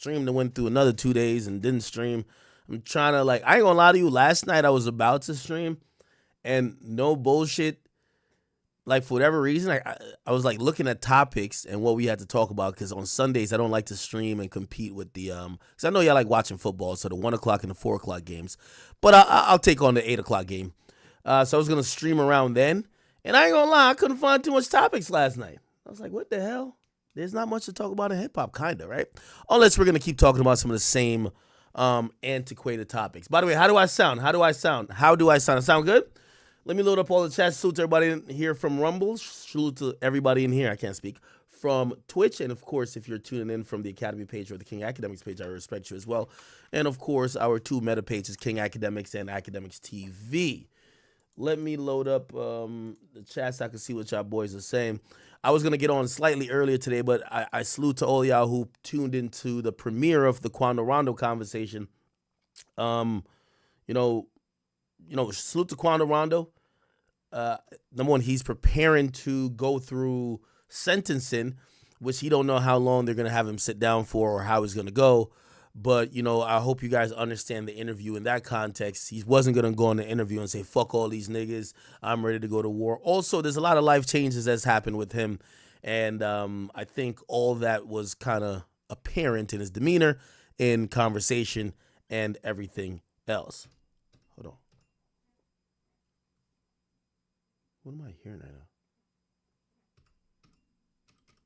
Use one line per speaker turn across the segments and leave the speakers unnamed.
streamed and went through another 2 days and didn't stream. I'm trying to, like, I ain't gonna lie to you. Last night I was about to stream, and no bullshit, like, for whatever reason, I was, like, looking at topics and what we had to talk about, because on Sundays I don't like to stream and compete with the, because I know y'all like watching football, so the 1 o'clock and the 4 o'clock games, but I'll take on the 8 o'clock game. So I was going to stream around then, and I ain't gonna lie, I couldn't find too much topics last night. I was like, what the hell? There's not much to talk about in hip-hop, kind of, right? Unless we're going to keep talking about some of the same antiquated topics. By the way, how do I sound? I sound good? Let me load up all the chats. Salute to everybody in here from Rumble. Salute to everybody in here. I can't speak. From Twitch. And, of course, if you're tuning in from the Academy page or the King Academics page, I respect you as well. And, of course, our two meta pages, King Academics and Academics TV. Let me load up the chats so I can see what y'all boys are saying. I was going to get on slightly earlier today, but I salute to all y'all who tuned into the premiere of the Quando Rondo conversation. Salute to Quando Rondo. Number one, he's preparing to go through sentencing, which he don't know how long they're going to have him sit down for or how it's going to go. But, I hope you guys understand the interview in that context. He wasn't going to go on the interview and say, fuck all these niggas, I'm ready to go to war. Also, there's a lot of life changes that's happened with him. And I think all that was kind of apparent in his demeanor, in conversation, and everything else. Hold on. What am I hearing right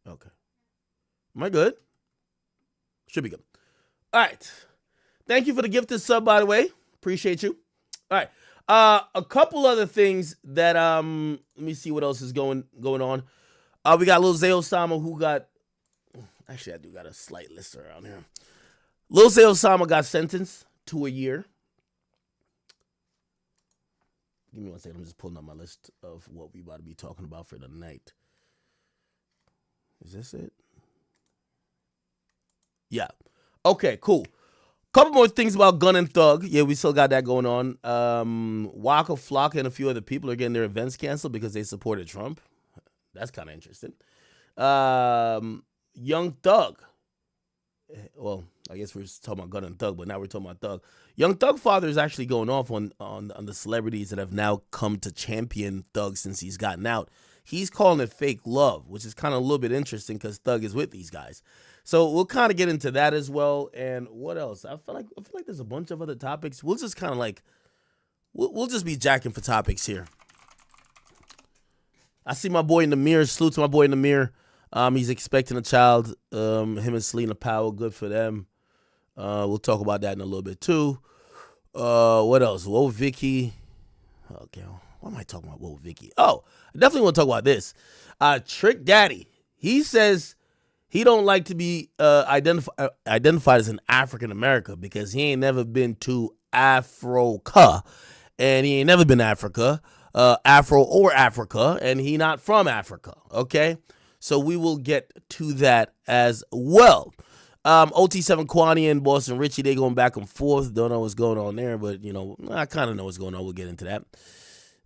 now? Okay. Am I good? Should be good. All right. Thank you for the gifted sub, by the way. Appreciate you. All right. A couple other things that let me see what else is going on. We got Lil Zay Osama, who got, actually I do got a slight list around here. Lil Zay Osama got sentenced to a year. Give me 1 second. I'm just pulling up my list of what we about to be talking about for the night. Is this it? Yeah. Okay, cool. Couple more things about Gunna and Thug. Yeah, we still got that going on. Waka, Flocka, and a few other people are getting their events canceled because they supported Trump. That's kind of interesting. Young Thug. Well, I guess we're talking about Gunna and Thug, but now we're talking about Thug. Young Thug father is actually going off on the celebrities that have now come to champion Thug since he's gotten out. He's calling it fake love, which is kind of a little bit interesting because Thug is with these guys. So we'll kind of get into that as well. And what else? I feel like there's a bunch of other topics. We'll just kind of like, we'll just be jacking for topics here. I see my boy Nahmir. Salute to my boy Nahmir. He's expecting a child. Him and Selena Powell, good for them. We'll talk about that in a little bit too. What else? Whoa, Vicky. Okay, what am I talking about? Whoa, Vicky. Oh, I definitely want to talk about this. Trick Daddy. He says he don't like to be identified as an African American because he ain't never been to Africa, and he ain't never been to Africa, Afro or Africa, and he not from Africa. Okay, so we will get to that as well. OT7 Kwani and Boston Richie, they going back and forth. Don't know what's going on there, but I kind of know what's going on. We'll get into that.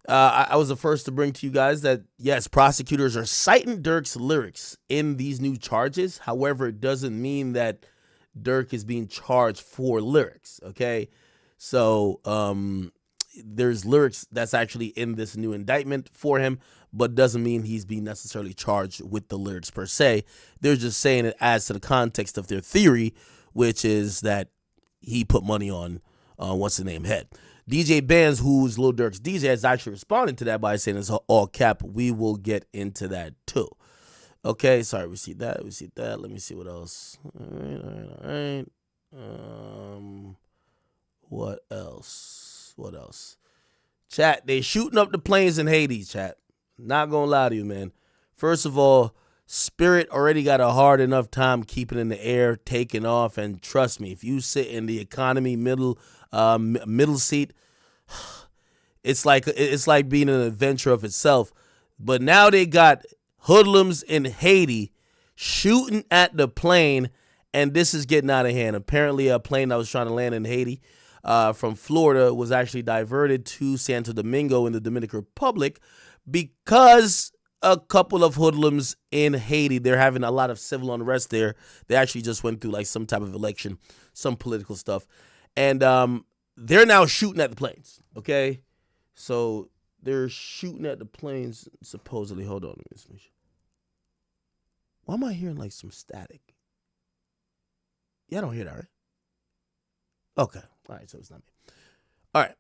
I was the first to bring to you guys that, yes, prosecutors are citing Durk's lyrics in these new charges. However, it doesn't mean that Durk is being charged for lyrics, okay? So there's lyrics that's actually in this new indictment for him, but doesn't mean he's being necessarily charged with the lyrics per se. They're just saying it adds to the context of their theory, which is that he put money on what's the name head. DJ Bands, who's Lil Durk's DJ, has actually responded to that by saying it's all cap. We will get into that too. Okay, sorry, we see that. Let me see what else. All right. What else? Chat, they shooting up the planes in Haiti, chat. Not gonna lie to you, man. First of all, Spirit already got a hard enough time keeping in the air, taking off, and trust me, if you sit in the economy middle seat, it's like being an adventure of itself. But now they got hoodlums in Haiti shooting at the plane, and this is getting out of hand. Apparently, a plane that was trying to land in Haiti from Florida was actually diverted to Santo Domingo in the Dominican Republic because a couple of hoodlums in Haiti. They're having a lot of civil unrest there. They actually just went through like some type of election, some political stuff. And they're now shooting at the planes, okay? So they're shooting at the planes, supposedly. Hold on. Why am I hearing like some static? Yeah, I don't hear that, right? Okay. All right, so it's not me. All right.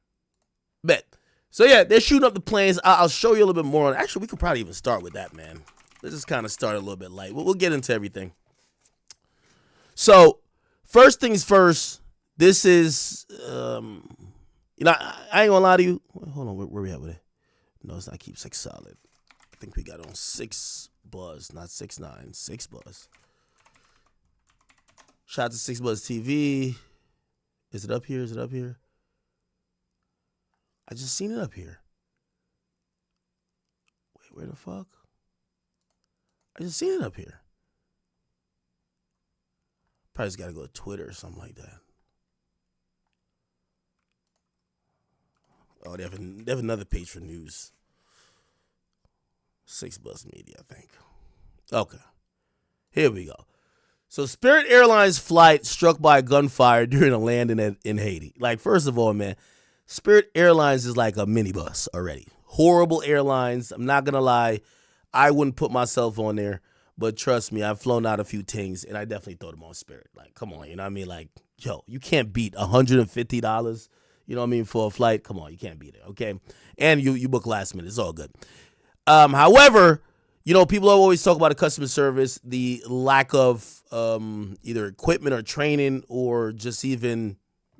Bet. So, yeah, they're shooting up the planes. I'll show you a little bit more. Actually, we could probably even start with that, man. Let's just kind of start a little bit light. We'll get into everything. So, first things first, this is, I ain't going to lie to you. Hold on, where we at with it? No, it's not Keep 6 Solid. I think we got on 6 Buzz, not 6ix9ine, 6 Buzz. Shout out to 6 Buzz TV. Is it up here? Is it up here? I just seen it up here. Wait, where the fuck? I just seen it up here. Probably just gotta go to Twitter or something like that. Oh, they have another page for news. 6 Buzz Media, I think. Okay. Here we go. So Spirit Airlines flight struck by gunfire during a landing in Haiti. Like, first of all, man, Spirit Airlines is like a minibus already. Horrible airlines. I'm not going to lie. I wouldn't put myself on there. But trust me, I've flown out a few things, and I definitely throw them on Spirit. Like, come on, you know what I mean? Like, yo, you can't beat $150, you know what I mean, for a flight. Come on, you can't beat it, okay? And you book last minute. It's all good. However, you know, people always talk about the customer service, the lack of either equipment or training or just even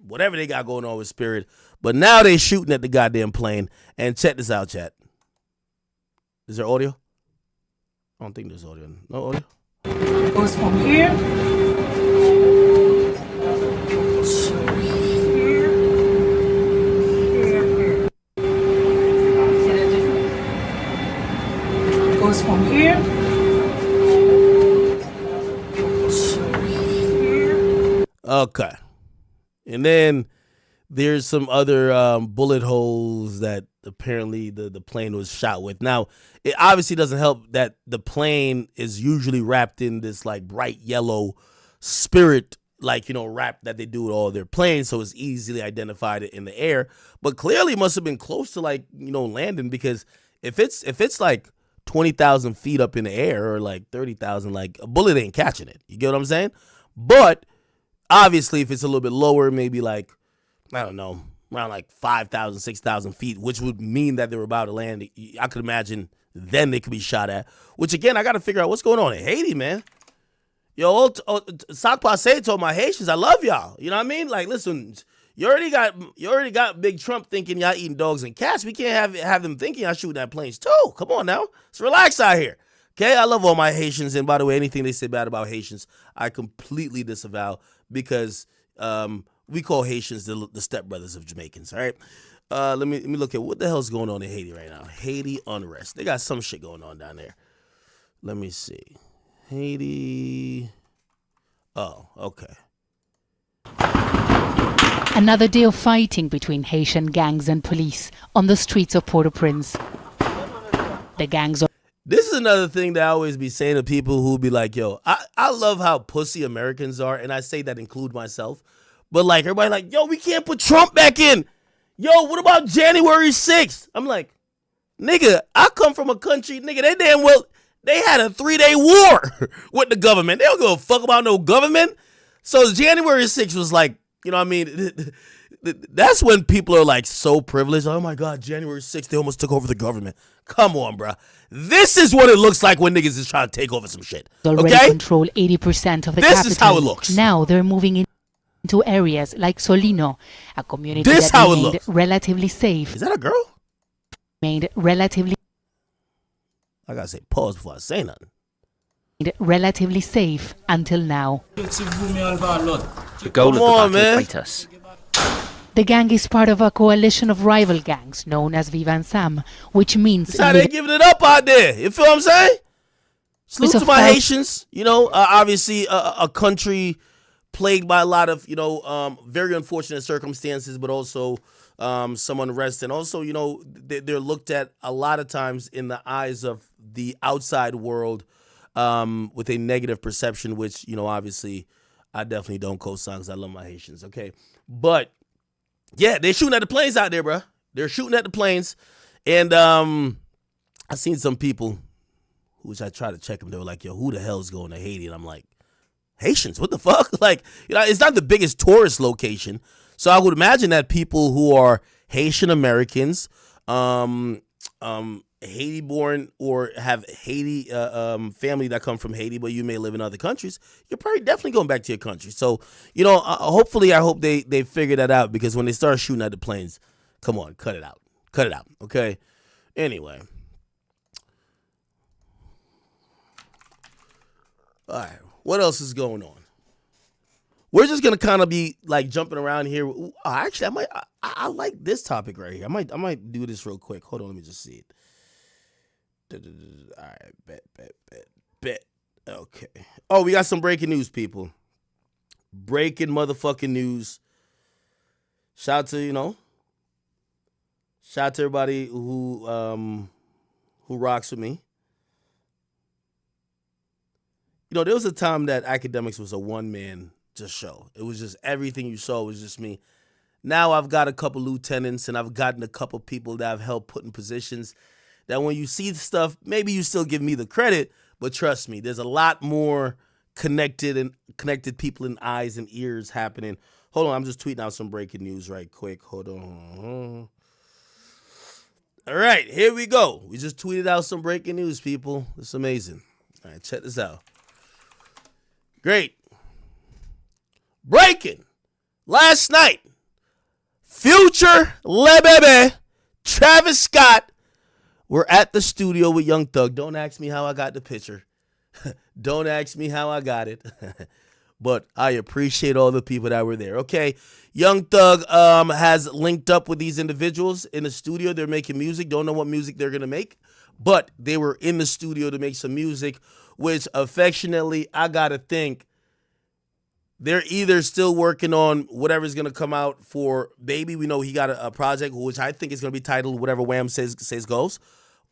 whatever they got going on with Spirit. But now they shooting at the goddamn plane. And check this out, chat. Is there audio? I don't think there's audio. No audio?
It goes from here to here, here. It goes from here to here.
Okay. And then there's some other bullet holes that apparently the plane was shot with. Now, it obviously doesn't help that the plane is usually wrapped in this like bright yellow Spirit, like, you know, wrap that they do with all their planes, so it's easily identified in the air. But clearly it must have been close to, like, you know, landing, because if it's like 20,000 feet up in the air or like 30,000, like, a bullet ain't catching it. You get what I'm saying? But obviously if it's a little bit lower, maybe like, I don't know, around like 5,000, 6,000 feet, which would mean that they were about to land, I could imagine then they could be shot at. Which, again, I got to figure out what's going on in Haiti, man. Yo, Sac Passe told my Haitians, I love y'all. You know what I mean? Like, listen, you already got Big Trump thinking y'all eating dogs and cats. We can't have them thinking y'all shooting at planes too. Come on now. Let's relax out here. Okay? I love all my Haitians. And by the way, anything they say bad about Haitians, I completely disavow, because we call Haitians the stepbrothers of Jamaicans, all right? Let me look at what the hell's going on in Haiti right now. Haiti unrest. They got some shit going on down there. Let me see. Haiti. Oh, okay.
Another day of fighting between Haitian gangs and police on the streets of Port-au-Prince. The gangs are...
This is another thing that I always be saying to people who be like, yo, I love how pussy Americans are, and I say that include myself. But, like, everybody like, yo, we can't put Trump back in. Yo, what about January 6th? I'm like, nigga, I come from a country, nigga, they damn well, they had a 3-day war with the government. They don't give a fuck about no government. So January 6th was like, you know what I mean? That's when people are like so privileged. Oh my God, January 6th, they almost took over the government. Come on, bro. This is what it looks like when niggas is trying to take over some shit.
Already
okay?
Control 80% of the
capital.
This is how it looks. Now they're moving into areas like Solino, a community
this
that
how
remained
it looks.
relatively safe.
Is that a girl?
Made relatively...
I gotta say pause before I say nothing.
Relatively safe until now.
The goal
Come
of
on,
the battle
man.
fight us.
The gang is part of a coalition of rival gangs known as Vivan Sam, which means...
That's how they giving it up out there. You feel what I'm saying? Salute to my Haitians. You know, obviously a country plagued by a lot of, very unfortunate circumstances, but also some unrest. And also, they're looked at a lot of times in the eyes of the outside world with a negative perception, which, obviously I definitely don't co-sign because I love my Haitians, okay? But, yeah, they're shooting at the planes out there, bro. They're shooting at the planes. And I seen some people, which I tried to check them, they were like, yo, who the hell is going to Haiti? And I'm like, Haitians, what the fuck? Like, it's not the biggest tourist location. So I would imagine that people who are Haitian Americans, Haiti born or have Haiti family that come from Haiti, but you may live in other countries, you're probably definitely going back to your country. So, hopefully I hope they figure that out, because when they start shooting at the planes, come on, cut it out. Cut it out, okay? Anyway. All right, what else is going on? We're just gonna kind of be like jumping around here. Ooh, actually, I like this topic right here. I might do this real quick. Hold on, let me just see it. All right, bet. Okay. Oh, we got some breaking news, people. Breaking motherfucking news. Shout to everybody who rocks with me. There was a time that Academics was a one-man just show. It was just everything you saw was just me. Now I've got a couple lieutenants and I've gotten a couple people that I've helped put in positions that when you see stuff, maybe you still give me the credit, but trust me, there's a lot more connected people in eyes and ears happening. Hold on, I'm just tweeting out some breaking news right quick. Hold on. All right, here we go. We just tweeted out some breaking news, people. It's amazing. All right, check this out. Great. Breaking. Last night, Future, Le Bebe, Travis Scott were at the studio with Young Thug. Don't ask me how I got the picture. Don't ask me how I got it. But I appreciate all the people that were there. Okay, Young Thug has linked up with these individuals in the studio. They're making music. Don't know what music they're going to make, but they were in the studio to make some music, which affectionately, I got to think, they're either still working on whatever's going to come out for Baby. We know he got a project, which I think is going to be titled whatever Wham says goes.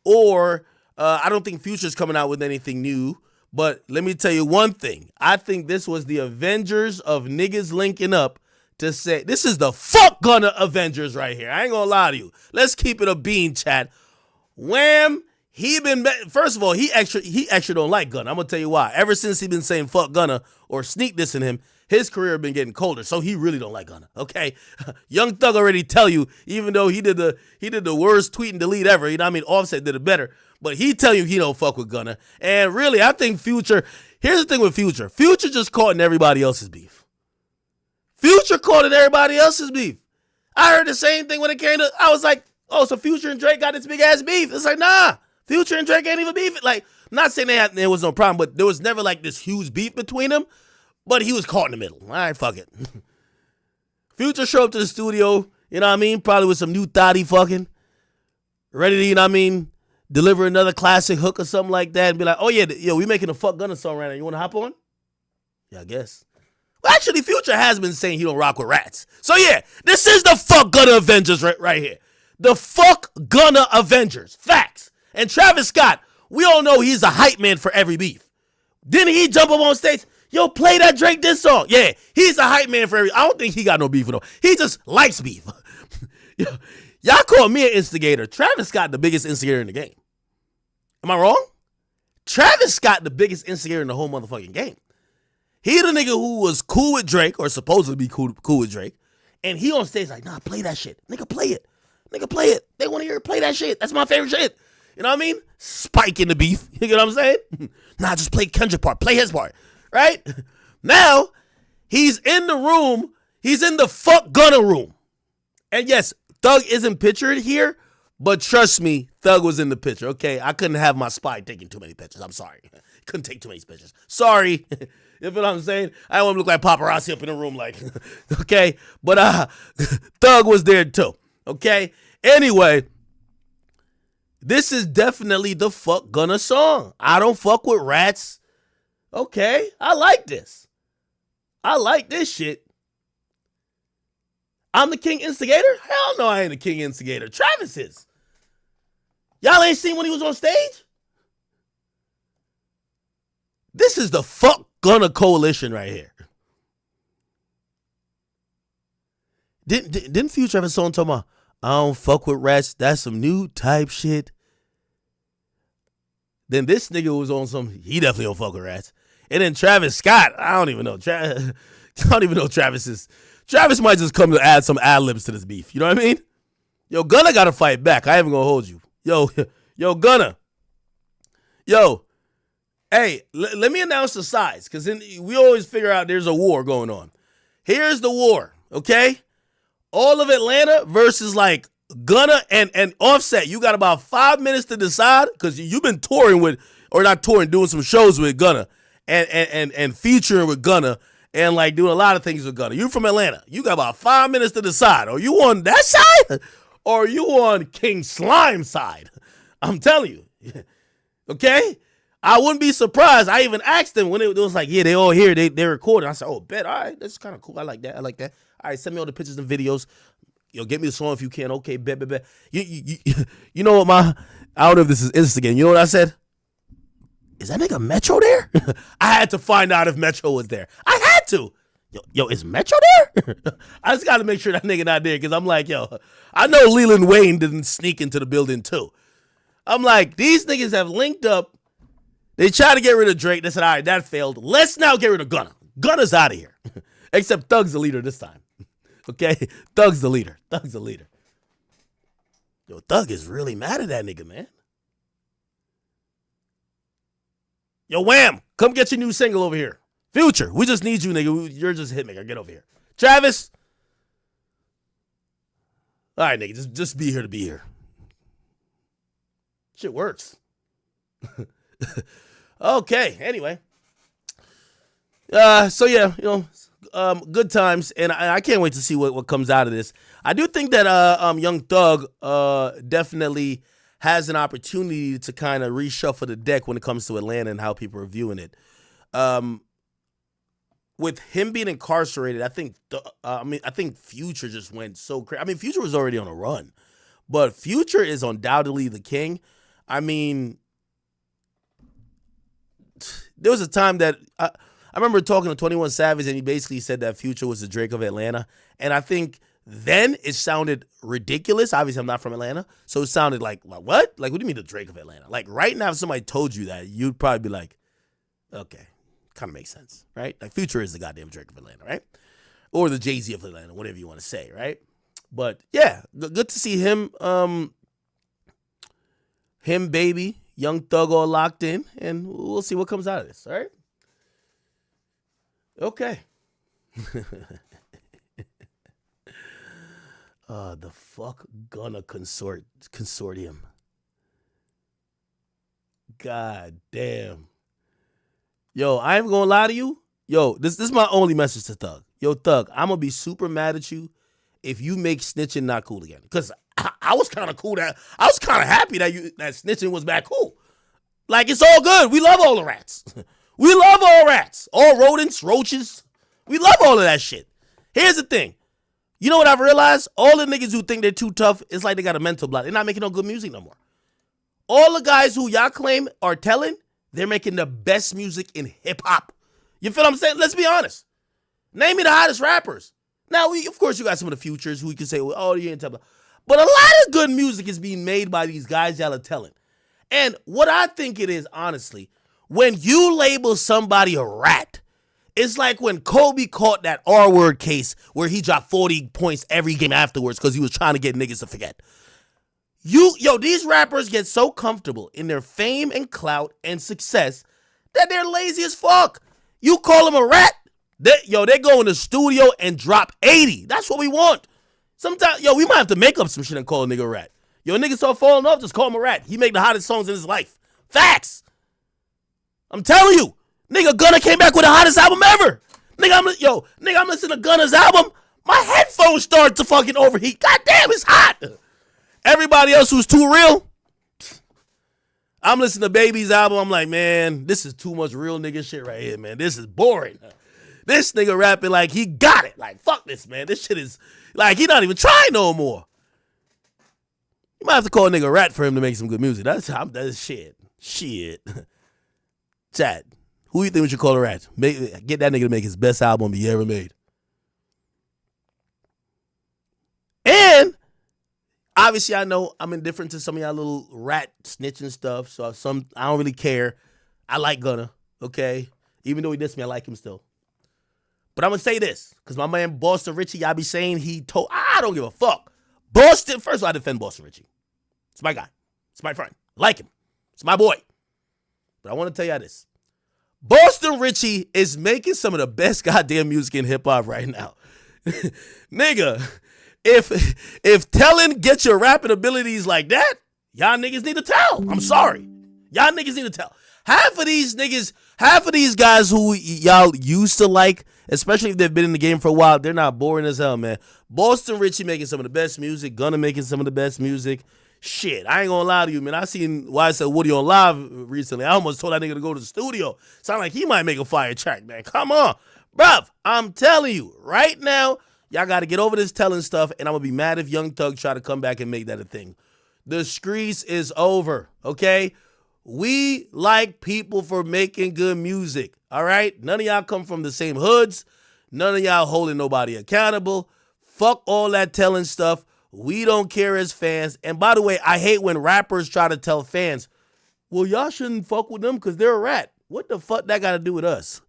Or I don't think Future's coming out with anything new. But let me tell you one thing. I think this was the Avengers of niggas linking up to say, this is the fuck Gunna Avengers right here. I ain't going to lie to you. Let's keep it a bean, chat. Wham, first of all, he actually don't like Gunna. I'm going to tell you why. Ever since he been saying fuck Gunna or sneak dissing him, his career been getting colder, so he really don't like Gunna, okay? Young Thug already tell you, even though he did the worst tweet and delete ever, Offset did it better, but he tell you he don't fuck with Gunna. And really, I think Future, here's the thing with Future. Future just caught in everybody else's beef. Future caught in everybody else's beef. I heard the same thing when it came to, I was like, oh, so Future and Drake got this big ass beef. It's like, nah, Future and Drake ain't even beef. Like, I'm not saying there was no problem, but there was never like this huge beef between them. But he was caught in the middle. All right, fuck it. Future showed up to the studio, probably with some new thotty fucking, ready to, deliver another classic hook or something like that and be like, oh yeah, we making a fuck Gunna song right now. You want to hop on? Yeah, I guess. Well, actually, Future has been saying he don't rock with rats. So yeah, this is the fuck Gunna Avengers right here. The fuck Gunna Avengers. Facts. And Travis Scott, we all know he's a hype man for every beef. Didn't he jump up on stage? Yo, play that Drake diss song. Yeah, he's a hype man for every. I don't think he got no beef with him. He just likes beef. Y'all call me an instigator. Travis Scott the biggest instigator in the game. Am I wrong? Travis Scott the biggest instigator in the whole motherfucking game. He the nigga who was cool with Drake, or supposed to be cool with Drake, and he on stage like, nah, play that shit. Nigga, play it. Nigga, play it. They want to hear it. Play that shit. That's my favorite shit. You know what I mean? Spike in the beef. You know what I'm saying? Nah, just play Kendrick part. Play his part. Right? Now, he's in the room. He's in the fuck Gunna room. And yes, Thug isn't pictured here, but trust me, Thug was in the picture, okay? I couldn't have my spy taking too many pictures. I'm sorry. Couldn't take too many pictures. Sorry. You know what I'm saying? I don't want to look like paparazzi up in the room like, okay? But Thug was there too, okay? Anyway, this is definitely the fuck Gunna song. I don't fuck with rats. Okay, I like this. I like this shit. I'm the king instigator? Hell no, I ain't the king instigator. Travis is. Y'all ain't seen when he was on stage? This is the fuck Gunna coalition right here. Didn't Future have a song talking about, I don't fuck with rats, that's some new type shit? Then this nigga was on some, he definitely don't fuck with rats. And then Travis Scott, I don't even know. I don't even know Travis is. Travis might just come to add some ad-libs to this beef. You know what I mean? Yo, Gunna got to fight back. I ain't even going to hold you. Yo, Gunna. Yo, hey, let me announce the sides, because then we always figure out there's a war going on. Here's the war, okay? All of Atlanta versus like Gunna and Offset. You got about 5 minutes to decide, because you've been touring with, or not touring, doing some shows with Gunna and featuring with Gunna and like doing a lot of things with Gunna. You from Atlanta. You got about 5 minutes to decide. Are you on that side or are you on King Slime side? I'm telling you. Okay? I wouldn't be surprised. I even asked them when it was like, yeah, they all here. They recorded. I said, oh, bet. All right. That's kind of cool. I like that. All right, send me all the pictures and videos. Yo, get me the song if you can. Okay, bet. You know what I don't know if this is Instagram. You know what I said? Is that nigga Metro there? I had to find out if Metro was there. I had to. Yo, is Metro there? I just got to make sure that nigga not there, because I'm like, yo, I know Leland Wayne didn't sneak into the building too. I'm like, these niggas have linked up. They tried to get rid of Drake. They said, all right, that failed. Let's now get rid of Gunna. Gunna's out of here. Except Thug's the leader this time. Okay? Thug's the leader. Yo, Thug is really mad at that nigga, man. Yo, Wham, come get your new single over here. Future, we just need you, nigga. You're just a hitmaker. Get over here. Travis. All right, nigga, just be here to be here. Shit works. Okay, anyway. So yeah, good times, and I can't wait to see what comes out of this. I do think that Young Thug definitely has an opportunity to kind of reshuffle the deck when it comes to Atlanta and how people are viewing it. With him being incarcerated, I think Future just went so crazy. I mean, Future was already on a run, but Future is undoubtedly the king. I mean, there was a time that I remember talking to 21 Savage, and he basically said that Future was the Drake of Atlanta, and I think then it sounded ridiculous. Obviously, I'm not from Atlanta, so it sounded like what? Like, what do you mean the Drake of Atlanta? Like, right now, if somebody told you that, you'd probably be like, okay, kind of makes sense, right? Like, Future is the goddamn Drake of Atlanta, right? Or the Jay-Z of Atlanta, whatever you want to say, right? But, yeah, good to see him, baby, Young Thug all locked in, and we'll see what comes out of this, all right? Okay. The fuck Gunna consortium. God damn. Yo, I ain't gonna lie to you. Yo, this is my only message to Thug. Yo, Thug, I'm gonna be super mad at you if you make snitching not cool again. Because I was kind of cool I was kind of happy that snitching was back cool. Like, it's all good. We love all the rats. We love all rats. All rodents, roaches. We love all of that shit. Here's the thing. You know what I've realized? All the niggas who think they're too tough, it's like they got a mental block. They're not making no good music no more. All the guys who y'all claim are telling, they're making the best music in hip-hop. You feel what I'm saying? Let's be honest. Name me the hottest rappers. Now, of course, you got some of the futures who you can say, well, oh, you ain't telling. But a lot of good music is being made by these guys y'all are telling. And what I think it is, honestly, when you label somebody a rat, it's like when Kobe caught that R-word case where he dropped 40 points every game afterwards because he was trying to get niggas to forget. These rappers get so comfortable in their fame and clout and success that they're lazy as fuck. You call them a rat, they go in the studio and drop 80. That's what we want. Sometimes, we might have to make up some shit and call a nigga a rat. Niggas start falling off, just call him a rat. He make the hottest songs in his life. Facts. I'm telling you. Nigga, Gunna came back with the hottest album ever. Nigga, I'm listening to Gunna's album. My headphones start to fucking overheat. God damn, it's hot. Everybody else who's too real, I'm listening to Baby's album. I'm like, man, this is too much real nigga shit right here, man. This is boring. This nigga rapping like he got it. Like, fuck this, man. This shit is, like, he not even trying no more. You might have to call a nigga a rat for him to make some good music. That's shit. Shit. Chat. Who you think we should call a rat? Get that nigga to make his best album he ever made. And obviously, I know I'm indifferent to some of y'all little rat snitching stuff. So I don't really care. I like Gunna, okay? Even though he dissed me, I like him still. But I'm gonna say this, because my man Boston Richie, y'all be saying he told. I don't give a fuck. Boston, first of all, I defend Boston Richie. It's my guy. It's my friend. I like him. It's my boy. But I want to tell y'all this. Boston Richie is making some of the best goddamn music in hip-hop right now. Nigga, if telling get your rapping abilities like that, y'all niggas need to tell. I'm sorry. Y'all niggas need to tell. Half of these guys who y'all used to like, especially if they've been in the game for a while, they're not boring as hell, man. Boston Richie making some of the best music. Gunna making some of the best music. Shit, I ain't gonna lie to you, man. I seen YSL Woody on live recently. I almost told that nigga to go to the studio. Sound like he might make a fire track, man. Come on. Bruv, I'm telling you, right now, y'all got to get over this telling stuff, and I'm going to be mad if Young Thug try to come back and make that a thing. The streets is over, okay? We like people for making good music, all right? None of y'all come from the same hoods. None of y'all holding nobody accountable. Fuck all that telling stuff. We don't care as fans. And by the way, I hate when rappers try to tell fans, well, y'all shouldn't fuck with them because they're a rat. What the fuck that got to do with us?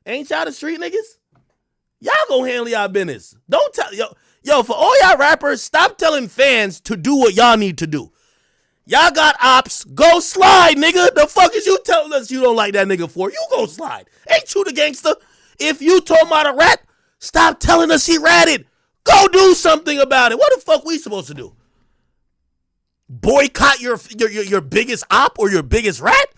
Ain't y'all the street niggas? Y'all gonna handle y'all business. Don't tell, yo, for all y'all rappers, stop telling fans to do what y'all need to do. Y'all got ops, go slide, nigga. The fuck is you telling us you don't like that nigga for? You go slide. Ain't you the gangster? If you told him about a rat, stop telling us he ratted. Go do something about it. What the fuck we supposed to do? Boycott your biggest op or your biggest rat?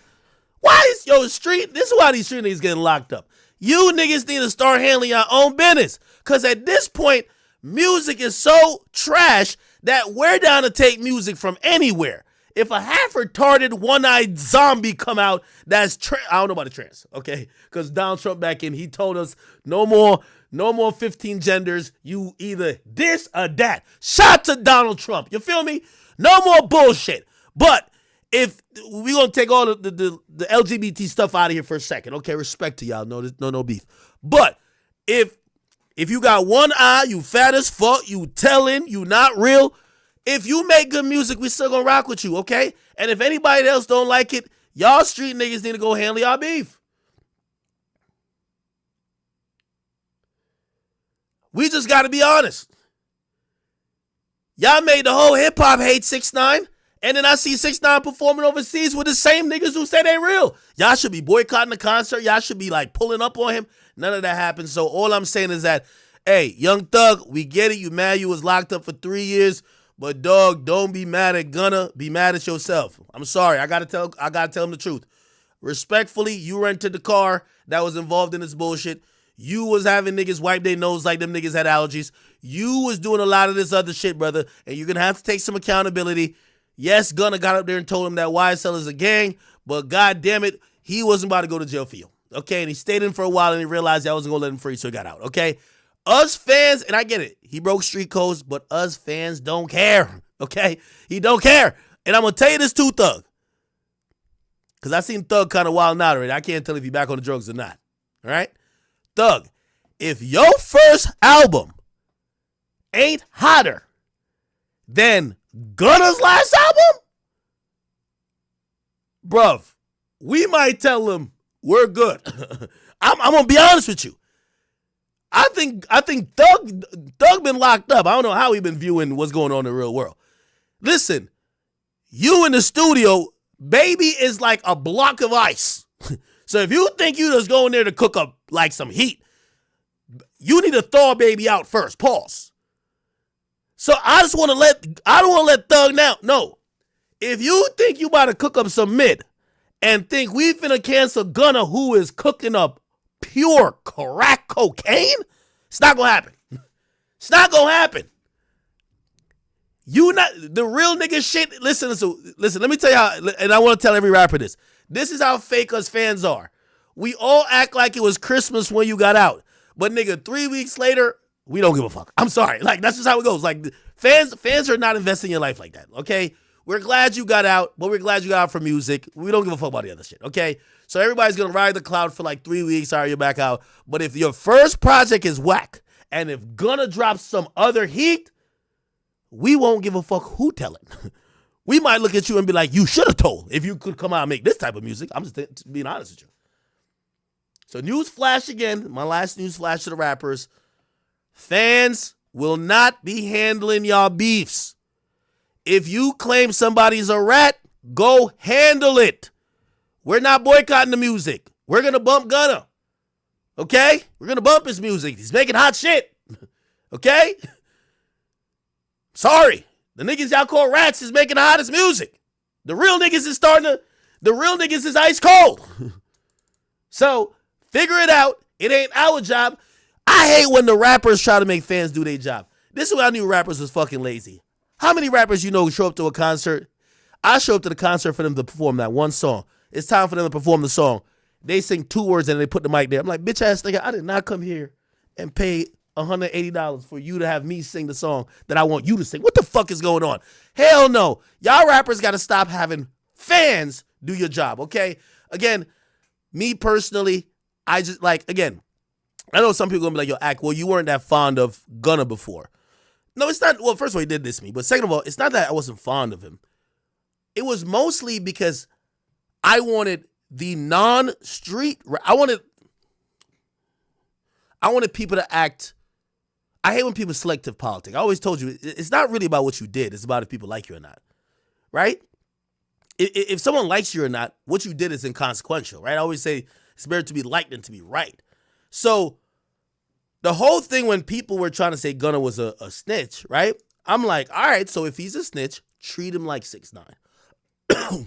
Why is this is why these street niggas getting locked up. You niggas need to start handling your own business. Cause at this point, music is so trash that we're down to take music from anywhere. If a half-retarded, one-eyed zombie come out, that's I don't know about the trans, okay? Because Donald Trump back in, he told us no more 15 genders. You either this or that. Shout to Donald Trump. You feel me? No more bullshit. But if we're going to take all the LGBT stuff out of here for a second. Okay, respect to y'all. No beef. But if you got one eye, you fat as fuck, you telling, you not real, if you make good music, we still gonna rock with you, okay? And if anybody else don't like it, y'all street niggas need to go handle y'all beef. We just gotta be honest. Y'all made the whole hip-hop hate 6ix9ine, and then I see 6ix9ine performing overseas with the same niggas who say they real. Y'all should be boycotting the concert. Y'all should be like pulling up on him. None of that happened. So all I'm saying is that, hey, Young Thug, we get it. You mad you was locked up for 3 years. But dog, don't be mad at Gunna. Be mad at yourself. I'm sorry. I gotta tell him the truth. Respectfully, you rented the car that was involved in this bullshit. You was having niggas wipe their nose like them niggas had allergies. You was doing a lot of this other shit, brother. And you're gonna have to take some accountability. Yes, Gunna got up there and told him that YSL is a gang, but god damn it, he wasn't about to go to jail for you. Okay, and he stayed in for a while and he realized I wasn't gonna let him free, so he got out. Okay. Us fans, and I get it, he broke street codes, but us fans don't care, okay? He don't care. And I'm going to tell you this too, Thug. Because I seen Thug kind of wild out already. I can't tell if he back on the drugs or not, all right? Thug, if your first album ain't hotter than Gunna's last album, bruv, we might tell him we're good. I'm going to be honest with you. I think Thug been locked up. I don't know how he been viewing what's going on in the real world. Listen, you in the studio, baby is like a block of ice. So if you think you just go in there to cook up like some heat, you need to thaw baby out first. Pause. So I don't want to let Thug now. No. If you think you about to cook up some mid and think we finna cancel Gunna who is cooking up pure crack cocaine, it's not gonna happen. It's not gonna happen. You not the real nigga shit. Listen, let me tell you how, and I want to tell every rapper this. This is how fake us fans are. We all act like it was Christmas when you got out. But nigga, 3 weeks later, we don't give a fuck. I'm sorry. Like, that's just how it goes. Like, fans are not investing in your life like that, okay? We're glad you got out, but we're glad you got out for music. We don't give a fuck about the other shit, okay? So everybody's going to ride the cloud for like 3 weeks. All right, you're back out. But if your first project is whack, and if Gunna drops some other heat, we won't give a fuck who tell it. We might look at you and be like, you should have told if you could come out and make this type of music. I'm just being honest with you. So news flash again, my last news flash to the rappers. Fans will not be handling y'all beefs. If you claim somebody's a rat, go handle it. We're not boycotting the music. We're going to bump Gunna. Okay? We're going to bump his music. He's making hot shit. Okay? Sorry. The niggas y'all call rats is making the hottest music. The real niggas is ice cold. So, figure it out. It ain't our job. I hate when the rappers try to make fans do their job. This is when I knew rappers was fucking lazy. How many rappers you know show up to a concert? I show up to the concert for them to perform that one song. It's time for them to perform the song. They sing 2 words and they put the mic there. I'm like, bitch ass nigga, I did not come here and pay $180 for you to have me sing the song that I want you to sing. What the fuck is going on? Hell no. Y'all rappers got to stop having fans do your job, okay? Again, me personally, I just like, again, I know some people gonna be like, yo, Ack, well, you weren't that fond of Gunna before. No, it's not. Well, first of all, he did this to me. But second of all, it's not that I wasn't fond of him. It was mostly because I wanted the non-street, I wanted people to act. I hate when people selective politics. I always told you, it's not really about what you did. It's about if people like you or not, right? If someone likes you or not, what you did is inconsequential, right? I always say it's better to be liked than to be right. So the whole thing when people were trying to say Gunna was a snitch, right? I'm like, all right, so if he's a snitch, treat him like 6ix9ine.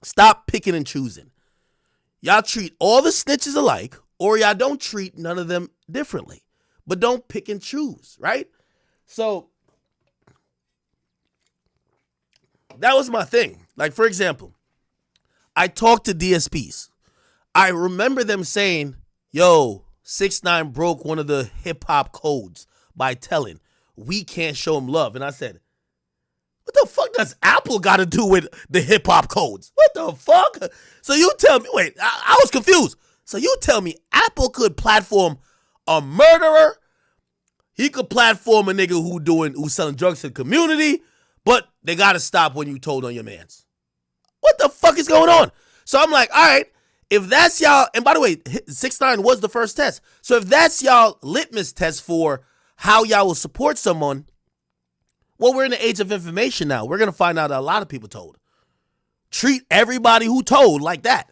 Stop picking and choosing. Y'all treat all the snitches alike, or y'all don't treat none of them differently. But don't pick and choose, right? So that was my thing. Like, for example, I talked to DSPs. I remember them saying, yo, 6ix9ine broke one of the hip-hop codes by telling, we can't show him love. And I said, what the fuck does Apple got to do with the hip-hop codes? What the fuck? So you tell me, wait, I was confused. So you tell me Apple could platform a murderer, he could platform a nigga who's selling drugs to the community, but they got to stop when you told on your mans. What the fuck is going on? So I'm like, all right, if that's y'all, and by the way, 6ix9ine was the first test. So if that's y'all litmus test for how y'all will support someone, well, we're in the age of information now. We're going to find out that a lot of people told. Treat everybody who told like that.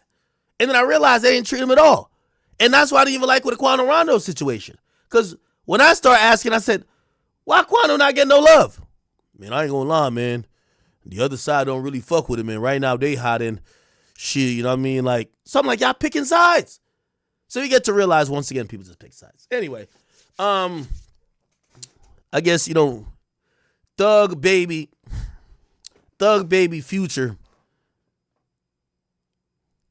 And then I realized they didn't treat him at all. And that's why I didn't even like with the Quando Rondo situation. Because when I started asking, I said, why Quando not getting no love? Man, I ain't going to lie, man. The other side don't really fuck with him, man. Right now, they hiding shit, you know what I mean? Like, something like y'all picking sides. So you get to realize, once again, people just pick sides. Anyway, I guess, you know, Thug Baby, Future.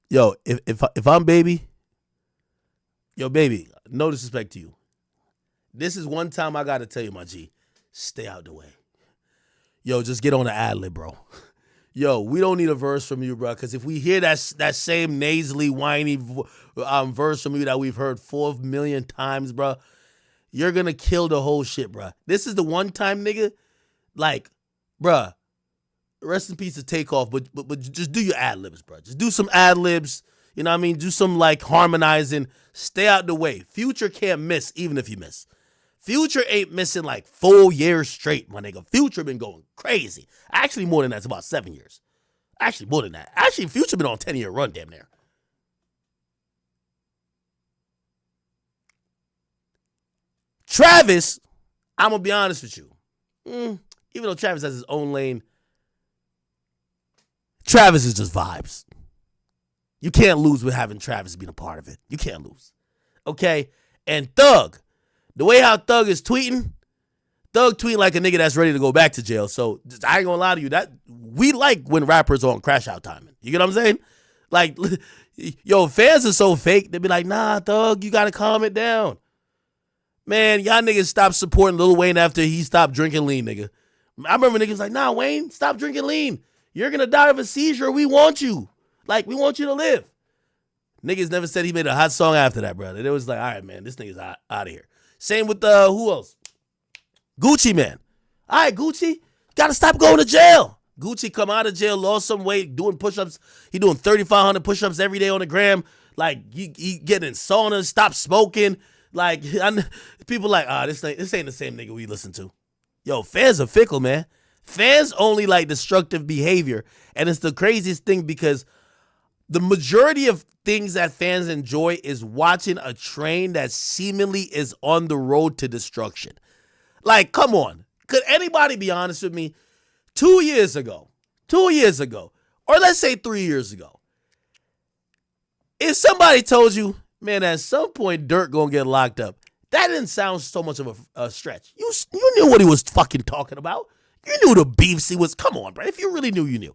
Yo, if I'm Baby, yo, Baby, no disrespect to you. This is one time I got to tell you, my G, stay out the way. Yo, just get on the ad-lib, bro. Yo, we don't need a verse from you, bro, because if we hear that same nasally, whiny verse from you that we've heard 4 million times, bro, you're going to kill the whole shit, bro. This is the one time, nigga, like, bruh, rest in peace to Takeoff, but just do your ad-libs, bro. Just do some ad-libs, you know what I mean? Do some, like, harmonizing. Stay out the way. Future can't miss, even if you miss. Future ain't missing like 4 years straight, my nigga. Future been going crazy. Actually, more than that. It's about 7 years. Actually, more than that. Actually, Future been on a 10-year run, damn near. Travis, I'm going to be honest with you. Even though Travis has his own lane, Travis is just vibes. You can't lose with having Travis being a part of it. You can't lose. Okay? And Thug. The way how Thug is tweeting, Thug tweeting like a nigga that's ready to go back to jail. So I ain't gonna lie to you, that we like when rappers on crash out timing. You get what I'm saying? Like, yo, fans are so fake. They be like, nah, Thug, you gotta calm it down. Man, y'all niggas stopped supporting Lil Wayne after he stopped drinking lean, nigga. I remember niggas like, nah, Wayne, stop drinking lean. You're going to die of a seizure. We want you. Like, we want you to live. Niggas never said he made a hot song after that, brother. It was like, all right, man, this nigga's out of here. Same with, who else? Gucci, man. All right, Gucci, got to stop going to jail. Gucci come out of jail, lost some weight, doing push-ups. He doing 3,500 push-ups every day on the gram. Like, he getting in saunas, stop smoking. Like, people like, this ain't the same nigga we listen to. Yo, fans are fickle, man. Fans only like destructive behavior. And it's the craziest thing because the majority of things that fans enjoy is watching a train that seemingly is on the road to destruction. Like, come on. Could anybody be honest with me? 2 years ago, or let's say 3 years ago, if somebody told you, man, at some point Dirt gonna get locked up, that didn't sound so much of a stretch. You knew what he was fucking talking about. You knew the beefs he was. Come on, bro. If you really knew, you knew.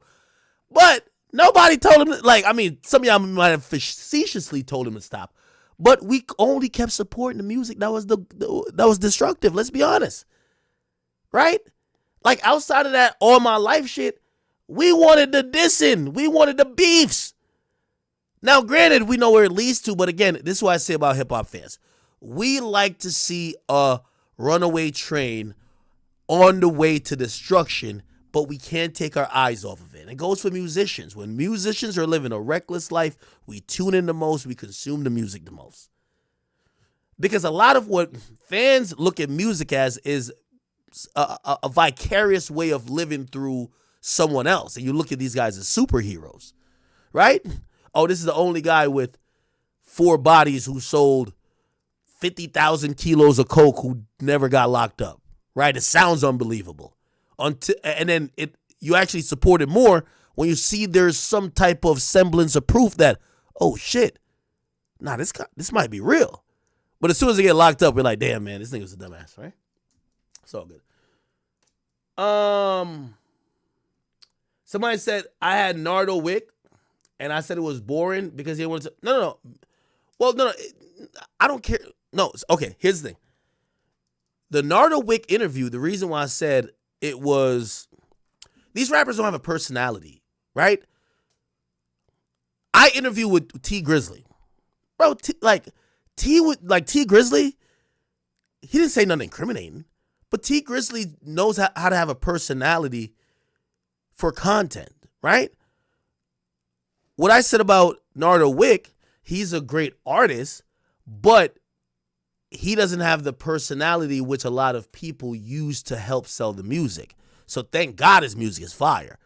But nobody told him. Like, I mean, some of y'all might have facetiously told him to stop. But we only kept supporting the music that was destructive. Let's be honest, right? Like, outside of that all my life shit, we wanted the dissing. We wanted the beefs. Now, granted, we know where it leads to, but again, this is what I say about hip-hop fans. We like to see a runaway train on the way to destruction, but we can't take our eyes off of it. It goes for musicians. When musicians are living a reckless life, we tune in the most, we consume the music the most. Because a lot of what fans look at music as is a vicarious way of living through someone else. And you look at these guys as superheroes, right? Oh, this is the only guy with 4 bodies who sold 50,000 kilos of coke who never got locked up, right? It sounds unbelievable. And then you actually support it more when you see there's some type of semblance of proof that, oh, shit, nah, this might be real. But as soon as they get locked up, we're like, damn, man, this nigga's a dumbass, right? It's all good. Somebody said I had Nardo Wick. And I said it was boring because he wanted to. No. Well, no. I don't care. No. Okay. Here's the thing. The Nardo Wick interview, the reason why I said it was, these rappers don't have a personality, right? I interviewed with T Grizzly. Bro, T Grizzly, he didn't say nothing incriminating, but T Grizzly knows how to have a personality for content, right? What I said about Nardo Wick, he's a great artist, but he doesn't have the personality which a lot of people use to help sell the music. So thank God his music is fire.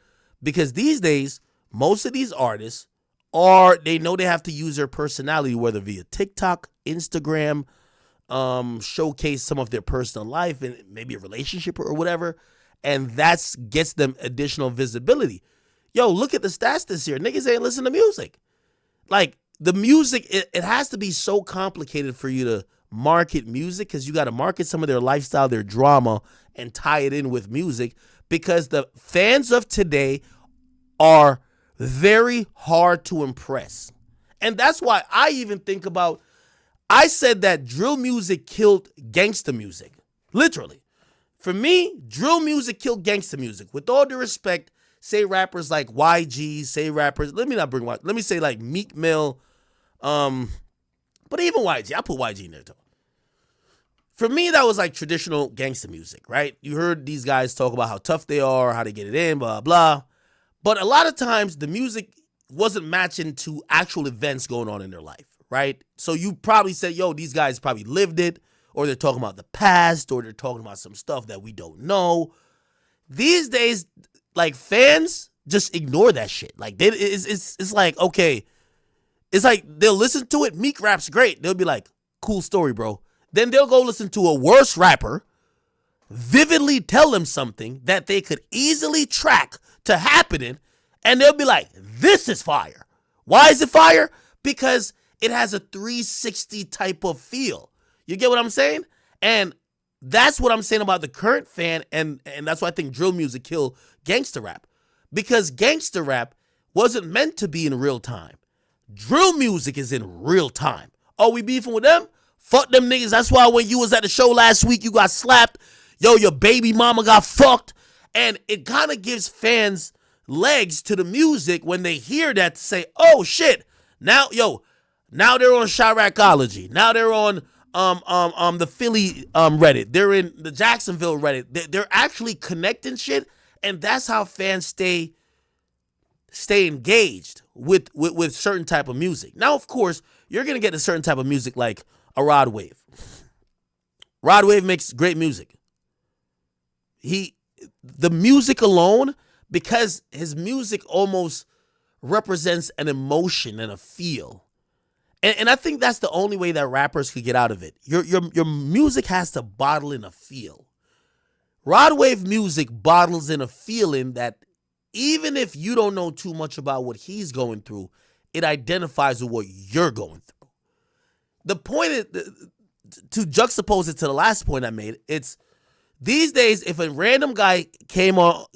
Because these days, most of these artists they know they have to use their personality, whether via TikTok, Instagram, showcase some of their personal life and maybe a relationship or whatever. And that gets them additional visibility. Yo, look at the stats this year. Niggas ain't listen to music. Like, the music, it has to be so complicated for you to market music because you got to market some of their lifestyle, their drama, and tie it in with music because the fans of today are very hard to impress. And that's why I even think about, I said that drill music killed gangsta music. Literally. For me, drill music killed gangsta music. With all due respect, say rappers like YG, let me say like Meek Mill, but even YG, I put YG in there too. For me, that was like traditional gangster music, right? You heard these guys talk about how tough they are, how they get it in, blah, blah. But a lot of times the music wasn't matching to actual events going on in their life, right? So you probably said, yo, these guys probably lived it, or they're talking about the past, or they're talking about some stuff that we don't know. These days, like, fans just ignore that shit. Like, it's like, okay, it's like they'll listen to it. Meek raps great. They'll be like, cool story, bro. Then they'll go listen to a worse rapper vividly tell them something that they could easily track to happening, and they'll be like, this is fire. Why is it fire? Because it has a 360 type of feel. You get what I'm saying? And that's what I'm saying about the current fan, and that's why I think drill music killed gangster rap. Because gangster rap wasn't meant to be in real time. Drill music is in real time. Oh, we beefing with them? Fuck them niggas. That's why when you was at the show last week, you got slapped. Yo, your baby mama got fucked. And it kind of gives fans legs to the music when they hear that to say, oh shit, now they're on Chiracology. Now they're on the Philly Reddit. They're in the Jacksonville Reddit. They're actually connecting shit, and that's how fans stay engaged with certain type of music. Now, of course, you're gonna get a certain type of music like a Rod Wave. Rod Wave makes great music. The music alone, because his music almost represents an emotion and a feel. And I think that's the only way that rappers could get out of it. Your music has to bottle in a feel. Rod Wave music bottles in a feeling that even if you don't know too much about what he's going through, it identifies with what you're going through. The point is, to juxtapose it to the last point I made, it's these days, if a random guy came on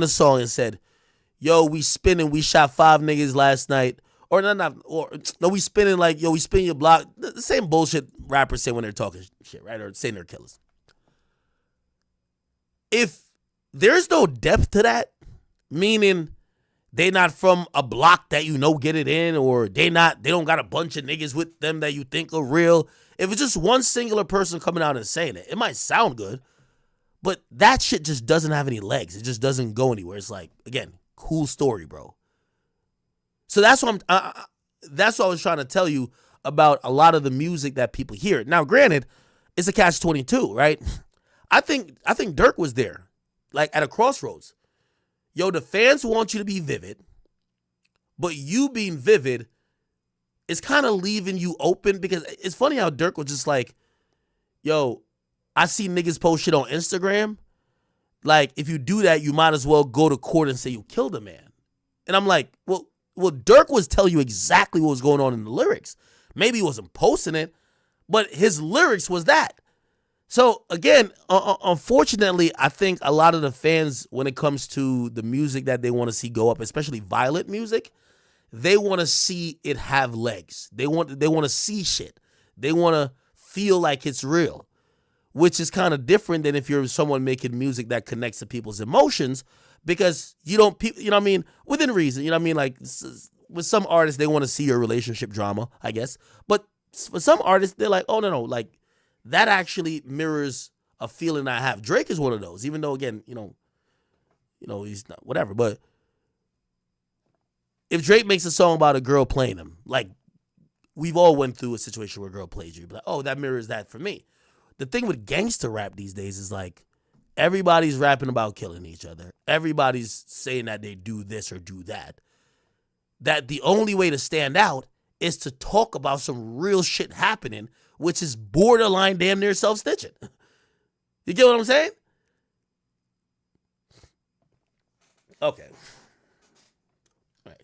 the song and said, yo, we spinning, we shot 5 niggas last night, we spinning like, yo, we spin your block, the same bullshit rappers say when they're talking shit, right? Or saying they're killers. If there's no depth to that, meaning they not from a block that get it in, or they don't got a bunch of niggas with them that you think are real. If it's just one singular person coming out and saying it, it might sound good, but that shit just doesn't have any legs. It just doesn't go anywhere. It's like, again, cool story, bro. So that's what I was trying to tell you about a lot of the music that people hear. Now, granted, it's a catch-22, right? I think Dirk was there, like at a crossroads. Yo, the fans want you to be vivid, but you being vivid is kind of leaving you open, because it's funny how Dirk was just like, yo, I see niggas post shit on Instagram. Like, if you do that, you might as well go to court and say you killed a man. And I'm like, well, Dirk was telling you exactly what was going on in the lyrics. Maybe he wasn't posting it, but his lyrics was that. So, again, unfortunately, I think a lot of the fans, when it comes to the music that they want to see go up, especially violent music, they want to see it have legs. They want to see shit. They want to feel like it's real, which is kind of different than if you're someone making music that connects to people's emotions, because you know what I mean, within reason, you know what I mean? Like, with some artists, they want to see your relationship drama, I guess. But for some artists, they're like, oh, no, like, that actually mirrors a feeling I have. Drake is one of those, even though, again, you know, he's not, whatever. But if Drake makes a song about a girl playing him, like, we've all went through a situation where a girl plays you. But, oh, that mirrors that for me. The thing with gangster rap these days is, like, everybody's rapping about killing each other. Everybody's saying that they do this or do that. That the only way to stand out is to talk about some real shit happening, which is borderline damn near self-stitching. You get what I'm saying? Okay. All right.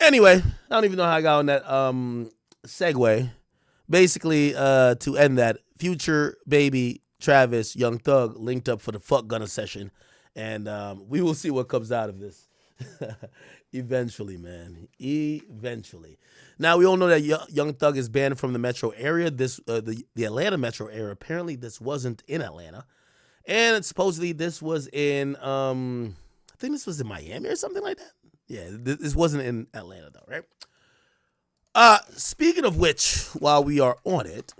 Anyway, I don't even know how I got on that segue. Basically, to end that, Future, Baby, Travis, Young Thug linked up for the Fuck Gunna session, and we will see what comes out of this. Eventually, man. Eventually. Now, we all know that Young Thug is banned from the metro area. The Atlanta metro area. Apparently, this wasn't in Atlanta. And supposedly, this was in, I think this was in Miami or something like that. Yeah, this wasn't in Atlanta, though, right? Speaking of which, while we are on it,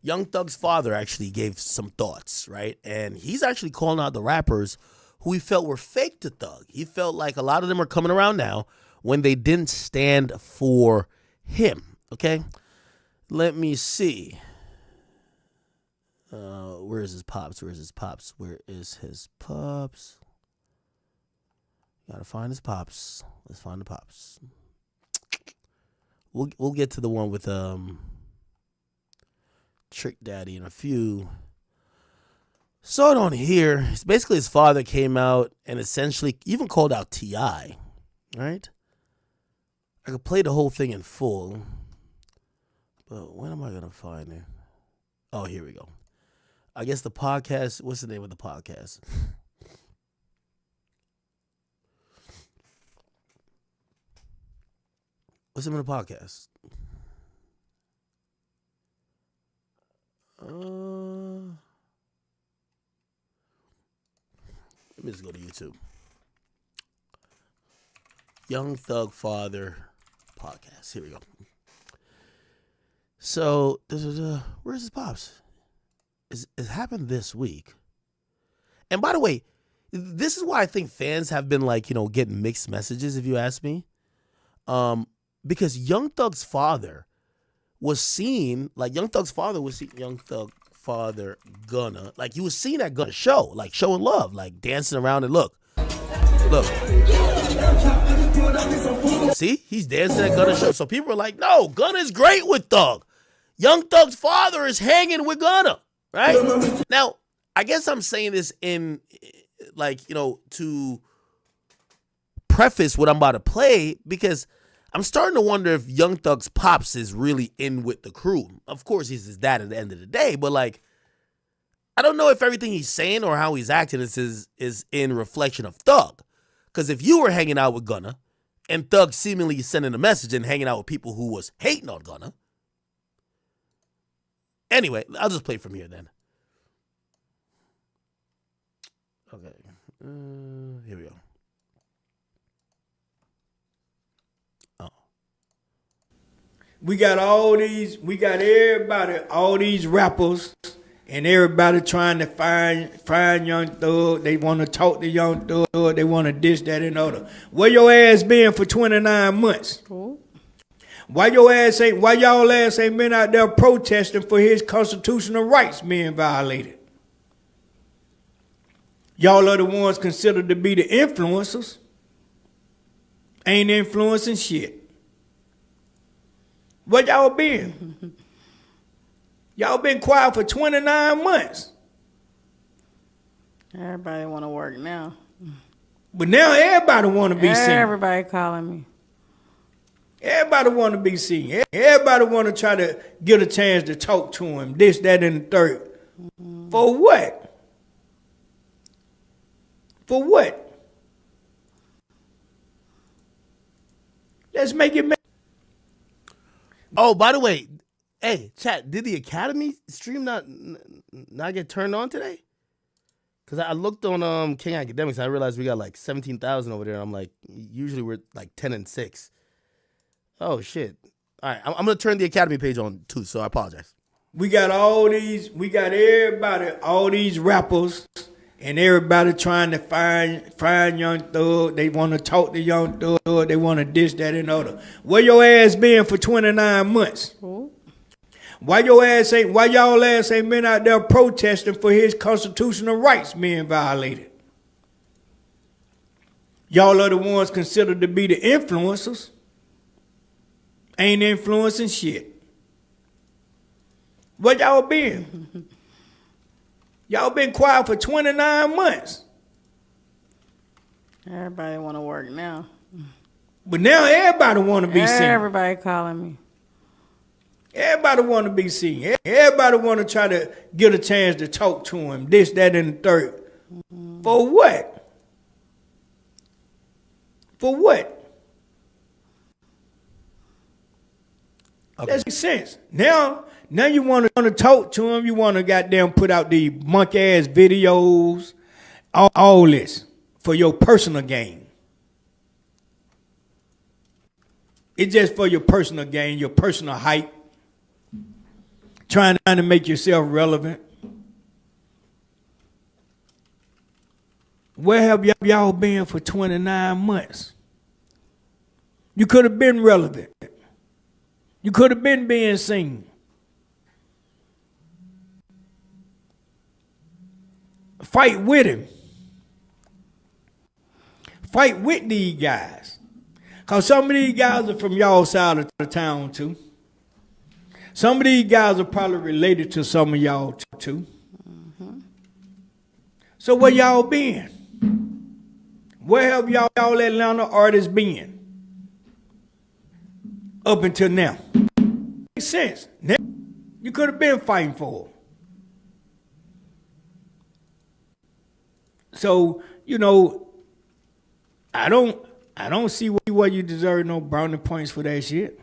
Young Thug's father actually gave some thoughts, right? And he's actually calling out the rappers who he felt were fake to Thug. He felt like a lot of them are coming around now when they didn't stand for him, okay? Let me see. Where is his pops? Where is his pops? Where is his pops? Gotta find his pops. Let's find the pops. We'll get to the one with Trick Daddy in a few. Saw it on here. It's basically his father came out and essentially even called out T.I. Right? I could play the whole thing in full, but when am I gonna find it? Oh, here we go. I guess the podcast. What's the name of the podcast? What's the name of the podcast? Let me just go to YouTube. Young Thug Father podcast. Here we go. So, where's his pops? It happened this week. And by the way, this is why I think fans have been like, getting mixed messages, if you ask me. Because Young Thug's father was seen, Young Thug Father Gunna, he was seen at Gunna's show, showing love, dancing around and look. See, he's dancing at Gunna's show. So people are like, no, Gunna's great with Thug. Young Thug's father is hanging with Gunna, right? Now, I guess I'm saying this in, to preface what I'm about to play, because I'm starting to wonder if Young Thug's pops is really in with the crew. Of course, he's his dad at the end of the day, but I don't know if everything he's saying or how he's acting is in reflection of Thug. Because if you were hanging out with Gunna and Thug seemingly sending a message and hanging out with people who was hating on Gunna. Anyway, I'll just play from here then. Okay. Here we go.
We got everybody, all these rappers, and everybody trying to find Young Thug. They want to talk to Young Thug. They want to this, that, and other. Where your ass been for 29 months? Cool. Why y'all ass ain't been out there protesting for his constitutional rights being violated? Y'all are the ones considered to be the influencers. Ain't influencing shit. Where y'all been? Y'all been quiet for 29 months.
Everybody want to work now.
But now everybody want to be seen.
Everybody calling me.
Everybody want to be seen. Everybody want to try to get a chance to talk to him. This, that, and the third. Mm-hmm. For what? For what? Let's make it.
Oh, by the way, hey, chat, did the Academy stream not get turned on today? Because I looked on King Academics, and I realized we got 17,000 over there. And I'm like, usually we're 10 and 6. Oh, shit. All right, I'm going to turn the Academy page on, too, so I apologize.
We got everybody, all these rappers, and everybody trying to find Young Thug. They want to talk to Young Thug. They want to this, that, and other. Where your ass been for 29 months? Cool. Why y'all ass ain't been out there protesting for his constitutional rights being violated? Y'all are the ones considered to be the influencers. Ain't influencing shit. Where y'all been? Y'all been quiet for 29 months.
Everybody want to work now.
But now everybody want to be seen.
Everybody calling me.
Everybody want to be seen. Everybody want to try to get a chance to talk to him. This, that, and the third. Mm-hmm. For what? For what? Okay. That makes sense. Now you want to talk to him. You want to goddamn put out the monkey ass videos, all this for your personal gain. It's just for your personal gain, your personal hype. Trying to make yourself relevant. Where have y'all been for 29 months? You could have been relevant. You could have been being seen. Fight with him. Fight with these guys. Because some of these guys are from y'all side of the town too. Some of these guys are probably related to some of y'all too. Mm-hmm. So where y'all been? Where have y'all Atlanta artists been? Up until now. Makes sense. Now, you could have been fighting for them. So, I don't see why you deserve no brownie points for that shit.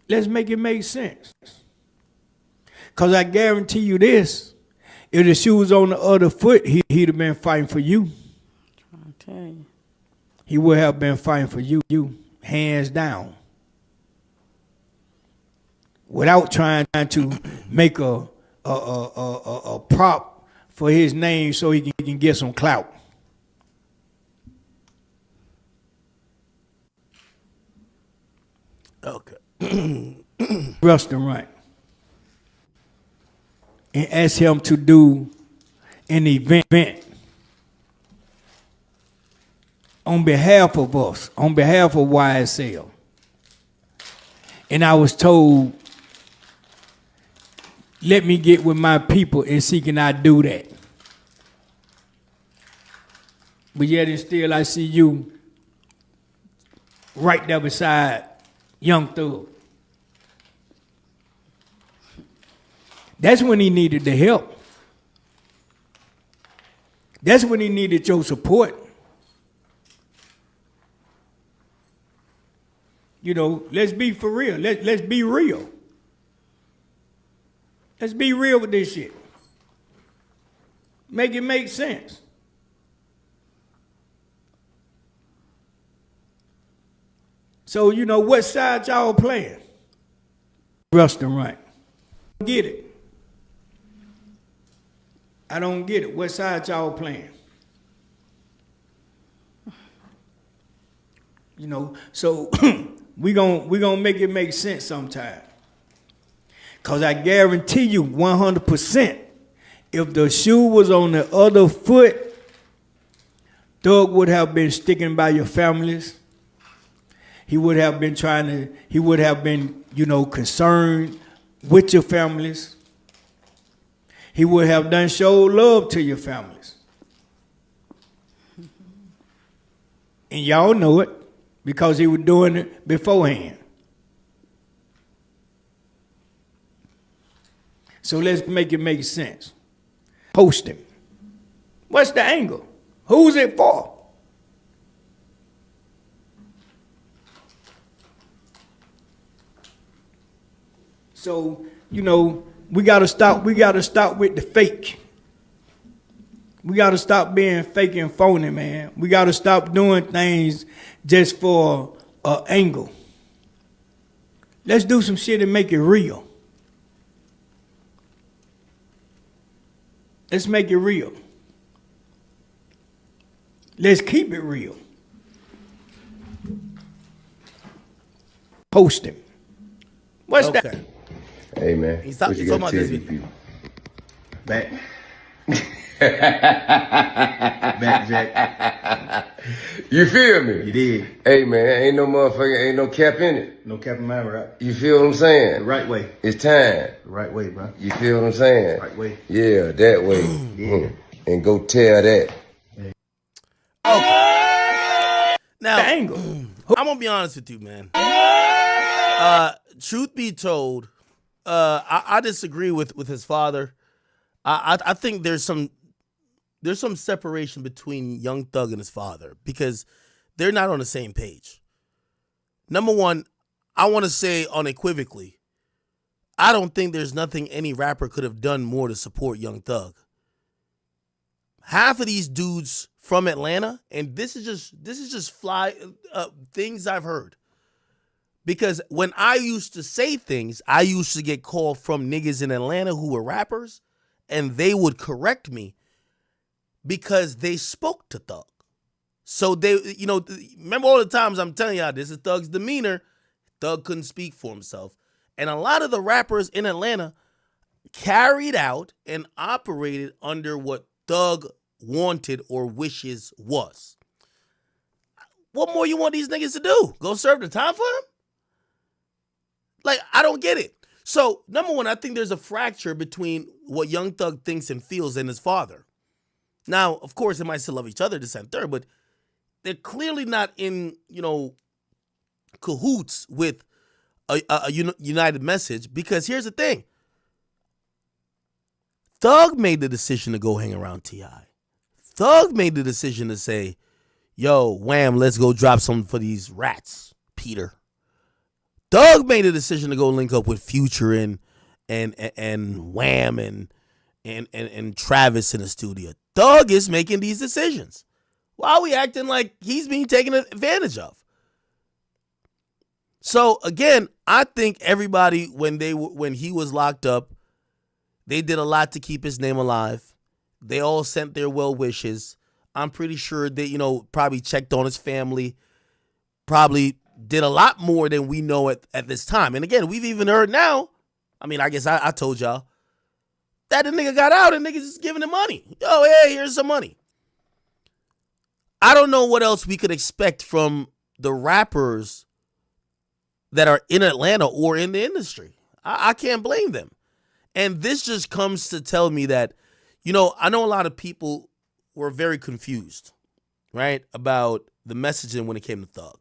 Let's make it make sense. Because I guarantee you this, if the shoe was on the other foot, he'd have been fighting for you.
I'm trying to tell you.
He would have been fighting for you, hands down. Without trying to make a prop for his name so he can get some clout.
Okay.
Rustin right. And ask him to do an event on behalf of us, on behalf of YSL. And I was told, let me get with my people and see can I do that. But yet and still I see you right there beside Young Thug. That's when he needed the help. That's when he needed your support. You know, let's be for real. Let's be real. Let's be real with this shit. Make it make sense. So, you know, what side y'all playing? Rustin right. Get it. I don't get it. What side y'all playing? You know, so we gonna make it make sense sometime. Cause I guarantee you 100%, if the shoe was on the other foot, Thug would have been sticking by your families. He would have been you know, concerned with your families. He would have done show love to your families. And y'all know it because he was doing it beforehand. So let's make it make sense. Post him. What's the angle? Who's it for? So, you know, we gotta stop with the fake. We gotta stop being fake and phony, man. We gotta stop doing things just for an angle. Let's do some shit and make it real. Let's make it real. Let's keep it real. Post him. What's that?
Hey man,
He's
what you
talking
got
about
to tell
this
these people? Back. Back, Jack. You feel me? You did. Hey man, ain't no motherfucker, ain't no cap in it. No cap in my rap. You feel what I'm saying? The right way. It's time. The right way, bro. You feel what I'm saying? Right way. Yeah, that way. Yeah. And go tell that.
Okay. Now,
The angle.
I'm gonna be honest with you, man. Truth be told, I disagree with his father. I think there's some separation between Young Thug and his father because they're not on the same page. Number one, I want to say unequivocally, I don't think there's nothing any rapper could have done more to support Young Thug. Half of these dudes from Atlanta, and this is just things I've heard. Because when I used to say things, I used to get called from niggas in Atlanta who were rappers, and they would correct me because they spoke to Thug. So they, you know, remember all the times I'm telling y'all this is Thug's demeanor. Thug couldn't speak for himself. And a lot of the rappers in Atlanta carried out and operated under what Thug wanted or wishes was. What more you want these niggas to do? Go serve the time for him? Like, I don't get it. So, number one, I think there's a fracture between what Young Thug thinks and feels and his father. Now, of course, they might still love each other, this and third, but they're clearly not in, you know, cahoots with a united message because here's the thing. Thug made the decision to go hang around T.I. Thug made the decision to say, yo, Wham, let's go drop something for these rats, Peter. Thug made a decision to go link up with Future and Wham and Travis in the studio. Thug is making these decisions. Why are we acting like he's being taken advantage of? So again, I think everybody when he was locked up, they did a lot to keep his name alive. They all sent their well wishes. I'm pretty sure they, probably checked on his family, probably did a lot more than we know at this time. And again, we've even heard now, I guess I told y'all, that the nigga got out and niggas just giving him money. Yo, hey, here's some money. I don't know what else we could expect from the rappers that are in Atlanta or in the industry. I can't blame them. And this just comes to tell me that, I know a lot of people were very confused, right, about the messaging when it came to Thug.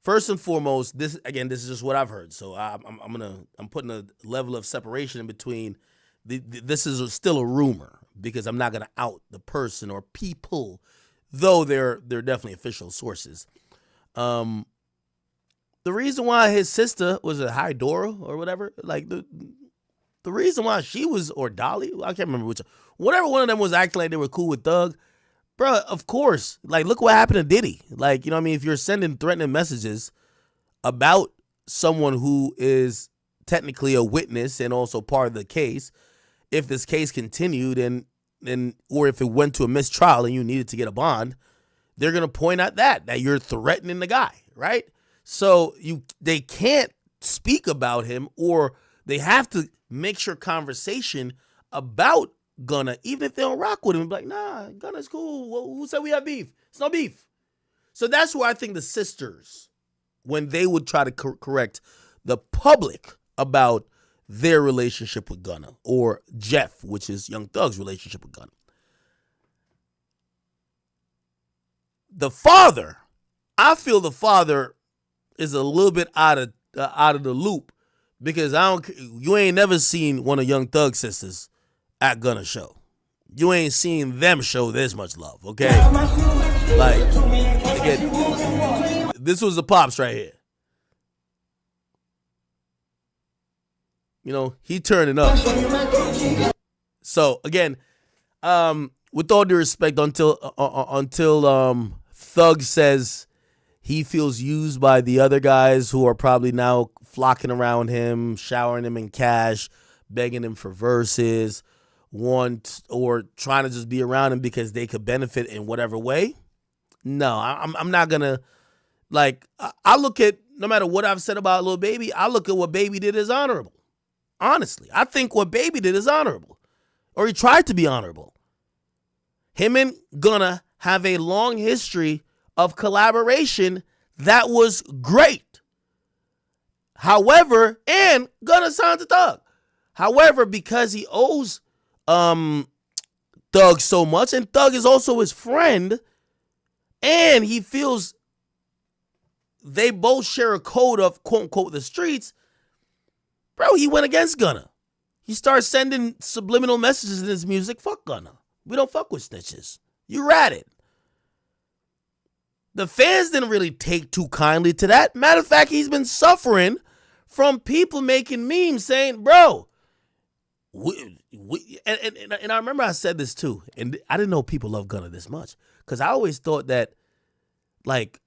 First and foremost, this is just what I've heard. So I'm putting a level of separation in between. This is still a rumor because I'm not gonna out the person or people, though they're definitely official sources. The reason why his sister was a Hydora or whatever, like the reason why she was, or Dolly, I can't remember whatever one of them was acting like they were cool with Thug, bro, of course. Like, look what happened to Diddy. Like, if you're sending threatening messages about someone who is technically a witness and also part of the case, if this case continued and or if it went to a mistrial and you needed to get a bond, they're going to point out that you're threatening the guy, right? So they can't speak about him, or they have to make sure conversation about Gunna, even if they don't rock with him, be like, nah, Gunna's cool. Well, who said we have beef? It's no beef. So that's where I think the sisters, when they would try to correct the public about their relationship with Gunna, or Jeff, which is Young Thug's relationship with Gunna. The father, I feel the father is a little bit out of the loop, because you ain't never seen one of Young Thug's sisters at Gunna show. You ain't seen them show this much love, okay? Like, again, this was the pops right here. He turning up. So again, with all due respect, until Thug says he feels used by the other guys who are probably now flocking around him, showering him in cash, begging him for verses, or trying to just be around him because they could benefit in whatever way. No, I'm not gonna, like, I look at, no matter what I've said about Lil Baby, I look at what Baby did as honorable. Honestly, I think what Baby did is honorable, or he tried to be honorable. Him and Gunna have a long history of collaboration that was great. However, and Gunna signed to Thug. However, because he owes Thug so much, and Thug is also his friend, and he feels they both share a code of quote unquote the streets, bro, he went against Gunna. He started sending subliminal messages in his music. Fuck Gunna. We don't fuck with snitches. You ratted. The fans didn't really take too kindly to that. Matter of fact, he's been suffering from people making memes saying, bro, and I remember I said this too, and I didn't know people love Gunna this much, because I always thought that, like,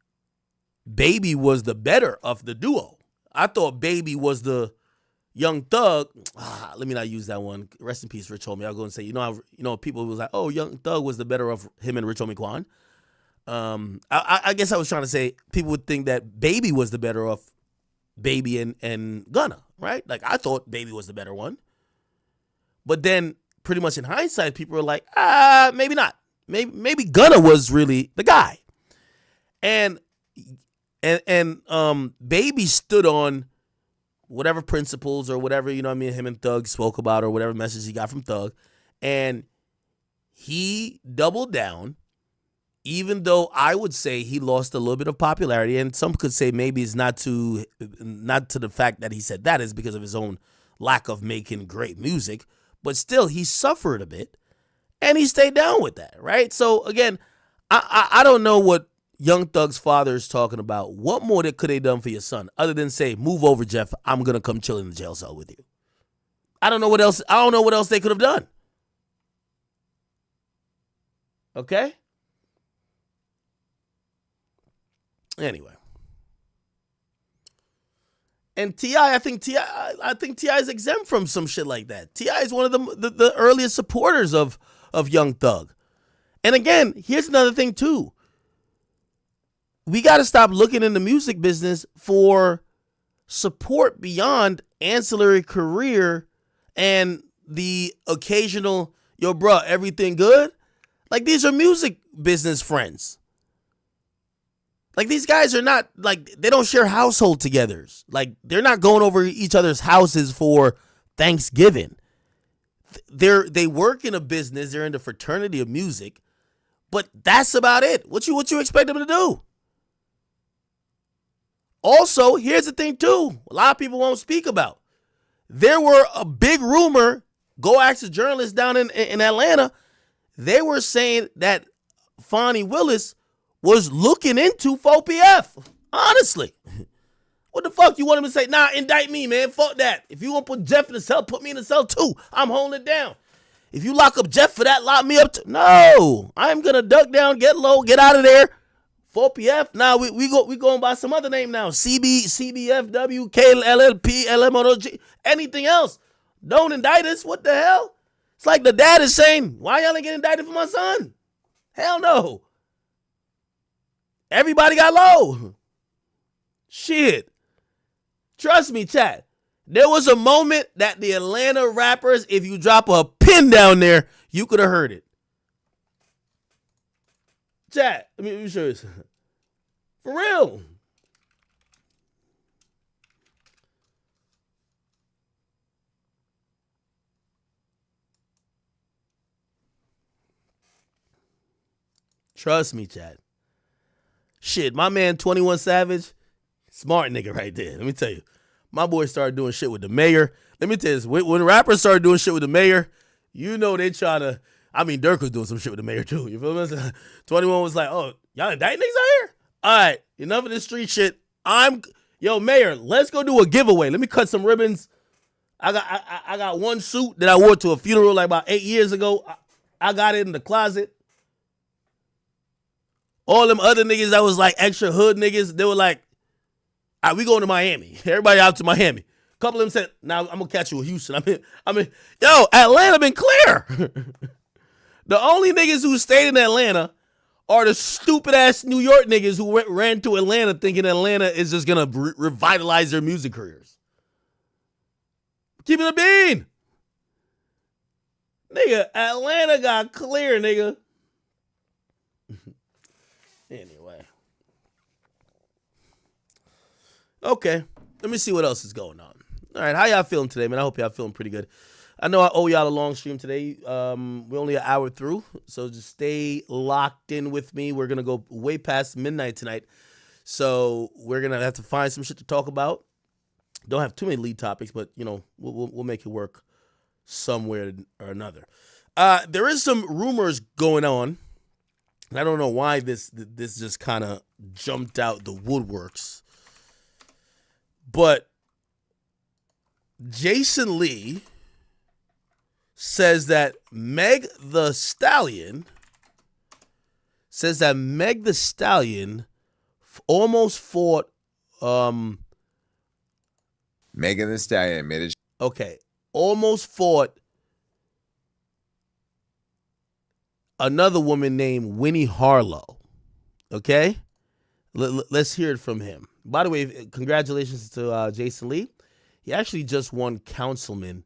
Baby was the better of the duo. I thought Baby was the Young Thug. Let me not use that one. Rest in peace, Rich Homie. I'll go and say, people was like, oh, Young Thug was the better of him and Rich Homie Quan. I guess I was trying to say people would think that Baby was the better of Baby and Gunna, right? Like, I thought Baby was the better one. But then, pretty much in hindsight, people were like, maybe not. Maybe Gunna was really the guy. And Baby stood on whatever principles or whatever, him and Thug spoke about, or whatever message he got from Thug. And he doubled down, even though I would say he lost a little bit of popularity. And some could say maybe it's not to the fact that he said that, is because of his own lack of making great music. but still he suffered a bit, and he stayed down with that, right? So again, I don't know what Young Thug's father is talking about. What more could they done for your son other than say, move over, Jeff, I'm gonna come chill in the jail cell with you? I don't know what else they could have done. Okay? Anyway. And T.I., I think T.I. is exempt from some shit like that. T.I. is one of the earliest supporters of Young Thug. And again, here's another thing too. We got to stop looking in the music business for support beyond ancillary career and the occasional, yo, bro, everything good? Like, these are music business friends. Like, these guys are not, like, they don't share household together. Like, they're not going over each other's houses for Thanksgiving. They work in a business. They're in the fraternity of music. But that's about it. What you expect them to do? Also, here's the thing, too. A lot of people won't speak about. There were a big rumor. Go ask the journalists down in Atlanta. They were saying that Fonnie Willis was looking into 4PF. Honestly. What the fuck you want him to say? Nah, indict me, man. Fuck that. If you want to put Jeff in the cell, put me in the cell too. I'm holding it down. If you lock up Jeff for that, lock me up too. No. I'm going to duck down, get low, get out of there. 4PF. Now we going by some other name now. CBFW, KLLP, LMOG, anything else. Don't indict us. What the hell? It's like the dad is saying, why y'all ain't getting indicted for my son? Hell no. Everybody got low. Shit. Trust me, chat. There was a moment that the Atlanta rappers, if you drop a pin down there, you could have heard it. Chat, let me show you. For real. Trust me, chat. Shit, my man 21 Savage, smart nigga right there. Let me tell you. My boy started doing shit with the mayor. Let me tell you this. When rappers started doing shit with the mayor, you know they trying to, I mean, Dirk was doing some shit with the mayor too. You feel me? 21 was like, oh, y'all indicting niggas out here? All right, enough of this street shit. Yo, mayor, let's go do a giveaway. Let me cut some ribbons. I got one suit that I wore to a funeral like about 8 years ago. I got it in the closet. All them other niggas that was like extra hood niggas, they were like, all right, we going to Miami. Everybody out to Miami. A couple of them said, nah, I'm going to catch you in Houston. I mean, yo, Atlanta been clear. The only niggas who stayed in Atlanta are the stupid ass New York niggas who ran to Atlanta thinking Atlanta is just going to revitalize their music careers. Keep it a bean. Nigga, Atlanta got clear, nigga. Anyway. Okay. Let me see what else is going on. All right. How y'all feeling today, man? I hope y'all feeling pretty good. I know I owe y'all a long stream today. We're only an hour through, so just stay locked in with me. We're going to go way past midnight tonight, so we're going to have to find some shit to talk about. Don't have too many lead topics, but, you know, we'll make it work somewhere or another. There is some rumors going on. I don't know why this just kind of jumped out the woodworks. But Jason Lee says that Meg the Stallion almost fought
Megan Thee Stallion admitted.
Okay, almost fought another woman named Winnie Harlow. Okay? Let's hear it from him. By the way, congratulations to Jason Lee. He actually just won councilman.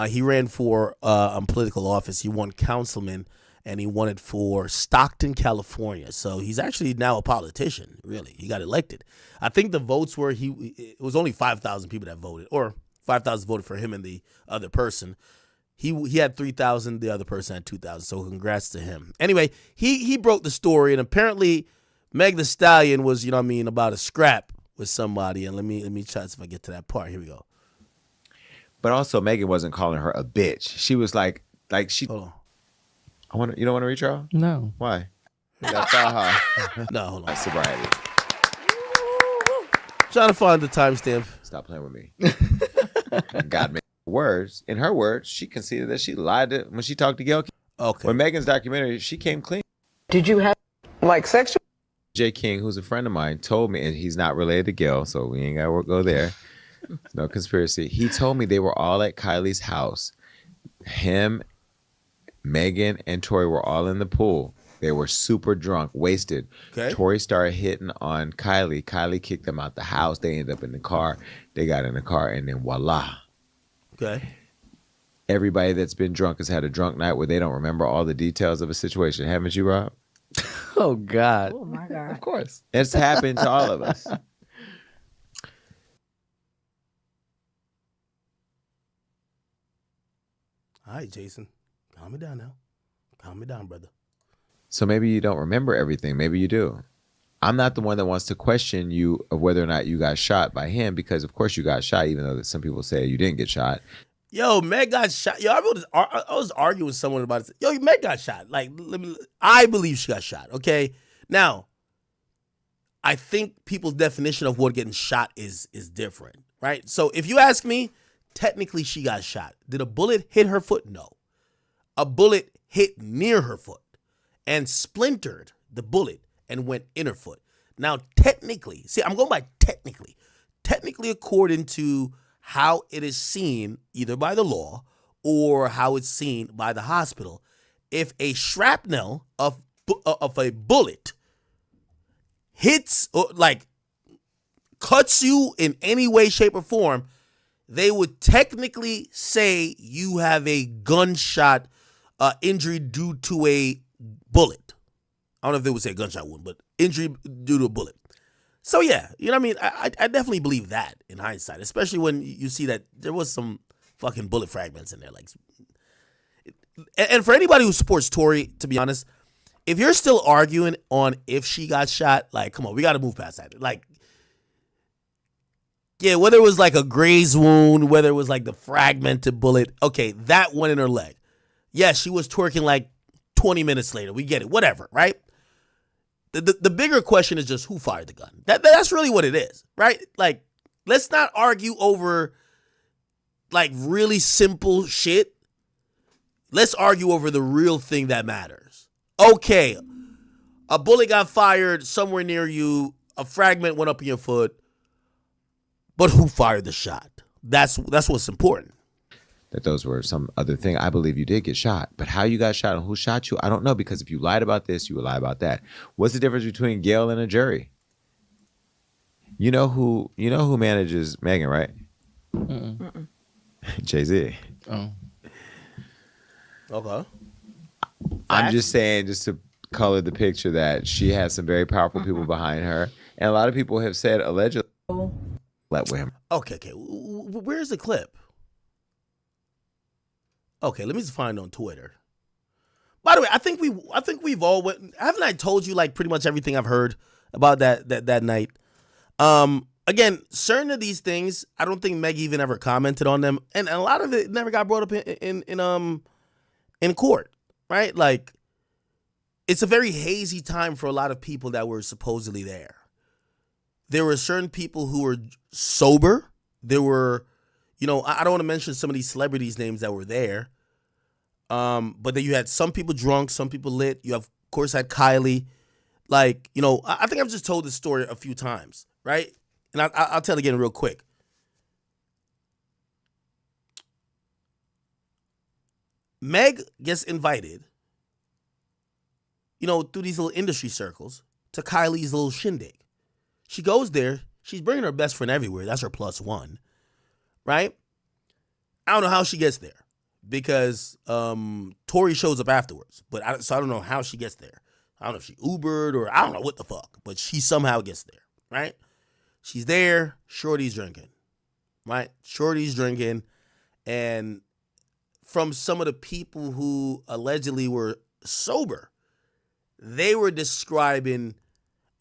He ran for political office. He won councilman, and he won it for Stockton, California. So he's actually now a politician, really. He got elected. I think the votes were, it was only 5,000 people that voted, or 5,000 voted for him and the other person. He had 3,000, the other person had 2,000, so congrats to him. Anyway, he broke the story, and apparently Meg the Stallion was, you know what I mean, about a scrap with somebody, and let me try to see if I get to that part. Here we go.
But also, Megan wasn't calling her a bitch. She was like she.
Hold on.
You don't want to reach her?
No.
Why? That's her.
No, hold on.
Sobriety.
Trying to find the timestamp.
Stop playing with me. God, words. In her words, she conceded that she lied when she talked to Gayle.
Okay.
When Megan's documentary, she came clean.
Did you have like sexual?
Jay King, who's a friend of mine, told me, and he's not related to Gayle, so we ain't gotta go there. No conspiracy. He told me they were all at Kylie's house. Him, Megan, and Tori were all in the pool. They were super drunk, wasted.
Okay.
Tori started hitting on Kylie. Kylie kicked them out the house. They ended up in the car. They got in the car, and then voila.
Okay.
Everybody that's been drunk has had a drunk night where they don't remember all the details of a situation. Haven't you, Rob?
Oh, God.
Oh my God.
Of course.
It's happened to all of us.
All right, Jason. Calm it down now. Calm it down, brother.
So maybe you don't remember everything. Maybe you do. I'm not the one that wants to question you of whether or not you got shot by him, because of course you got shot, even though some people say you didn't get shot.
Yo, Meg got shot. Yo, I was arguing with someone about it. Yo, Meg got shot. Like, I believe she got shot. Okay, now, I think people's definition of what getting shot is different, right? So if you ask me, technically she got shot. Did a bullet hit her foot? No. A bullet hit near her foot and splintered the bullet and went in her foot. Now, technically, see, I'm going by technically. Technically, according to how it is seen either by the law or how it's seen by the hospital, if a shrapnel of a bullet hits or like cuts you in any way, shape, or form, they would technically say you have a gunshot injury due to a bullet. I don't know if they would say gunshot wound, but injury due to a bullet. So yeah, you know what I mean? I definitely believe that in hindsight, especially when you see that there was some fucking bullet fragments in there. Like, and for anybody who supports Tory, to be honest, if you're still arguing on if she got shot, like, come on, we got to move past that. Like, yeah, whether it was like a graze wound, whether it was like the fragmented bullet, okay, that went in her leg. Yeah, she was twerking like 20 minutes later. We get it, whatever, right? The bigger question is just who fired the gun. That's really what it is, right? Like, let's not argue over like really simple shit. Let's argue over the real thing that matters. Okay, a bullet got fired somewhere near you, a fragment went up in your foot, but who fired the shot? That's what's important.
That those were some other thing. I believe you did get shot, but how you got shot and who shot you, I don't know, because if you lied about this, you would lie about that. What's the difference between Gayle and a jury? You know who manages Megan, right? Jay-Z.
Oh.
Okay.
I'm just saying, just to color the picture, that she has some very powerful people behind her, and a lot of people have said allegedly slept with him.
Okay. Where's the clip? Okay, let me just find it on Twitter. By the way, I think we've all went. Haven't I told you like pretty much everything I've heard about that night? Again, certain of these things, I don't think Meg even ever commented on them, and a lot of it never got brought up in court, right? Like, it's a very hazy time for a lot of people that were supposedly there. There were certain people who were sober. There were, I don't want to mention some of these celebrities' names that were there. But then you had some people drunk, some people lit. You of course had Kylie. Like, I think I've just told this story a few times, right? And I'll tell it again real quick. Meg gets invited, through these little industry circles to Kylie's little shindig. She goes there. She's bringing her best friend everywhere. That's her plus one, right? I don't know how she gets there because Tori shows up afterwards. But so I don't know how she gets there. I don't know if she Ubered or I don't know what the fuck. But she somehow gets there, right? She's there. Shorty's drinking, right? Shorty's drinking. And from some of the people who allegedly were sober, they were describing,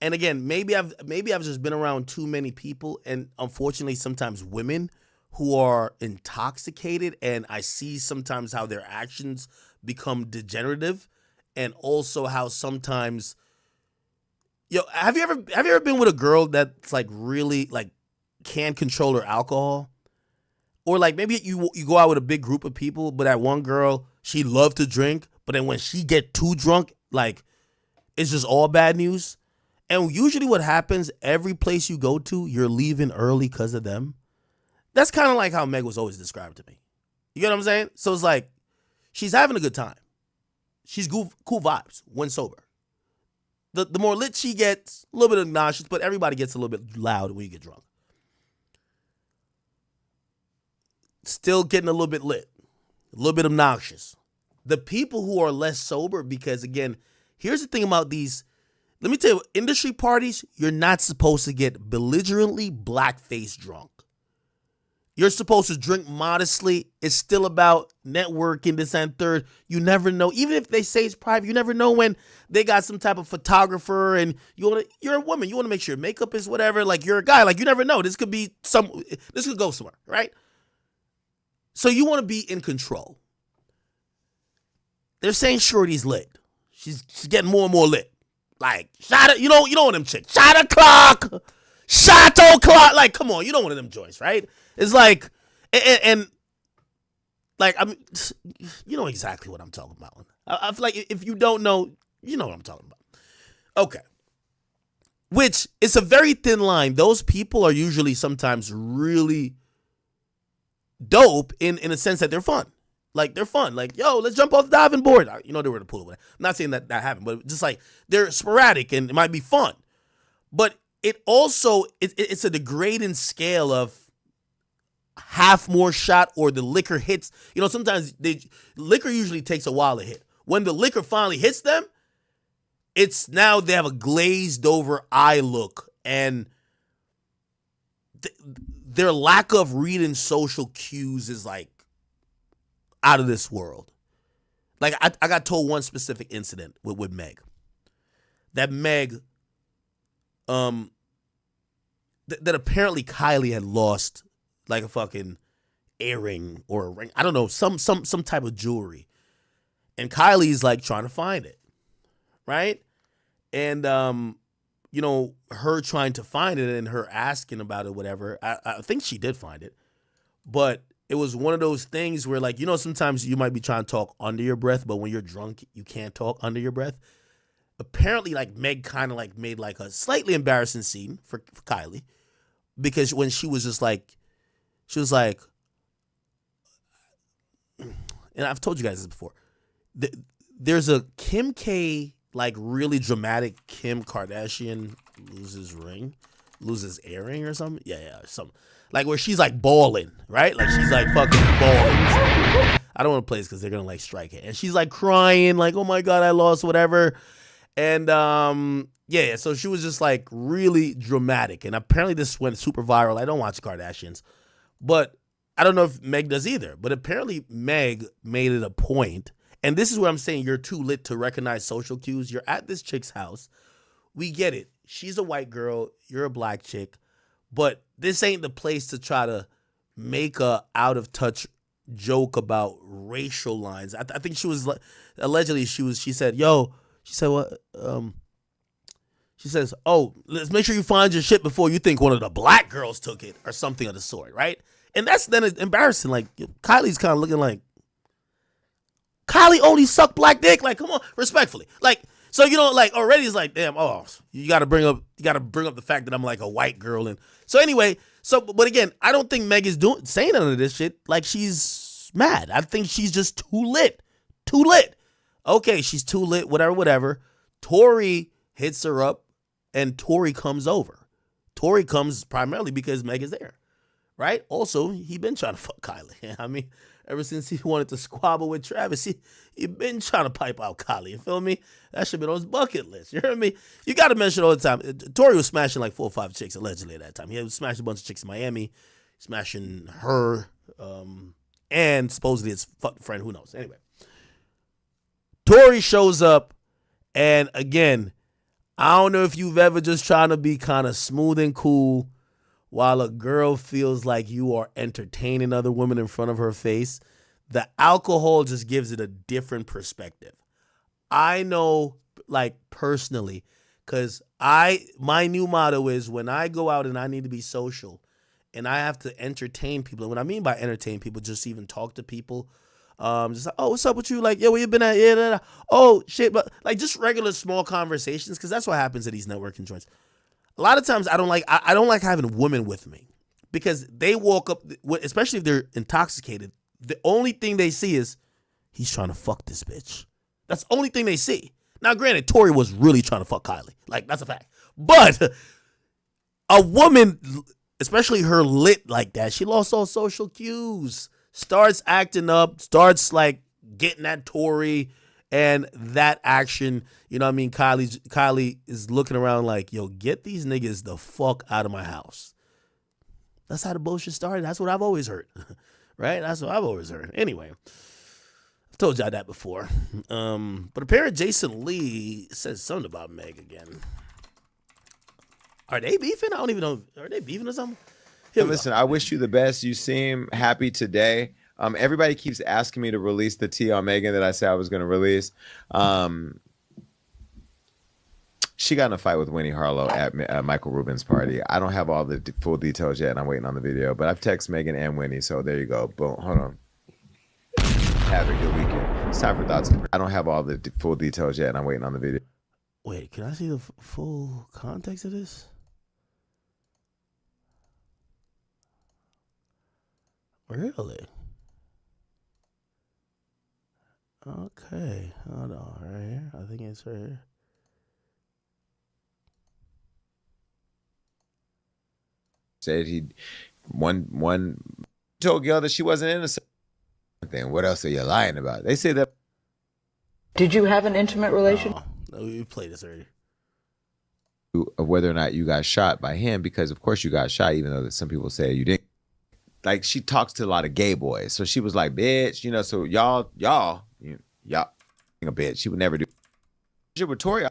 and again, maybe I've just been around too many people, and unfortunately sometimes women who are intoxicated, and I see sometimes how their actions become degenerative, and also how sometimes, have you ever been with a girl that's like really like can't control her alcohol? Or like maybe you go out with a big group of people, but that one girl, she loved to drink, but then when she get too drunk, like it's just all bad news. And usually what happens, every place you go to, you're leaving early because of them. That's kind of like how Meg was always described to me. You get what I'm saying? So it's like she's having a good time. She's cool vibes when sober. The more lit she gets, a little bit obnoxious, but everybody gets a little bit loud when you get drunk. Still getting a little bit lit, a little bit obnoxious. The people who are less sober, because again, here's the thing about these, let me tell you, industry parties, you're not supposed to get belligerently blackface drunk. You're supposed to drink modestly. It's still about networking, this and third. You never know. Even if they say it's private, you never know when they got some type of photographer and you're a woman. You want to make sure your makeup is whatever. Like you're a guy. Like you never know. This could go somewhere, right? So you want to be in control. They're saying Shorty's lit. She's getting more and more lit. Like, you know one of them chicks. Shot o'clock. Like, come on, you know one of them joints, right? It's like, and like, I mean, you know exactly what I'm talking about. I feel like if you don't know, you know what I'm talking about. Okay. Which, it's a very thin line. Those people are usually sometimes really dope in a sense that they're fun. Like, they're fun. Like, yo, let's jump off the diving board. You know, they were in the pool. I'm not saying that happened, but just like, they're sporadic and it might be fun. But it also, it's a degrading scale of half more shot or the liquor hits. You know, sometimes liquor usually takes a while to hit. When the liquor finally hits them, it's now they have a glazed over eye look, and their lack of reading social cues is like out of this world. Like I got told one specific incident with Meg. That Meg, that apparently Kylie had lost like a fucking earring or a ring. I don't know, some type of jewelry. And Kylie's like trying to find it. Right? And you know, her trying to find it and her asking about it, whatever. I think she did find it. But it was one of those things where, like, you know, sometimes you might be trying to talk under your breath, but when you're drunk, you can't talk under your breath. Apparently, like, Meg kind of like made like a slightly embarrassing scene for Kylie, because when she was just like, she was like, and I've told you guys this before, there's a Kim K, like, really dramatic Kim Kardashian loses earring or something. Yeah, something. Like where she's like bawling, right? Like she's like fucking bawling. I don't want to play this because they're gonna like strike it. And she's like crying, like, oh my God, I lost whatever. And yeah, so she was just like really dramatic. And apparently this went super viral. I don't watch Kardashians, but I don't know if Meg does either. But apparently Meg made it a point. And this is where I'm saying you're too lit to recognize social cues. You're at this chick's house. We get it. She's a white girl. You're a black chick. But this ain't the place to try to make a out of touch joke about racial lines. I think she was allegedly she said what? She says, oh, let's make sure you find your shit before you think one of the black girls took it or something of the sort, right? And that's then embarrassing. Like Kylie's kind of looking like, Kylie only sucked black dick. Like, come on, respectfully. Like, so, you know, like already it's like, damn, oh, you got to bring up the fact that I'm like a white girl. And so anyway, but again, I don't think Meg is saying none of this shit like she's mad. I think she's just too lit. Okay, she's too lit, whatever. Tori hits her up and Tori comes over. Tori comes primarily because Meg is there, right? Also, he been trying to fuck Kylie. I mean, ever since he wanted to squabble with Travis, he been trying to pipe out Kylie. You feel me? That should be on his bucket list. You hear me? You got to mention all the time. Tori was smashing like 4 or 5 chicks allegedly at that time. He was smashing a bunch of chicks in Miami, smashing her, and supposedly his fucking friend. Who knows? Anyway, Tori shows up, and again, I don't know if you've ever just trying to be kind of smooth and cool, while a girl feels like you are entertaining other women in front of her face, the alcohol just gives it a different perspective. I know, like, personally, because my new motto is when I go out and I need to be social and I have to entertain people. And what I mean by entertain people, just even talk to people. Just like, oh, what's up with you? Like, yo, where you been at? Yeah, da, da. Oh, shit. But like just regular small conversations, because that's what happens at these networking joints. A lot of times I don't like having women with me because they walk up, especially if they're intoxicated. The only thing they see is he's trying to fuck this bitch. That's the only thing they see. Now, granted, Tori was really trying to fuck Kylie. Like, that's a fact. But a woman, especially her lit like that, she lost all social cues, starts acting up, starts like getting at Tori, and that action, you know what I mean? Kylie is looking around like, yo, get these niggas the fuck out of my house. That's how the bullshit started. That's what I've always heard. Right? That's what I've always heard. Anyway, I've told y'all that before. But apparently Jason Lee says something about Meg again. Are they beefing? I don't even know. Are they beefing or something?
Listen, I wish you the best. You seem happy today. Everybody keeps asking me to release the tea on Megan that I said I was going to release. She got in a fight with Winnie Harlow at Michael Rubin's party. I don't have all the full details yet, and I'm waiting on the video. But I've texted Megan and Winnie, so there you go. Boom. Hold on. Have a good weekend. It's time for thoughts. I don't have all the full details yet, and I'm waiting on the video.
Wait, can I see the full context of this? Really? Okay. Hold on. Right here. I think it's right here.
Said he one told Gail that she wasn't innocent. Then what else are you lying about? They say that.
Did you have an intimate relationship?
No, we played this already.
Of whether or not you got shot by him, because of course you got shot, even though some people say you didn't. Like, she talks to a lot of gay boys, so she was like, bitch, you know. So y'all a bitch. She would never do. With Tori,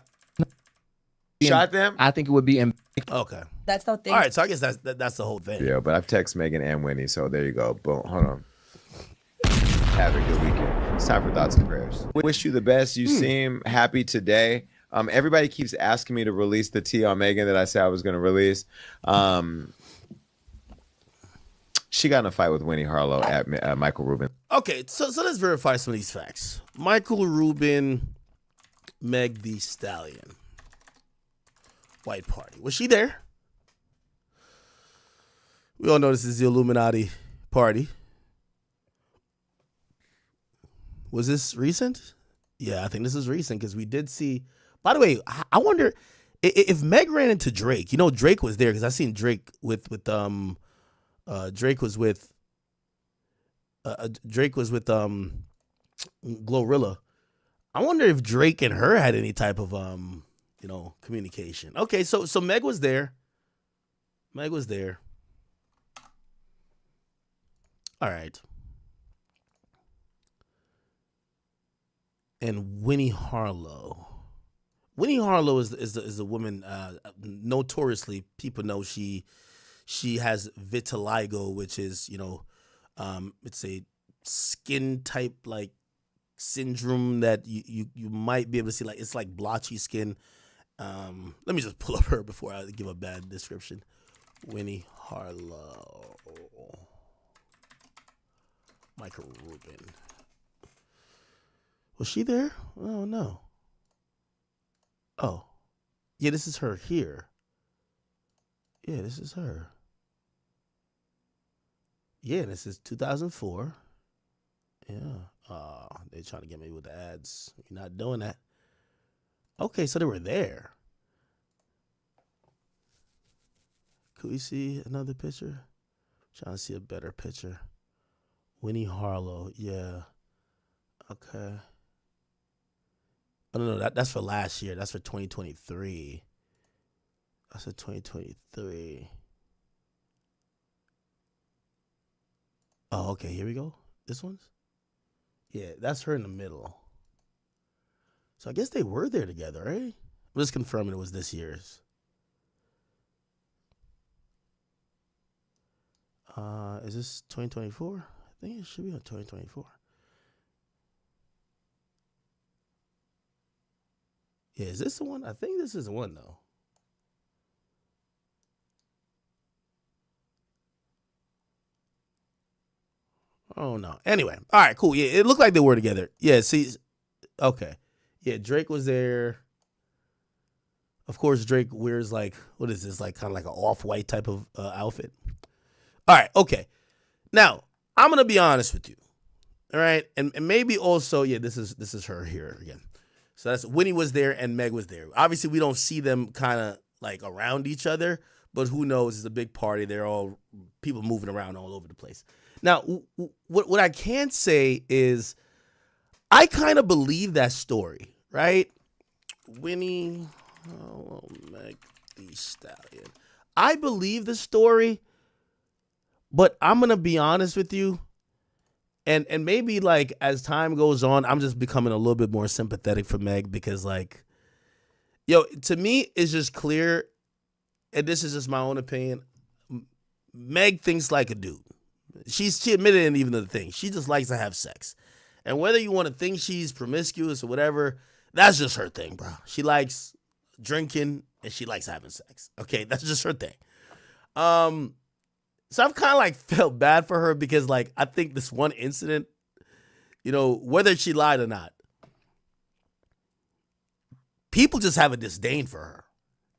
shot them.
I think it would be.
Okay.
That's the thing.
All right, so I guess that's the whole thing.
Yeah, but I've texted Megan and Winnie, so there you go. Boom. Hold on. Have a good weekend. It's time for thoughts and prayers. Wish you the best. You seem happy today. Everybody keeps asking me to release the tea on Megan that I said I was going to release. She got in a fight with Winnie Harlow at Michael Rubin.
Okay, so let's verify some of these facts. Michael Rubin, Meg the Stallion, White Party. Was she there? We all know this is the Illuminati party. Was this recent? Yeah, I think this is recent because we did see. By the way, I wonder if Meg ran into Drake. You know, Drake was there because I seen Drake with Drake was with Glorilla. I wonder if Drake and her had any type of communication. Okay, so Meg was there. Meg was there. All right. And Winnie Harlow. Winnie Harlow is a woman. Notoriously, people know she has vitiligo, which is it's a skin type like syndrome that you might be able to see, like it's like blotchy skin. Let me just pull up her before I give a bad description. Winnie Harlow. Michael Rubin. Was she there? Oh, no. Oh. Yeah, this is her here. Yeah, this is her. Yeah, this is 2004. Yeah. They're trying to get me with the ads. You're not doing that. Okay, so they were there. Could we see another picture? Trying to see a better picture. Winnie Harlow, yeah. Okay. Oh, no, that's for last year. That's for 2023. That's for 2023. Oh, okay, here we go. This one's? Yeah, that's her in the middle. So I guess they were there together, right? I'm just confirming it was this year's. Is this 2024? I think it should be on 2024. Yeah, is this the one? I think this is the one, though. Oh, no. Anyway. All right, cool. Yeah, it looked like they were together. Yeah, see. Okay. Yeah, Drake was there. Of course, Drake wears like, what is this? Like kind of like an off-white type of outfit. All right, okay. Now, I'm going to be honest with you. All right? And maybe also, yeah, this is her here again. So that's Winnie was there and Meg was there. Obviously, we don't see them kind of like around each other, but who knows? It's a big party. They're all people moving around all over the place. Now, what I can say is I kind of believe that story, right? Winnie, Meg the Stallion. I believe the story, but I'm going to be honest with you. And maybe like as time goes on, I'm just becoming a little bit more sympathetic for Meg because like, yo, to me, it's just clear, and this is just my own opinion, Meg thinks like a dude. She admitted it even to the thing. She just likes to have sex. And whether you want to think she's promiscuous or whatever, that's just her thing, bro. She likes drinking and she likes having sex. Okay, that's just her thing. So I've kind of like felt bad for her because like I think this one incident, you know, whether she lied or not, people just have a disdain for her.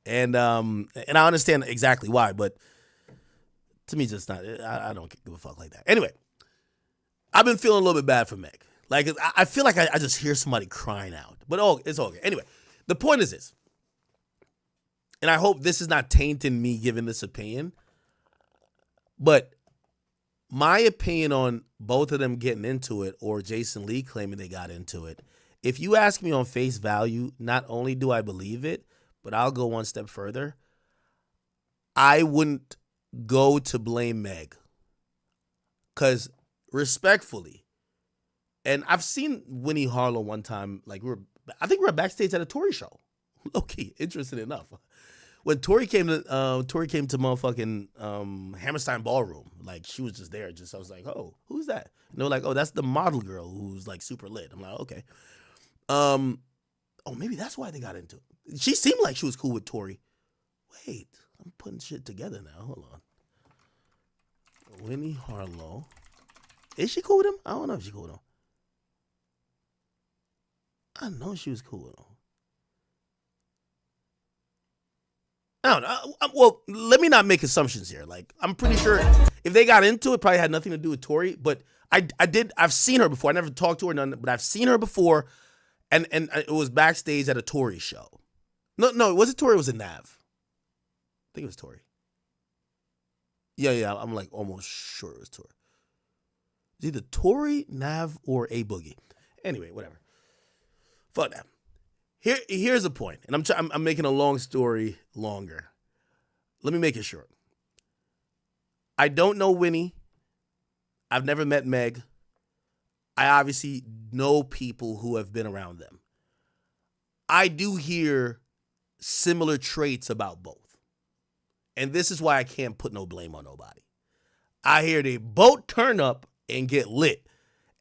And I understand exactly why, but to me, just not. I don't give a fuck like that. Anyway, I've been feeling a little bit bad for Meg. Like, I feel like I just hear somebody crying out. But it's okay. Anyway, the point is this. And I hope this is not tainting me giving this opinion. But my opinion on both of them getting into it or Jason Lee claiming they got into it, if you ask me on face value, not only do I believe it, but I'll go one step further. I wouldn't go to blame Meg. Because respectfully, and I've seen Winnie Harlow one time, like I think we were backstage at a Tory show. Okay, interesting enough. When Tori came to motherfucking Hammerstein Ballroom, like she was just there. I was like, oh, who's that? And they were like, oh, that's the model girl who's like super lit. I'm like, okay. Oh, maybe that's why they got into it. She seemed like she was cool with Tori. Wait, I'm putting shit together now. Hold on. Winnie Harlow. Is she cool with him? I don't know if she's cool with him. I know she was cool with him. I don't know. Well, let me not make assumptions here. Like, I'm pretty sure if they got into it, probably had nothing to do with Tori. But I've seen her before. I never talked to her, none, but I've seen her before, and it was backstage at a Tori show. No, was it Tori? Or was it Nav? I think it was Tori. Yeah. I'm like almost sure it was Tori. It's either Tori, Nav, or A Boogie. Anyway, whatever. Fuck that. Here's the point, and I'm making a long story longer. Let me make it short. I don't know Winnie. I've never met Meg. I obviously know people who have been around them. I do hear similar traits about both. And this is why I can't put no blame on nobody. I hear they both turn up and get lit.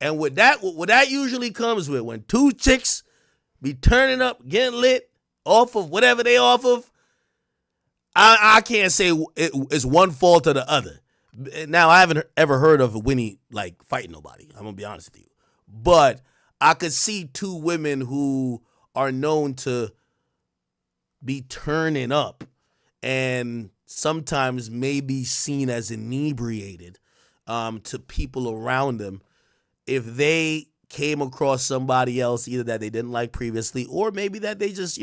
And what that usually comes with, when two chicks be turning up, getting lit off of whatever they off of, I can't say it's one fault or the other. Now, I haven't ever heard of Winnie like fighting nobody. I'm going to be honest with you. But I could see two women who are known to be turning up and sometimes may be seen as inebriated to people around them. If they came across somebody else, either that they didn't like previously or maybe that they just,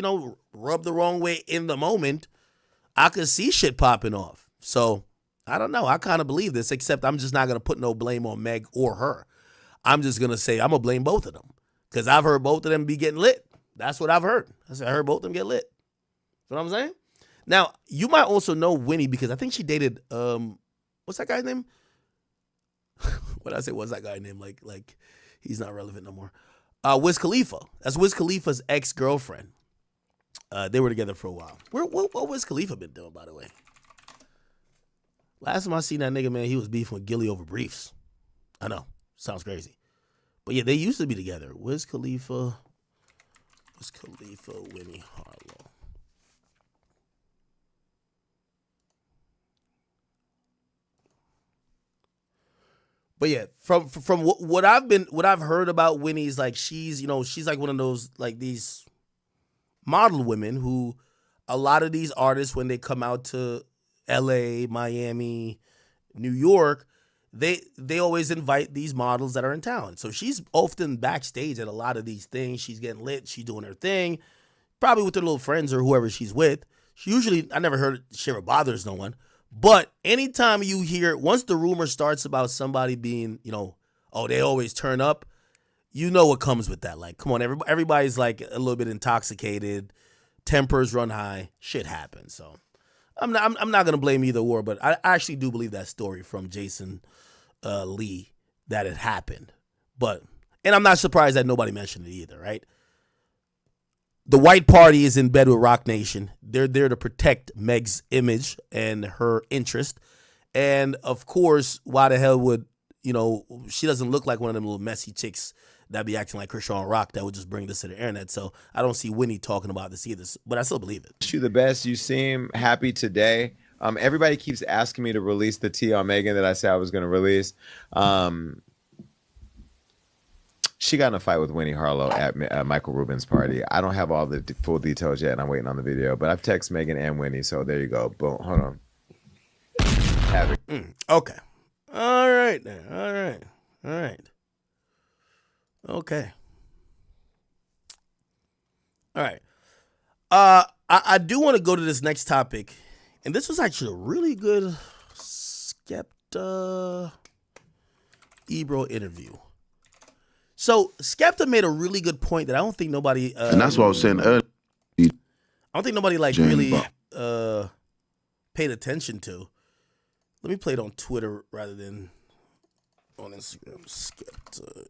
rubbed the wrong way in the moment, I could see shit popping off. So, I don't know. I kind of believe this, except I'm just not going to put no blame on Meg or her. I'm just going to say I'm going to blame both of them because I've heard both of them be getting lit. That's what I've heard. I heard both of them get lit. You know what I'm saying? Now, you might also know Winnie because I think she dated, what's that guy's name? What did I say? What's that guy's name? Like he's not relevant no more. Wiz Khalifa. That's Wiz Khalifa's ex-girlfriend. They were together for a while. What Wiz Khalifa been doing, by the way? Last time I seen that nigga, man, he was beefing with Gilly over briefs. I know. Sounds crazy. But yeah, they used to be together. Where's Khalifa? Where's Khalifa, Winnie Harlow? But yeah, from what I've heard about Winnie's, like she's like one of those like these model women who a lot of these artists, when they come out to LA, Miami, New York, they always invite these models that are in town. So she's often backstage at a lot of these things. She's getting lit, she's doing her thing, probably with her little friends or whoever she's with. She usually, I never heard she ever bothers no one. But anytime you hear, once the rumor starts about somebody being, oh, they always turn up, you know what comes with that. Like, come on, everybody's like a little bit intoxicated, tempers run high, shit happens. So I'm not gonna blame either or, but I actually do believe that story from Jason Lee that it happened. And I'm not surprised that nobody mentioned it either, right? The white party is in bed with Roc Nation. They're there to protect Meg's image and her interest. And of course, why the hell would, she doesn't look like one of them little messy chicks that be acting like Krishan Rock that would just bring this to the internet. So I don't see Winnie talking about this either, but I still believe it.
Wish you the best. You seem happy today. Everybody keeps asking me to release the tea on Megan that I said I was going to release. She got in a fight with Winnie Harlow at Michael Rubin's party. I don't have all the full details yet, and I'm waiting on the video. But I've texted Megan and Winnie, so there you go. Boom. Hold on. Have it.
Okay. All right then. All right. Okay. All right. I do want to go to this next topic, and this was actually a really good Skepta Ebro interview. So Skepta made a really good point that I don't think nobody
and that's what I was saying earlier.
I don't think nobody really paid attention to. Let me play it on Twitter rather than on Instagram. Skepta.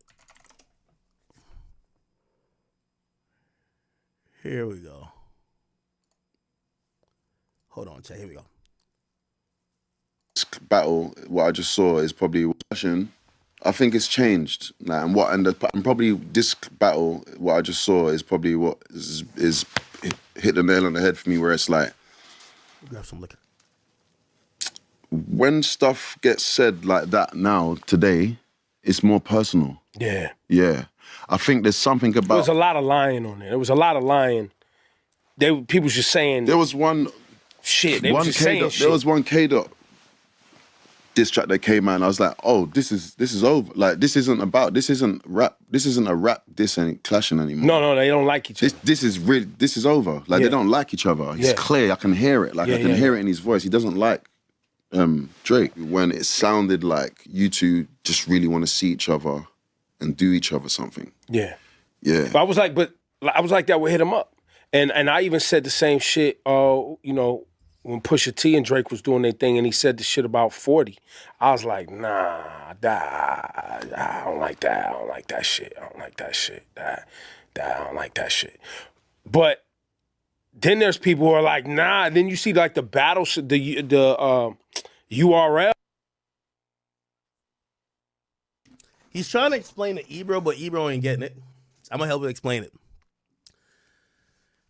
Here we go. Hold on, chat. Here we go.
This battle, what I just saw is probably passion. I think it's changed, and probably this battle, what I just saw is probably what is hit the nail on the head for me, where it's like,
grab some liquor.
When stuff gets said like that now today, it's more personal. Yeah. I think there's something about.
There was a lot of lying on there. There was a lot of lying. People was just saying.
There was one.
Shit. They was just saying shit.
There was one K-Dot diss track that came out, and I was like, oh, this is over. Like, this isn't rap. This isn't a rap. This ain't clashing anymore.
No, they don't like each other.
This is over. Like, they don't like each other. It's clear. I can hear it. Like, I can hear it in his voice. He doesn't like Drake. When it sounded like you two just really want to see each other and do each other something.
Yeah.
But
I was like that would hit him up. And I even said the same shit, when Pusha T and Drake was doing their thing and he said the shit about 40. I was like, nah, I don't like that. I don't like that shit. I don't like that shit. I don't like that shit. But then there's people who are like, nah. Then you see like the battle, the URL.
He's trying to explain to Ebro, but Ebro ain't getting it. I'm going to help him explain it.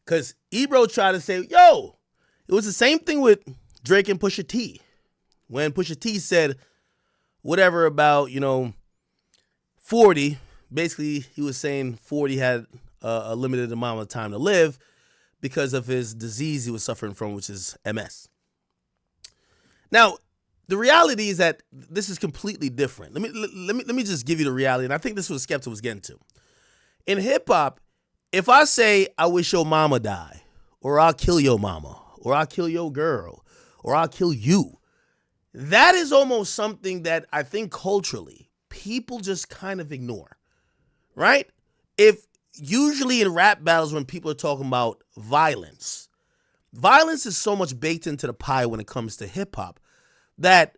Because Ebro tried to say, yo, it was the same thing with Drake and Pusha T. When Pusha T said whatever about, 40, basically he was saying 40 had a limited amount of time to live because of his disease he was suffering from, which is MS. Now, the reality is that this is completely different. Let me just give you the reality, and I think this is what Skepta was getting to. In hip-hop, if I say, I wish your mama die, or I'll kill your mama, or I'll kill your girl, or I'll kill you, that is almost something that I think culturally people just kind of ignore, right? If usually in rap battles when people are talking about violence is so much baked into the pie when it comes to hip-hop that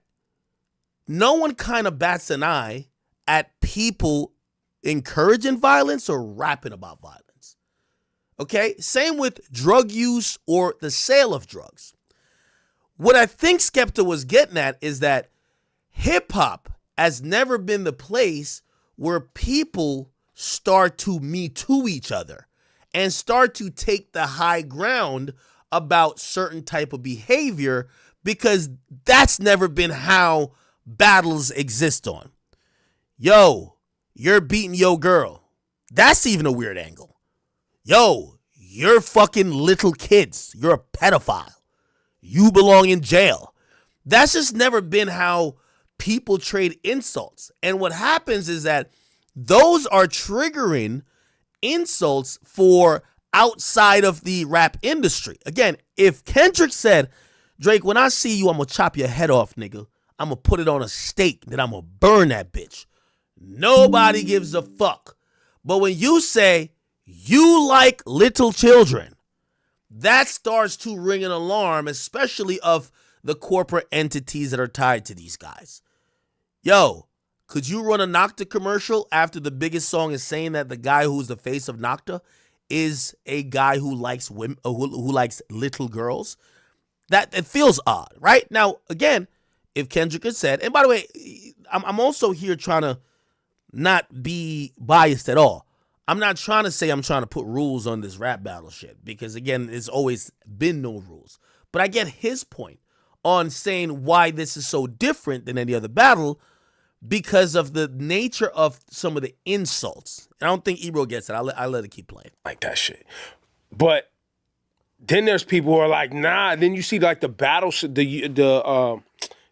no one kind of bats an eye at people encouraging violence or rapping about violence. Okay? Same with drug use or the sale of drugs. What I think Skepta was getting at is that hip hop has never been the place where people start to me too each other and start to take the high ground about certain type of behavior, because that's never been how battles exist on. Yo, you're beating your girl. That's even a weird angle. Yo, you're fucking little kids. You're a pedophile. You belong in jail. That's just never been how people trade insults. And what happens is that those are triggering insults for outside of the rap industry. Again, if Kendrick said, Drake, when I see you, I'm going to chop your head off, nigga. I'm going to put it on a stake, then I'm going to burn that bitch. Nobody gives a fuck. But when you say you like little children, that starts to ring an alarm, especially of the corporate entities that are tied to these guys. Yo, could you run a Nocta commercial after the biggest song is saying that the guy who's the face of Nocta is a guy who likes women, who likes little girls? That it feels odd, right? Now, again, if Kendrick had said, and by the way, I'm also here trying to not be biased at all. I'm not trying to say I'm trying to put rules on this rap battle shit, because again, it's always been no rules. But I get his point on saying why this is so different than any other battle because of the nature of some of the insults. And I don't think Ebro gets it. I let it keep playing.
Like that shit. But then there's people who are like, nah. Then you see like the battle, the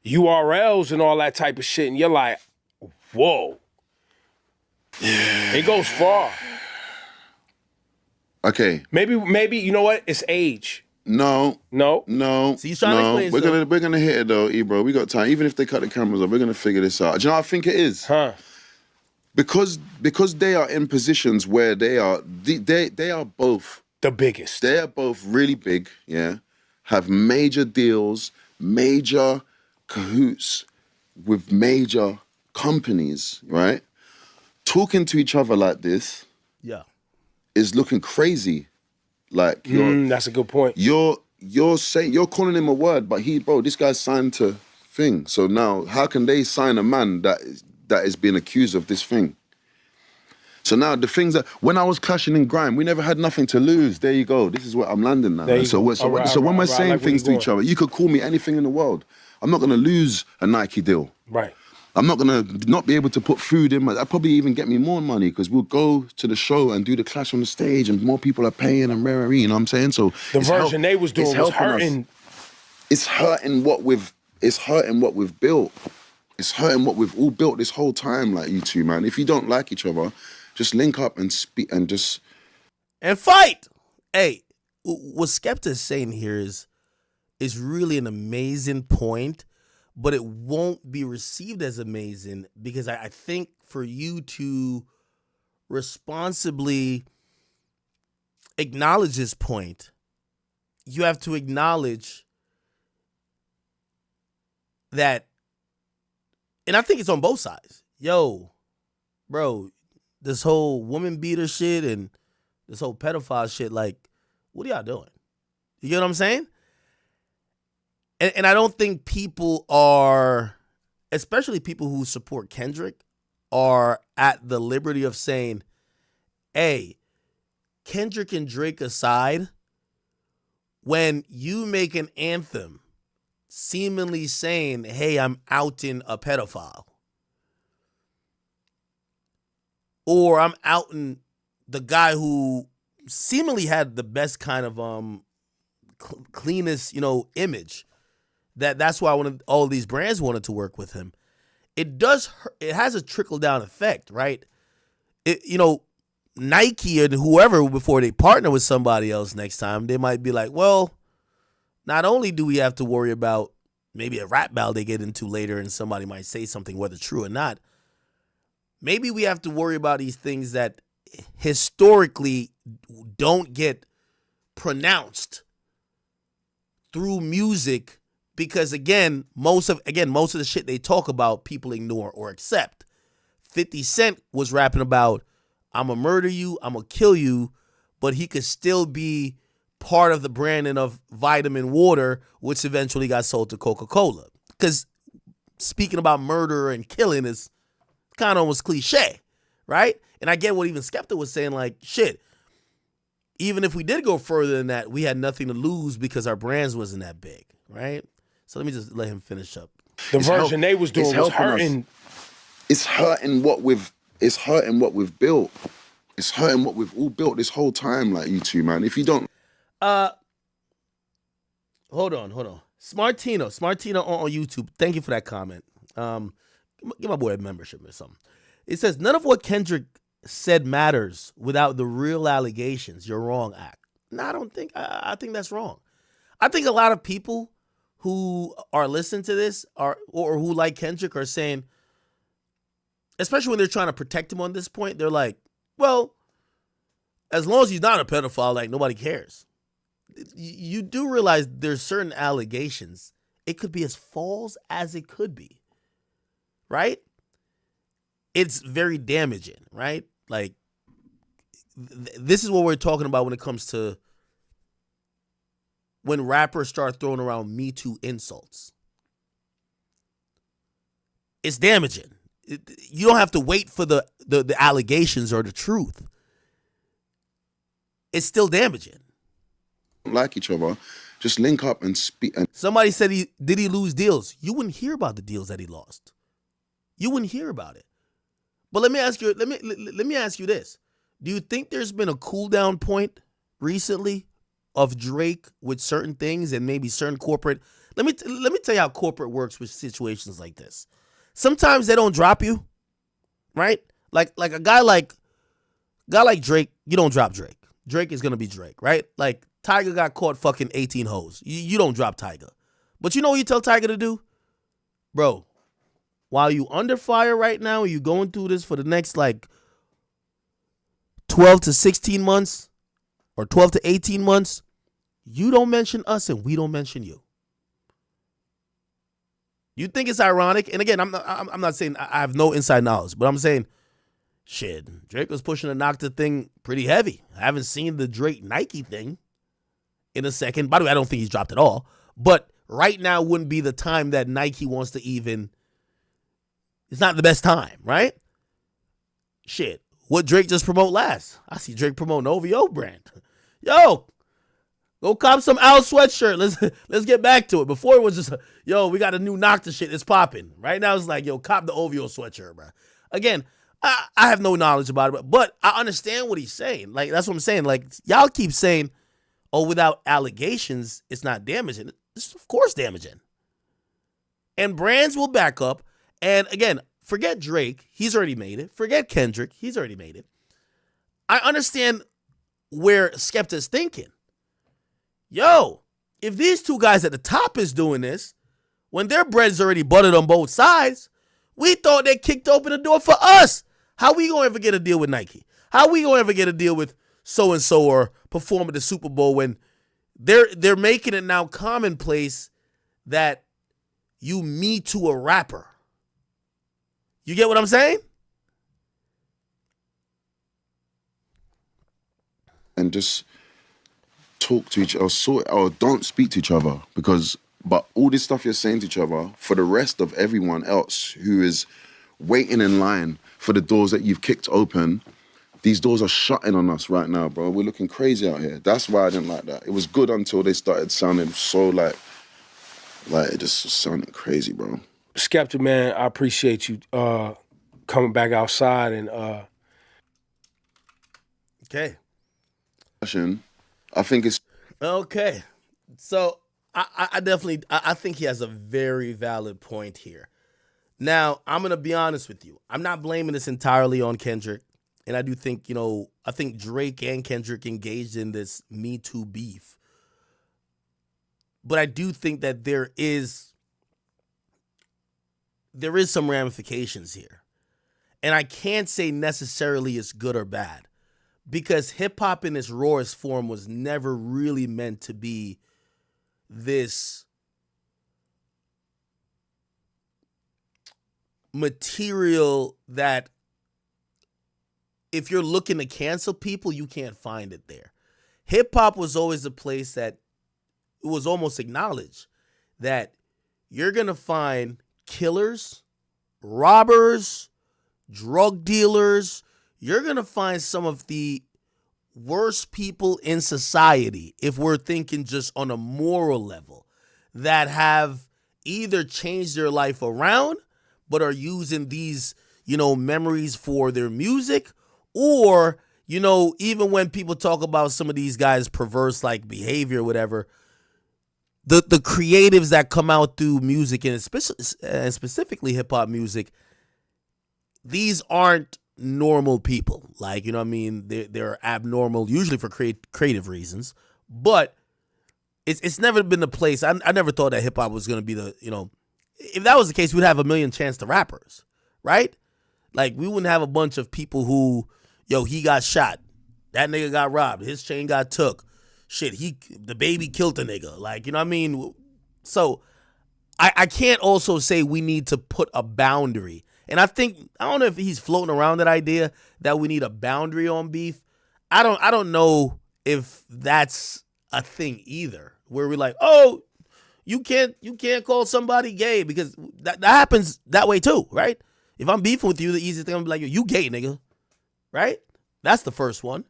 URLs and all that type of shit, and you're like, whoa. It goes far.
Okay.
Maybe you know what? It's age.
No.
See, he's trying to explain.
We're gonna hit it though, Ebro. We got time. Even if they cut the cameras off, we're gonna figure this out. Do you know what I think it is? Because they are in positions where they are both
the biggest.
They are both really big, yeah. Have major deals, major cahoots with major companies, right? Talking to each other like this, is looking crazy. Like
that's a good point.
You're calling him a word, but this guy's signed to thing. So now, how can they sign a man that is being accused of this thing? So now the things that when I was clashing in grime, we never had nothing to lose. There you go. This is where I'm landing now. So when we're saying things to each other, you could call me anything in the world. I'm not gonna lose a Nike deal.
Right.
I'm not gonna not be able to put food in. That'll probably even get me more money because we'll go to the show and do the clash on the stage, and more people are paying and rare. You know what I'm saying? So
the version they was doing was hurting.
It's hurting what we've built. It's hurting what we've all built this whole time. Like you two, man. If you don't like each other, just link up and speak and just
fight. Hey, what Skepta is saying here is really an amazing point. But it won't be received as amazing because I think for you to responsibly acknowledge this point, you have to acknowledge that, and I think it's on both sides. Yo, bro, this whole woman beater shit and this whole pedophile shit, like, what are y'all doing? You get what I'm saying? And I don't think people are, especially people who support Kendrick, are at the liberty of saying, hey, Kendrick and Drake aside, when you make an anthem seemingly saying, hey, I'm outing a pedophile, or I'm outing the guy who seemingly had the best kind of cleanest, image, that's why all these brands wanted to work with him. It has a trickle down effect, right? Nike and whoever, before they partner with somebody else next time, they might be like, well, not only do we have to worry about maybe a rap battle they get into later and somebody might say something, whether true or not, maybe we have to worry about these things that historically don't get pronounced through music. Because again, most of the shit they talk about, people ignore or accept. 50 Cent was rapping about, I'm gonna murder you, I'm gonna kill you, but he could still be part of the branding of vitamin water, which eventually got sold to Coca-Cola. Because speaking about murder and killing is kind of almost cliche, right? And I get what even Skepta was saying, like, shit, even if we did go further than that, we had nothing to lose because our brands wasn't that big, right? So let me just let him finish up.
The version they was doing was hurting.
It's hurting what we've built. It's hurting what we've all built this whole time, like you two, man. If you don't
hold on. Smartino on YouTube. Thank you for that comment. Give my boy a membership or something. It says, none of what Kendrick said matters without the real allegations. You're wrong, Act. No, I don't think, I think that's wrong. I think a lot of people who are listening to this or who like Kendrick are saying, especially when they're trying to protect him on this point, they're like, well, as long as he's not a pedophile, like, nobody cares. You do realize there's certain allegations. It could be as false as it could be, right? It's very damaging, right? Like, this is what we're talking about when it comes to when rappers start throwing around Me Too insults. It's damaging. You don't have to wait for the allegations or the truth. It's still damaging.
Like each other, just link up and speak. And
somebody said, did he lose deals? You wouldn't hear about the deals that he lost. You wouldn't hear about it. But let me ask you this. Do you think there's been a cool down point recently of Drake with certain things and maybe certain corporate? Let me tell you how corporate works with situations like this. Sometimes they don't drop you, right? Like a guy like Drake, you don't drop Drake. Drake is gonna be Drake, right? Like Tiger got caught fucking 18 hoes. You don't drop Tiger. But you know what you tell Tiger to do? Bro, while you under fire right now, you going through this for the next like 12 to 16 months or 12 to 18 months, you don't mention us and we don't mention you. You think it's ironic? And again, I'm not saying I have no inside knowledge, but I'm saying, shit, Drake was pushing the Nocta thing pretty heavy. I haven't seen the Drake Nike thing in a second. By the way, I don't think he's dropped it all. But right now wouldn't be the time that Nike wants to even. It's not the best time, right? Shit. What Drake just promote last? I see Drake promote an OVO brand. Yo, go cop some Al sweatshirt. Let's get back to it. Before it was just, yo, we got a new Nocta shit. It's popping. Right now it's like, yo, cop the OVO sweatshirt, bro. Again, I have no knowledge about it, but I understand what he's saying. Like, that's what I'm saying. Like, y'all keep saying, oh, without allegations, it's not damaging. It's of course damaging. And brands will back up. And again, forget Drake. He's already made it. Forget Kendrick. He's already made it. I understand where Skepta's thinking. Yo, if these two guys at the top is doing this, when their bread's already buttered on both sides, we thought they kicked open the door for us. How we gonna ever get a deal with Nike? How we gonna ever get a deal with so-and-so or perform at the Super Bowl when they're making it now commonplace that you Me Too a rapper? You get what I'm saying?
And just talk to each other, or don't speak to each other, but all this stuff you're saying to each other, for the rest of everyone else who is waiting in line for the doors that you've kicked open, these doors are shutting on us right now, bro. We're looking crazy out here. That's why I didn't like that. It was good until they started sounding so like it just sounded crazy, bro.
Skepta, man, I appreciate you coming back outside and
Okay.
I think it's
okay. So I definitely think he has a very valid point here. Now, I'm gonna be honest with you. I'm not blaming this entirely on Kendrick. And I do think, I think Drake and Kendrick engaged in this Me Too beef. But I do think that there is some ramifications here. And I can't say necessarily it's good or bad, because hip hop in its rawest form was never really meant to be this material that if you're looking to cancel people, you can't find it there. hip hop was always a place that it was almost acknowledged that you're going to find killers, robbers, drug dealers. You're going to find some of the worst people in society, if we're thinking just on a moral level, that have either changed their life around but are using these, memories for their music, or, even when people talk about some of these guys' perverse like behavior or whatever, the creatives that come out through music and specifically hip hop music, these aren't normal people. Like, they're abnormal usually for creative reasons, but it's never been the place. I never thought that hip hop was going to be the, if that was the case, we'd have a million Chance the Rappers, right? Like, we wouldn't have a bunch of people who, he got shot, that nigga got robbed, his chain got took, shit, the baby killed the nigga. Like, So I can't also say we need to put a boundary. And I don't know if he's floating around that idea that we need a boundary on beef. I don't know if that's a thing either, where we're like, oh, you can't call somebody gay, because that happens that way too, right? If I'm beefing with you, the easiest thing I'm gonna be like, you gay, nigga, right? That's the first one.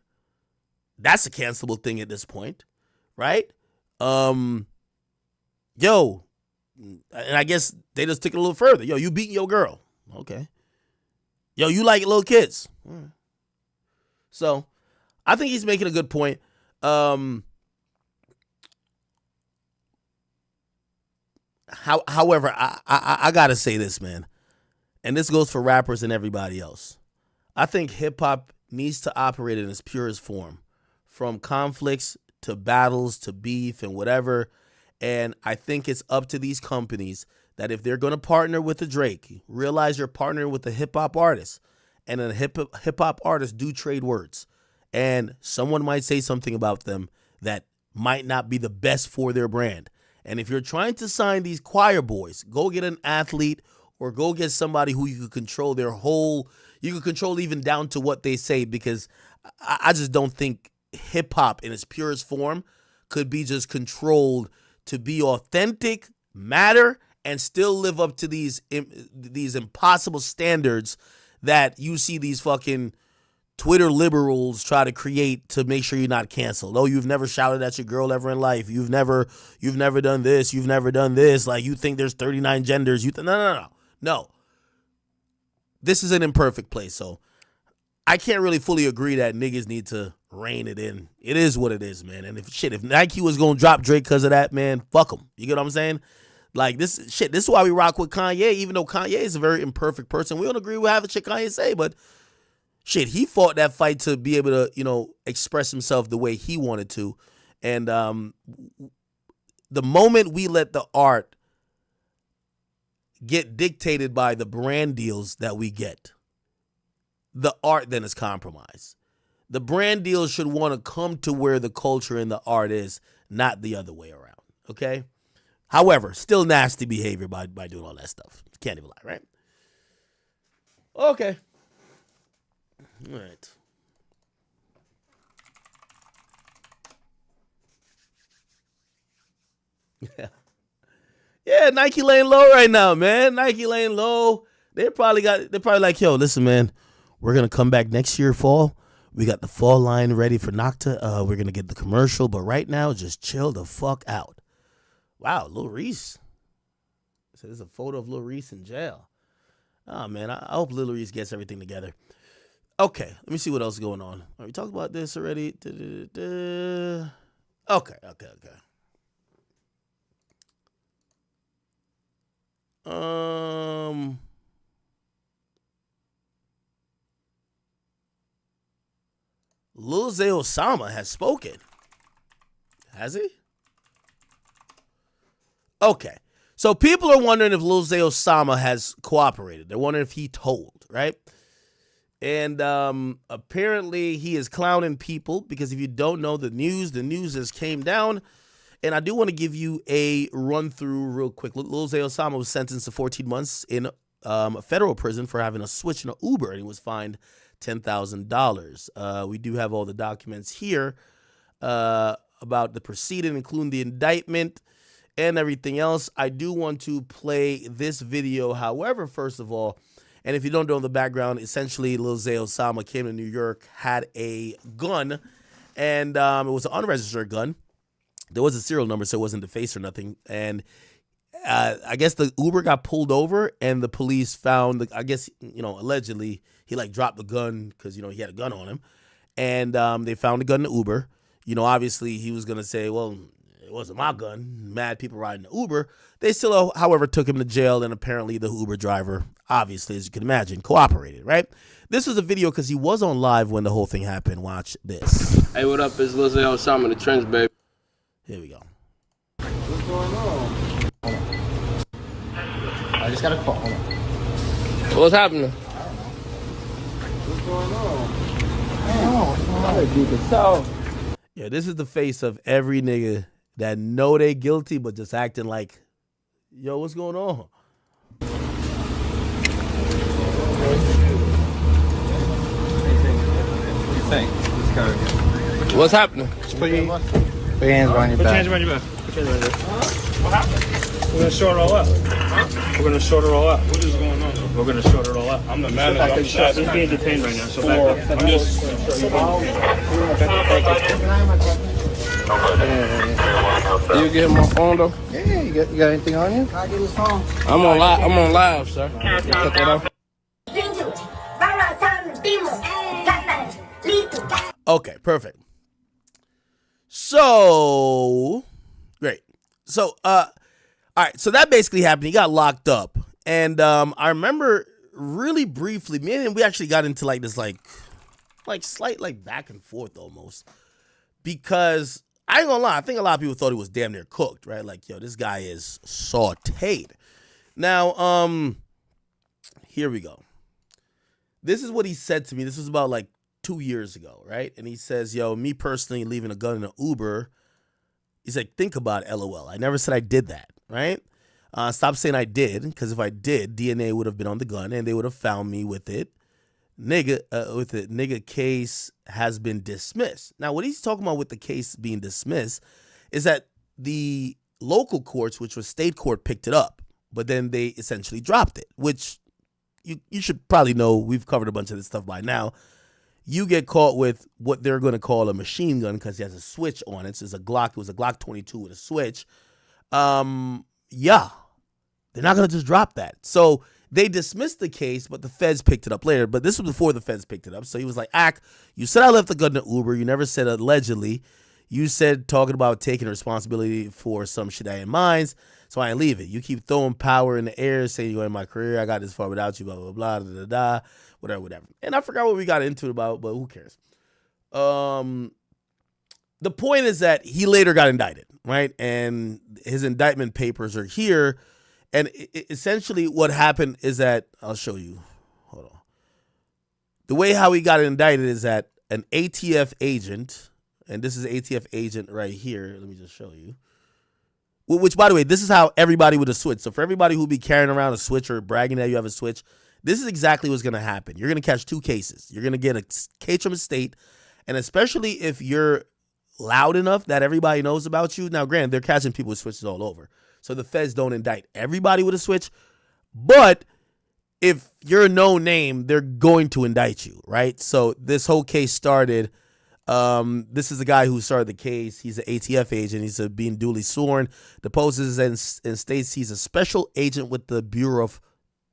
That's a cancelable thing at this point, right? And I guess they just took it a little further. Yo, you beating your girl. Okay. Yo, you like little kids. Right. So, I think he's making a good point. However, I gotta say this, man, and this goes for rappers and everybody else. I think hip hop needs to operate in its purest form, from conflicts to battles to beef and whatever. And I think it's up to these companies that if they're going to partner with a Drake, realize you're partnering with a hip hop artist, and a hip hop artist do trade words, and someone might say something about them that might not be the best for their brand. And if you're trying to sign these choir boys, go get an athlete or go get somebody who you could control you could control even down to what they say, because I just don't think hip hop in its purest form could be just controlled to be authentic, matter, and still live up to these impossible standards that you see these fucking Twitter liberals try to create to make sure you're not canceled. Oh, you've never shouted at your girl ever in life. You've never done this. You've never done this. Like, you think there's 39 genders. No. This is an imperfect place. So I can't really fully agree that niggas need to rein it in. It is what it is, man. And if Nike was going to drop Drake because of that, man, fuck them. You get what I'm saying? Like, this is why we rock with Kanye, even though Kanye is a very imperfect person. We don't agree with half the shit Kanye say, but shit, he fought that fight to be able to, express himself the way he wanted to. And the moment we let the art get dictated by the brand deals that we get, the art then is compromised. The brand deals should want to come to where the culture and the art is, not the other way around, okay? However, still nasty behavior by doing all that stuff. Can't even lie, right? Okay. All right. Yeah, Nike laying low right now, man. Nike laying low. They're probably like, yo, listen, man, we're gonna come back next year fall. We got the fall line ready for Nocta. We're gonna get the commercial, but right now, just chill the fuck out. Wow, Lil Reese. So there's a photo of Lil Reese in jail. Oh man, I hope Lil Reese gets everything together. Okay, let me see what else is going on. We talked about this already. Okay. Lil Zay Osama has spoken. Has he? Okay. So people are wondering if Lil Zay Osama has cooperated. They're wondering if he told, right? And apparently he is clowning people, because if you don't know the news has came down. And I do want to give you a run through real quick. Lil Zay Osama was sentenced to 14 months in a federal prison for having a switch in an Uber, and he was fined $10,000. We do have all the documents here. about the proceeding, including the indictment and everything else. I do want to play this video, however, first of all, and if you don't know the background, essentially Lil Zay Osama came to New York, had a gun, and it was an unregistered gun. There was a serial number, so it wasn't defaced or nothing. And I guess the Uber got pulled over, and the police found, I guess, allegedly, he like dropped the gun because, he had a gun on him. And they found the gun in the Uber. Obviously, he was going to say, well, it wasn't my gun. Mad people riding the Uber. They still, however, took him to jail, and apparently the Uber driver, obviously, as you can imagine, cooperated, right? This was a video because he was on live when the whole thing happened. Watch this.
Hey, what up? It's Lil Zay Osama, the Trench, baby.
Here we go.
What's going on? Hold on. I just got a call. Hold on.
What's happening?
What's going on?
Yeah, this is the face of every nigga that know they guilty, but just acting like, yo, what's going on?
What's happening?
Put your hands behind your back.
Put your hands behind your back. Put your hands behind your back. What happened? We're gonna sort it all out. We're gonna sort it all out. What is going on? We're gonna sort it all out. I'm the manager. I'm just he's being detained right now. So back up. I'm just.
You get my phone though?
Yeah, you got anything on you? Can I get his phone?
I'm on live, sir. Cut that off.
Okay, perfect. So, great. So, all right. So that basically happened. He got locked up, and I remember really briefly, me and him, we actually got into like this, slight back and forth almost, because I ain't gonna lie, I think a lot of people thought he was damn near cooked, right? Like, yo, this guy is sauteed. Now, here we go. This is what he said to me. This was about like 2 years ago, right? And he says, yo, me personally leaving a gun in an Uber, he's like, think about it, LOL. I never said I did that, right? Stop saying I did, because if I did, DNA would have been on the gun and they would have found me with it. Nigga case has been dismissed. Now, what he's talking about with the case being dismissed is that the local courts, which was state court, picked it up, but then they essentially dropped it, which you should probably know. We've covered a bunch of this stuff by now. You get caught with what they're going to call a machine gun because it has a switch on it. So it's a Glock. It was a Glock 22 with a switch. Yeah, they're not going to just drop that. So they dismissed the case, but the feds picked it up later. But this was before the feds picked it up. So he was like, you said I left the gun in Uber. You never said allegedly. You said talking about taking responsibility for some shit I ain't mine. So I ain't leave it. You keep throwing power in the air, saying you're in my career. I got this far without you, blah, blah, blah, da, da, da, whatever. And I forgot what we got into about, but who cares? The point is that he later got indicted, right? And his indictment papers are here. And essentially what happened is that, I'll show you. Hold on. The way how he got indicted is that an ATF agent, and this is ATF agent right here. Let me just show you. Which, by the way, this is how everybody would have switched. So for everybody who be carrying around a switch or bragging that you have a switch, this is exactly what's going to happen. You're going to catch two cases. You're going to get a case from a state, and especially if you're loud enough that everybody knows about you. Now, granted, they're catching people with switches all over. So the feds don't indict everybody with a switch. But if you're a no name, they're going to indict you, right? So this whole case started. This is the guy who started the case. He's an ATF agent. He's being duly sworn, deposes and states he's a special agent with the Bureau of,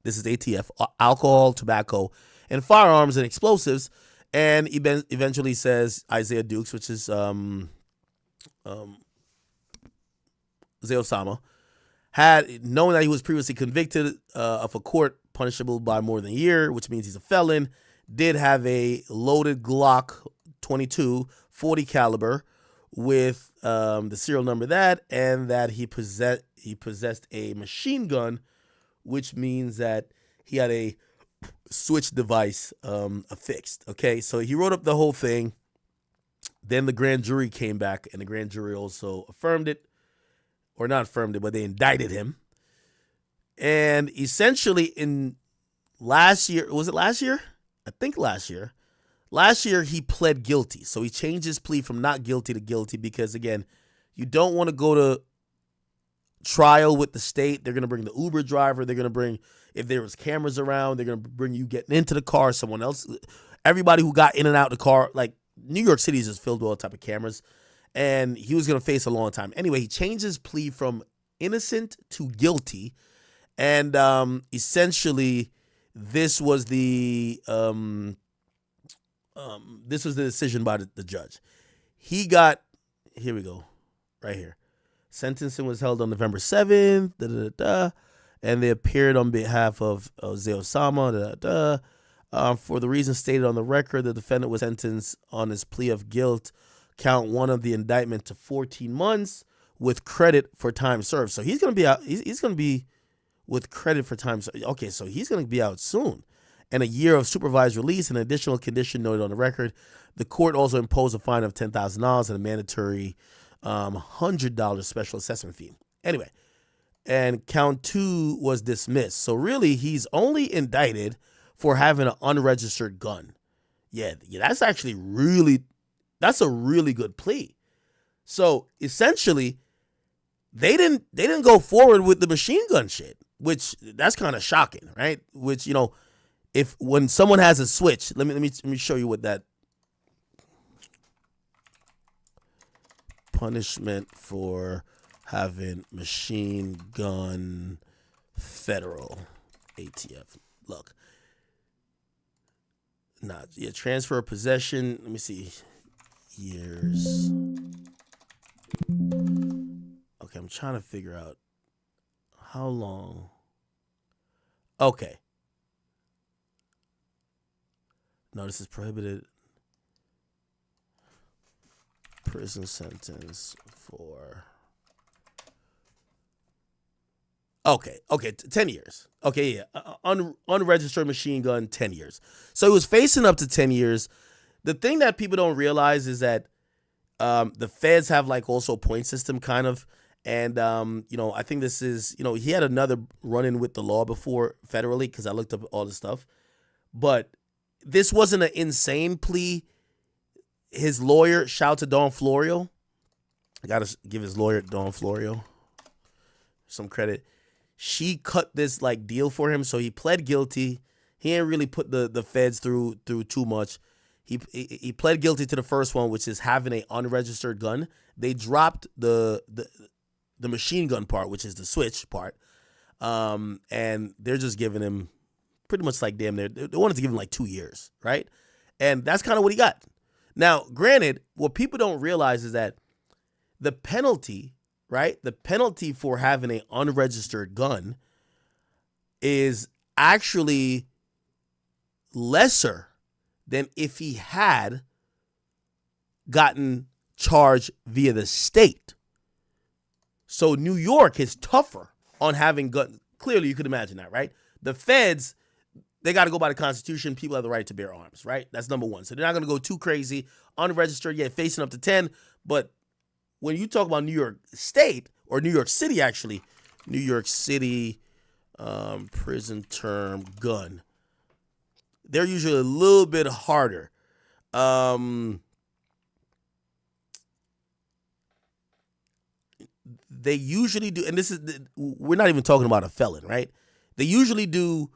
this is ATF, alcohol, tobacco, and firearms and explosives. And eventually says Isaiah Dukes, which is Zay Osama, had known that he was previously convicted of a court punishable by more than a year, which means he's a felon, did have a loaded Glock 22 40 caliber with the serial number and that he possessed a machine gun, which means that he had a switch device affixed. Okay, so he wrote up the whole thing. Then the grand jury came back, and the grand jury also affirmed it, or not affirmed it, but they indicted him. And essentially, in last year, was it last year? I think last year. last year he pled guilty. So he changed his plea from not guilty to guilty because, again, you don't want to go to trial with the state. They're going to bring the Uber driver. They're going to bring, if there was cameras around, they're going to bring you getting into the car, someone else. Everybody who got in and out the car, like New York City is just filled with all type of cameras. And he was going to face a long time. Anyway, he changed his plea from innocent to guilty. And essentially, this was the decision by the judge. He got, here we go, right here. Sentencing was held on November 7th, and they appeared on behalf of Zay Osama, for the reasons stated on the record, the defendant was sentenced on his plea of guilt, count 1 of the indictment, to 14 months with credit for time served. So he's going to be out. He's going to be with credit for time served. Okay, so he's going to be out soon. And a year of supervised release, an additional condition noted on the record. The court also imposed a fine of $10,000 and a mandatory $100 special assessment fee. Anyway, and count 2 was dismissed. So really, he's only indicted for having an unregistered gun. Yeah, that's actually that's a really good plea. So essentially, they didn't go forward with the machine gun shit, which that's kind of shocking, right? Which, you know, when someone has a switch, let me show you what that punishment for having machine gun federal ATF. Look. Transfer of possession. Let me see. Years. Okay, I'm trying to figure out how long. Okay. No, this is prohibited. Prison sentence for. Okay, 10 years. Okay, yeah. Unregistered machine gun, 10 years. So he was facing up to 10 years. The thing that people don't realize is that the feds have like also a point system kind of. And, you know, I think this is, you know, he had another run-in with the law before federally because I looked up all this stuff. But this wasn't an insane plea. His lawyer, shout out to Don Florio. I got to give his lawyer, Don Florio, some credit. She cut this like deal for him, so he pled guilty. He ain't really put the feds through too much. He pled guilty to the first one, which is having an unregistered gun. They dropped the machine gun part, which is the switch part, and they're just giving him pretty much like damn near. They wanted to give him like 2 years, right? And that's kind of what he got. Now, granted, what people don't realize is that the penalty. Right? The penalty for having an unregistered gun is actually lesser than if he had gotten charged via the state. So New York is tougher on having guns. Clearly, you could imagine that, right? The feds, they got to go by the Constitution. People have the right to bear arms, right? That's number one. So they're not going to go too crazy. Unregistered, yeah, facing up to 10, but when you talk about New York State, or New York City, actually, New York City prison term gun, they're usually a little bit harder. They usually do, and this is, we're not even talking about a felon, right? They usually do,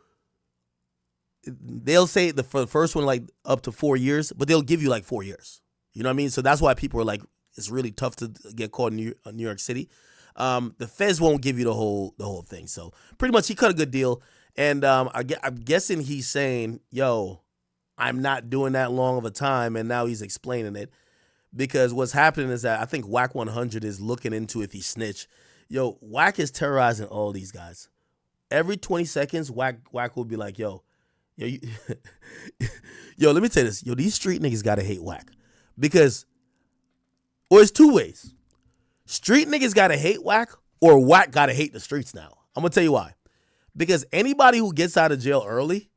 they'll say for the first one, like up to 4 years, but they'll give you like 4 years. You know what I mean? So that's why people are like, it's really tough to get caught in New York City. The feds won't give you the whole thing. So pretty much he cut a good deal. And I'm guessing he's saying, yo, I'm not doing that long of a time. And now he's explaining it. Because what's happening is that I think Wack 100 is looking into if he snitched. Yo, Wack is terrorizing all these guys. Every 20 seconds, Wack will be like, yo, yo, let me tell you this. Yo, these street niggas gotta hate Wack. Because, or it's two ways. Street niggas gotta hate Wack, or Wack gotta hate the streets now. I'm gonna tell you why. Because anybody who gets out of jail early,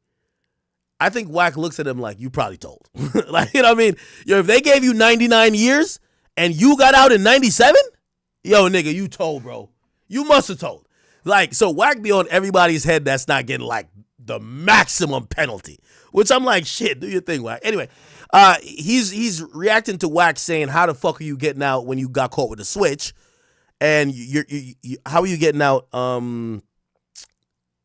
I think Wack looks at them like, you probably told. Like, you know what I mean? Yo, if they gave you 99 years and you got out in 97, yo, nigga, you told, bro. You must have told. Like, so Wack be on everybody's head that's not getting like the maximum penalty. Which I'm like, shit, do your thing, Wack. Anyway, he's reacting to Wack saying, how the fuck are you getting out when you got caught with a switch? And how are you getting out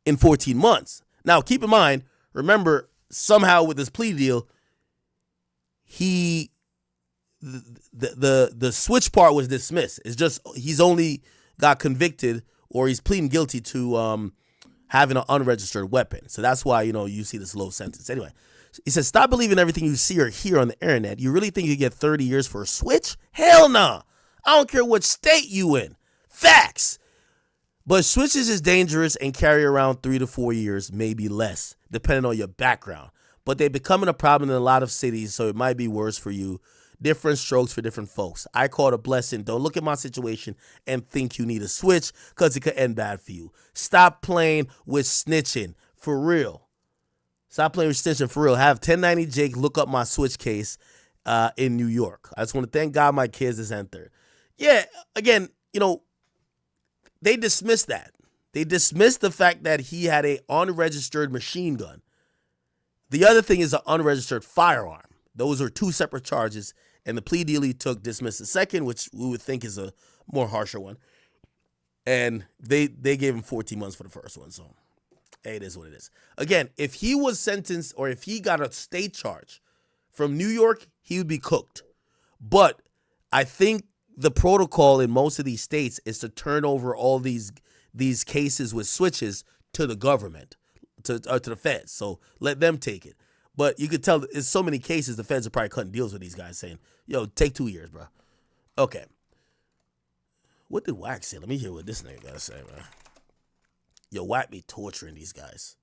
in 14 months? Now, keep in mind, remember, somehow with this plea deal, the switch part was dismissed. It's just he's only got convicted, or he's pleading guilty to having an unregistered weapon. So that's why, you see this low sentence. Anyway, he says, stop believing everything you see or hear on the internet. You really think you get 30 years for a switch? Hell nah. I don't care what state you in. Facts. But switches is dangerous and carry around 3 to 4 years, maybe less, depending on your background. But they're becoming a problem in a lot of cities, so it might be worse for you. Different strokes for different folks. I call it a blessing. Don't look at my situation and think you need a switch, because it could end bad for you. Stop playing with snitching. For real. Stop playing with snitching for real. Have 1090 Jake look up my switch case in New York. I just want to thank God my kids is entered. Yeah, again, they dismissed that. They dismissed the fact that he had a unregistered machine gun. The other thing is an unregistered firearm. Those are two separate charges, and the plea deal he took dismissed the second, which we would think is a more harsher one. And they gave him 14 months for the first one, so hey, it is what it is. Again, if he was sentenced or if he got a state charge from New York, he would be cooked. But I think the protocol in most of these states is to turn over all these cases with switches to the government, to the feds. So let them take it. But you could tell there's so many cases the feds are probably cutting deals with these guys saying, yo, take 2 years, bro. Okay. What did Wack say? Let me hear what this nigga got to say, bro. Yo, Wack be torturing these guys.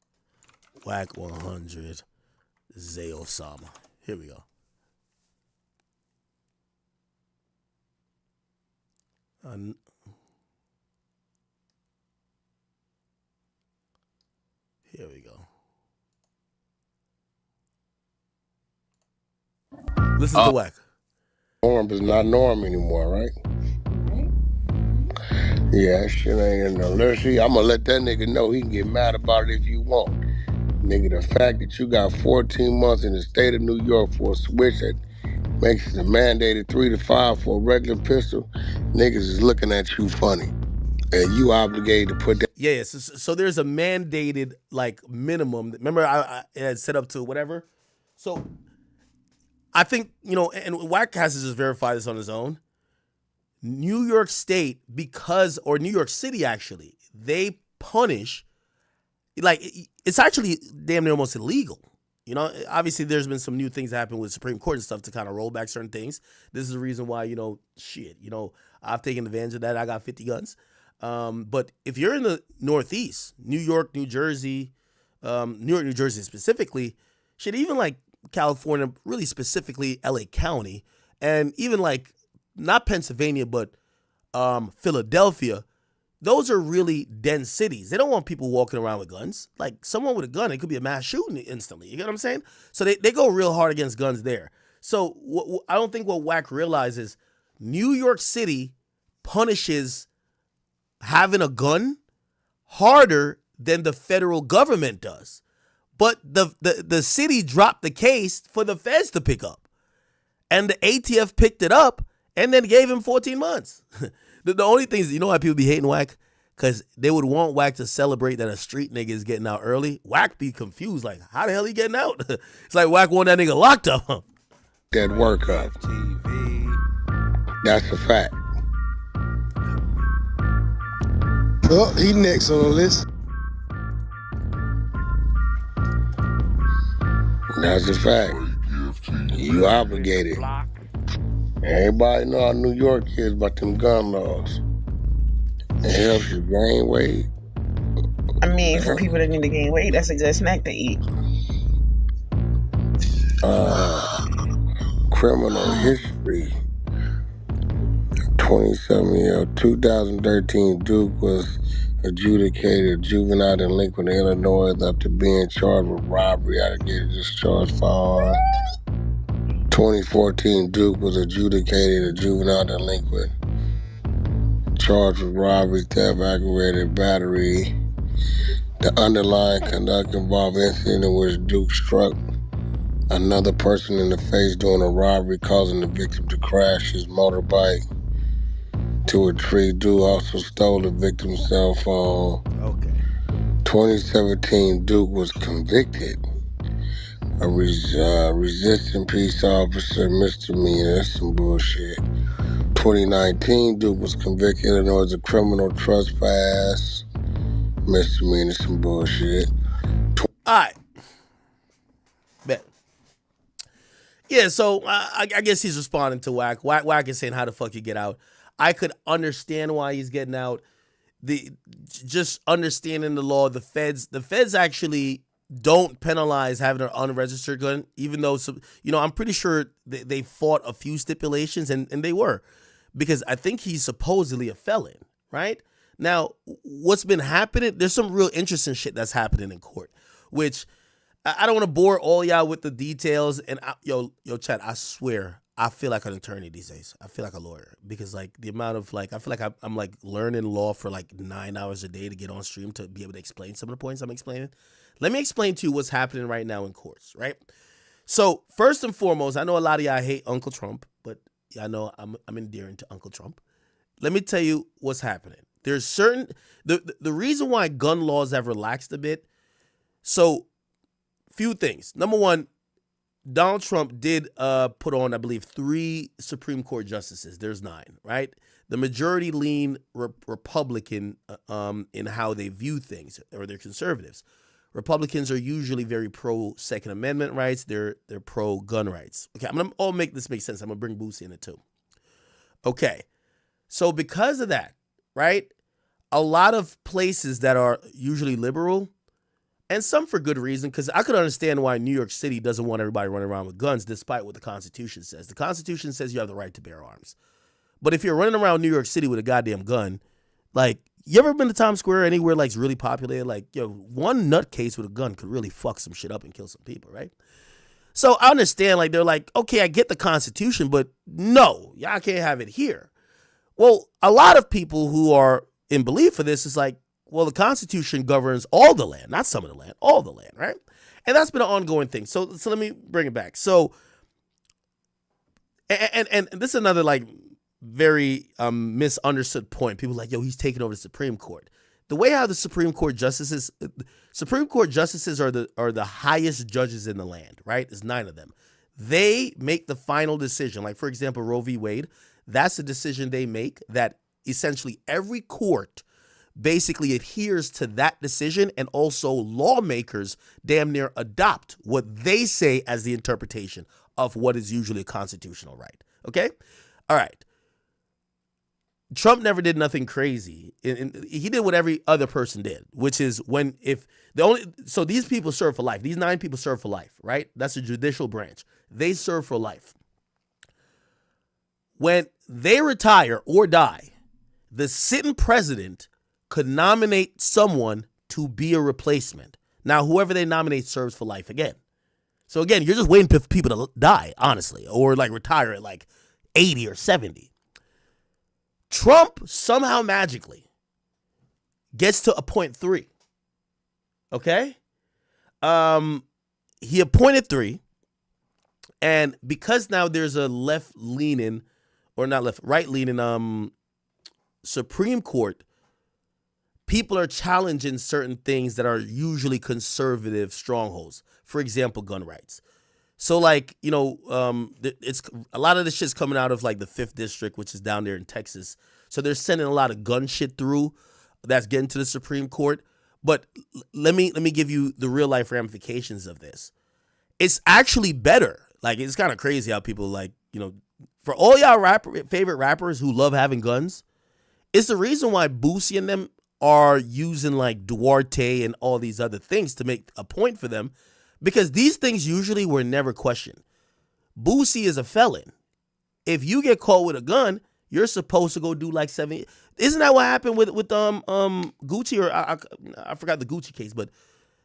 Wack 100, Zay Osama. Here we go. Here we go. Listen to Wack.
Norm is not norm anymore, right? Yeah, that shit ain't in no literacy. I'm gonna let that nigga know he can get mad about it if you want. Nigga, the fact that you got 14 months in the state of New York for a switch that makes it a mandated 3 to 5 for a regular pistol, niggas is looking at you funny. And you obligated to put that.
Yeah, so there's a mandated, minimum. Remember, I had set up to whatever? So I think, and Wack has to just verify this on his own. New York State, or New York City, actually, they punish, it's actually damn near almost illegal. Obviously there's been some new things that happen with the Supreme Court and stuff to kind of roll back certain things. This is the reason why, I've taken advantage of that. I got 50 guns. But if you're in the Northeast, New York, New Jersey, New Jersey specifically, shit, even California, really specifically LA County, and even not Pennsylvania, but Philadelphia, those are really dense cities. They don't want people walking around with guns. Someone with a gun, it could be a mass shooting instantly. You get what I'm saying? So they go real hard against guns there. So I don't think what Wack realizes, New York City punishes having a gun harder than the federal government does. But the city dropped the case for the feds to pick up. And the ATF picked it up and then gave him 14 months. The only things, why people be hating Wack? Because they would want Wack to celebrate that a street nigga is getting out early. Wack be confused, how the hell he getting out? It's like Wack want that nigga locked up.
That work up. That's a fact.
Oh, he next on the list.
That's a fact. You obligated. Everybody know how New York is about them gun laws. It helps you gain weight.
I mean, for people that need to gain weight, that's a good snack to eat.
Criminal history. 27-year-old 2013 Duke was adjudicated a juvenile delinquent in Illinois up to being charged with robbery out of getting discharged firearm. 2014 Duke was adjudicated a juvenile delinquent charged with robbery, theft, aggravated battery. The underlying conduct involved incident in which Duke struck another person in the face during a robbery, causing the victim to crash his motorbike to a tree. Duke also stole the victim's cell phone.
Okay.
2017, Duke was convicted. A resisting peace officer misdemeanor. That's some bullshit. 2019, Duke was convicted of a criminal trespass misdemeanor. Some bullshit.
All right. Bet. Yeah, so I guess he's responding to Wack. Wack is saying, how the fuck you get out? I could understand why he's getting out. Just understanding the law, the feds actually don't penalize having an unregistered gun, even though I'm pretty sure they fought a few stipulations, and they were, because I think he's supposedly a felon, right? Now, what's been happening, there's some real interesting shit that's happening in court, which I don't want to bore all y'all with the details. And yo, Chad, I swear, I feel like an attorney these days. I feel like a lawyer, because like the amount of I feel like I'm like learning law for like 9 hours a day to get on stream to be able to explain some of the points I'm explaining. Let me explain to you what's happening right now in courts, right? So first and foremost, I know a lot of y'all hate Uncle Trump, but I know I'm endearing to Uncle Trump. Let me tell you what's happening. There's the reason why gun laws have relaxed a bit. So few things. Number one, Donald Trump did put on, I believe, 3 Supreme Court justices. There's 9, right? The majority lean Republican in how they view things, or they're conservatives. Republicans are usually very pro Second Amendment rights. They're pro gun rights. Okay, I'm gonna all make this make sense. I'm gonna bring Boosie in it too. Okay, so because of that, right? A lot of places that are usually liberal, and some for good reason, because I could understand why New York City doesn't want everybody running around with guns, despite what the Constitution says. The Constitution says you have the right to bear arms. But if you're running around New York City with a goddamn gun, like, you ever been to Times Square, anywhere like really populated? Like, one nutcase with a gun could really fuck some shit up and kill some people, right? So I understand, like, they're like, okay, I get the Constitution, but no, y'all can't have it here. Well, a lot of people who are in belief for this is like, well, the Constitution governs all the land, not some of the land, all the land, right? And that's been an ongoing thing. So let me bring it back. So, and this is another like very misunderstood point. People are like, yo, he's taking over the Supreme Court. The way how the Supreme Court justices are the highest judges in the land, right? There's 9 of them. They make the final decision. Like, for example, Roe v. Wade, that's a decision they make that essentially every court basically adheres to that decision, and also lawmakers damn near adopt what they say as the interpretation of what is usually a constitutional right. Okay? All right. Trump never did nothing crazy. He did what every other person did, which is so these people serve for life. These 9 people serve for life, right? That's the judicial branch. They serve for life. When they retire or die, the sitting president could nominate someone to be a replacement. Now, whoever they nominate serves for life again. So again, you're just waiting for people to die, honestly, or like retire at like 80 or 70. Trump somehow magically gets to appoint 3. Okay? He appointed 3. And because now there's a right-leaning Supreme Court, people are challenging certain things that are usually conservative strongholds. For example, gun rights. So like, it's a lot of this shit's coming out of like the 5th district, which is down there in Texas. So they're sending a lot of gun shit through that's getting to the Supreme Court. But let me give you the real life ramifications of this. It's actually better. Like, it's kind of crazy how people like, for all y'all favorite rappers who love having guns, it's the reason why Boosie and them are using like Duarte and all these other things to make a point for them, because these things usually were never questioned. Boosie is a felon. If you get caught with a gun, you're supposed to go do like 7. Isn't that what happened with Gucci? Or I forgot the Gucci case, but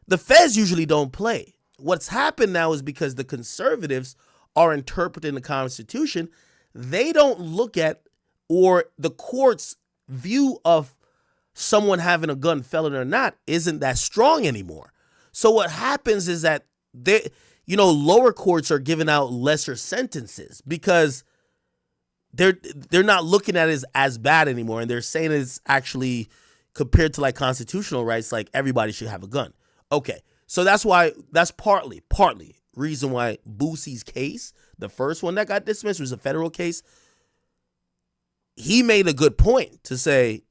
the feds usually don't play. What's happened now is because the conservatives are interpreting the Constitution, they don't look at, or the court's view of someone having a gun, felon or not, isn't that strong anymore. So what happens is that lower courts are giving out lesser sentences because they're not looking at it as bad anymore, and they're saying it's actually compared to like constitutional rights, like everybody should have a gun. Okay, so that's partly reason why Boosie's case, the first one that got dismissed, was a federal case. He made a good point to say,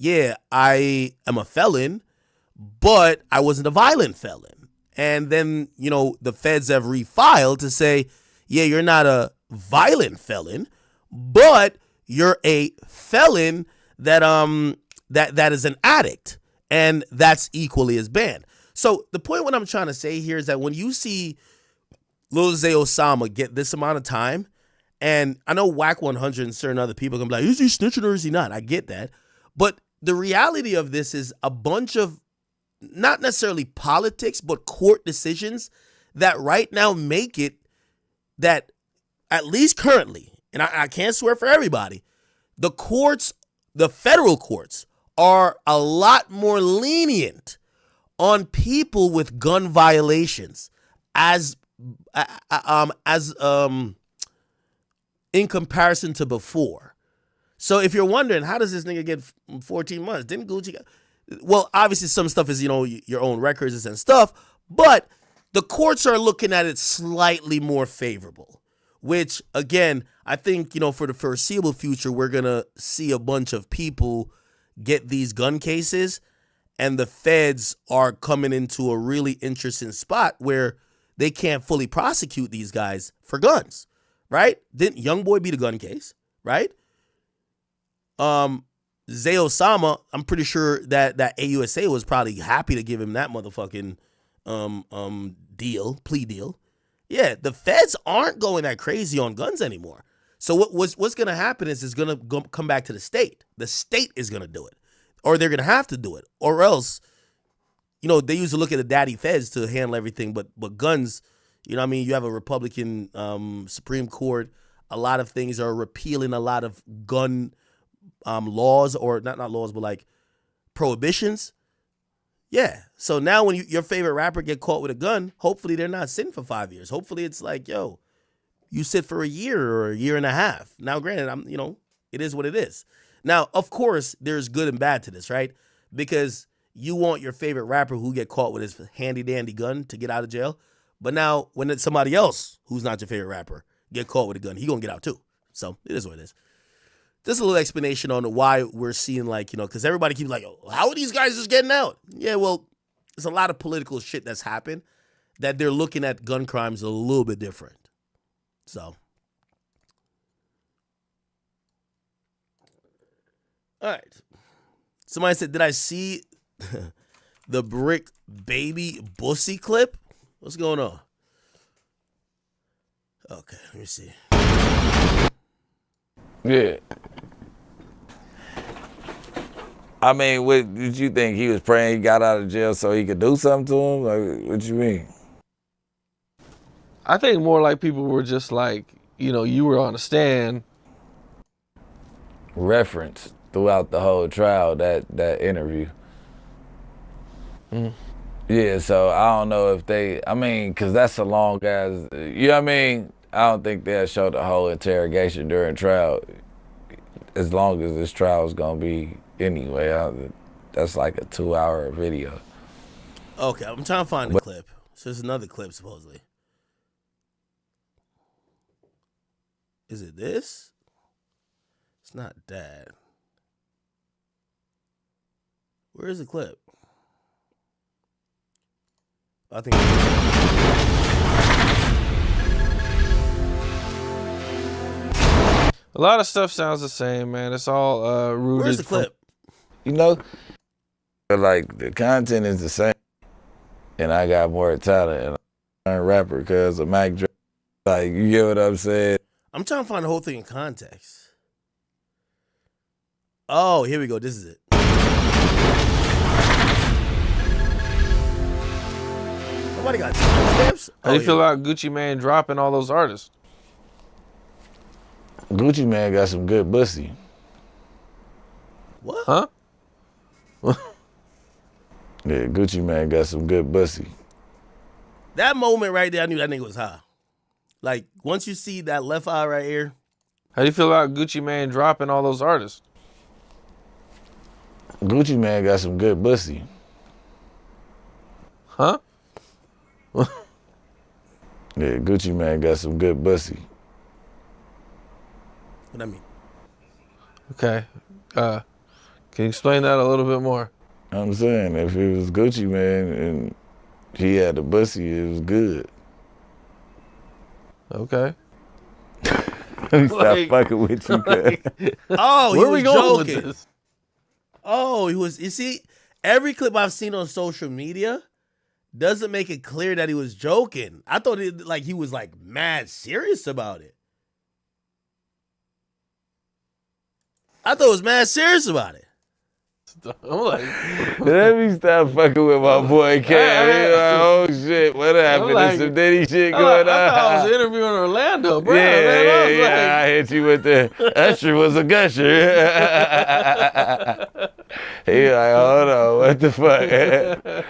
yeah, I am a felon, but I wasn't a violent felon. And then, the feds have refiled to say, yeah, you're not a violent felon, but you're a felon that that is an addict, and that's equally as bad. So the point what I'm trying to say here is that when you see Lil Zay Osama get this amount of time, and I know Whack 100 and certain other people can be like, is he snitching or is he not? I get that. But the reality of this is a bunch of not necessarily politics, but court decisions that right now make it that, at least currently, and I can't swear for everybody, the federal courts are a lot more lenient on people with gun violations as in comparison to before. So if you're wondering, how does this nigga get 14 months? Didn't Gucci get... Well, obviously some stuff is, your own records and stuff, but the courts are looking at it slightly more favorable, which, again, I think, for the foreseeable future, we're going to see a bunch of people get these gun cases, and the feds are coming into a really interesting spot where they can't fully prosecute these guys for guns, right? Didn't Youngboy be the gun case, right? Zay Osama, I'm pretty sure that AUSA was probably happy to give him that motherfucking plea deal. Yeah, the feds aren't going that crazy on guns anymore. So what's going to happen is it's going to come back to the state. The state is going to do it, or they're going to have to do it, or else, they used to look at the daddy feds to handle everything, but guns, you have a Republican Supreme Court. A lot of things are repealing a lot of gun laws, or not laws, but like prohibitions. Yeah. So now when your favorite rapper get caught with a gun, hopefully they're not sitting for 5 years. Hopefully it's like, yo, you sit for a year or a year and a half. Now, granted, it is what it is. Now, of course, there's good and bad to this, right? Because you want your favorite rapper who get caught with his handy dandy gun to get out of jail. But now when it's somebody else who's not your favorite rapper get caught with a gun, he gonna get out too. So it is what it is. Just a little explanation on why we're seeing because everybody keeps like, oh, how are these guys just getting out? Yeah, well, there's a lot of political shit that's happened that they're looking at gun crimes a little bit different. So, all right. Somebody said, did I see the Brick Baby Bussy clip? What's going on? Okay, let me see.
Yeah. I mean, what did you think? He was praying he got out of jail so he could do something to him? Like, what you mean?
I think more like people were just like, you were on a stand.
Reference throughout the whole trial, that interview.
Mm.
Yeah, so I don't know if because that's a long ass, you know what I mean? I don't think they'll show the whole interrogation during trial, as long as this trial is going to be anyway. That's like a 2-hour video.
Okay, I'm trying to find the clip. So there's another clip, supposedly. Is it this? It's not that. Where is the clip? I think.
A lot of stuff sounds the same, man. It's all rooted.
Where's the clip?
Like the content is the same, and I got more talent, and I'm a rapper because of Mac Dre. Like, you get what I'm saying?
I'm trying to find the whole thing in context. Oh, here we go. This is it. Nobody got timestamps?
How do you feel about Gucci Mane dropping all those artists?
Gucci Mane got some good pussy.
What?
Huh?
Yeah, Gucci Man got some good pussy.
That moment right there, I knew that nigga was high. Like, once you see that left eye right here.
How do you feel about Gucci Man dropping all those artists?
Gucci Man got some good pussy.
Huh?
Yeah, Gucci Man got some good pussy.
What I mean?
Okay. Can you explain that a little bit more?
I'm saying, if it was Gucci Man and he had the pussy, it was good.
Okay.
Stop fucking with you, cuz.
Oh, he
Where are
was
we going
joking.
with this?
Oh, he was. You see, every clip I've seen on social media doesn't make it clear that he was joking. I thought he was like mad serious about it. I thought it was mad serious about it.
I'm like,
let me stop fucking with my boy Cam. He's like, oh shit, what happened? There's some Diddy shit going on.
I thought I was interviewing Orlando, bro.
Yeah, I hit you with the Usher was a gusher. He like, hold on, what the fuck?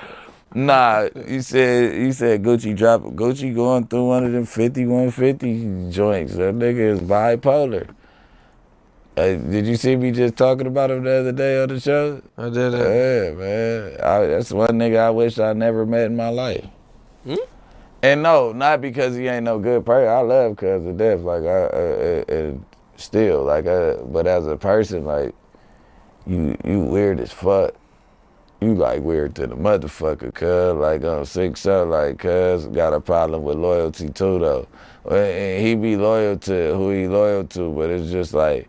Nah, you said Gucci Gucci going through one of them 150 joints. That nigga is bipolar. Did you see me just talking about him the other day on the show?
I did.
Yeah, man. That's one nigga I wish I never met in my life.
Hmm?
And no, not because he ain't no good person. I love Cuz to death. Like, still, like, but as a person, like, you weird as fuck. You like weird to the motherfucker, cuz. Like, on 6-0, like, cuz got a problem with loyalty too, though. And he be loyal to who he loyal to, but it's just like,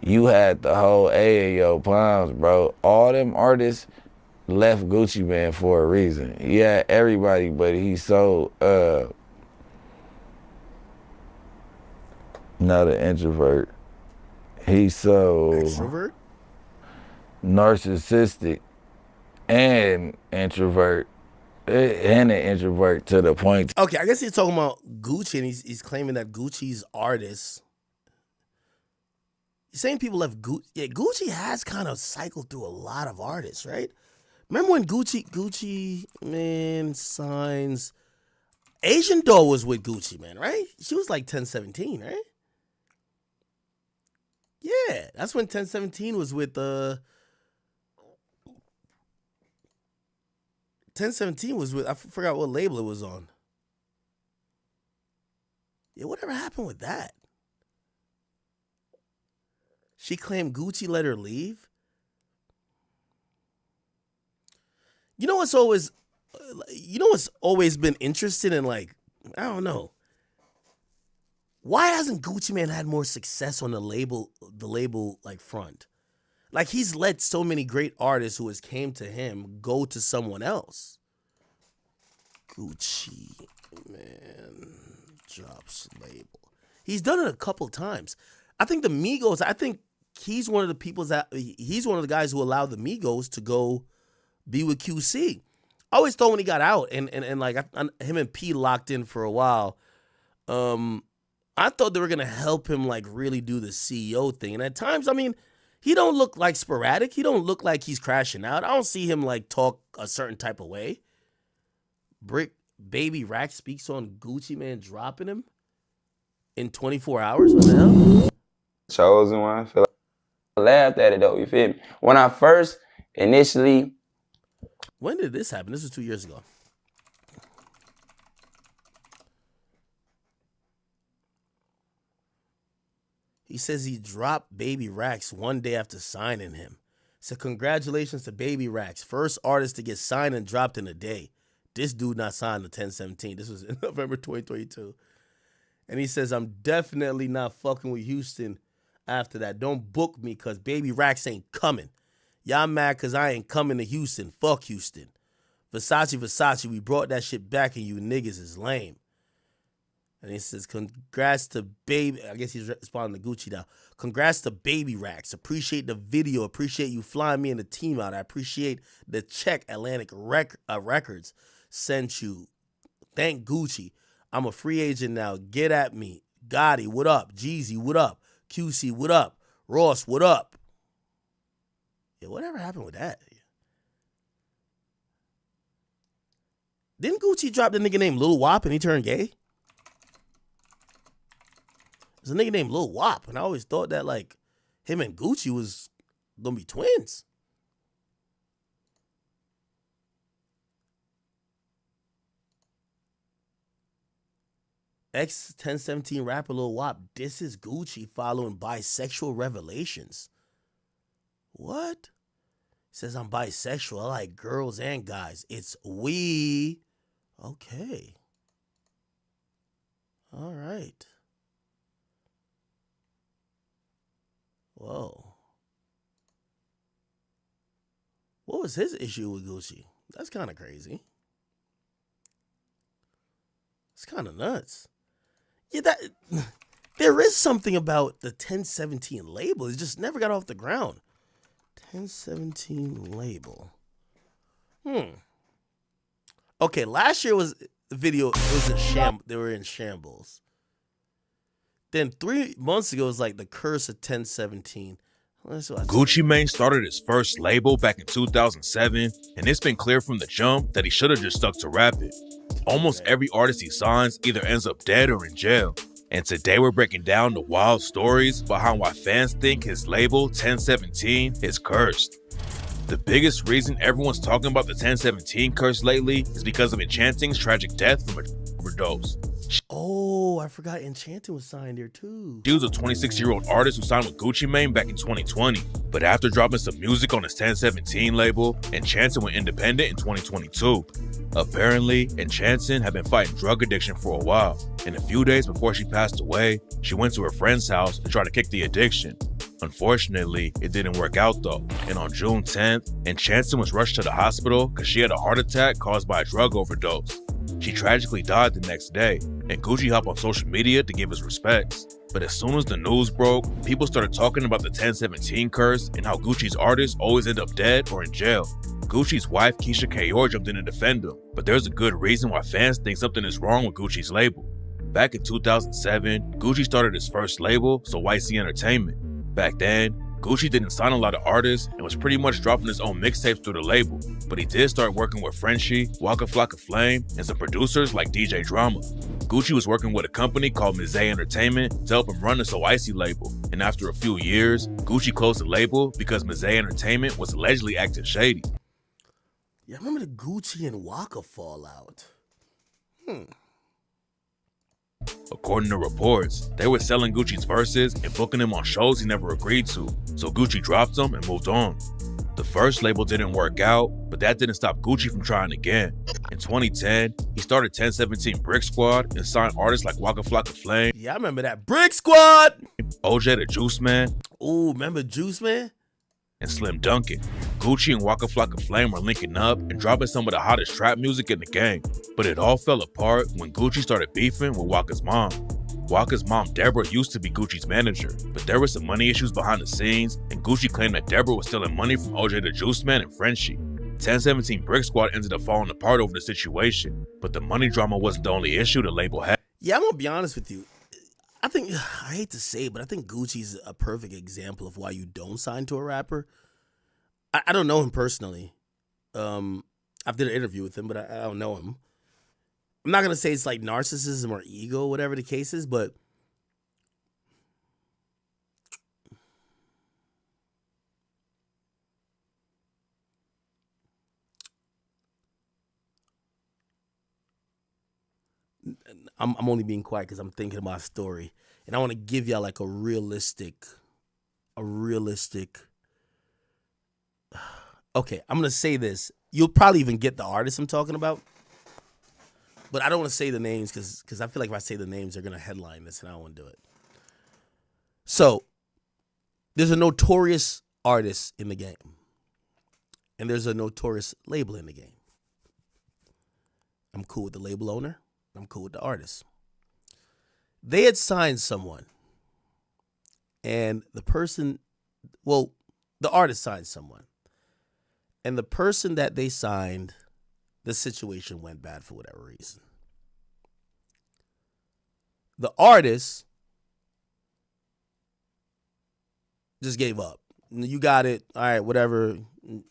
you had the whole A in your palms, bro. All them artists left Gucci Man for a reason. He had everybody, but he's so, not an introvert. He's so...
Extrovert?
Narcissistic and introvert. And an introvert to the point.
Okay, I guess he's talking about Gucci, and he's claiming that Gucci's artists. He's saying people left Gucci. Yeah, Gucci has kind of cycled through a lot of artists, right? Remember when Gucci man signs. Asian Doll was with Gucci, man, right? She was like 1017, right? Yeah, that's when 1017 was with 1017 was with, I forgot what label it was on. Yeah, whatever happened with that? She claimed Gucci let her leave. You know what's always been interesting in, like, I don't know. Why hasn't Gucci Man had more success on the label like front? Like, he's let so many great artists who has came to him go to someone else. Gucci Man drops label. He's done it a couple times. I think the Migos, he's one of the guys who allowed the Migos to go be with QC. I always thought when he got out and like him and P locked in for a while, I thought they were gonna help him like really do the CEO thing. And at times, I mean, he don't look like sporadic. He don't look like he's crashing out. I don't see him like talk a certain type of way. Baby Rack speaks on Gucci Man dropping him in 24 hours. What the hell?
Chosen one. I feel like I laughed at it though. You feel me? When I first initially.
When did this happen? This was 2 years ago. He says he dropped Baby Rax one day after signing him. So congratulations to Baby Rax, first artist to get signed and dropped in a day. This dude not signed to 1017. This was in November 2022. And he says, I'm definitely not fucking with Houston after that. Don't book me because Baby Rax ain't coming. Y'all mad because I ain't coming to Houston. Fuck Houston. Versace, we brought that shit back and you niggas is lame. And he says, congrats to Baby. I guess he's responding to Gucci now. Congrats to Baby Rax. Appreciate the video. Appreciate you flying me and the team out. I appreciate the check Atlantic Records sent you. Thank Gucci. I'm a free agent now. Get at me. Gotti, what up? Jeezy, what up? QC, what up? Ross, what up? Yeah, whatever happened with that? Didn't Gucci drop the nigga named Lil Wop and he turned gay? There's a nigga named Lil Wop, and I always thought that like him and Gucci was gonna be twins. Ex-1017 rapper Lil Wop disses Gucci following bisexual revelations. What? He says, I'm bisexual. I like girls and guys. It's we. Okay. All right. Whoa. What was his issue with Gucci? That's kind of crazy. It's kind of nuts. Yeah, there is something about the 1017 label. It just never got off the ground. 1017 label. Okay, last year was the video. It was they were in shambles. Then 3 months ago, it was like the curse of 1017.
Gucci Mane started his first label back in 2007, and it's been clear from the jump that he should have just stuck to rapping. Almost every artist he signs either ends up dead or in jail. And today we're breaking down the wild stories behind why fans think his label, 1017, is cursed. The biggest reason everyone's talking about the 1017 curse lately is because of Enchanting's tragic death from an overdose.
Oh, I forgot Enchanting was signed here too.
She was a 26-year-old artist who signed with Gucci Mane back in 2020. But after dropping some music on his 1017 label, Enchanting went independent in 2022. Apparently, Enchanting had been fighting drug addiction for a while, and a few days before she passed away, she went to her friend's house to try to kick the addiction. Unfortunately, it didn't work out though, and on June 10th, Enchanting was rushed to the hospital because she had a heart attack caused by a drug overdose. She tragically died the next day, and Gucci hopped on social media to give his respects. But as soon as the news broke, people started talking about the 1017 curse and how Gucci's artists always end up dead or in jail. Gucci's wife, Keisha Kayor, jumped in to defend him, but there's a good reason why fans think something is wrong with Gucci's label. Back in 2007, Gucci started his first label, So YC Entertainment. Back then, Gucci didn't sign a lot of artists and was pretty much dropping his own mixtapes through the label, but he did start working with Frenchie, Waka Flocka Flame, and some producers like DJ Drama. Gucci was working with a company called Lil Zay Entertainment to help him run the So YC label, and after a few years, Gucci closed the label because Lil Zay Entertainment was allegedly acting shady.
Yeah, I remember the Gucci and Waka fallout.
According to reports, they were selling Gucci's verses and booking him on shows he never agreed to, so Gucci dropped them and moved on. The first label didn't work out, but that didn't stop Gucci from trying again. In 2010, he started 1017 Brick Squad and signed artists like Waka Flocka Flame.
Yeah, I remember that. Brick Squad!
OJ the Juice Man.
Ooh, remember Juice Man?
And Slim Duncan. Gucci and Waka Flocka Flame were linking up and dropping some of the hottest trap music in the game. But it all fell apart when Gucci started beefing with Waka's mom. Waka's mom, Deborah, used to be Gucci's manager, but there were some money issues behind the scenes, and Gucci claimed that Deborah was stealing money from OJ the Juice Man and Frenchie. 1017 Brick Squad ended up falling apart over the situation, but the money drama wasn't the only issue the label had.
Yeah, I'm gonna be honest with you. I hate to say it, but I think Gucci's a perfect example of why you don't sign to a rapper. I don't know him personally. I've did an interview with him, but I don't know him. I'm not gonna say it's like narcissism or ego, whatever the case is, but I'm only being quiet because I'm thinking about a story, and I want to give y'all like a realistic. Okay, I'm gonna say this. You'll probably even get the artist I'm talking about, but I don't want to say the names because I feel like if I say the names, they're gonna headline this, and I don't want to do it. So, there's a notorious artist in the game, and there's a notorious label in the game. I'm cool with the label owner. I'm cool with the artist. They had signed someone, and the artist signed someone, and the person that they signed, the situation went bad for whatever reason. The artist just gave up. You got it. All right, whatever.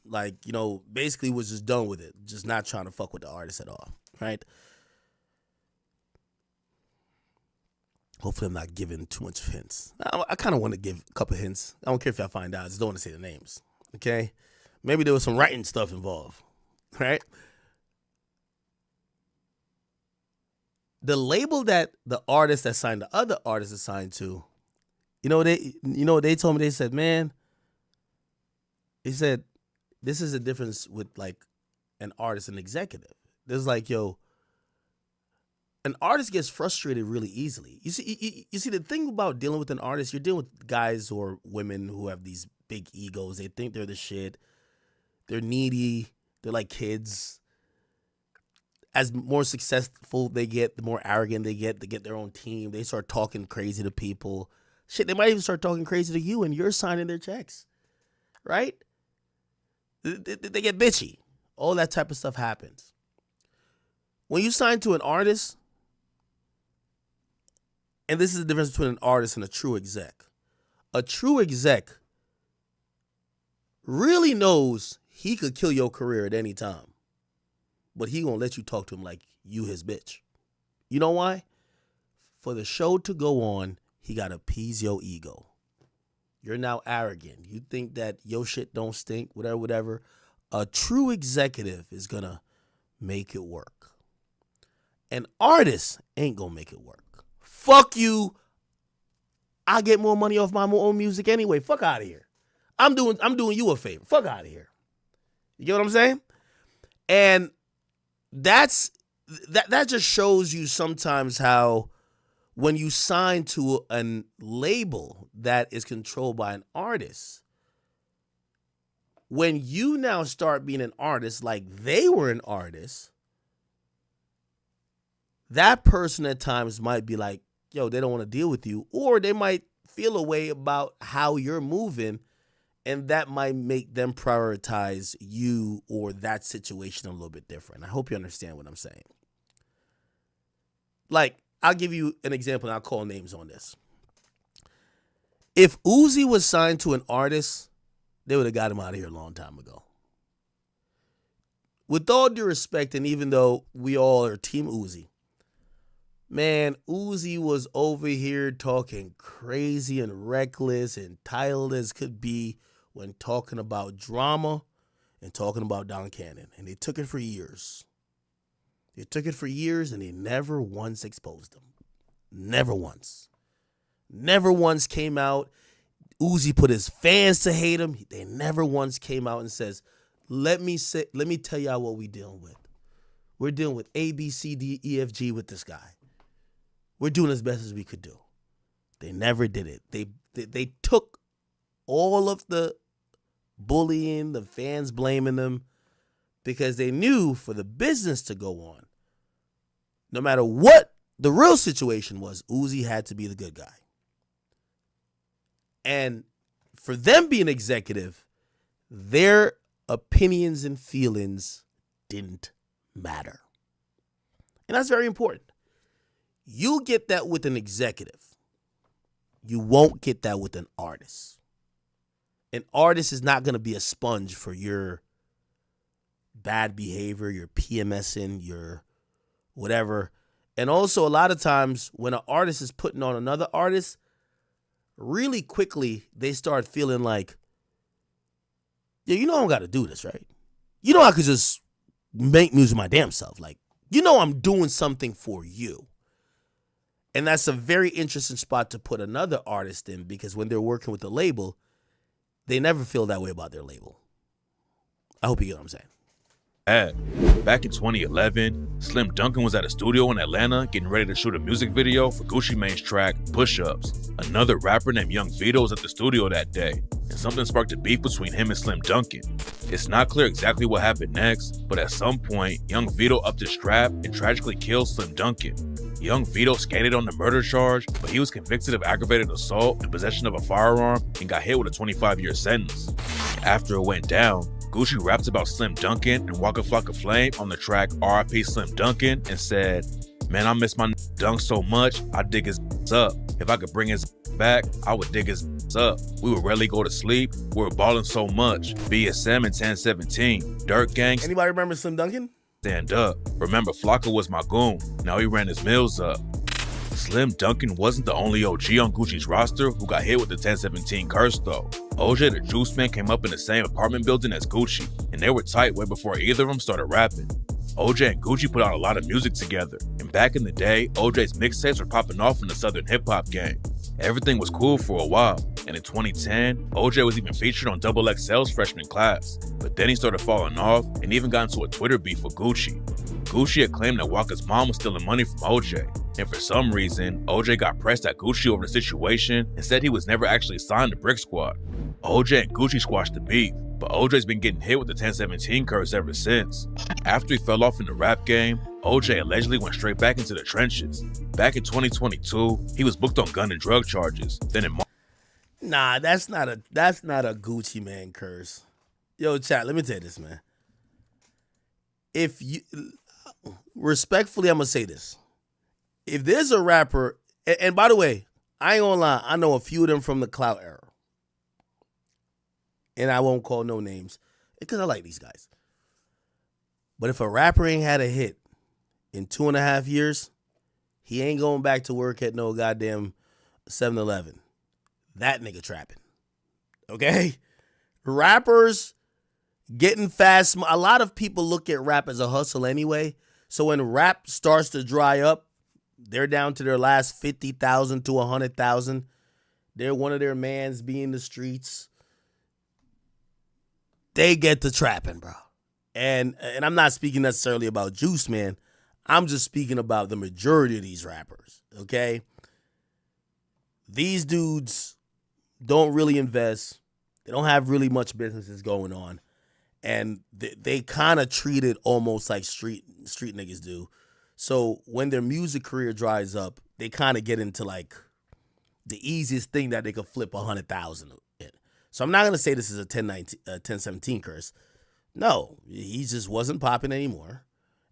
Like, you know, basically was just done with it. Just not trying to fuck with the artist at all, right? Hopefully I'm not giving too much hints. I kind of want to give a couple hints. I don't care if y'all find out. I just don't want to say the names, okay? Maybe there was some writing stuff involved, right? The label that the artist that signed the other artist is signed to, they told me, they said, man, he said, this is a difference with like an artist and executive. There's like, yo, an artist gets frustrated really easily. You see, the thing about dealing with an artist, you're dealing with guys or women who have these big egos. They think they're the shit. They're needy. They're like kids. As more successful they get, the more arrogant they get their own team. They start talking crazy to people. Shit, they might even start talking crazy to you and you're signing their checks, right? They get bitchy. All that type of stuff happens. When you sign to an artist, and this is the difference between an artist and a true exec. A true exec really knows he could kill your career at any time, but he gonna let you talk to him like you his bitch. You know why? For the show to go on, he gotta appease your ego. You're now arrogant. You think that your shit don't stink, whatever. A true executive is gonna make it work. An artist ain't gonna make it work. Fuck you. I get more money off my own music anyway. Fuck out of here. I'm doing you a favor. Fuck out of here. You get what I'm saying? And that just shows you sometimes how when you sign to a label that is controlled by an artist, when you now start being an artist like they were an artist, that person at times might be like, yo, they don't want to deal with you, or they might feel a way about how you're moving, and that might make them prioritize you or that situation a little bit different. I hope you understand what I'm saying. Like, I'll give you an example, and I'll call names on this. If Uzi was signed to an artist, they would have got him out of here a long time ago. With all due respect, and even though we all are Team Uzi, man, Uzi was over here talking crazy and reckless, entitled as could be when talking about drama and talking about Don Cannon. And they took it for years. They took it for years, and they never once exposed him. Never once. Never once came out. Uzi put his fans to hate him. They never once came out and says, let me tell y'all what we dealing with. We're dealing with A, B, C, D, E, F, G with this guy. We're doing as best as we could do. They never did it. They took all of the bullying, the fans blaming them, because they knew for the business to go on, no matter what the real situation was, Uzi had to be the good guy. And for them being executive, their opinions and feelings didn't matter. And that's very important. You get that with an executive. You won't get that with an artist. An artist is not going to be a sponge for your bad behavior, your PMSing, your whatever. And also, a lot of times when an artist is putting on another artist, really quickly they start feeling like, yeah, you know I don't got to do this, right? You know I could just make music my damn self. Like, you know I'm doing something for you. And that's a very interesting spot to put another artist in, because when they're working with the label, they never feel that way about their label. I hope you get what I'm saying.
Back in 2011, Slim Duncan was at a studio in Atlanta getting ready to shoot a music video for Gucci Mane's track Push Ups. Another rapper named Young Vito was at the studio that day, and something sparked a beef between him and Slim Duncan. It's not clear exactly what happened next, but at some point, Young Vito upped his strap and tragically killed Slim Duncan. Young Vito skated on the murder charge, but he was convicted of aggravated assault and possession of a firearm and got hit with a 25-year sentence. After it went down, Gucci raps about Slim Duncan and Waka Flocka Flame on the track R.I.P. Slim Duncan and said, "Man, I miss my Dunk so much, I dig his up. If I could bring his back, I would dig his up. We would rarely go to sleep. We were balling so much. BSM and 1017. Dirt gangs.
Anybody remember Slim Duncan?
Stand up. Remember, Flocka was my goon. Now he ran his mills up. Slim Duncan wasn't the only OG on Gucci's roster who got hit with the 1017 curse though. OJ the Juice Man came up in the same apartment building as Gucci, and they were tight way before either of them started rapping. OJ and Gucci put out a lot of music together, and back in the day, OJ's mixtapes were popping off in the Southern hip-hop game. Everything was cool for a while, and in 2010, OJ was even featured on XXL's freshman class, but then he started falling off and even got into a Twitter beef with Gucci. Gucci had claimed that Waka's mom was stealing money from OJ, and for some reason, OJ got pressed at Gucci over the situation and said he was never actually signed to Brick Squad. OJ and Gucci squashed the beef, but OJ's been getting hit with the 1017 curse ever since. After he fell off in the rap game, OJ allegedly went straight back into the trenches. Back in 2022, he was booked on gun and drug charges. Then in March,
Nah, that's not a Gucci Man curse. Yo, chat, let me tell you this, man. If you respectfully, I'm gonna say this. If there's a rapper, and by the way, I ain't gonna lie, I know a few of them from the Clout era. And I won't call no names because I like these guys. But if a rapper ain't had a hit in 2.5 years, he ain't going back to work at no goddamn 7-Eleven. That nigga trapping. Okay? Rappers getting fast. A lot of people look at rap as a hustle anyway. So when rap starts to dry up, they're down to their last 50,000 to 100,000. They're one of their mans be in the streets. They get to trapping, bro. And I'm not speaking necessarily about Juice Man. I'm just speaking about the majority of these rappers, okay? These dudes don't really invest. They don't have really much businesses going on. And they kind of treat it almost like street niggas do. So when their music career dries up, they kind of get into like the easiest thing that they could flip 100,000 in. So I'm not going to say this is a 1017 curse. No, he just wasn't popping anymore.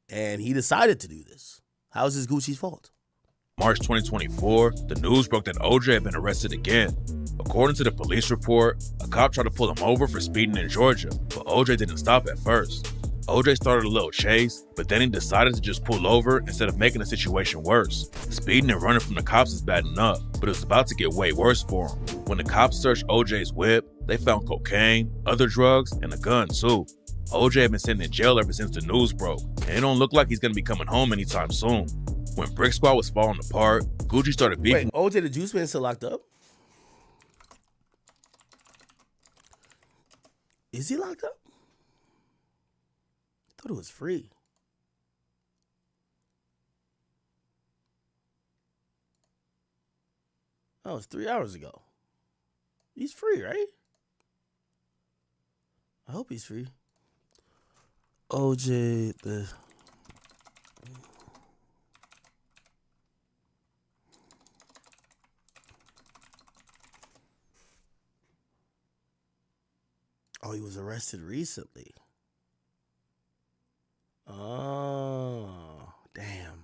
And he decided to do this. How is this Gucci's fault?
March 2024, the news broke that OJ had been arrested again. According to the police report, a cop tried to pull him over for speeding in Georgia, but OJ didn't stop at first. OJ started a little chase, but then he decided to just pull over instead of making the situation worse. Speeding and running from the cops is bad enough, but it was about to get way worse for him. When the cops searched OJ's whip, they found cocaine, other drugs, and a gun too. OJ had been sitting in jail ever since the news broke, and it don't look like he's gonna be coming home anytime soon. When Brick Squad was falling apart, Gucci started beefing.
Wait, OJ the Juice Man still locked up? Is he locked up? I thought it was free. Oh, it's 3 hours ago. He's free, right? I hope he's free. OJ the... Oh, he was arrested recently. Oh, damn.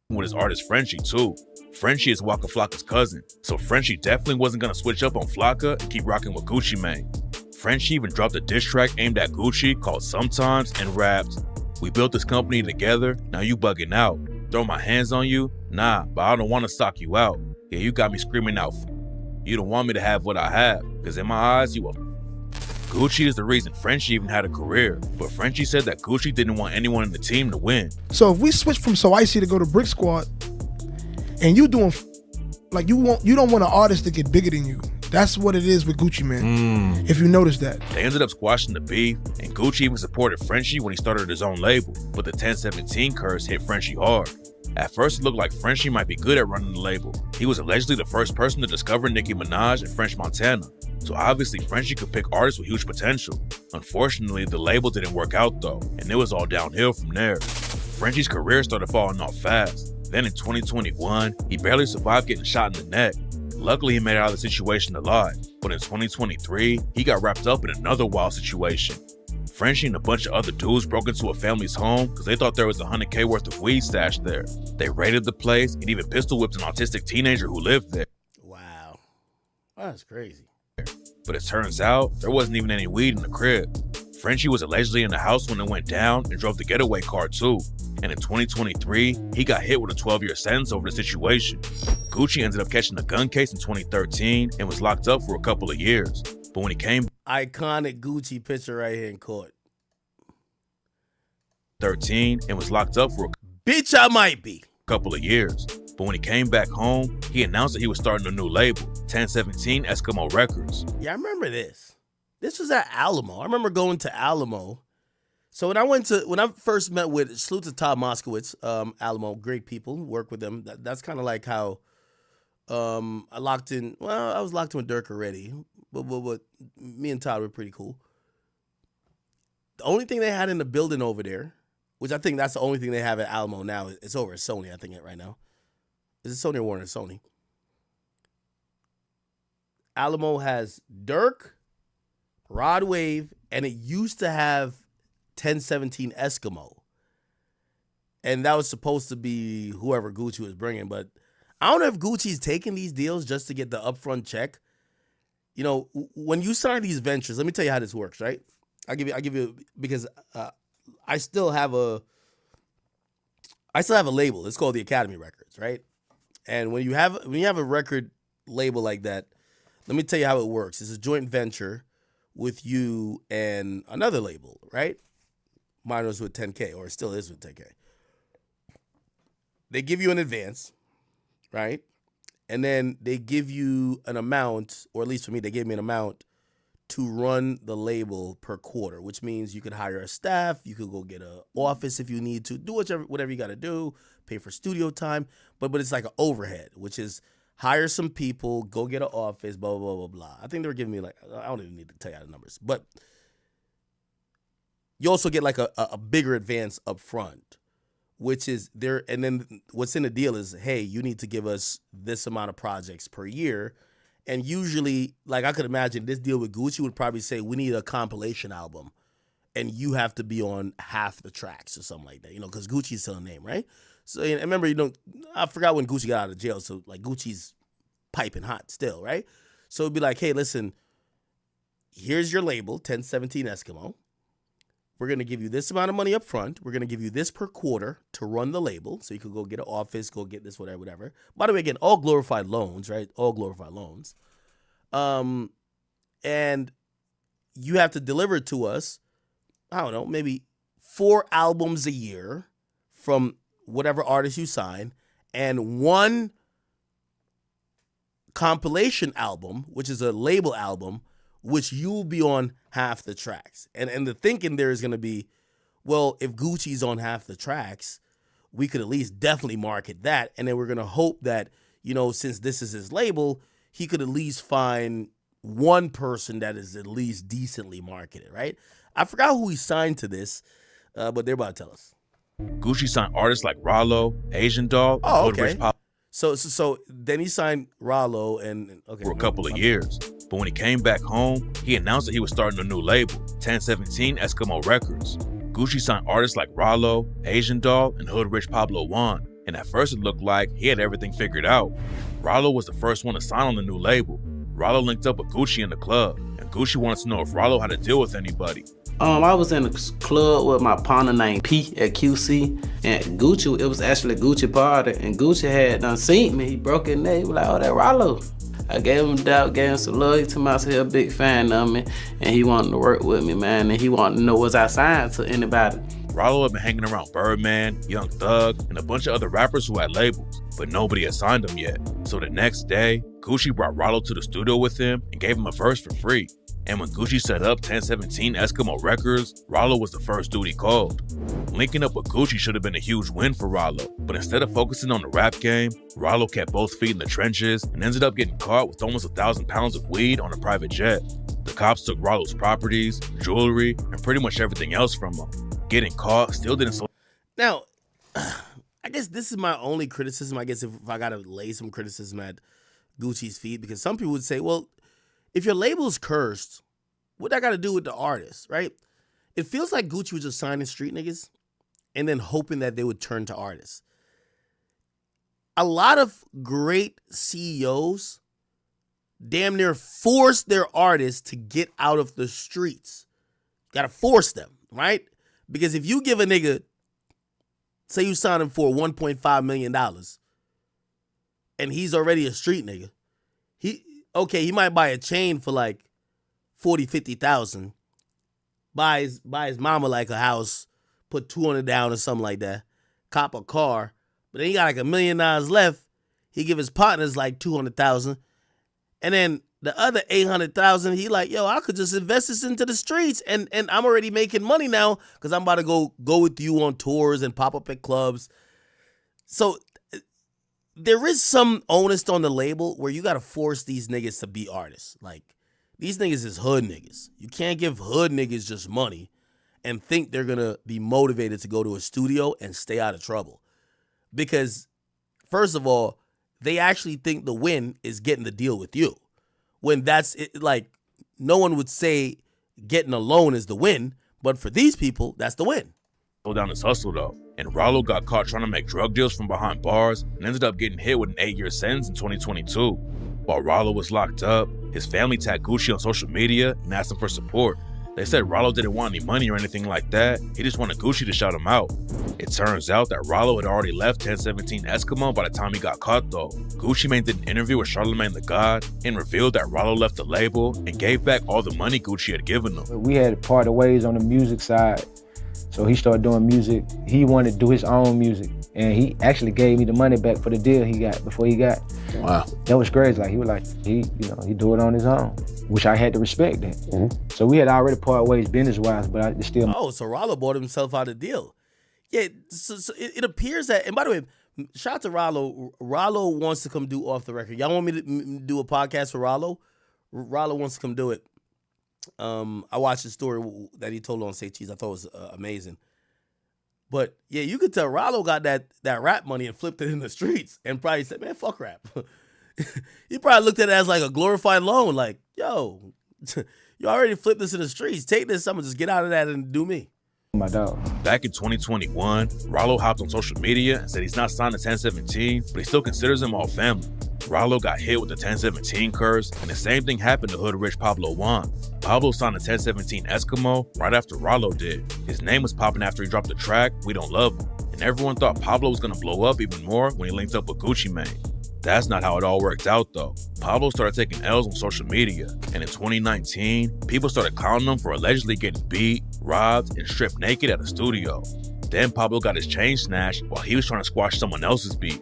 With his artist Frenchie too. Frenchie is Waka Flocka's cousin, so Frenchie definitely wasn't gonna switch up on Flocka and keep rocking with Gucci Mane. Frenchie even dropped a diss track aimed at Gucci called Sometimes and rapped, "We built this company together, now you bugging out. Throw my hands on you? Nah, but I don't wanna sock you out. Yeah, you got me screaming out, you don't want me to have what I have, cause in my eyes, you a Gucci is the reason Frenchie even had a career, but Frenchie said that Gucci didn't want anyone in the team to win.
So if we switch from So Icy to go to Brick Squad, and you doing like you don't want an artist to get bigger than you. That's what it is with Gucci Man. If you notice that.
They ended up squashing the beef, and Gucci even supported Frenchie when he started his own label, but the 1017 curse hit Frenchie hard. At first, it looked like Frenchie might be good at running the label. He was allegedly the first person to discover Nicki Minaj and French Montana, so obviously Frenchie could pick artists with huge potential. Unfortunately, the label didn't work out though, and it was all downhill from there. Frenchie's career started falling off fast. Then in 2021, he barely survived getting shot in the neck. Luckily, he made it out of the situation alive, but in 2023, he got wrapped up in another wild situation. Frenchie and a bunch of other dudes broke into a family's home because they thought there was $100K worth of weed stashed there. They raided the place and even pistol whipped an autistic teenager who lived there.
Wow. That's crazy.
But it turns out there wasn't even any weed in the crib. Frenchie was allegedly in the house when it went down and drove the getaway car too. And in 2023, he got hit with a 12-year sentence over the situation. Gucci ended up catching a gun case in 2013 and was locked up for a couple of years. But when he came
Iconic Gucci picture right here in court.
13 and was locked up for a
Bitch, I might be.
couple of years. But when he came back home, he announced that he was starting a new label, 1017 Eskimo Records.
Yeah, I remember this. This was at Alamo. I remember going to Alamo. So when I first met with, salute to Todd Moskowitz, Alamo, great people, work with them. That's kind of like how I was locked in with Dirk already, but me and Todd were pretty cool. The only thing they had in the building over there, which I think that's the only thing they have at Alamo now, it's over at Sony, I think, right now. Is it Sony or Warner? Sony. Alamo has Dirk, Rod Wave, and it used to have 1017 Eskimo. And that was supposed to be whoever Gucci was bringing. But I don't know if Gucci's taking these deals just to get the upfront check. You know, when you sign these ventures, let me tell you how this works, right? I'll give you because I still have a label. It's called the Academy Records, right? And when you have a record label like that, let me tell you how it works. It's a joint venture with you and another label, right? Mine was with 10K, or it still is with 10K. They give you an advance, right? And then they give you an amount, or at least for me, they gave me an amount to run the label per quarter, which means you could hire a staff, you could go get an office if you need to, do whatever you got to do, pay for studio time, but it's like an overhead, which is hire some people, go get an office, blah, blah, blah, blah. I think they were giving me like, I don't even need to tell you the numbers, but you also get like a bigger advance up front, which is there. And then what's in the deal is, hey, you need to give us this amount of projects per year. And usually, like I could imagine this deal with Gucci would probably say, we need a compilation album and you have to be on half the tracks or something like that, you know, because Gucci's still a name, right? So and remember, I forgot when Gucci got out of jail. So like Gucci's piping hot still, right? So it'd be like, hey, listen, here's your label, 1017 Eskimo. We're going to give you this amount of money up front. We're going to give you this per quarter to run the label. So you could go get an office, go get this, whatever. By the way, again, all glorified loans, right? All glorified loans. And you have to deliver to us, I don't know, maybe 4 albums a year from whatever artist you sign, and 1 compilation album, which is a label album, which you'll be on half the tracks. And the thinking there is going to be, well, if Gucci's on half the tracks, we could at least definitely market that. And then we're going to hope that, you know, since this is his label, he could at least find one person that is at least decently marketed, right? I forgot who he signed to this, but they're about to tell us.
Gucci signed artists like Rollo, Asian Doll,
Oh,
Hood
okay.
Rich Pop
So then he signed Rollo and
for a couple of years. But when he came back home, he announced that he was starting a new label, 1017 Eskimo Records. Gucci signed artists like Rollo, Asian Doll, and Hood Rich Pablo Juan. And at first it looked like he had everything figured out. Rollo was the first one to sign on the new label. Rollo linked up with Gucci in the club, and Gucci wanted to know if Rollo had to deal with anybody.
I was in a club with my partner named P at QC, and Gucci, it was actually a Gucci party, and Gucci had done seen me. He broke his neck, he was like, oh, that Rollo. I gave him doubt, gave him some love. He told me I was a big fan of me, and he wanted to work with me, man, and he wanted to know was I signed to anybody.
Rollo had been hanging around Birdman, Young Thug, and a bunch of other rappers who had labels, but nobody had signed him yet. So the next day, Gucci brought Rollo to the studio with him and gave him a verse for free. And when Gucci set up 1017 Eskimo Records, Rollo was the first dude he called. Linking up with Gucci should have been a huge win for Rollo, but instead of focusing on the rap game, Rollo kept both feet in the trenches and ended up getting caught with almost 1,000 pounds of weed on a private jet. The cops took Rollo's properties, jewelry, and pretty much everything else from him. Getting caught still didn't slow.
Now, I guess this is my only criticism. I guess if I got to lay some criticism at Gucci's feet, because some people would say, well, if your label's cursed, what that got to do with the artist, right? It feels like Gucci was just signing street niggas and then hoping that they would turn to artists. A lot of great CEOs damn near force their artists to get out of the streets. Gotta force them, right? Because if you give a nigga, say you sign him for $1.5 million, and he's already a street nigga, he might buy a chain for like 40, 50,000, buy his mama like a house, put 200 down or something like that, cop a car, but then he got like $1 million left. He give his partners like 200,000, and then the other 800,000, he like, yo, I could just invest this into the streets, and I'm already making money now because I'm about to go with you on tours and pop up at clubs. So there is some onus on the label where you got to force these niggas to be artists. Like, these niggas is hood niggas. You can't give hood niggas just money and think they're going to be motivated to go to a studio and stay out of trouble. Because, first of all, they actually think the win is getting the deal with you. When that's it, like, no one would say getting a loan is the win, but for these people, that's the win.
Slow down his hustle though, and Rollo got caught trying to make drug deals from behind bars and ended up getting hit with an 8-year sentence in 2022. While Rollo was locked up, his family tagged Gucci on social media and asked him for support. They said Rollo didn't want any money or anything like that, he just wanted Gucci to shout him out. It turns out that Rollo had already left 1017 Eskimo by the time he got caught though. Gucci Mane did an interview with Charlamagne the God and revealed that Rollo left the label and gave back all the money Gucci had given him.
We had parted ways on the music side, so he started doing music. He wanted to do his own music, and he actually gave me the money back for the deal he got before he got.
Wow.
That was crazy. Like, he was like, he do it on his own, which I had to respect that. Mm-hmm. So we had already parted ways business-wise, but I still.
Oh, so Rollo bought himself out of the deal. Yeah, so it appears that, and by the way, shout out to Rollo. Rollo wants to come do Off the Record. Y'all want me to do a podcast for Rollo? Rollo wants to come do it. I watched the story that he told on Say Cheese. I thought it was amazing. But yeah, you could tell Rollo got that rap money and flipped it in the streets and probably said, man, fuck rap. He probably looked at it as like a glorified loan. Like, yo, you already flipped this in the streets. Take this, I'm gonna just get out of that and do me.
My dog.
Back in 2021, Rollo hopped on social media and said he's not signed to 1017, but he still considers them all family. Rollo got hit with the 1017 curse, and the same thing happened to hood rich Pablo Juan. Pablo signed a 1017 Eskimo right after Rollo did. His name was popping after he dropped the track, We Don't Love Him, and everyone thought Pablo was gonna blow up even more when he linked up with Gucci Mane. That's not how it all worked out though. Pablo started taking L's on social media, and in 2019, people started clowning him for allegedly getting beat, robbed, and stripped naked at a studio. Then Pablo got his chain snatched while he was trying to squash someone else's beef.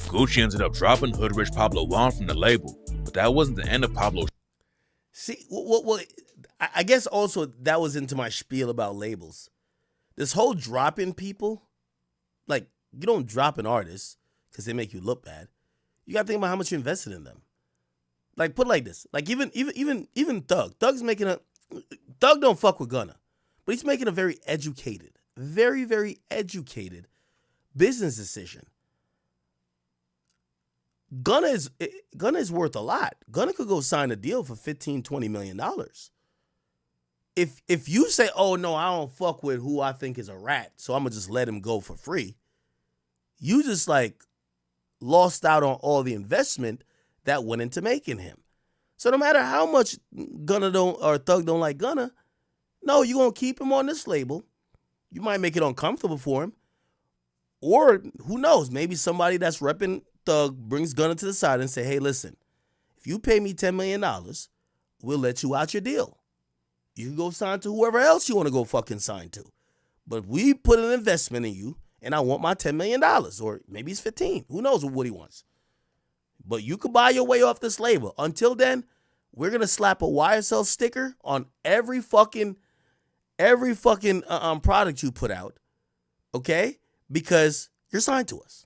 Gucci ended up dropping hood rich Pablo Juan from the label, but that wasn't the end of Pablo's.
See, well, I guess also that was into my spiel about labels. This whole dropping people, like, you don't drop an artist because they make you look bad. You gotta think about how much you invested in them. Like, put it like this. Like, even Thug. Thug don't fuck with Gunna, but he's making a very educated, very, very educated business decision. Gunna is worth a lot. Gunna could go sign a deal for $15, $20 million. If you say, oh no, I don't fuck with who I think is a rat, so I'm gonna just let him go for free, you just like lost out on all the investment that went into making him. So no matter how much Thug don't like Gunna, no, you're gonna keep him on this label. You might make it uncomfortable for him. Or who knows, maybe somebody that's repping Thug brings Gunna to the side and say, hey, listen, if you pay me $10 million, we'll let you out your deal. You can go sign to whoever else you want to go fucking sign to. But we put an investment in you, and I want my $10 million, or maybe it's 15. Who knows what he wants? But you could buy your way off this label. Until then, we're going to slap a YSL sticker on every fucking product you put out, okay? Because you're signed to us.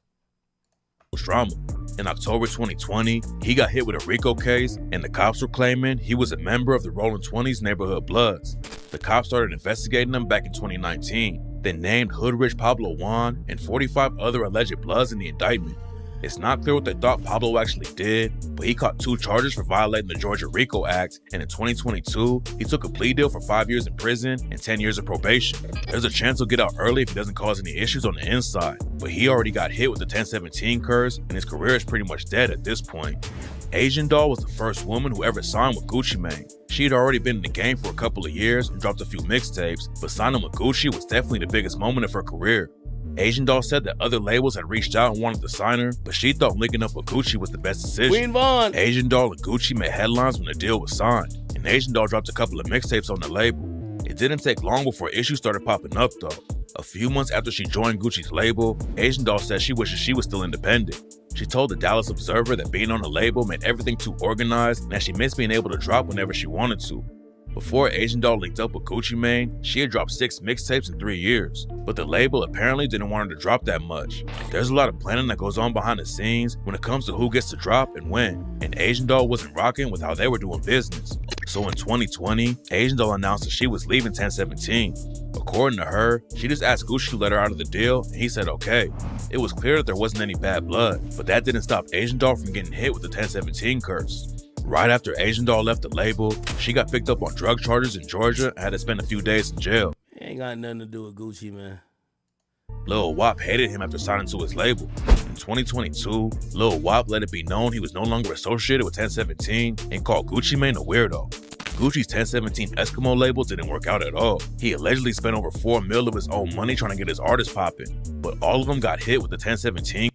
Drama. In October 2020, he got hit with a RICO case, and the cops were claiming he was a member of the Rolling 20s neighborhood Bloods. The cops started investigating him back in 2019, then named hood rich Pablo Juan and 45 other alleged Bloods in the indictment. It's not clear what they thought Pablo actually did, but he caught 2 charges for violating the Georgia RICO Act, and in 2022, he took a plea deal for 5 years in prison and 10 years of probation. There's a chance he'll get out early if he doesn't cause any issues on the inside, but he already got hit with the 1017 curse, and his career is pretty much dead at this point. Asian Doll was the first woman who ever signed with Gucci Mane. She had already been in the game for a couple of years and dropped a few mixtapes, but signing with Gucci was definitely the biggest moment of her career. Asian Doll said that other labels had reached out and wanted to sign her, but she thought linking up with Gucci was the best decision.
Queen Vaughn.
Asian Doll and Gucci made headlines when the deal was signed, and Asian Doll dropped a couple of mixtapes on the label. It didn't take long before issues started popping up though. A few months after she joined Gucci's label, Asian Doll said she wishes she was still independent. She told the Dallas Observer that being on the label made everything too organized and that she missed being able to drop whenever she wanted to. Before Asian Doll linked up with Gucci Mane, she had dropped 6 mixtapes in 3 years, but the label apparently didn't want her to drop that much. There's a lot of planning that goes on behind the scenes when it comes to who gets to drop and when, and Asian Doll wasn't rocking with how they were doing business. So in 2020, Asian Doll announced that she was leaving 1017. According to her, she just asked Gucci to let her out of the deal, and he said okay. It was clear that there wasn't any bad blood, but that didn't stop Asian Doll from getting hit with the 1017 curse. Right after Asian Doll left the label, she got picked up on drug charges in Georgia and had to spend a few days in jail.
Ain't got nothing to do with Gucci, man.
Lil Wop hated him after signing to his label. In 2022, Lil Wop let it be known he was no longer associated with 1017 and called Gucci Mane a weirdo. Gucci's 1017 Eskimo label didn't work out at all. He allegedly spent over $4 million of his own money trying to get his artists popping, but all of them got hit with the 1017.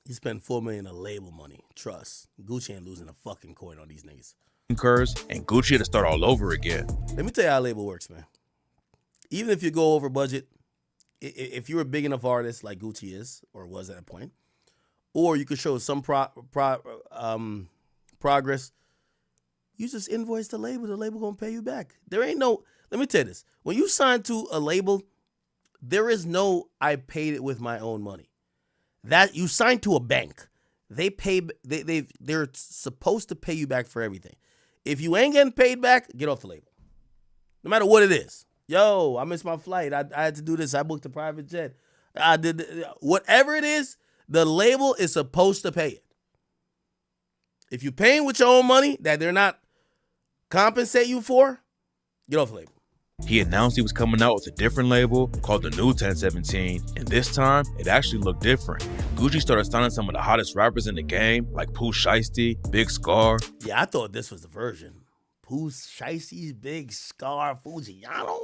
He spent $4 million of label money. Trust. Gucci ain't losing a fucking coin on these niggas.
Curse, and Gucci had to start all over again.
Let me tell you how label works, man. Even if you go over budget, if you're a big enough artist like Gucci is, or was at a point, or you could show some progress, you just invoice the label gonna pay you back. There ain't no, let me tell you this. When you sign to a label, there is no, I paid it with my own money. That you sign to a bank. They're supposed to pay you back for everything. If you ain't getting paid back, get off the label. No matter what it is. Yo, I missed my flight. I had to do this. I booked a private jet. I did whatever it is, the label is supposed to pay it. If you're paying with your own money that they're not compensate you for, get off the label.
He announced he was coming out with a different label called the New 1017, and this time, it actually looked different. Gucci started signing some of the hottest rappers in the game, like Pooh Shiesty, Big Scar.
Yeah, I thought this was the version. Pooh Shiesty's Big Scar,
Fujiano,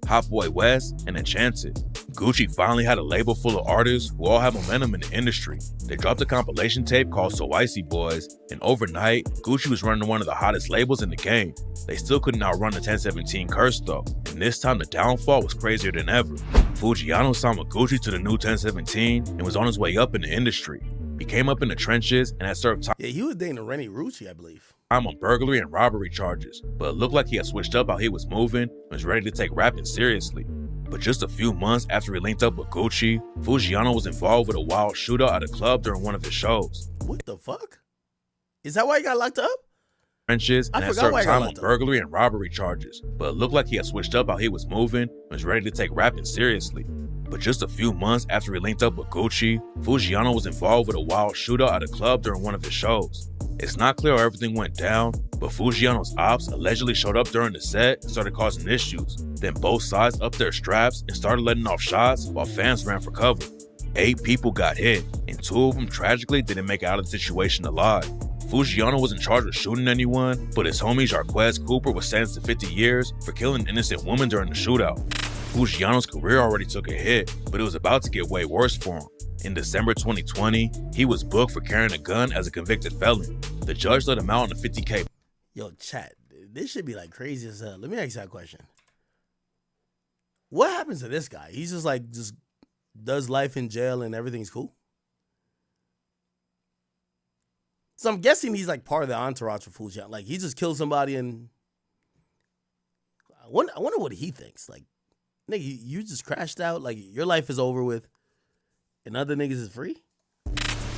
Hot Boy West, and Enchanted. Gucci finally had a label full of artists who all have momentum in the industry. They dropped a compilation tape called So Icy Boys, and overnight, Gucci was running one of the hottest labels in the game. They still couldn't outrun the 1017 curse though, and this time the downfall was crazier than ever. Fujiano signed with Gucci to the New 1017 and was on his way up in the industry. He came up in the trenches and had served time.
Yeah, he was dating Rennie Rucci, I believe.
I'm on burglary and robbery charges, but it looked like he had switched up how he was moving and was ready to take rapping seriously. But just a few months after he linked up with Gucci, Fujiano was involved with a wild shootout at a club during one of his shows.
What the fuck? Is that why he got locked up?
Trenches and had served time on burglary and robbery charges, but it looked like he had switched up how he was moving and was ready to take rapping seriously. But just a few months after he linked up with Gucci, Fujiano was involved with a wild shootout at a club during one of his shows. It's not clear how everything went down, but Fujiano's ops allegedly showed up during the set and started causing issues. Then both sides upped their straps and started letting off shots while fans ran for cover. 8 people got hit, and 2 of them tragically didn't make it out of the situation alive. Fujiano wasn't charged with shooting anyone, but his homie Jarquez Cooper was sentenced to 50 years for killing an innocent woman during the shootout. Fujiano's career already took a hit, but it was about to get way worse for him. In December 2020, he was booked for carrying a gun as a convicted felon. The judge let him out on a $50K.
Yo, chat, this should be like crazy as hell. Let me ask you that question. What happens to this guy? He's just does life in jail and everything's cool? So I'm guessing he's like part of the entourage for Fujiano. Like he just killed somebody and I wonder what he thinks. Like, nigga, you just crashed out. Like your life is over with and other niggas is free?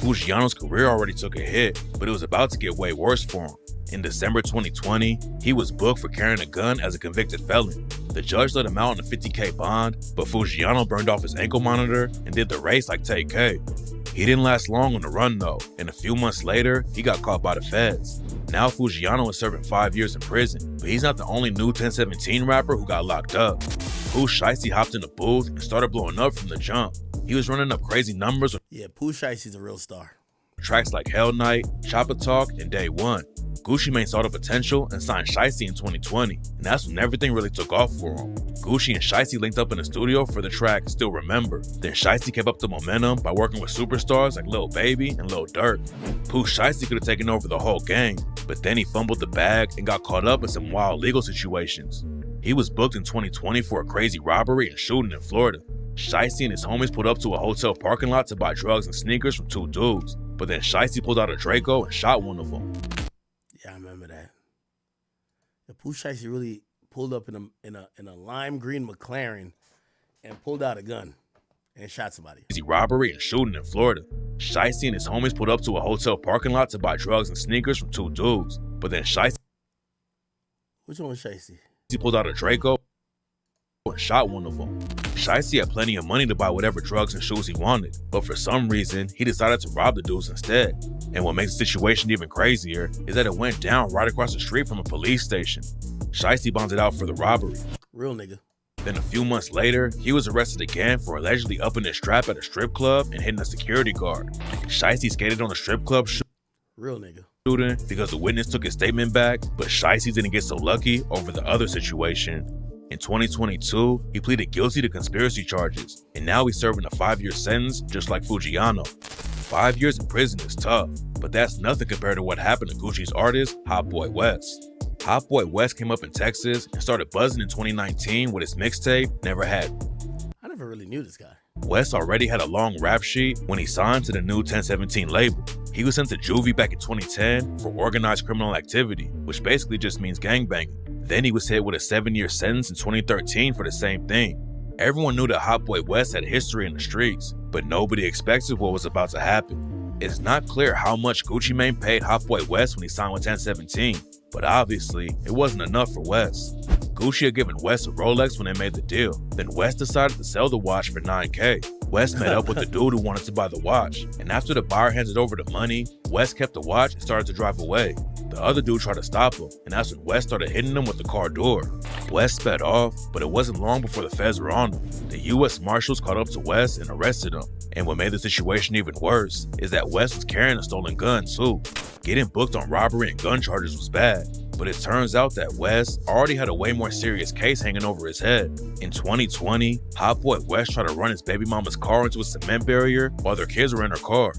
Fujiano's career already took a hit, but it was about to get way worse for him. In December 2020, he was booked for carrying a gun as a convicted felon. The judge let him out on a $50K bond, but Fujiano burned off his ankle monitor and did the race like Tay K. He didn't last long on the run though, and a few months later, he got caught by the feds. Now Fujiano is serving 5 years in prison, but he's not the only new 1017 rapper who got locked up. Pooh Shiesty hopped in the booth and started blowing up from the jump. He was running up crazy numbers.
Yeah, Pooh Shiesty's a real star.
Tracks like Hell Night, Chopper Talk, and Day One. Gucci Mane saw the potential and signed Shiesty in 2020, and that's when everything really took off for him. Gucci and Shiesty linked up in the studio for the track Still Remember. Then Shiesty kept up the momentum by working with superstars like Lil Baby and Lil Durk. Pooh Shiesty could have taken over the whole gang, but then he fumbled the bag and got caught up in some wild legal situations. He was booked in 2020 for a crazy robbery and shooting in Florida. Shiesty and his homies pulled up to a hotel parking lot to buy drugs and sneakers from 2 dudes, but then Shiesty pulled out a Draco and shot one of them.
Yeah, I remember that. The Pooh Shiesty really pulled up in a lime green McLaren and pulled out a gun and shot somebody.
Robbery and shooting in Florida. Shiesty and his homies pulled up to a hotel parking lot to buy drugs and sneakers from 2 dudes, but then Shiesty
Which one was Shiesty?
pulled out a Draco and shot one of them. Shiesty had plenty of money to buy whatever drugs and shoes he wanted, but for some reason, he decided to rob the dudes instead. And what makes the situation even crazier is that it went down right across the street from a police station. Shiesty bonded out for the robbery.
Real nigga.
Then a few months later, he was arrested again for allegedly upping his strap at a strip club and hitting a security guard. Shiesty skated on the strip club
Real nigga.
shooting because the witness took his statement back, but Shiesty didn't get so lucky over the other situation. In 2022, he pleaded guilty to conspiracy charges, and now he's serving a 5-year sentence just like Fujiano. 5 years in prison is tough, but that's nothing compared to what happened to Gucci's artist, Hot Boy West. Hot Boy West came up in Texas and started buzzing in 2019 with his mixtape, Never Had.
I never really knew this guy.
West already had a long rap sheet when he signed to the new 1017 label. He was sent to juvie back in 2010 for organized criminal activity, which basically just means gangbanging. Then he was hit with a 7-year sentence in 2013 for the same thing. Everyone knew that Hot Boy West had history in the streets, but nobody expected what was about to happen. It's not clear how much Gucci Mane paid Hot Boy West when he signed with 1017, but obviously, it wasn't enough for West. Gucci had given West a Rolex when they made the deal. Then West decided to sell the watch for $9K. West met up with the dude who wanted to buy the watch, and after the buyer handed over the money, West kept the watch and started to drive away. The other dude tried to stop him, and that's when West started hitting him with the car door. West sped off, but it wasn't long before the feds were on him. The U.S. Marshals caught up to West and arrested him. And what made the situation even worse is that West was carrying a stolen gun too. Getting booked on robbery and gun charges was bad, but it turns out that West already had a way more serious case hanging over his head. In 2020, Hot Boy West tried to run his baby mama's car into a cement barrier while their kids were in her car.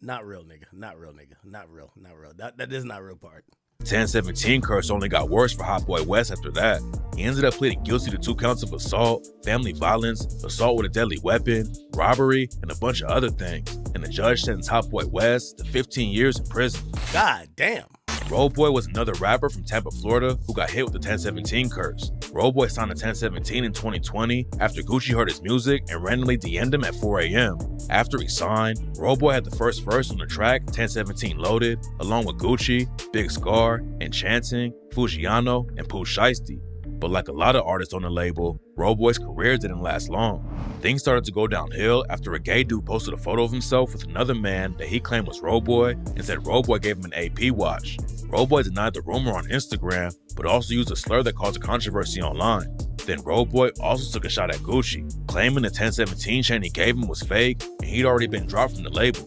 Not real, nigga. Not real, nigga. Not real. Not real. That is not real part.
1017 curse only got worse for Hot Boy West after that. He ended up pleading guilty to 2 counts of assault, family violence, assault with a deadly weapon, robbery, and a bunch of other things. And the judge sentenced Hot Boy West to 15 years in prison.
God damn.
Road Boy was another rapper from Tampa, Florida, who got hit with the 1017 curse. Road Boy signed a 1017 in 2020 after Gucci heard his music and randomly DM'd him at 4 a.m. After he signed, Road Boy had the first verse on the track 1017 Loaded, along with Gucci, Big Scar, Enchanting, Fujiano, and Pooh Shiesty. But like a lot of artists on the label, Road Boy's career didn't last long. Things started to go downhill after a gay dude posted a photo of himself with another man that he claimed was Road Boy and said Road Boy gave him an AP watch. Road Boy denied the rumor on Instagram, but also used a slur that caused a controversy online. Then Road Boy also took a shot at Gucci, claiming the 1017 chain he gave him was fake and he'd already been dropped from the label.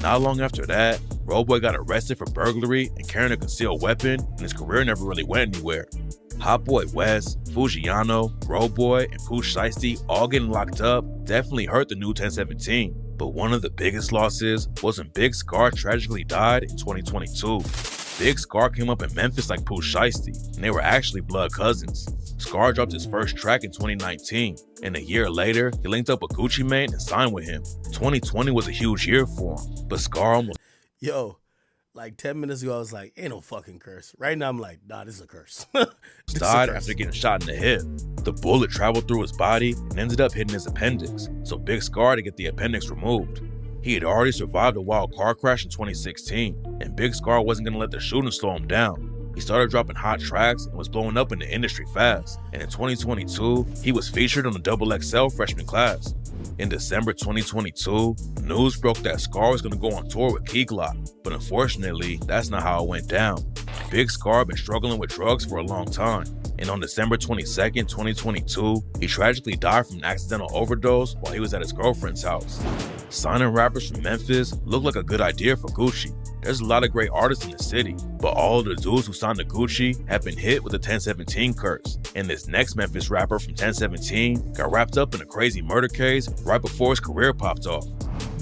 Not long after that, Road Boy got arrested for burglary and carrying a concealed weapon, and his career never really went anywhere. Hot Boy West, Fujiano, Road Boy, and Pooh Shiesty all getting locked up definitely hurt the new 1017. But one of the biggest losses was when Big Scar tragically died in 2022. Big Scar came up in Memphis like Pooh Shiesty, and they were actually blood cousins. Scar dropped his first track in 2019, and a year later, he linked up with Gucci Mane and signed with him. 2020 was a huge year for him, but Scar almost...
Yo, like 10 minutes ago, I was like, ain't no fucking curse. Right now, I'm like, nah, this is a curse.
died after getting shot in the hip. The bullet traveled through his body and ended up hitting his appendix, so Big Scar had to get the appendix removed. He had already survived a wild car crash in 2016, and Big Scar wasn't going to let the shooting slow him down. He started dropping hot tracks and was blowing up in the industry fast, and in 2022, he was featured on the XXL freshman class. In December 2022, news broke that Scar was going to go on tour with Key Glock, but unfortunately, that's not how it went down. Big Scar had been struggling with drugs for a long time, and on December 22nd, 2022, he tragically died from an accidental overdose while he was at his girlfriend's house. Signing rappers from Memphis looked like a good idea for Gucci. There's a lot of great artists in the city, but all of the dudes who signed to Gucci have been hit with the 1017 curse, and this next Memphis rapper from 1017 got wrapped up in a crazy murder case right before his career popped off.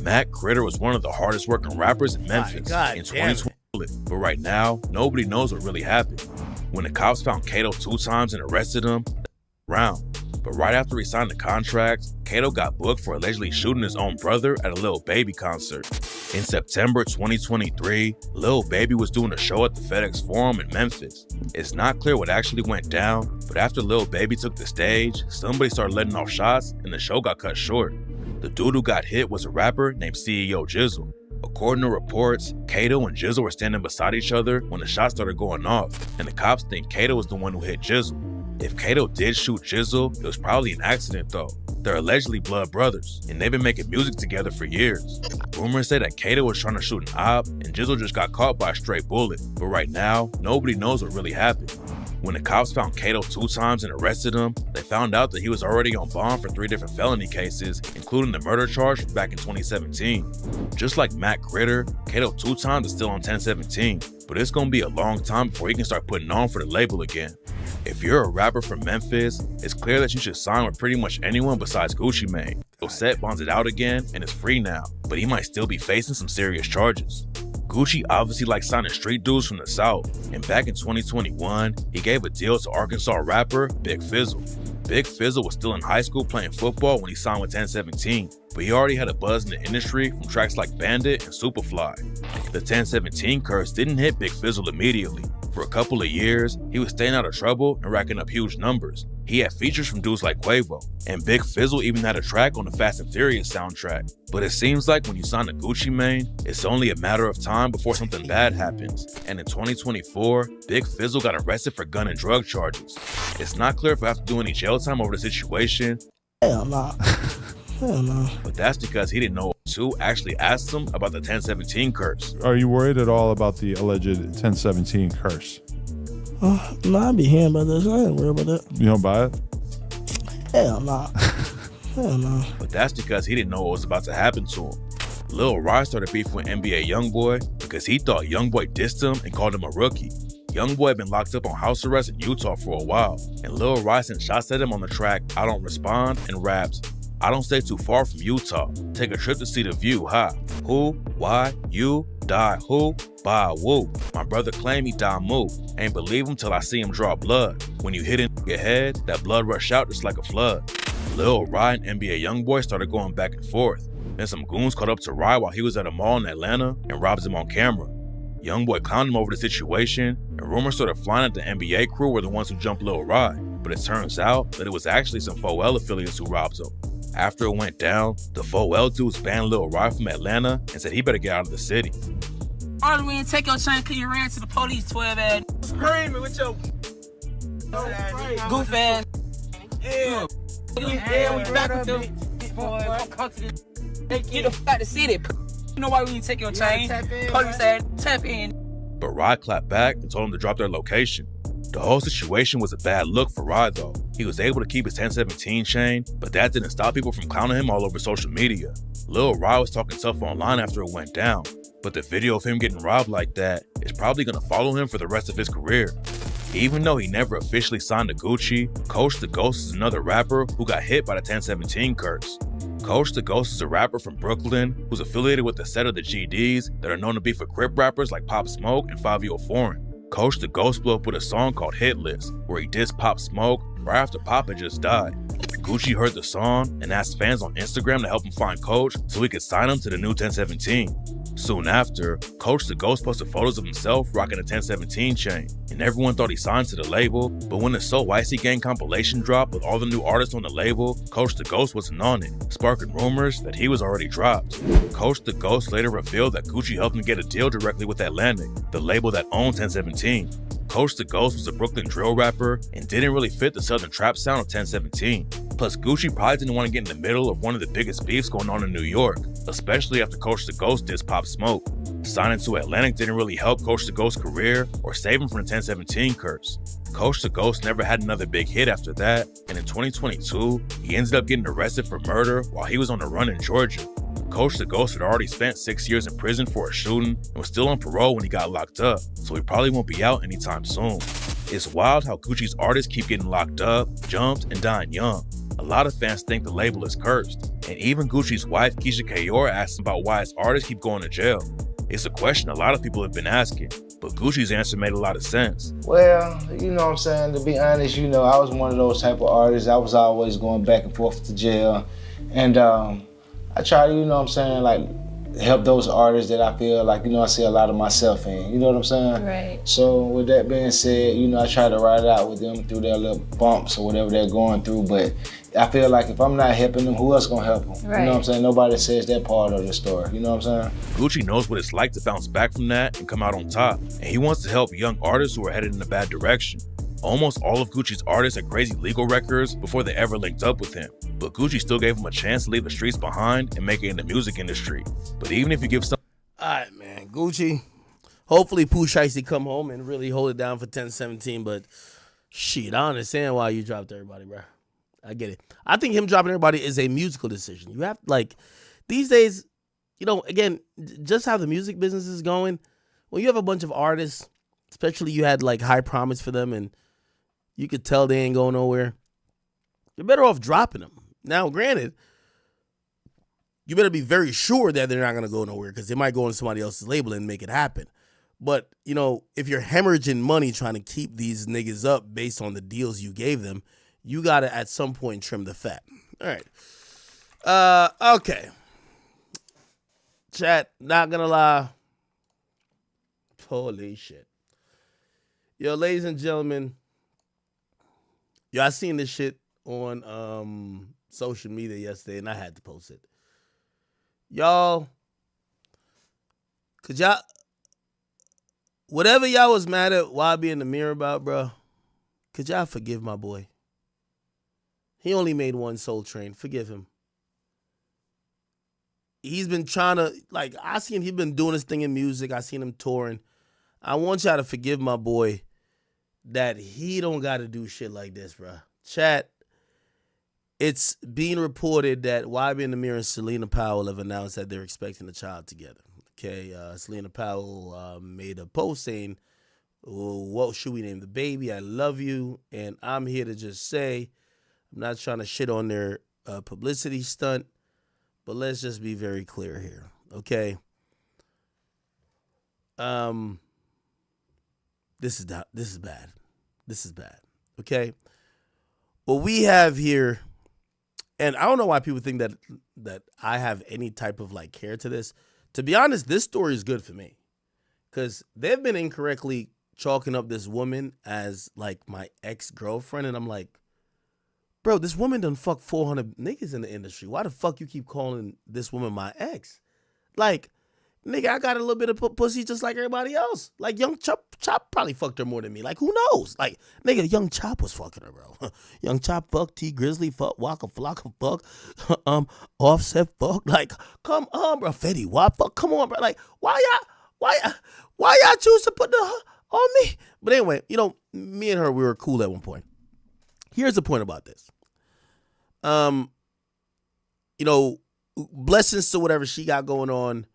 Mac Critter was one of the hardest working rappers in Memphis in 2020, but right now, nobody knows what really happened. When the cops found Kato 2 times and arrested him, around. But right after he signed the contract, Kato got booked for allegedly shooting his own brother at a Lil Baby concert. In September 2023, Lil Baby was doing a show at the FedEx Forum in Memphis. It's not clear what actually went down, but after Lil Baby took the stage, somebody started letting off shots and the show got cut short. The dude who got hit was a rapper named CEO Jizzle. According to reports, Kato and Jizzle were standing beside each other when the shots started going off, and the cops think Kato was the one who hit Jizzle. If Kato did shoot Jizzle, it was probably an accident though. They're allegedly blood brothers, and they've been making music together for years. Rumors say that Kato was trying to shoot an op, and Jizzle just got caught by a stray bullet, but right now, nobody knows what really happened. When the cops found Kato 2 times and arrested him, they found out that he was already on bond for 3 different felony cases, including the murder charge from back in 2017. Just like Mac Critter, Kato 2 times is still on 1017, but it's gonna be a long time before he can start putting on for the label again. If you're a rapper from Memphis, it's clear that you should sign with pretty much anyone besides Gucci Mane. Set bonds it out again and is free now, but he might still be facing some serious charges. Gucci obviously likes signing street dudes from the South, and back in 2021, he gave a deal to Arkansas rapper Big Fizzle. Big Fizzle was still in high school playing football when he signed with 1017, but he already had a buzz in the industry from tracks like Bandit and Superfly. The 1017 curse didn't hit Big Fizzle immediately. For a couple of years, he was staying out of trouble and racking up huge numbers. He had features from dudes like Quavo, and Big Fizzle even had a track on the Fast and Furious soundtrack. But it seems like when you sign to Gucci Mane, it's only a matter of time before something bad happens. And in 2024, Big Fizzle got arrested for gun and drug charges. It's not clear if he'll have to do any jail time over the situation.
Hell nah. Hell no.
But that's because he didn't know who actually asked him about the 1017 curse.
Are you worried at all about the alleged 1017 curse?
No, I be hearing about this. I ain't worried about that.
You don't buy it?
Hell nah. Hell no.
But that's because he didn't know what was about to happen to him. Lil Ry started beefing with NBA Youngboy because he thought Youngboy dissed him and called him a rookie. Youngboy had been locked up on house arrest in Utah for a while, and Lil Ry sent shots at him on the track I Don't Respond and raps, I don't stay too far from Utah. Take a trip to see the view, ha. Who, why, you, die, who, bye, woo. My brother claim he die, move. Ain't believe him till I see him draw blood. When you hit in your head, that blood rush out just like a flood. Lil Ry and NBA Youngboy started going back and forth. Then some goons caught up to Ry while he was at a mall in Atlanta and robbed him on camera. Youngboy clowned him over the situation, and rumors started flying that the NBA crew were the ones who jumped Lil Ry, but it turns out that it was actually some 4L affiliates who robbed him. After it went down, the 4L dudes banned Lil Ry from Atlanta and said he better get out of the city.
All we didn't take your chain because you ran to the police, 12 ass. Screaming with your goof ass. Yeah. Yeah, we back with them. Get the fuck out the city. You know why we didn't take your chain? Police ass, tap in.
But Ry clapped back and told him to drop their location. The whole situation was a bad look for Ry though. He was able to keep his 1017 chain, but that didn't stop people from clowning him all over social media. Lil Ry was talking tough online after it went down, but the video of him getting robbed like that is probably gonna follow him for the rest of his career. Even though he never officially signed to Gucci, Coach the Ghost is another rapper who got hit by the 1017 curse. Coach the Ghost is a rapper from Brooklyn who's affiliated with a set of the GDs that are known to be for Crip rappers like Pop Smoke and Fabio Foreign. Coach the Ghost blew up with a song called Hit List, where he dissed Pop Smoke right after Pop had just died. Gucci heard the song and asked fans on Instagram to help him find Coach so he could sign him to the new 1017. Soon after, Coach the Ghost posted photos of himself rocking a 1017 chain, and everyone thought he signed to the label, but when the So Icy Gang compilation dropped with all the new artists on the label, Coach the Ghost wasn't on it, sparking rumors that he was already dropped. Coach the Ghost later revealed that Gucci helped him get a deal directly with Atlantic, the label that owned 1017. Coach the Ghost was a Brooklyn drill rapper and didn't really fit the southern trap sound of 1017. Plus, Gucci probably didn't want to get in the middle of one of the biggest beefs going on in New York, especially after Coach the Ghost dissed Pop Smoke. Signing to Atlantic didn't really help Coach the Ghost's career or save him from the 1017 curse. Coach the Ghost never had another big hit after that, and in 2022, he ended up getting arrested for murder while he was on the run in Georgia. Coach the Ghost had already spent 6 years in prison for a shooting and was still on parole when he got locked up, so he probably won't be out anytime soon. It's wild how Gucci's artists keep getting locked up, jumped, and dying young. A lot of fans think the label is cursed, and even Gucci's wife Keisha Kayor asked about why his artists keep going to jail. It's a question a lot of people have been asking, but Gucci's answer made a lot of sense.
Well, you know what I'm saying, to be honest, I was one of those type of artists. I was always going back and forth to jail, and I try to, help those artists that I feel like, I see a lot of myself in, you know what I'm saying?
Right.
So with that being said, I try to ride it out with them through their little bumps or whatever they're going through, but I feel like if I'm not helping them, who else gonna help them?
Right.
You know what I'm saying? Nobody says that part of the story, you know what I'm saying?
Gucci knows what it's like to bounce back from that and come out on top, and he wants to help young artists who are headed in a bad direction. Almost all of Gucci's artists had crazy legal records before they ever linked up with him, but Gucci still gave him a chance to leave the streets behind and make it in the music industry. But even if you give some...
Alright, man, Gucci. Hopefully Pooh Shiesty come home and really hold it down for 1017, but shit, I understand why you dropped everybody, bro. I get it. I think him dropping everybody is a musical decision. You have, these days, again, just how the music business is going, when you have a bunch of artists, especially you had, high promise for them and you could tell they ain't going nowhere, you're better off dropping them. Now, granted, you better be very sure that they're not going to go nowhere because they might go on somebody else's label and make it happen. But, if you're hemorrhaging money trying to keep these niggas up based on the deals you gave them, you got to, at some point, trim the fat. All right. Okay. Chat, not going to lie. Holy shit. Yo, ladies and gentlemen, I seen this shit on social media yesterday, and I had to post it. Y'all, could y'all, whatever y'all was mad at YB in the mirror about, bro, could y'all forgive my boy? He only made one Soul Train. Forgive him. He's been trying to, I seen he been doing his thing in music. I seen him touring. I want y'all to forgive my boy that he don't got to do shit like this, bro. Chat, it's being reported that YB in the Mirror and Selena Powell have announced that they're expecting a child together. Okay, Selena Powell made a post saying, what should we name the baby? I love you. And I'm here to just say, I'm not trying to shit on their publicity stunt, but let's just be very clear here, okay? This is bad. This is bad, okay? What we have here, and I don't know why people think that I have any type of care to this. To be honest, this story is good for me because they've been incorrectly chalking up this woman as my ex-girlfriend, and I'm like, bro, this woman done fuck 400 niggas in the industry. Why the fuck you keep calling this woman my ex? Nigga, I got a little bit of pussy just like everybody else. Young Chop probably fucked her more than me. Who knows? Nigga, Young Chop was fucking her, bro. Young Chop fuck, T Grizzly fuck, Waka Flocka fuck, Offset fuck. Come on, bro. Fetty Wap fuck. Come on, bro. Why y'all choose to put the on me? But anyway, me and her, we were cool at one point. Here's the point about this. Blessings to whatever she got going on.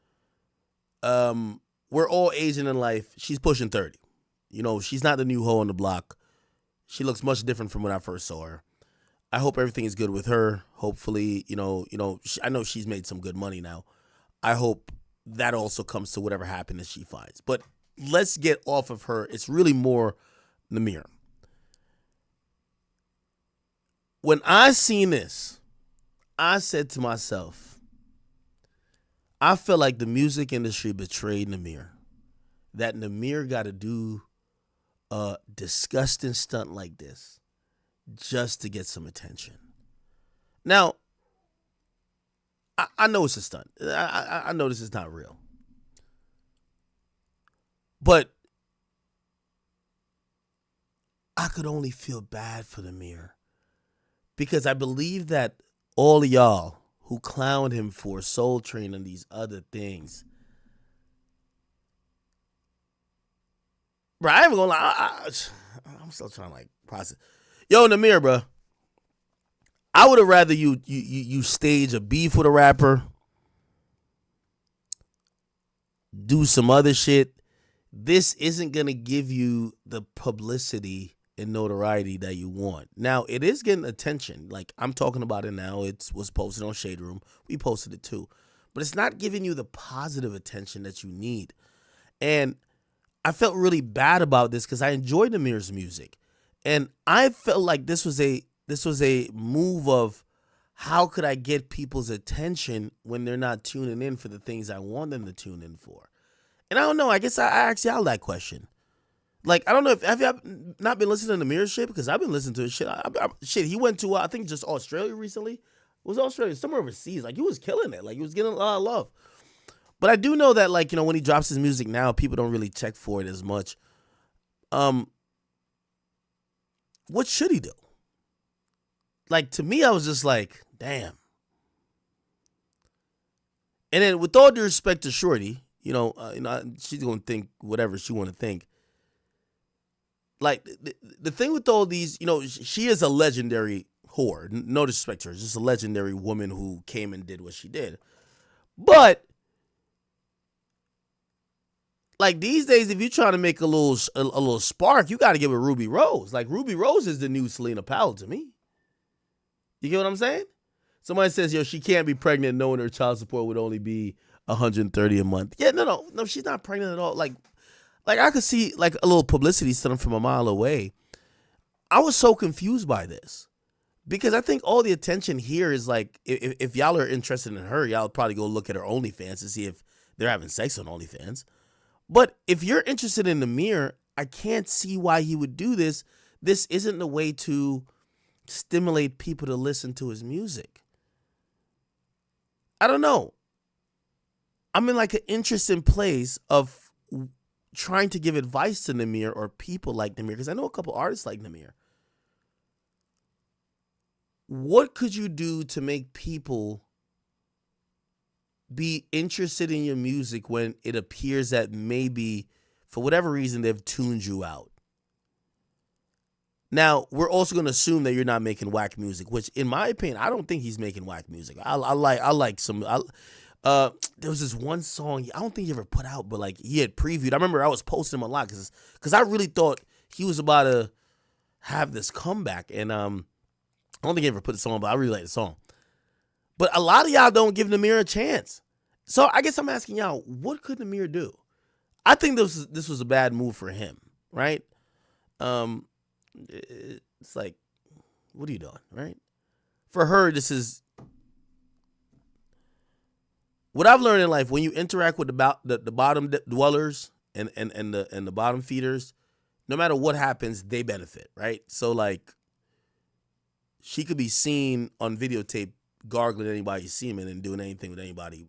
We're all aging in life. She's pushing 30. She's not the new hoe on the block. She looks much different from when I first saw her. I hope everything is good with her. Hopefully, I know she's made some good money now. I hope that also comes to whatever happiness she finds. But let's get off of her. It's really more Nahmir. When I seen this, I said to myself, I feel like the music industry betrayed Nahmir. That Nahmir got to do a disgusting stunt like this just to get some attention. Now, I know it's a stunt. I know this is not real. But I could only feel bad for Nahmir. Because I believe that all of y'all who clowned him for Soul Train and these other things, bro, I ain't even gonna lie. I'm still trying to like process. Yo, Nahmir, bro, I would have rather you stage a beef with a rapper, do some other shit. This isn't gonna give you the publicity and notoriety that you want. Now, it is getting attention. Like, I'm talking about it now. It was posted on Shade Room. We posted it too. But it's not giving you the positive attention that you need. And I felt really bad about this because I enjoyed Nahmir's music. And I felt like this was a move of how could I get people's attention when they're not tuning in for the things I want them to tune in for. And I don't know. I guess I asked y'all that question. Like, I don't know, have y'all not been listening to Nahmir's shit? Because I've been listening to his shit. Shit, he went to, I think, just Australia recently. It was Australia, somewhere overseas. Like, he was killing it. Like, he was getting a lot of love. But I do know that, like, you know, when he drops his music now, people don't really check for it as much. What should he do? Like, to me, I was just like, damn. And then, with all due respect to Shorty, you know, she's going to think whatever she want to think. Like, the thing with all these, you know, she is a legendary whore. No disrespect to her. Just a legendary woman who came and did what she did. But, like, these days, if you're trying to make a little spark, you got to give it Ruby Rose. Like, Ruby Rose is the new Selena Powell to me. You get what I'm saying? Somebody says, yo, she can't be pregnant knowing her child support would only be $130 a month. Yeah, no, she's not pregnant at all. Like, I could see, like, a little publicity stunt from a mile away. I was so confused by this. Because I think all the attention here is, like, if y'all are interested in her, y'all probably go look at her OnlyFans to see if they're having sex on OnlyFans. But if you're interested in Nahmir, I can't see why he would do this. This isn't the way to stimulate people to listen to his music. I don't know. I'm in, like, an interesting place of trying to give advice to Nahmir or people like Nahmir, because I know a couple artists like Nahmir. What could you do to make people be interested in your music when it appears that maybe, for whatever reason, they've tuned you out? Now, we're also going to assume that you're not making whack music, which, in my opinion, I don't think he's making whack music. I like some... there was this one song, I don't think he ever put out, but, like, he had previewed. I remember I was posting him a lot because I really thought he was about to have this comeback. And I don't think he ever put the song, but I really like the song. But a lot of y'all don't give Nahmir a chance. So I guess I'm asking y'all, what could Nahmir do? I think this was a bad move for him, right? It's like, what are you doing, right? For her, this is... What I've learned in life, when you interact with the bottom dwellers and the bottom feeders, no matter what happens, they benefit, right? So, like, she could be seen on videotape gargling anybody's semen and doing anything with anybody,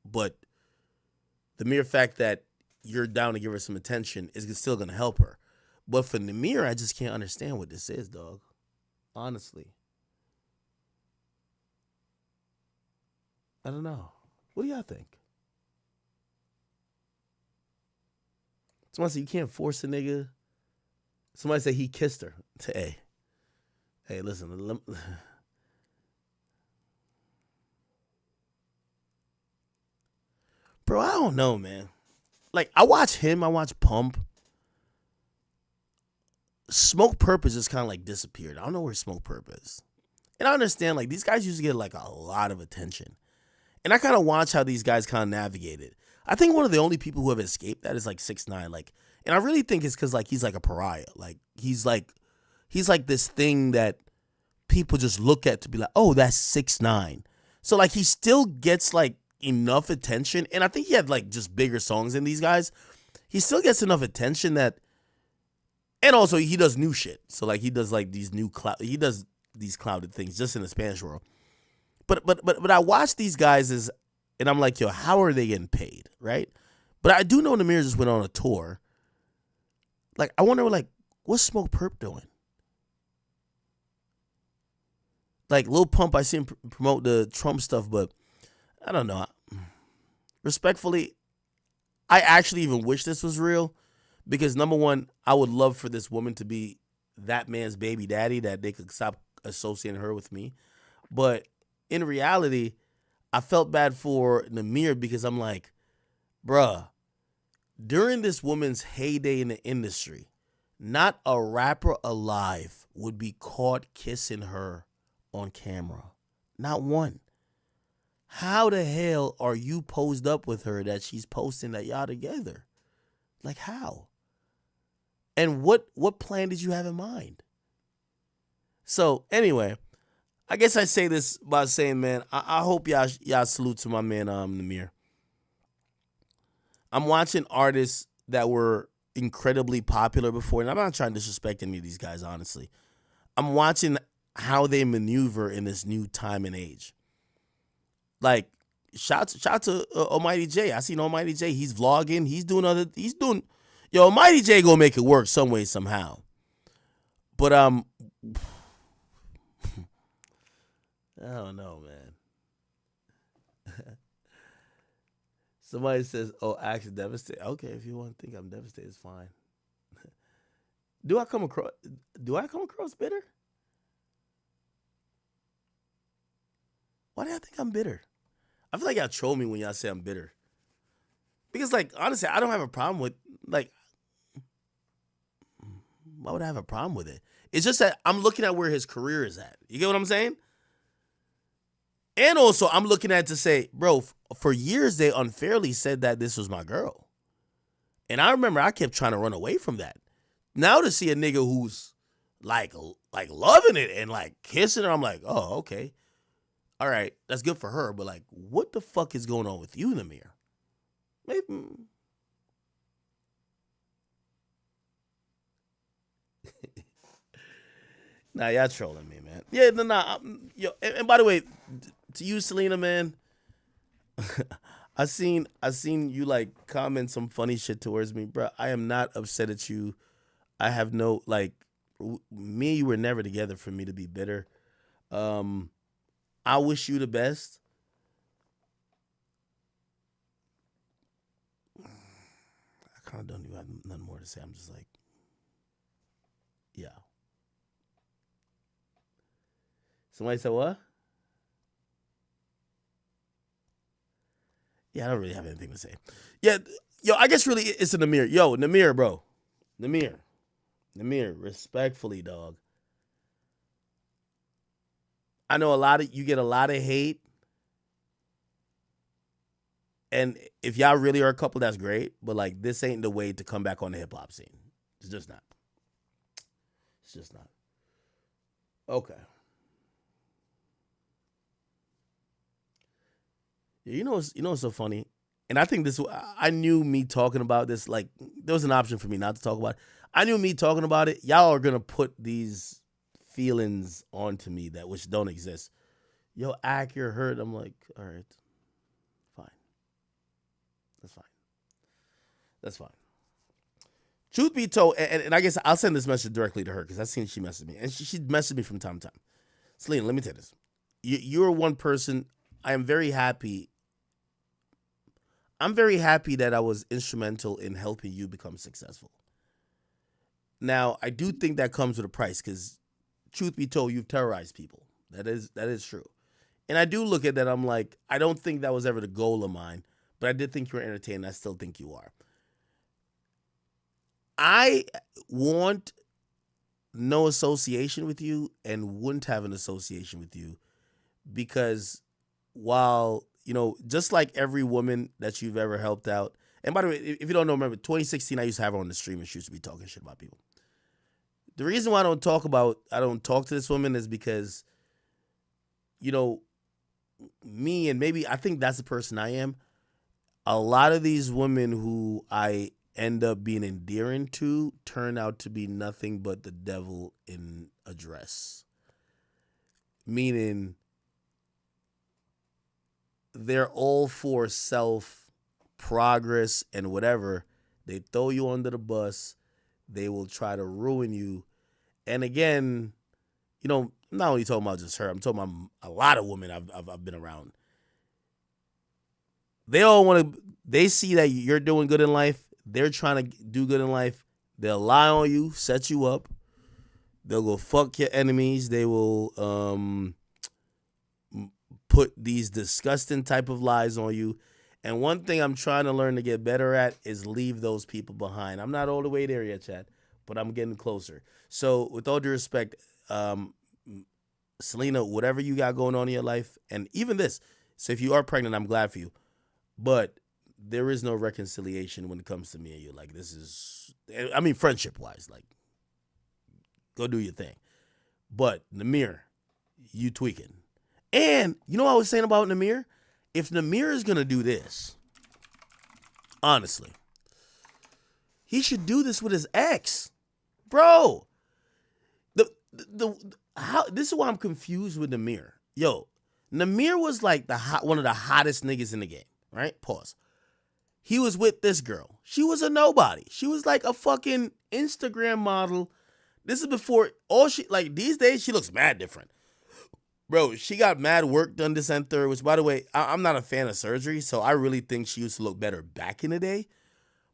but the mere fact that you're down to give her some attention is still going to help her. But for Nahmir, I just can't understand what this is, dog. Honestly. I don't know. What do y'all think? Somebody said you can't force a nigga. Somebody said he kissed her. Hey, listen. Bro, I don't know, man. Like, I watch him. I watch Pump. Smoke Purpose just kind of, like, disappeared. I don't know where Smoke Purpose. And I understand, like, these guys used to get, like, a lot of attention. And I kind of watch how these guys kind of navigate it. I think one of the only people who have escaped that is, like, 6ix9ine. Like, and I really think it's because, like, he's like a pariah. Like, he's like this thing that people just look at to be like, oh, that's 6ix9ine. So, like, he still gets, like, enough attention. And I think he had, like, just bigger songs than these guys. He still gets enough attention that, and also he does new shit. So, like, he does, like, these clouded things just in the Spanish world. But I watch these guys and I'm like, yo, how are they getting paid, right? But I do know Nahmir just went on a tour. Like, I wonder, like, what's Smoke Perp doing? Like Lil Pump, I see him promote the Trump stuff, but I don't know. Respectfully, I actually even wish this was real because number one, I would love for this woman to be that man's baby daddy, that they could stop associating her with me. But in reality, I felt bad for Nahmir because I'm like, bruh, during this woman's heyday in the industry, not a rapper alive would be caught kissing her on camera. Not one. How the hell are you posed up with her that she's posting that y'all together? Like how? And what plan did you have in mind? So anyway, I guess I say this by saying, man, I hope y'all salute to my man Nahmir. I'm watching artists that were incredibly popular before, and I'm not trying to disrespect any of these guys, honestly. I'm watching how they maneuver in this new time and age. Like, shout to Almighty J. I seen Almighty J. He's vlogging. Yo, Almighty J gonna make it work some way, somehow. But, I don't know, man. Somebody says, oh, Axe is devastated. Okay, if you want to think I'm devastated, it's fine. Do I come across bitter? Why do y'all think I'm bitter? I feel like y'all troll me when y'all say I'm bitter. Because, like, honestly, I don't have a problem with, like, why would I have a problem with it? It's just that I'm looking at where his career is at. You get what I'm saying? And also, I'm looking at it to say, bro, for years they unfairly said that this was my girl. And I remember I kept trying to run away from that. Now to see a nigga who's, like loving it and, like, kissing her, I'm like, oh, okay. All right, that's good for her, but like, what the fuck is going on with you, Nahmir? Maybe. Nah, y'all trolling me, man. Yeah, nah. Yo, and by the way, to you, Selena, man, I seen you like comment some funny shit towards me, bro. I am not upset at you. I have no me and you were never together for me to be bitter. I wish you the best. I kind of don't even have nothing more to say. I'm just like, yeah. Somebody said what? Yeah, I don't really have anything to say. Yeah, yo, I guess really it's a Nahmir. Yo, Nahmir, bro. Nahmir, respectfully, dog. I know you get a lot of hate. And if y'all really are a couple, that's great. But like, this ain't the way to come back on the hip hop scene. It's just not. It's just not. Okay. You know what's so funny? And I think I knew me talking about this, like, there was an option for me not to talk about it. I knew me talking about it. Y'all are going to put these feelings onto me which don't exist. Yo, Ack, you're hurt. I'm like, all right, fine. That's fine. Truth be told, and I guess I'll send this message directly to her because I've seen she messaged me. And she messaged me from time to time. Selena, let me tell you this. You're one person. I am very happy. I'm very happy that I was instrumental in helping you become successful. Now, I do think that comes with a price because, truth be told, you've terrorized people. That is true. And I do look at that, I'm like, I don't think that was ever the goal of mine, but I did think you were entertaining. I still think you are. I want no association with you and wouldn't have an association with you because while, just like every woman that you've ever helped out, and by the way, if you don't know, remember, 2016, I used to have her on the stream and she used to be talking shit about people. The reason why I don't talk to this woman is because, me and maybe I think that's the person I am. A lot of these women who I end up being endearing to turn out to be nothing but the devil in a dress. Meaning they're all for self progress and whatever. They throw you under the bus. they will try to ruin you. And again, you know, I'm not only talking about just her, I'm talking about a lot of women I've been around. They all want to, they see that you're doing good in life. They're trying to do good in life. They'll lie on you, set you up. They'll go fuck your enemies. They will put these disgusting type of lies on you. And one thing I'm trying to learn to get better at is leave those people behind. I'm not all the way there yet, Chad, but I'm getting closer. So with all due respect, Selena, whatever you got going on in your life, and even this, so if you are pregnant, I'm glad for you. But there is no reconciliation when it comes to me and you. Like, this is, I mean, friendship-wise, like, go do your thing. But Nahmir, you tweaking. And you know what I was saying about Nahmir? If Nahmir is going to do this, honestly, he should do this with his ex. Bro, this is why I'm confused with Nahmir. Yo, Nahmir was like one of the hottest niggas in the game, right? Pause. He was with this girl. She was a nobody. She was like a fucking Instagram model. This is before these days, she looks mad different. Bro, she got mad work done this and third, which, by the way, I'm not a fan of surgery, so I really think she used to look better back in the day.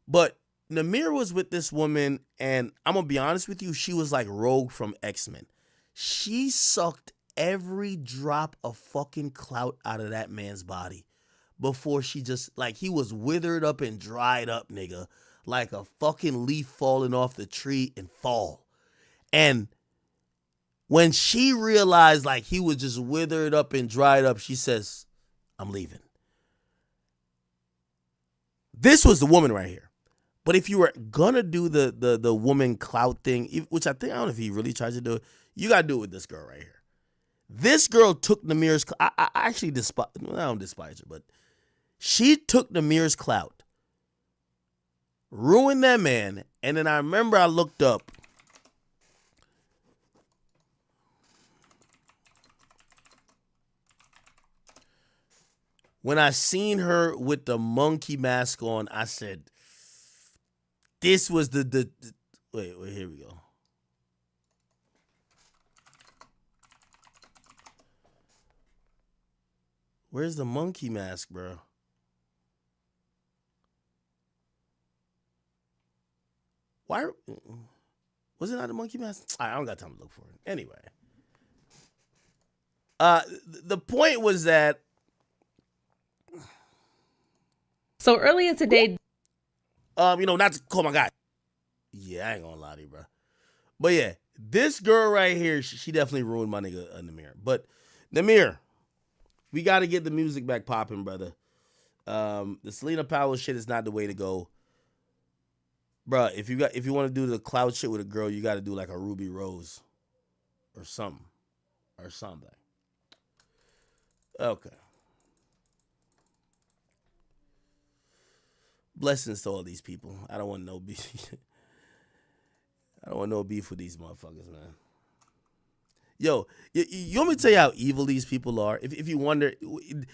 But Nahmir was with this woman, and I'm going to be honest with you, she was like Rogue from X-Men. She sucked every drop of fucking clout out of that man's body before she just, like, he was withered up and dried up, nigga, like a fucking leaf falling off the tree and fall. And when she realized, like, he was just withered up and dried up, she says, I'm leaving. This was the woman right here. But if you were gonna do the woman clout thing, which I don't know if he really tries to do it, you gotta do it with this girl right here. This girl took Nahmir's, I actually despise, I don't despise her, but she took Nahmir's clout, ruined that man, and then I remember I looked up, when I seen her with the monkey mask on, I said, this was the wait, here we go. Where's the monkey mask, bro? Why was it not the monkey mask? I don't got time to look for it. Anyway. The point was that,
so earlier today,
not to call my guy. Yeah, I ain't gonna lie to you, bro. But yeah, this girl right here, she definitely ruined my nigga Nahmir. But Nahmir, we got to get the music back popping, brother. The Selena Powell shit is not the way to go, bro. If you want to do the cloud shit with a girl, you got to do like a Ruby Rose or something. Okay. Blessings to all these people. I don't want no beef. I don't want no beef with these motherfuckers, man. Yo, you want me to tell you how evil these people are? If you wonder,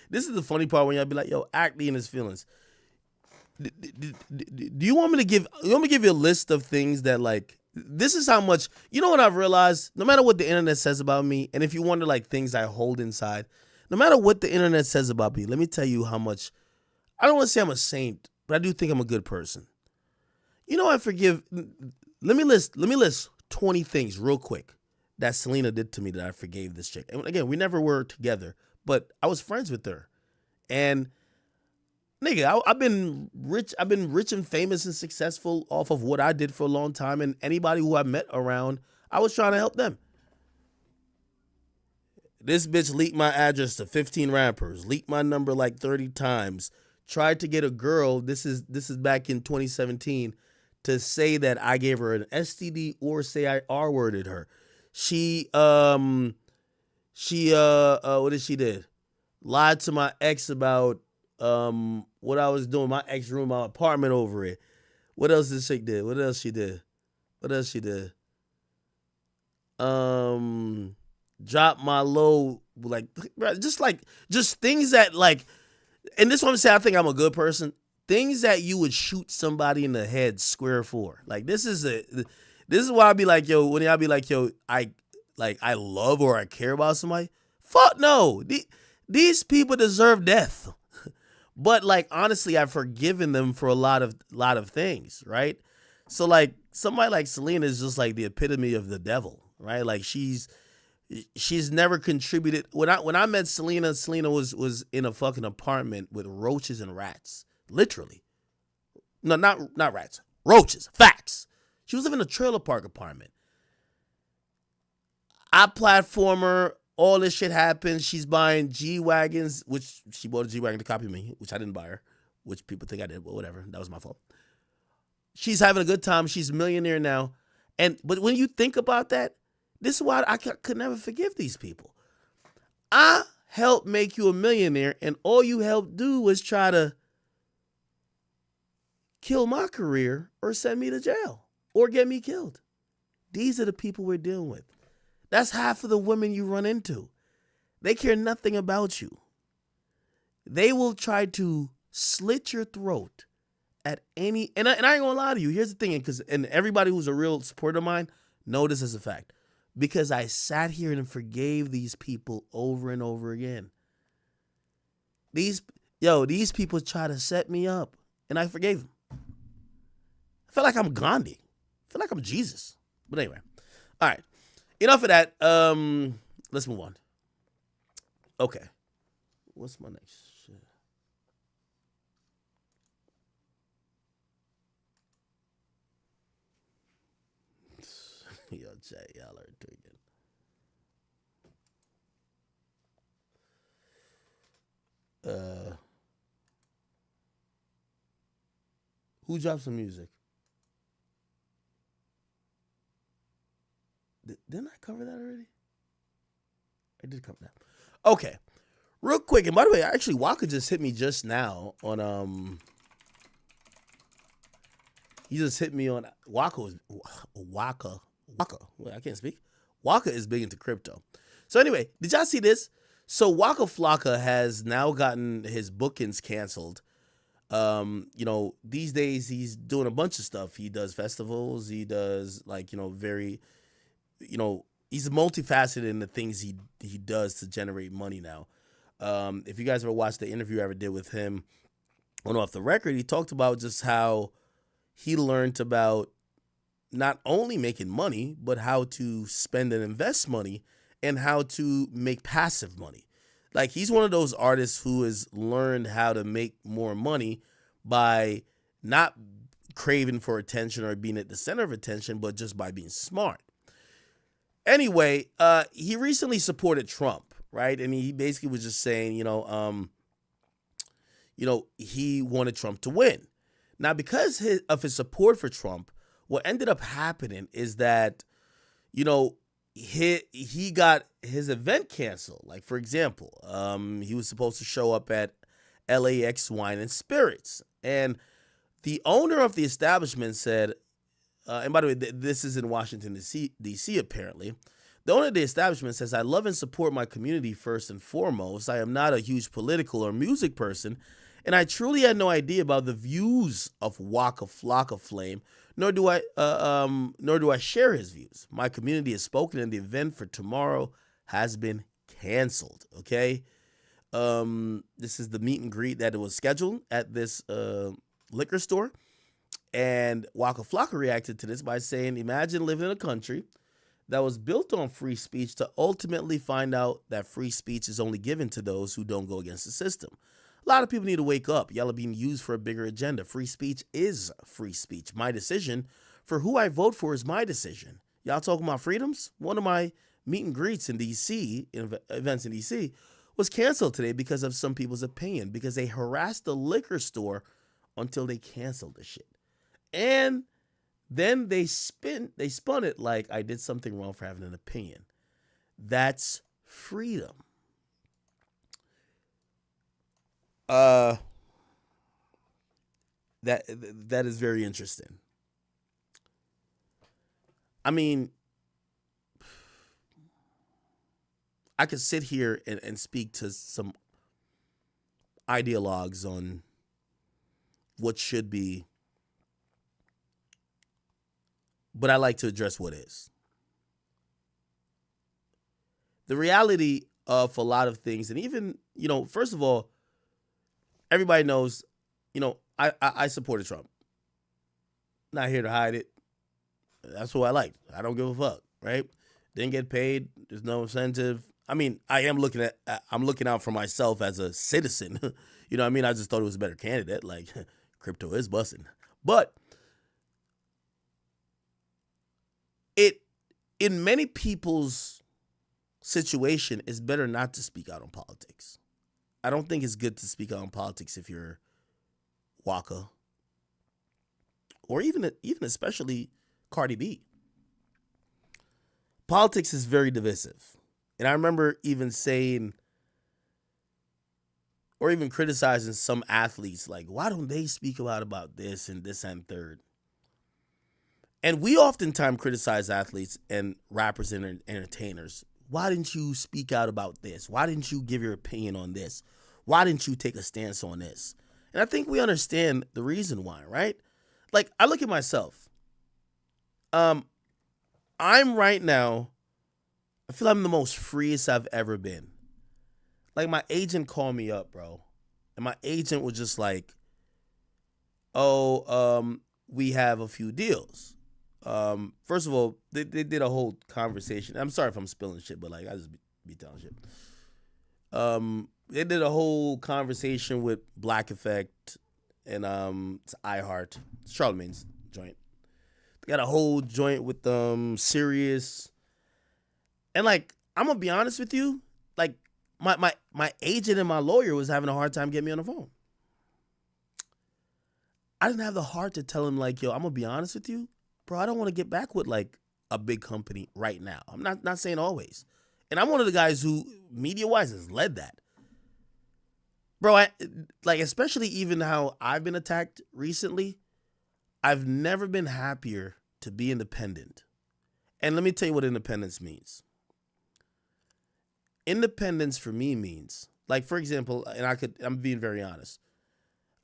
this is the funny part when y'all be like, yo, Acme in his feelings. Do you want me to give you a list of things that, like, this is how much, you know what I've realized? No matter what the internet says about me, and if you wonder, like, things I hold inside, no matter what the internet says about me, let me tell you how much, I don't want to say I'm a saint, but I do think I'm a good person. You know, I forgive, let me list 20 things real quick that Selena did to me that I forgave this chick. And again, we never were together, but I was friends with her. And nigga, I've been rich and famous and successful off of what I did for a long time. And anybody who I met around, I was trying to help them. This bitch leaked my address to 15 rappers, leaked my number like 30 times, tried to get a girl, this is back in 2017, to say that I gave her an STD or say I R-worded her. She what did she did? Lied to my ex about what I was doing. My ex ruined my apartment over it. What else this chick did? What else she did? Drop my low, like, just things that, like, and this one I'm saying I think I'm a good person. things that you would shoot somebody in the head square for. Like this is why I'd be like, yo, when I'd be like, yo, I love or I care about somebody. Fuck no. These people deserve death. But like honestly, I've forgiven them for a lot of things, right? So like somebody like Selena is just like the epitome of the devil, right? Like she's never contributed. When I met Selena was in a fucking apartment with roaches and rats. Literally. No, not rats. Roaches. Facts. She was living in a trailer park apartment. I platform her. All this shit happens. She's buying G-Wagons, which she bought a G-Wagon to copy me, which I didn't buy her, which people think I did, but whatever. That was my fault. She's having a good time. She's a millionaire now. But when you think about that, this is why I could never forgive these people. I helped make you a millionaire, and all you helped do was try to kill my career or send me to jail or get me killed. These are the people we're dealing with. That's half of the women you run into. They care nothing about you. They will try to slit your throat at any, and I ain't gonna lie to you. Here's the thing, and everybody who's a real supporter of mine know this as a fact. Because I sat here and forgave these people over and over again. These people try to set me up, and I forgave them. I feel like I'm Gandhi. I feel like I'm Jesus. But anyway, all right. Enough of that. Let's move on. Okay. What's my next shit? Yo, Jay, y'all are tweaking. Who dropped some music? Didn't I cover that already? I did cover that. Okay. Real quick, and by the way, actually, Waka just hit me just now on he just hit me on Waka. Wait, I can't speak. Waka is big into crypto. So anyway, did y'all see this? So Waka Flocka has now gotten his bookings canceled. These days he's doing a bunch of stuff. He does festivals. He does he's multifaceted in the things he does to generate money now. If you guys ever watched the interview I ever did with him on Off the Record, he talked about just how he learned about not only making money, but how to spend and invest money and how to make passive money. Like he's one of those artists who has learned how to make more money by not craving for attention or being at the center of attention, but just by being smart. Anyway, he recently supported Trump, right? And he basically was just saying, he wanted Trump to win. Now, because of his support for Trump, what ended up happening is that, he got his event canceled. Like, for example, he was supposed to show up at LAX Wine and Spirits. And the owner of the establishment said, and by the way, this is in Washington, D.C. apparently. The owner of the establishment says, I love and support my community first and foremost. I am not a huge political or music person, and I truly had no idea about the views of Waka Flocka Flame, nor do I share his views. My community has spoken, and the event for tomorrow has been canceled, okay? This is the meet and greet that was scheduled at this liquor store. And Waka Flocka reacted to this by saying, imagine living in a country that was built on free speech to ultimately find out that free speech is only given to those who don't go against the system. A lot of people need to wake up. Y'all are being used for a bigger agenda. Free speech is free speech. My decision for who I vote for is my decision. Y'all talking about freedoms? One of my meet and greets in D.C., events in D.C., was canceled today because of some people's opinion, because they harassed the liquor store until they canceled the shit. And then they spun it like I did something wrong for having an opinion. That's freedom. That is very interesting. I mean, I could sit here and speak to some ideologues on, what should be, but I like to address what is. The reality of a lot of things, and even, first of all, everybody knows, I supported Trump. Not here to hide it. That's who I liked. I don't give a fuck, right? Didn't get paid. There's no incentive. I mean, I'm looking out for myself as a citizen. You know what I mean? I just thought it was a better candidate. Like, crypto is busting. But in many people's situation, it's better not to speak out on politics. I don't think it's good to speak out on politics if you're Waka or even especially Cardi B. Politics is very divisive. And I remember even saying or even criticizing some athletes, like, why don't they speak about this and this and third? And we oftentimes criticize athletes and rappers and entertainers. Why didn't you speak out about this? Why didn't you give your opinion on this? Why didn't you take a stance on this? And I think we understand the reason why, right? Like, I look at myself. I'm right now, I feel I'm the most freest I've ever been. Like, my agent called me up, bro. And my agent was just like, we have a few deals. First of all, they did a whole conversation. I'm sorry if I'm spilling shit, but like, I just be telling shit. They did a whole conversation with Black Effect and it's iHeart. It's Charlamagne's joint. They got a whole joint with Sirius. And like, I'm gonna be honest with you, like my agent and my lawyer was having a hard time getting me on the phone. I didn't have the heart to tell him, like, yo, I'm gonna be honest with you, bro, I don't want to get back with like a big company right now. I'm not saying always. And I'm one of the guys who, media-wise, has led that. Bro, especially even how I've been attacked recently, I've never been happier to be independent. And let me tell you what independence means. Independence for me means, like, for example, and I'm being very honest.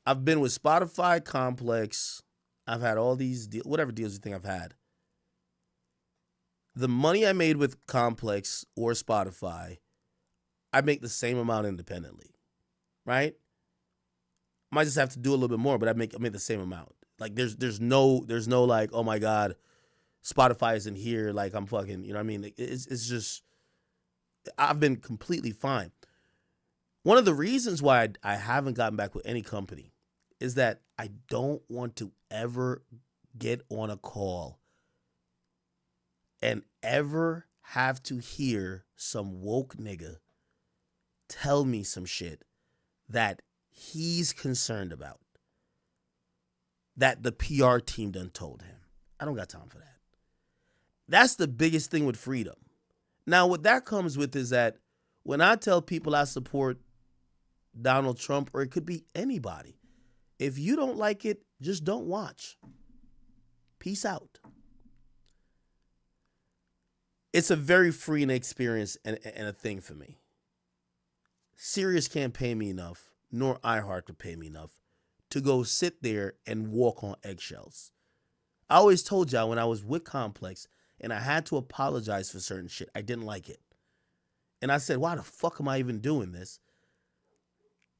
I've been with Spotify, Complex. I've had all these deals, whatever deals you think I've had. The money I made with Complex or Spotify, I make the same amount independently, right? Might just have to do a little bit more, but I make the same amount. Like, there's no like, oh my God, Spotify isn't here, like I'm fucking, you know what I mean? It's just, I've been completely fine. One of the reasons why I haven't gotten back with any company is that I don't want to ever get on a call and ever have to hear some woke nigga tell me some shit that he's concerned about, that the PR team done told him. I don't got time for that. That's the biggest thing with freedom. Now, what that comes with is that when I tell people I support Donald Trump, or it could be anybody, if you don't like it, just don't watch. Peace out. It's a very freeing experience and a thing for me. Sirius can't pay me enough, nor iHeart could pay me enough to go sit there and walk on eggshells. I always told y'all when I was with Complex and I had to apologize for certain shit, I didn't like it. And I said, why the fuck am I even doing this?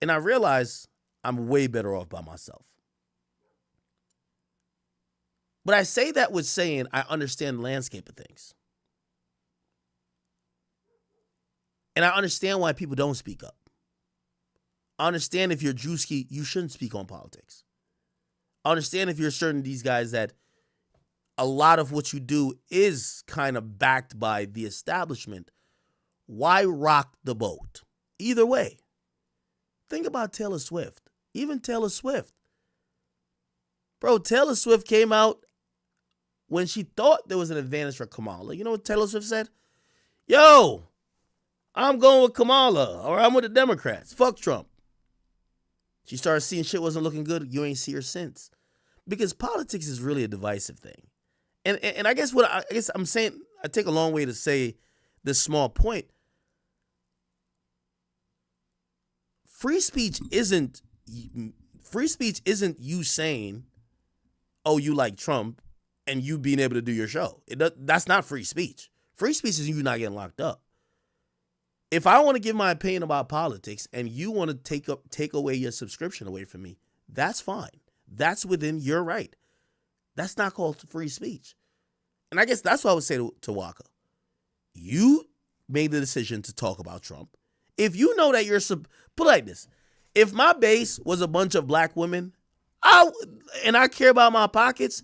And I realized I'm way better off by myself. But I say that with saying I understand the landscape of things. And I understand why people don't speak up. I understand if you're Drewski, you shouldn't speak on politics. I understand if you're certain of these guys that a lot of what you do is kind of backed by the establishment. Why rock the boat? Either way. Think about Taylor Swift. Even Taylor Swift. Bro, Taylor Swift came out when she thought there was an advantage for Kamala. You know what Taylor Swift said? Yo, I'm going with Kamala, or I'm with the Democrats. Fuck Trump. She started seeing shit wasn't looking good. You ain't see her since. Because politics is really a divisive thing. And I guess I'm saying, I take a long way to say this small point. Free speech isn't free speech isn't you saying, oh, you like Trump and you being able to do your show. That's not free speech. Free speech is you not getting locked up. If I want to give my opinion about politics and you want to take away your subscription away from me, that's fine. That's within your right. That's not called free speech. And I guess that's what I would say to Waka. You made the decision to talk about Trump. If you know that put it like this. If my base was a bunch of black women, and I care about my pockets,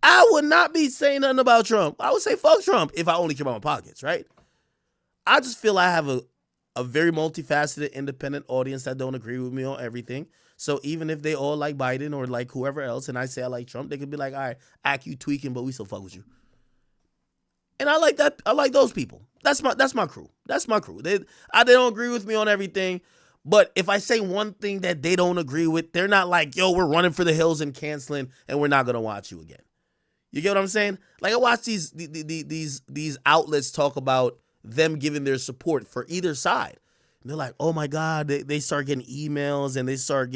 I would not be saying nothing about Trump. I would say fuck Trump if I only care about my pockets, right? I just feel I have a very multifaceted, independent audience that don't agree with me on everything. So even if they all like Biden or like whoever else, and I say I like Trump, they could be like, all right, act you tweaking, but we still fuck with you. And I like that. I like those people. That's my crew. That's my crew. They don't agree with me on everything. But if I say one thing that they don't agree with, they're not like, yo, we're running for the hills and canceling, and we're not gonna watch you again. You get what I'm saying? Like I watch these outlets talk about them giving their support for either side. And they're like, oh my God, they start getting emails and they start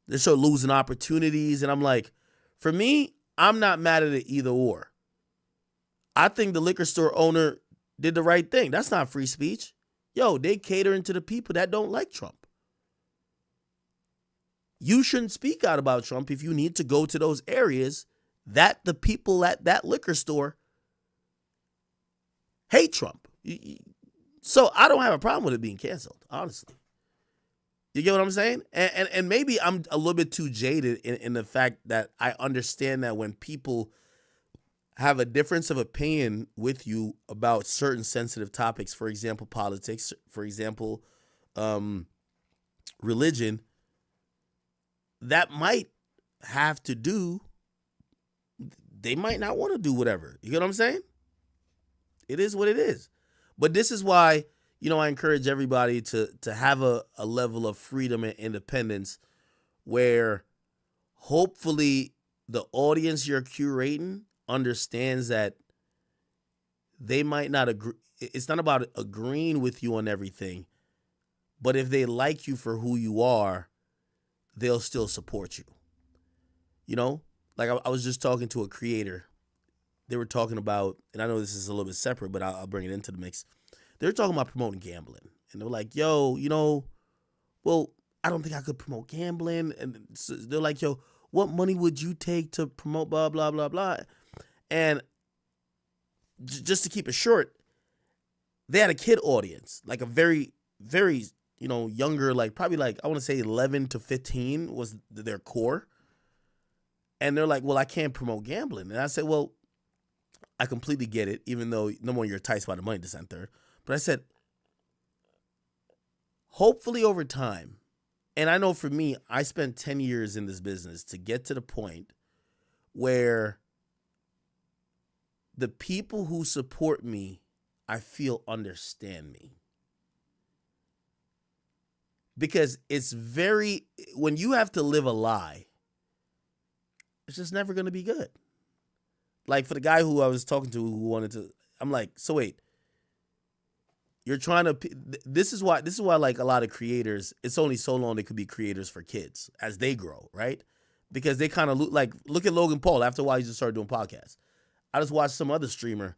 losing opportunities. And I'm like, for me, I'm not mad at it either or. I think the liquor store owner did the right thing. That's not free speech. Yo, they catering to the people that don't like Trump. You shouldn't speak out about Trump if you need to go to those areas that the people at that liquor store hate Trump. So I don't have a problem with it being canceled, honestly. You get what I'm saying? And maybe I'm a little bit too jaded in the fact that I understand that when people have a difference of opinion with you about certain sensitive topics, for example, politics, for example, religion, that might have to do, they might not want to do whatever. You get what I'm saying? It is what it is. But this is why, I encourage everybody to have a level of freedom and independence where hopefully the audience you're curating understands that they might not agree. It's not about agreeing with you on everything, but if they like you for who you are, they'll still support you. Like I was just talking to a creator. They were talking about, and I know this is a little bit separate, but I'll bring it into the mix. They were talking about promoting gambling. And they're like, yo, well, I don't think I could promote gambling. And so they're like, yo, what money would you take to promote blah, blah, blah, blah? And just to keep it short, they had a kid audience, like a very, very, younger, like probably like, I want to say 11 to 15 was their core. And they're like, well, I can't promote gambling. And I said, well, I completely get it, even though no more you're enticed by the money descent there. But I said, hopefully over time, and I know for me, I spent 10 years in this business to get to the point where the people who support me, I feel understand me. Because when you have to live a lie, it's just never going to be good. Like for the guy who I was talking to who wanted to, I'm like, so wait, you're trying to, this is why like a lot of creators, it's only so long they could be creators for kids as they grow, right? Because they kind of look at Logan Paul. After a while, he just started doing podcasts. I just watched some other streamer,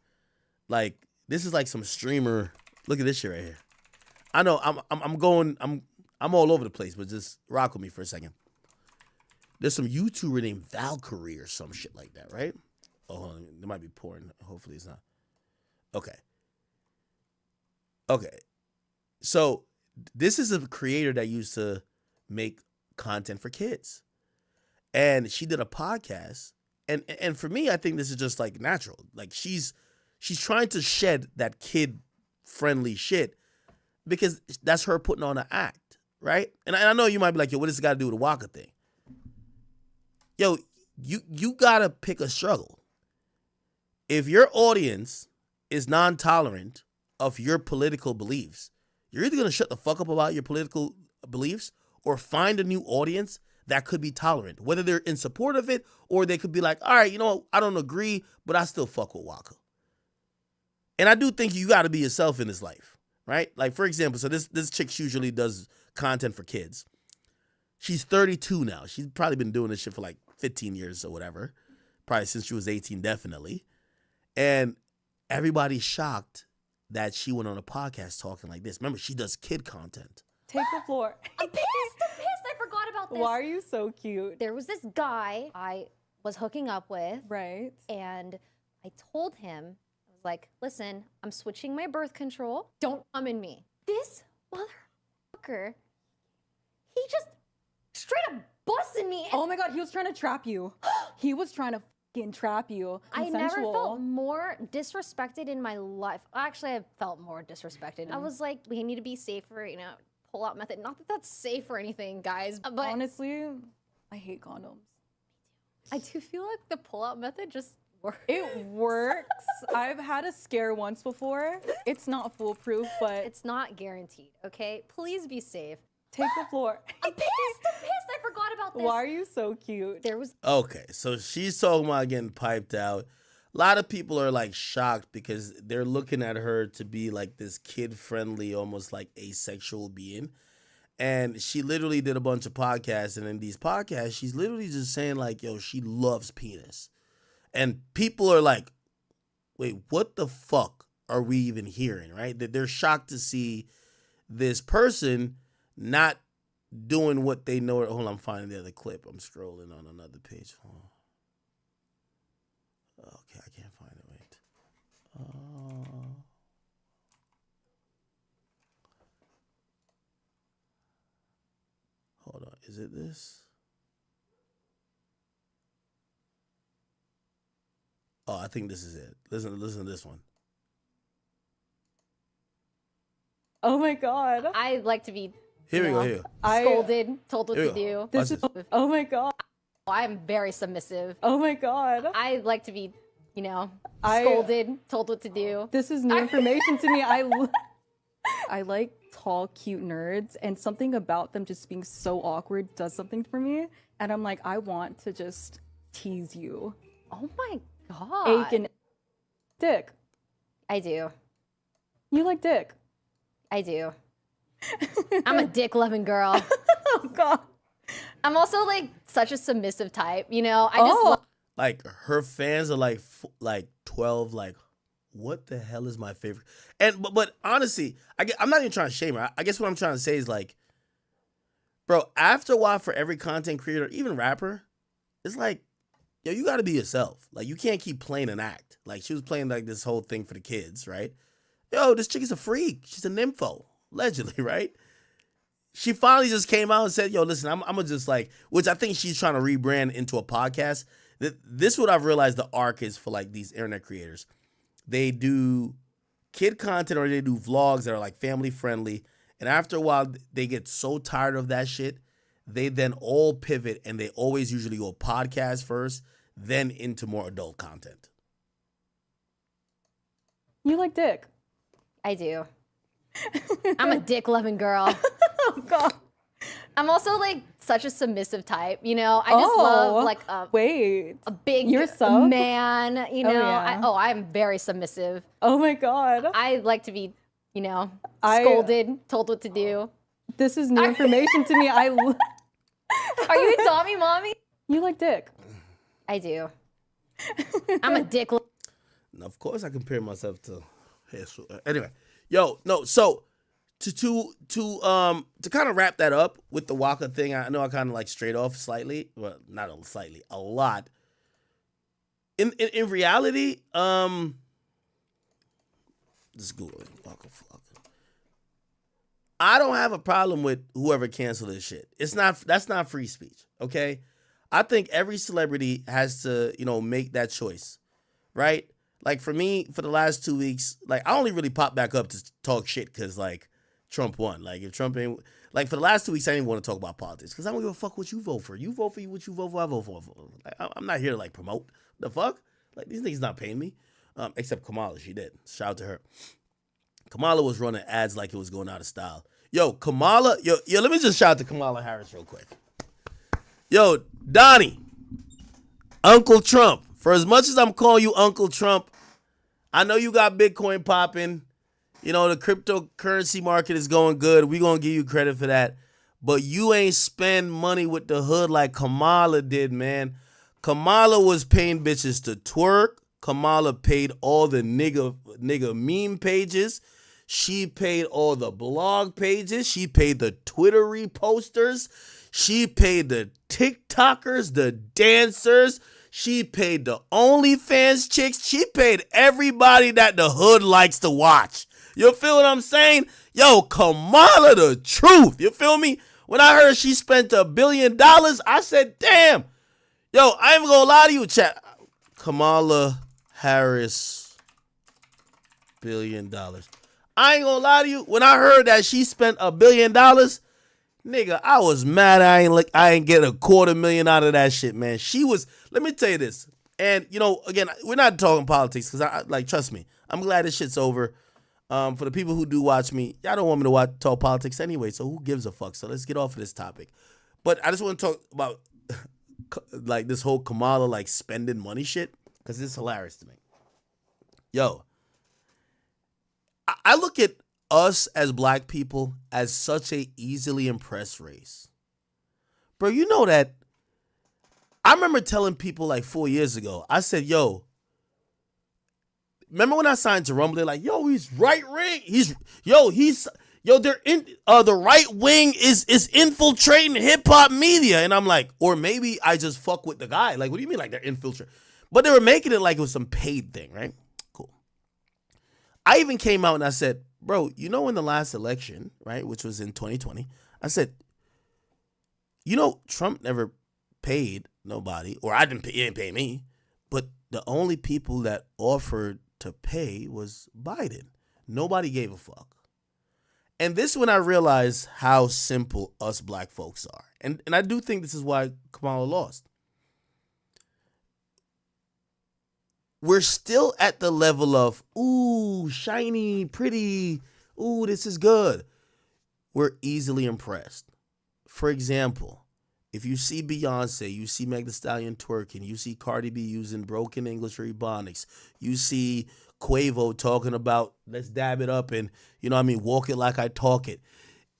like this is like some streamer. Look at this shit right here. I know I'm all over the place, but just rock with me for a second. There's some YouTuber named Valkyrie or some shit like that, right? Oh, hold on. There might be porn. Hopefully it's not. Okay. So this is a creator that used to make content for kids. And she did a podcast. And for me, I think this is just like natural. Like she's trying to shed that kid-friendly shit because that's her putting on an act, right? And I know you might be like, yo, what does this got to do with the Waka thing? Yo, you got to pick a struggle. If your audience is non-tolerant of your political beliefs, you're either going to shut the fuck up about your political beliefs or find a new audience that could be tolerant, whether they're in support of it or they could be like, all right, I don't agree, but I still fuck with Waka. And I do think you got to be yourself in this life, right? Like, for example, so this chick usually does content for kids. She's 32 now. She's probably been doing this shit for like 15 years or whatever. Probably since she was 18, definitely. And everybody's shocked that she went on a podcast talking like this. Remember, she does kid content.
Take the floor.
I'm pissed. I forgot about this.
Why are you so cute?
There was this guy I was hooking up with.
Right.
And I told him, I was like, listen, I'm switching my birth control. Don't come in me. This motherfucker, he just straight up busted me.
Oh my God, he was trying to trap you. He was trying to fucking trap you.
I never felt more disrespected in my life. Actually, I felt more disrespected. I was like, we need to be safer, you know, pull-out method. Not that that's safe or anything, guys. But
honestly, I hate condoms.
I do feel like the pull-out method just works.
It works. I've had a scare once before. It's not foolproof, but
it's not guaranteed, okay? Please be safe.
Take the floor.
I'm pissed. I forgot about this.
Why are you so cute?
There was
Okay, so she's talking about getting piped out. A lot of people are like shocked because they're looking at her to be like this kid-friendly, almost like asexual being. And she literally did a bunch of podcasts, and in these podcasts, she's literally just saying like, yo, she loves penis. And people are like, wait, what the fuck are we even hearing, right? That they're shocked to see this person not doing what they know. Hold on, I'm finding the other clip. I'm scrolling on another page. Okay, I can't find it. Wait. Hold on. Is it this? Oh, I think this is it. Listen to this one.
Oh my God.
I like to be
Here we go. Here.
scolded, told what
Here
to
we
do.
go. This is.
Oh my God.
I'm very submissive.
Oh my God.
I like to be, you know, scolded, told what to do.
This is new information to me. I like tall, cute nerds, and something about them just being so awkward does something for me. And I'm like, I want to just tease you.
Oh my God.
Aiken. Dick.
I do.
You like dick?
I do. I'm a dick-loving girl.
Oh God.
I'm also like such a submissive type, you know? I just love
Like her fans are like 12. Like, what the hell is my favorite? And but honestly, I'm not even trying to shame her. I guess what I'm trying to say is like, bro, after a while, for every content creator, even rapper, it's like, yo, you got to be yourself. Like, you can't keep playing an act. Like, she was playing like this whole thing for the kids, right? Yo, this chick is a freak. She's an nympho, allegedly, right? She finally just came out and said, yo, listen, I'm gonna just like, which I think she's trying to rebrand into a podcast. This is what I've realized the arc is for like these internet creators. They do kid content or they do vlogs that are like family friendly. And after a while, they get so tired of that shit. They then all pivot and they always usually go podcast first, then into more adult content.
You like dick?
I do. I'm a dick-loving girl.
Oh God.
I'm also like such a submissive type, you know? I just love like a big
You're sub?
man, you know?
yeah.
I'm very submissive.
Oh my God.
I like to be, you know, scolded, told what to do.
This is new information to me.
Are you a Tommy mommy?
You like dick?
I do. I'm a dick.
And of course, I compare myself to. Anyway, yo, no. So to kind of wrap that up with the Waka thing, I know I kind of like straight off slightly, well, not slightly, a lot. In reality, just Google it, Waka Flocka. I don't have a problem with whoever canceled this shit. That's not free speech, okay? I think every celebrity has to, you know, make that choice, right? Like for me, for the last 2 weeks, like I only really popped back up to talk shit because like Trump won. Like if Trump ain't, like for the last 2 weeks, I didn't want to talk about politics because I don't give a fuck what you vote for. You vote for what you vote for. I vote for. Like, I'm not here to like promote the fuck. Like these niggas not paying me, except Kamala. She did. Shout out to her. Kamala was running ads like it was going out of style. Yo, Kamala. Yo, let me just shout out to Kamala Harris real quick. Yo, Donnie, Uncle Trump. For as much as I'm calling you Uncle Trump, I know you got Bitcoin popping. You know, the cryptocurrency market is going good. We're going to give you credit for that. but you ain't spend money with the hood like Kamala did, man. Kamala was paying bitches to twerk. Kamala paid all the nigga meme pages. She paid all the blog pages. She paid the Twitter reposters. She paid the TikTokers, the dancers. She paid the OnlyFans chicks. She paid everybody that the hood likes to watch. You feel what I'm saying? Yo, Kamala the truth. You feel me? When I heard she spent $1 billion, I said, damn. Yo, I ain't gonna lie to you, chat. Kamala Harris, $1 billion. I ain't gonna lie to you. When I heard that she spent $1 billion, nigga, I was mad. I ain't get $250,000 out of that shit, man. She was. Let me tell you this. And you know, again, we're not talking politics because trust me, I'm glad this shit's over. For the people who do watch me, y'all don't want me to talk politics anyway, so who gives a fuck? So let's get off of this topic. But I just want to talk about like this whole Kamala like spending money shit because it's hilarious to me. Yo, I look at us as black people as such a easily impressed race. Bro, you know that I remember telling people like 4 years ago, I said, yo, remember when I signed to Rumble, they're like, yo, he's right wing. They're in the right wing is infiltrating hip hop media. And I'm like, or maybe I just fuck with the guy. Like, what do you mean like they're infiltrating? But they were making it like it was some paid thing, right? Cool. I even came out and I said, bro, you know, in the last election, right, which was in 2020, I said, you know, Trump never paid nobody, or he didn't pay me, but the only people that offered to pay was Biden. Nobody gave a fuck. And this is when I realized how simple us black folks are. And I do think this is why Kamala lost. We're still at the level of, ooh, shiny, pretty, ooh, this is good. We're easily impressed. For example, if you see Beyonce, you see Meg Thee Stallion twerking, you see Cardi B using broken English or Ebonics, you see Quavo talking about let's dab it up and, you know what I mean, walk it like I talk it.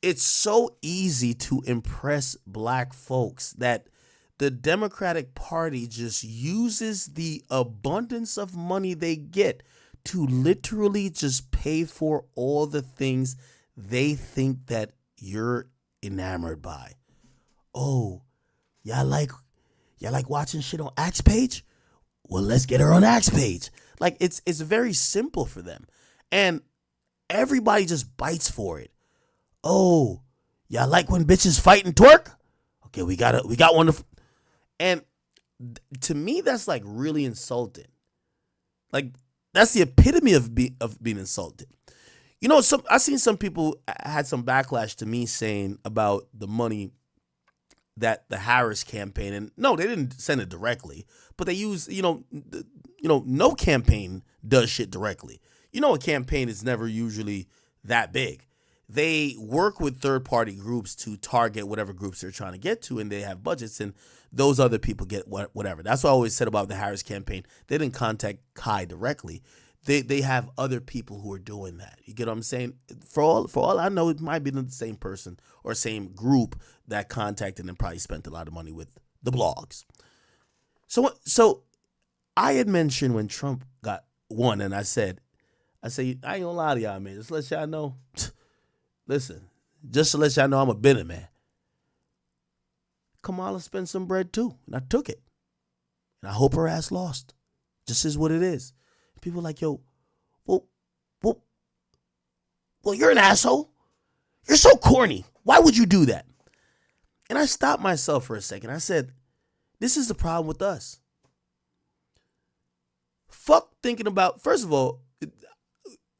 It's so easy to impress black folks that the Democratic Party just uses the abundance of money they get to literally just pay for all the things they think that you're enamored by. Oh, y'all like watching shit on Axe Page? Well, let's get her on Axe Page. Like it's very simple for them. And everybody just bites for it. Oh, y'all like when bitches fight and twerk? Okay, we got one to and to me that's like really insulting. Like that's the epitome of being insulted. You know, I seen some people had some backlash to me saying about the money that the Harris campaign, and no, they didn't send it directly, but they use, no campaign does shit directly. You know, a campaign is never usually that big. They work with third-party groups to target whatever groups they're trying to get to, and they have budgets, and those other people get whatever. That's what I always said about the Harris campaign. They didn't contact Kai directly. They have other people who are doing that. You get what I'm saying? For all I know, it might be the same person or same group that contacted and probably spent a lot of money with the blogs. So I had mentioned when Trump got won, and I said, I ain't gonna lie to y'all, man. Just to let y'all know. Listen, just to let y'all know I'm a bitter man. Kamala spent some bread too, and I took it. And I hope her ass lost. Just is what it is. People are like, yo, well, you're an asshole. You're so corny. Why would you do that? And I stopped myself for a second. I said, this is the problem with us. Fuck thinking about, first of all,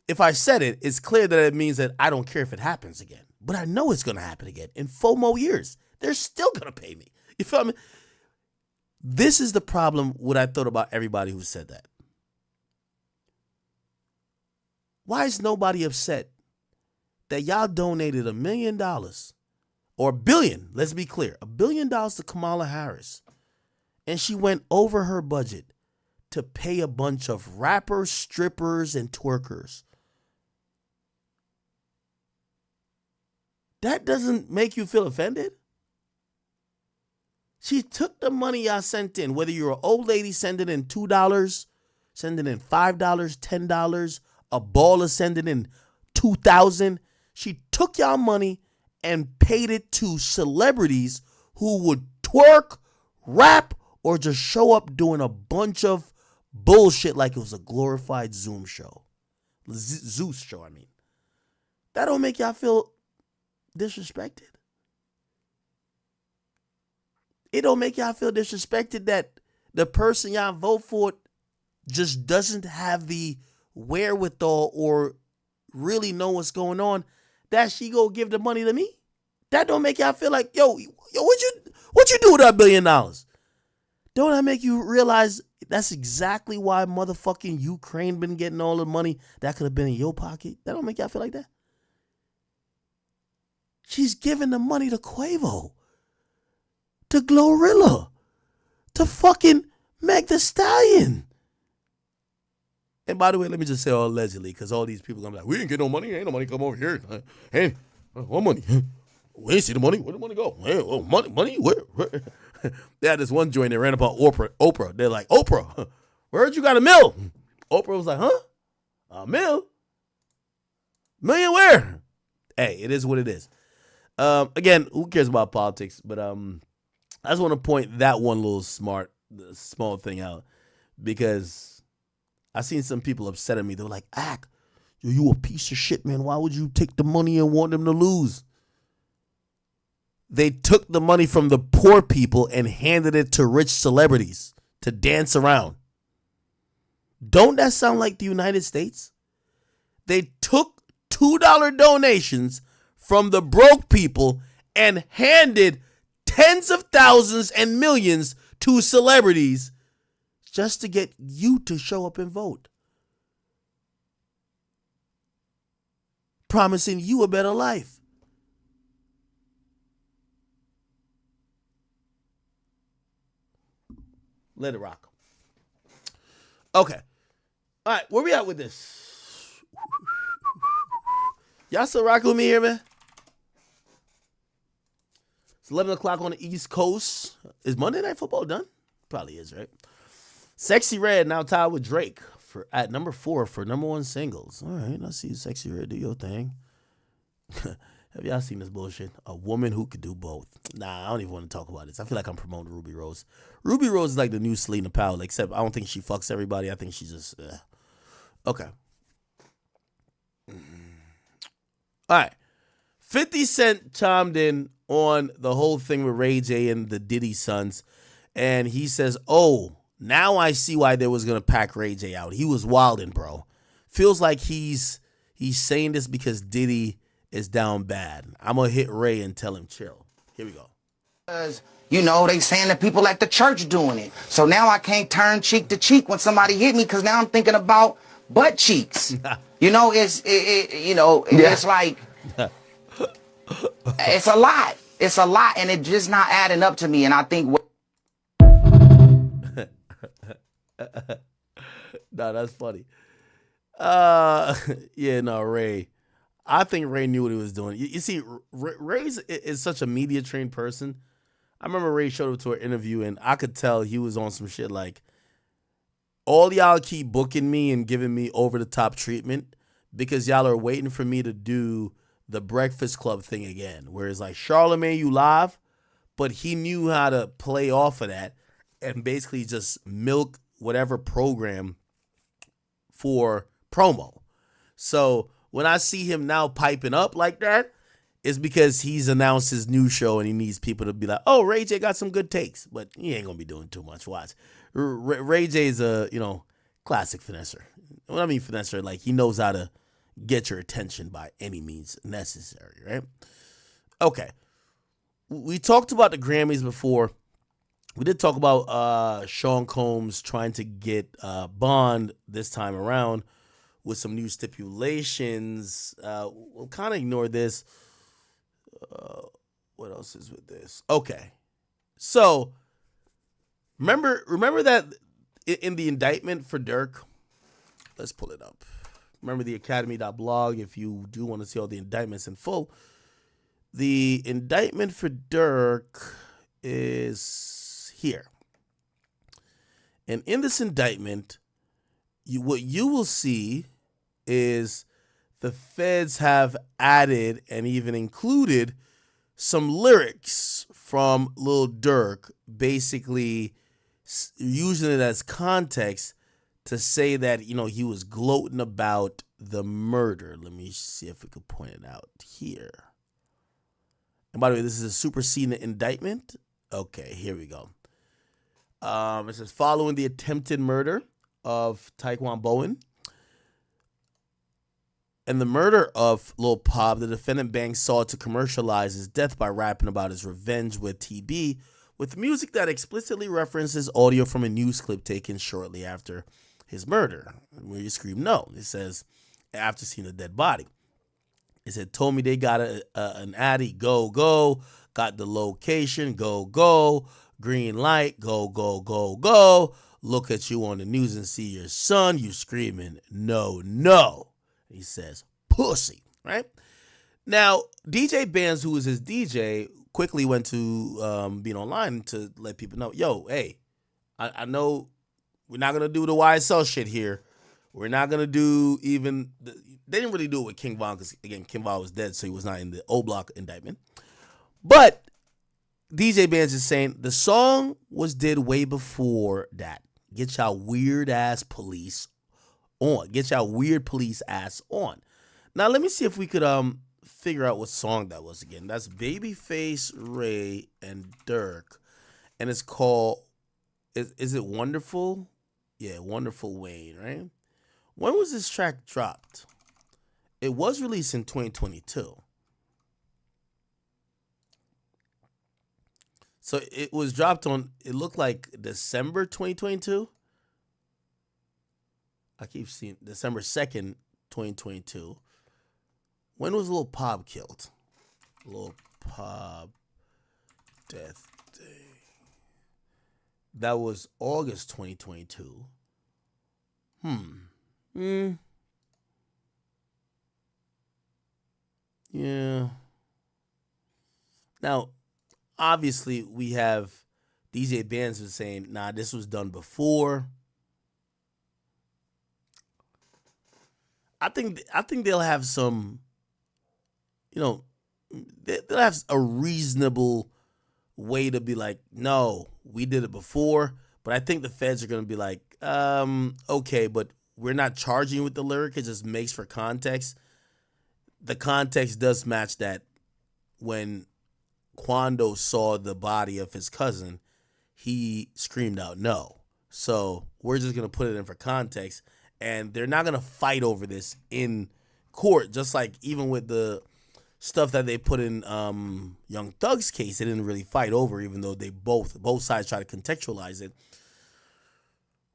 if I said it, it's clear that it means that I don't care if it happens again. But I know it's going to happen again. In 4 more years, they're still going to pay me. You feel me? This is the problem, what I thought about everybody who said that. Why is nobody upset that y'all donated $1 million or $1 billion? Let's be clear, $1 billion to Kamala Harris, and she went over her budget to pay a bunch of rappers, strippers, and twerkers That doesn't make you feel offended? She took the money y'all sent in, whether you're an old lady sending in $2, sending in $5, $10, a baller sending in $2,000. She took y'all money and paid it to celebrities who would twerk, rap, or just show up doing a bunch of bullshit like it was a glorified Zoom show. Zeus show, I mean. That don't make y'all feel disrespected? It don't make y'all feel disrespected that the person y'all vote for just doesn't have the wherewithal or really know what's going on, that she go give the money to me? That don't make y'all feel like, yo, what you do with that $1 billion? Don't that make you realize that's exactly why motherfucking Ukraine been getting all the money that could have been in your pocket? That don't make y'all feel like that? She's giving the money to Quavo, to Glorilla, to fucking Meg Thee Stallion. And by the way, let me just say allegedly, because all these people gonna be like, we didn't get no money. Ain't no money come over here. Hey, what money? We ain't see the money. Where the money go? Hey, oh, money? Where? They had this one joint that ran about Oprah. They're like, Oprah, where'd you got $1 million? Oprah was like, huh? $1 million? $1 million where? Hey, it is what it is. Again, who cares about politics? But I just want to point that one little small thing out, because I seen some people upset at me. They were like, you a piece of shit, man. Why would you take the money and want them to lose? They took the money from the poor people and handed it to rich celebrities to dance around. Don't that sound like the United States? They took $2 donations from the broke people and handed tens of thousands and millions to celebrities just to get you to show up and vote, promising you a better life. Let it rock. Okay. All right, where we at with this? Y'all still rocking with me here, man? It's 11 o'clock on the East Coast. Is Monday Night Football done? Probably is, right? Sexy Red now tied with Drake at number 4 for number 1 singles. All right, let's see Sexy Red do your thing. Have y'all seen this bullshit? A woman who could do both. Nah, I don't even want to talk about this. I feel like I'm promoting Ruby Rose. Ruby Rose is like the new Selena Powell, except I don't think she fucks everybody. I think she just... Okay. All right. 50 Cent chimed in on the whole thing with Ray J and the Diddy sons, and he says, oh, now I see why they was going to pack Ray J out. He was wildin', bro. Feels like he's saying this because Diddy is down bad. I'm going to hit Ray and tell him chill. Here we go.
Because, you know, they saying that people at the church doing it. So now I can't turn cheek to cheek when somebody hit me, because now I'm thinking about butt cheeks. You know, it's like, it's a lot. It's a lot, and it's just not adding up to me. And I think...
Nah, that's funny. Yeah, no, Ray. I think Ray knew what he was doing. You see, Ray is such a media-trained person. I remember Ray showed up to an interview, and I could tell he was on some shit like, all y'all keep booking me and giving me over-the-top treatment because y'all are waiting for me to do the Breakfast Club thing again, where it's like, Charlamagne, you live, but he knew how to play off of that and basically just milk whatever program for promo. So when I see him now piping up like that, it's because he's announced his new show and he needs people to be like, oh, Ray J got some good takes, but he ain't gonna be doing too much. Watch. Ray J's a, classic finesser. When I mean finesser, like he knows how to get your attention by any means necessary, right? Okay. We talked about the Grammys before. We did talk about Sean Combs trying to get Bond this time around with some new stipulations. We'll kind of ignore this. What else is with this? Okay. So, remember that in the indictment for Dirk? Let's pull it up. Remember theakademy.blog if you do want to see all the indictments in full. the indictment for Dirk is here. And in this indictment, what you will see is the feds have added and even included some lyrics from Lil Durk, basically using it as context to say that, he was gloating about the murder. Let me see if we could point it out here. And by the way, this is a superseding indictment. Okay, here we go. It says, following the attempted murder of Taekwon Bowen and the murder of Lil Pop, the defendant Bang sought to commercialize his death by rapping about his revenge with TB with music that explicitly references audio from a news clip taken shortly after his murder, where you scream no. It says, after seeing a dead body. It said, told me they got an Addy, go, go, got the location, go, go, green light, go, go, go, go. Look at you on the news and see your son, you screaming, no, no. He says, pussy, right? Now, DJ Bands, who was his DJ, quickly went to being online to let people know, yo, hey, I know we're not going to do the YSL shit here. We're not going to do even, they didn't really do it with King Von because, again, King Von was dead, so he was not in the O Block indictment. But DJ Bands is saying the song was did way before that. Get y'all weird ass police on. Get y'all weird police ass on. Now let me see if we could figure out what song that was again. That's Babyface Ray and Dirk, and it's called is it Wonderful? Yeah, Wonderful Wayne, right? When was this track dropped? It was released in 2022. So it was dropped on, it looked like December 2022. I keep seeing December 2nd, 2022. When was Lil Pop killed? Lil Pop death day. That was August 2022. Yeah. Now, obviously, we have DJ Bands was saying, nah, this was done before. I think they'll have some, they'll have a reasonable way to be like, no, we did it before. But I think the feds are going to be like, okay, but we're not charging you with the lyric. It just makes for context. The context does match that when Quando saw the body of his cousin, he screamed out no. So we're just going to put it in for context. And they're not going to fight over this in court, just like even with the stuff that they put in Young Thug's case, they didn't really fight over, even though they both sides try to contextualize it.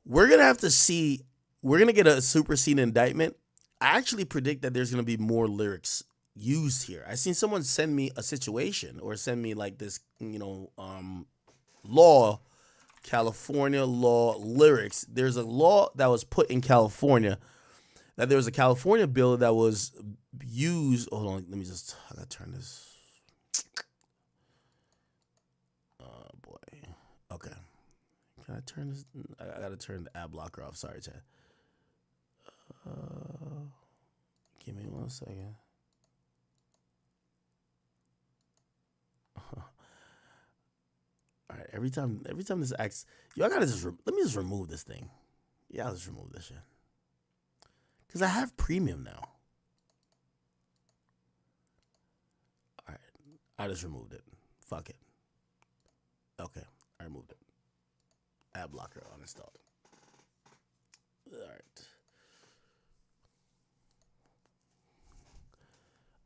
We're going to have to see, we're going to get a superseding indictment. I actually predict that there's going to be more lyrics used here. I seen someone send me a situation or send me like this, California law lyrics. There's a law that was put in California, that there was a California bill that was used. Hold on, I gotta turn this. Oh boy. Okay. Can I turn this? I gotta turn the ad blocker off. Sorry, Chad. Give me 1 second. All right, every time this acts, I gotta let me just remove this thing. Yeah, I'll just remove this shit. Because I have premium now. All right, I just removed it. Fuck it. Okay, I removed it. Ad blocker uninstalled. All right.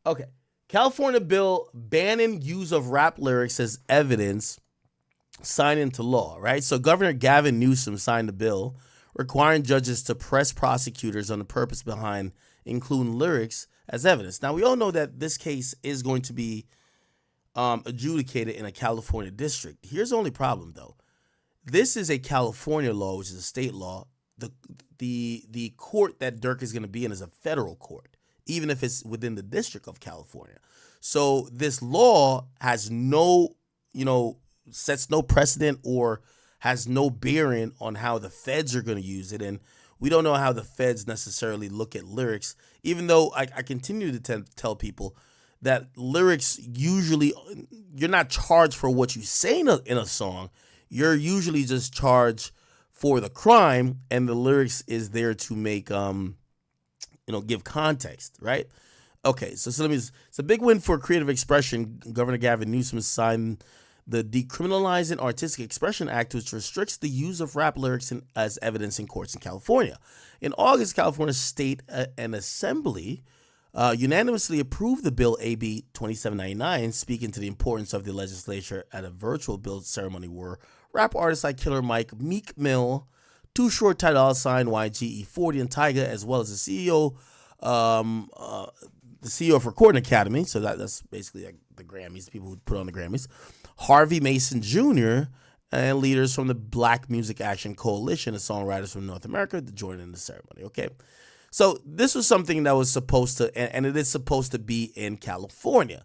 Okay, California bill banning use of rap lyrics as evidence signed into law, right? So Governor Gavin Newsom signed a bill requiring judges to press prosecutors on the purpose behind including lyrics as evidence. Now, we all know that this case is going to be adjudicated in a California district. Here's the only problem, though. This is a California law, which is a state law. The court that Dirk is going to be in is a federal court, even if it's within the District of California. So this law has no, sets no precedent or has no bearing on how the feds are going to use it. And we don't know how the feds necessarily look at lyrics, even though I continue to tell people that lyrics usually, you're not charged for what you say in a song. You're usually just charged for the crime, and the lyrics is there to make, give context, right? Okay, so it's a big win for creative expression. Governor Gavin Newsom signed the Decriminalizing Artistic Expression Act, which restricts the use of rap lyrics as evidence in courts in California. In August, California State and Assembly unanimously approved the bill AB 2799, speaking to the importance of the legislature at a virtual bill ceremony where rap artists like Killer Mike, Meek Mill, Too Short, Ty Dolla $ign, YG, E40, and Tyga, as well as the CEO of Recording Academy, so that's basically like the Grammys, the people who put on the Grammys, Harvey Mason Jr., and leaders from the Black Music Action Coalition and songwriters from North America to join in the ceremony, okay? So this was something that was supposed to, and it is supposed to be in California.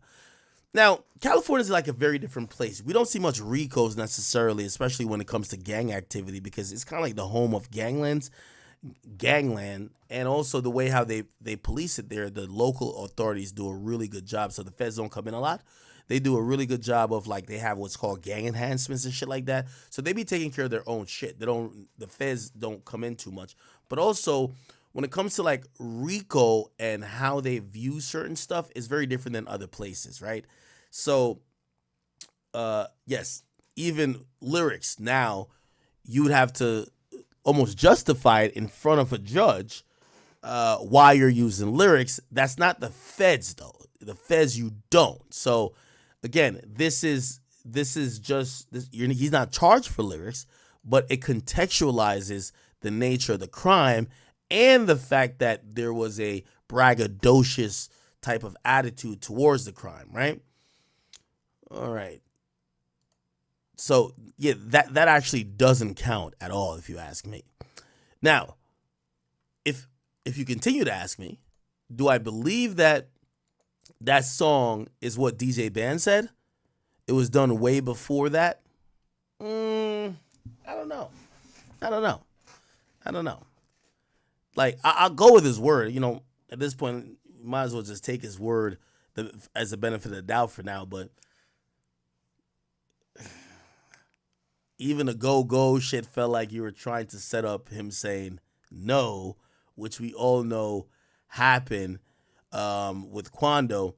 Now, California is like a very different place. We don't see much RICOs necessarily, especially when it comes to gang activity, because it's kind of like the home of gangland, and also the way how they police it there, the local authorities do a really good job. So the feds don't come in a lot. They do a really good job of, like, they have what's called gang enhancements and shit like that. So they be taking care of their own shit. The feds don't come in too much. But also, when it comes to like RICO and how they view certain stuff, is very different than other places, right? So, yes, even lyrics now, you would have to almost justify it in front of a judge why you're using lyrics. That's not the feds, though. The feds, you don't. So, again, he's not charged for lyrics, but it contextualizes the nature of the crime and the fact that there was a braggadocious type of attitude towards the crime, right? All right. So, yeah, that actually doesn't count at all, if you ask me. Now, if you continue to ask me, do I believe that song is what DJ Ban said? It was done way before that? I don't know. Like, I'll go with his word. At this point, you might as well just take his word as a benefit of the doubt for now. But even the go shit felt like you were trying to set up him saying no, which we all know happened with Quando.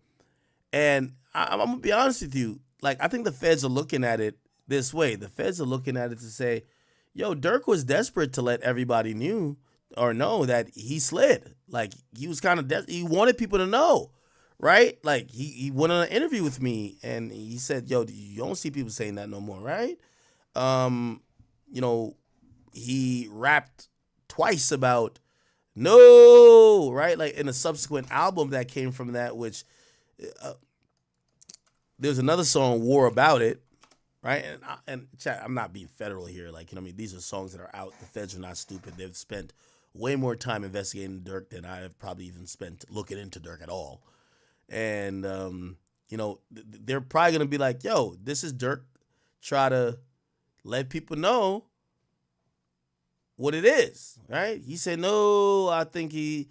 And I'm going to be honest with you. Like, I think the feds are looking at it this way. The feds are looking at it to say, yo, Dirk was desperate to let everybody know that he slid. Like, he was kind of he wanted people to know, right? Like, he went on an interview with me and he said, yo, you don't see people saying that no more, right? He rapped twice about no, right? Like, in a subsequent album that came from that, which there's another song, War About It, right? And chat, I'm not being federal here. Like, these are songs that are out. The feds are not stupid. They've spent way more time investigating Dirk than I have probably even spent looking into Dirk at all. And, they're probably going to be like, yo, this is Dirk. Try to let people know what it is, right? He said, no, I think he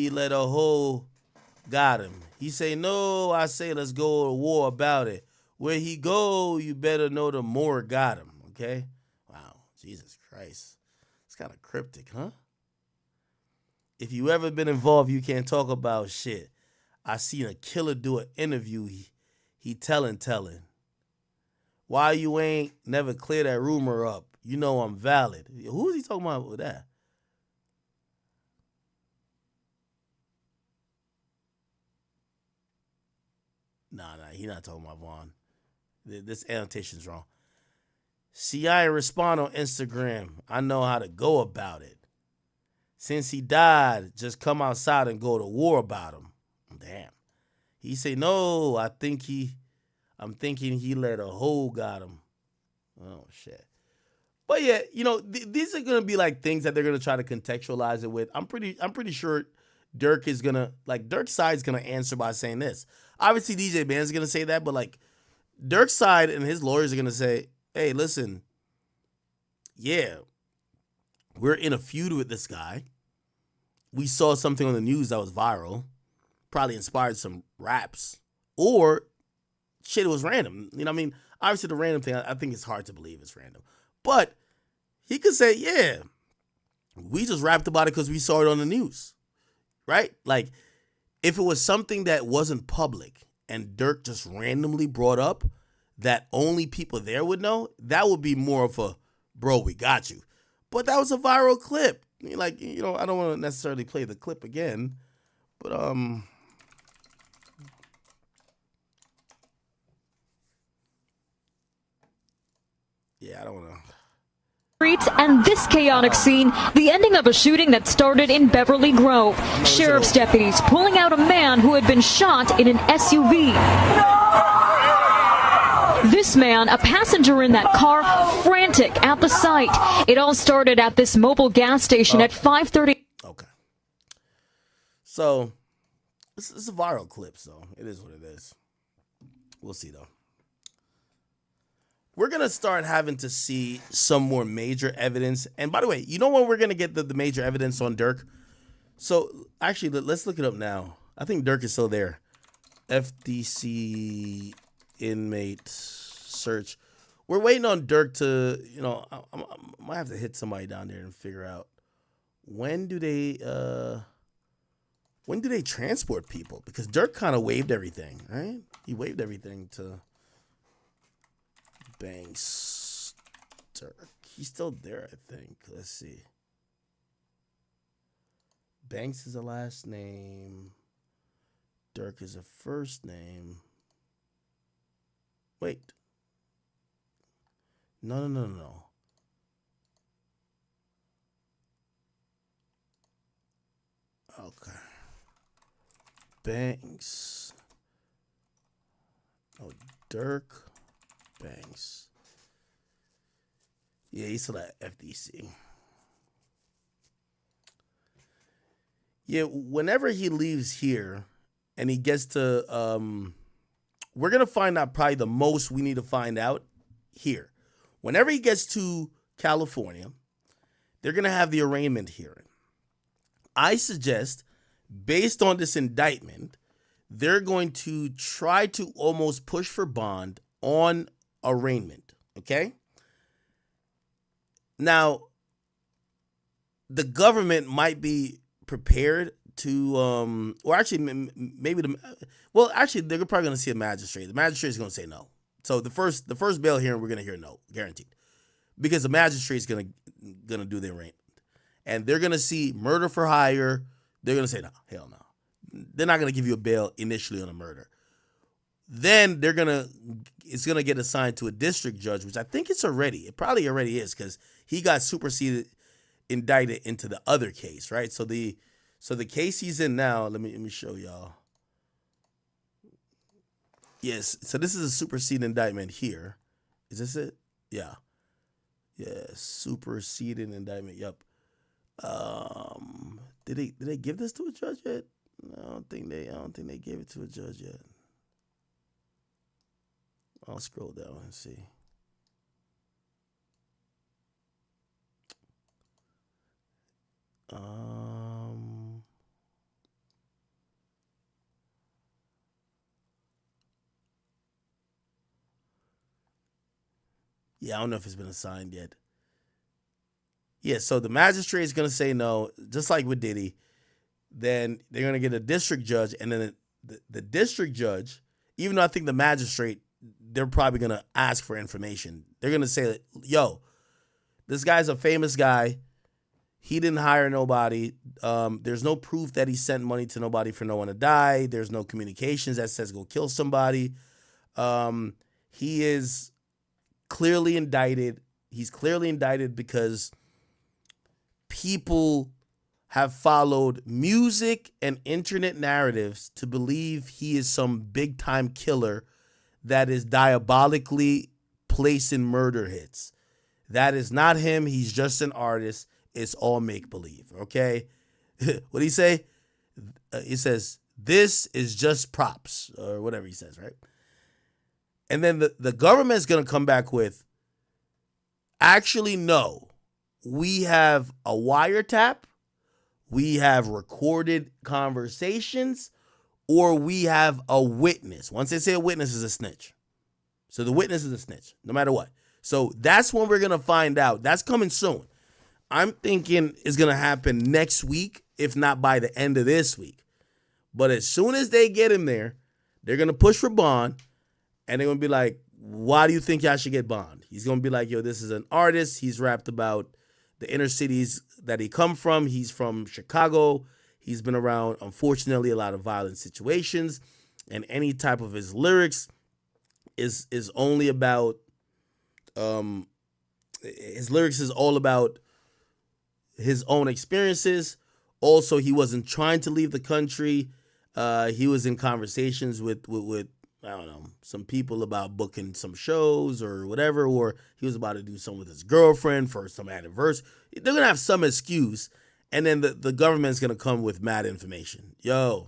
let a hoe got him. He say, no, I say, let's go to war about it. Where he go, you better know the more got him, okay? Wow, Jesus Christ. It's kind of cryptic, huh? If you ever been involved, you can't talk about shit. I seen a killer do an interview. He telling. Why you ain't never clear that rumor up? You know I'm valid. Who is he talking about with that? Nah, he not talking about Vaughn. This annotation's wrong. See, I ain't respond on Instagram. I know how to go about it. Since he died, just come outside and go to war about him. Damn. He say, no, I'm thinking he let a hoe got him. Oh, shit. But yeah, these are going to be like things that they're going to try to contextualize it with. I'm pretty sure Dirk is going to, like, Dirk's side's going to answer by saying this. obviously DJ Band's gonna say that, but like Dirk's side and his lawyers are gonna say, hey, listen, yeah, we're in a feud with this guy. We saw something on the news that was viral, probably inspired some raps, or shit, it was random. You know what I mean? Obviously, the random thing, I think it's hard to believe it's random. But he could say, yeah, we just rapped about it because we saw it on the news, right? Like, if it was something that wasn't public and Dirk just randomly brought up that only people there would know, that would be more of a, bro, we got you. But that was a viral clip. Like, you know, I don't want to necessarily play the clip again, but yeah, I don't want to.
Streets and this chaotic scene, the ending of a shooting that started in Beverly Grove. Sheriff's deputies pulling out a man who had been shot in an SUV. This man, a passenger in that car, frantic at the site. It all started at this mobile gas station at 5:30.
Okay. So, it's a viral clip, so it is what it is. We'll see, though. We're going to start having to see some more major evidence. And by the way, you know when we're going to get the major evidence on Dirk? So, actually, let's look it up now. I think Dirk is still there. FDC inmate search. We're waiting on Dirk to, you know, I might have to hit somebody down there and figure out when do they transport people? Because Dirk kind of waived everything, right? He waived everything to Banks. Dirk. He's still there, I think. Let's see. Banks is a last name. Dirk is a first name. Wait. No. Okay. Banks. Oh, Dirk Banks. Yeah, he's still at FDC. Yeah, whenever he leaves here and he gets to, we're going to find out probably the most we need to find out here. Whenever he gets to California, they're going to have the arraignment hearing. I suggest, based on this indictment, they're going to try to almost push for bond on arraignment, okay? Now, the government might be prepared to, or actually, maybe actually, they're probably going to see a magistrate. The magistrate is going to say no. So the first bail hearing, we're going to hear no, guaranteed, because the magistrate is going to do the arraignment, and they're going to see murder for hire. They're going to say no, hell no. They're not going to give you a bail initially on a murder. Then it's going to get assigned to a district judge, which I think it probably already is, because he got superseded, indicted into the other case, right? So the case he's in now, let me show y'all. Yes, so this is a superseded indictment here. Is this it? Yeah. Yeah, superseded indictment. Yep. Did they give this to a judge yet? No, I don't think they gave it to a judge yet. I'll scroll down and see. Yeah, I don't know if it's been assigned yet. Yeah, so the magistrate is going to say no, just like with Diddy. Then they're going to get a district judge, and then the district judge, even though I think the magistrate, they're probably going to ask for information. They're going to say, yo, this guy's a famous guy. He didn't hire nobody. There's no proof that he sent money to nobody for no one to die. There's no communications that says go kill somebody. He is clearly indicted. He's clearly indicted because people have followed music and internet narratives to believe he is some big-time killer that is diabolically placing murder hits. That is not him. He's just an artist. It's all make-believe, okay? What did he say? He says, This is just props or whatever he says, right? And then the government's going to come back with, actually, no, we have a wiretap, we have recorded conversations, or we have a witness. Once they say a witness is a snitch. So the witness is a snitch, no matter what. So that's when we're going to find out. That's coming soon. I'm thinking it's going to happen next week, if not by the end of this week. But as soon as they get him there, they're going to push for bond, and they're going to be like, why do you think y'all should get bond? He's going to be like, yo, this is an artist. He's rapped about the inner cities that he come from. He's from Chicago. He's been around, unfortunately, a lot of violent situations. And any type of his lyrics is only about, his lyrics is all about his own experiences. Also, he wasn't trying to leave the country. He was in conversations with I don't know, some people about booking some shows or whatever, or he was about to do something with his girlfriend for some anniversary. They're going to have some excuse, and then the government's going to come with mad information. Yo,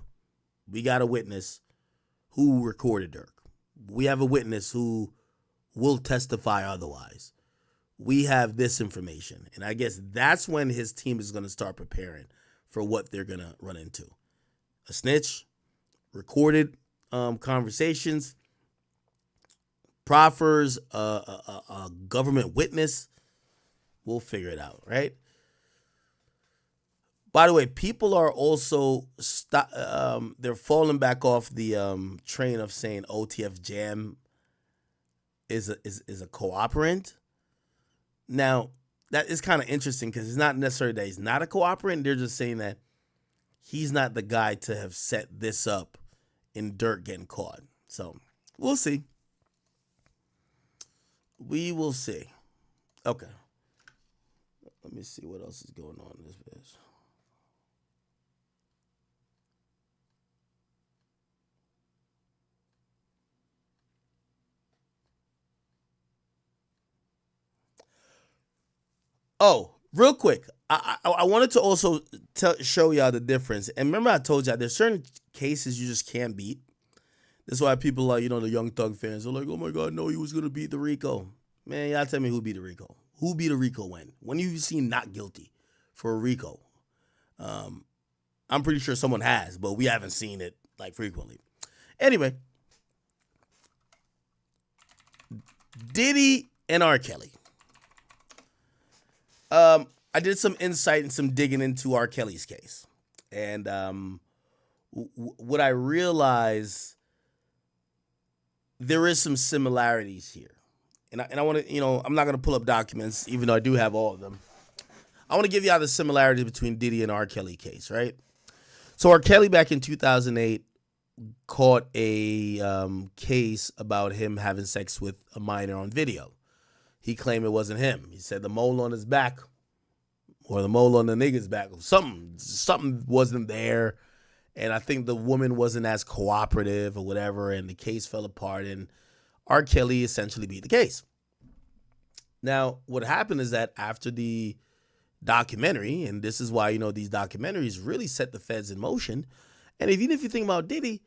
we got a witness who recorded Dirk. We have a witness who will testify otherwise. We have this information. And I guess that's when his team is going to start preparing for what they're going to run into. A snitch, recorded conversations, proffers, a government witness. We'll figure it out, right? By the way, people are also they're falling back off the train of saying OTF Jam is a cooperant. Now, that is kind of interesting because it's not necessarily that he's not a cooperant. They're just saying that he's not the guy to have set this up in Dirk getting caught. So, we'll see. We will see. Okay. Let me see what else is going on in this bitch. Oh, real quick, I wanted to also show y'all the difference. And remember I told y'all there's certain cases you just can't beat. That's why people like, the Young Thug fans are like, oh my God, no, he was going to beat the Rico. Man, y'all tell me who beat the Rico. Who beat a Rico when? When you seen not guilty for a Rico? I'm pretty sure someone has, but we haven't seen it like frequently. Anyway, Diddy and R. Kelly. I did some insight and some digging into R. Kelly's case. And what I realized, there is some similarities here. And I want to, I'm not going to pull up documents, even though I do have all of them. I want to give y'all the similarities between Diddy and R. Kelly case, right? So R. Kelly back in 2008 caught a case about him having sex with a minor on video. He claimed it wasn't him. He said the mole on his back or the mole on the nigga's back. Something wasn't there. And I think the woman wasn't as cooperative or whatever, and the case fell apart, and R. Kelly essentially beat the case. Now, what happened is that after the documentary, and this is why, these documentaries really set the feds in motion, and even if you think about Diddy,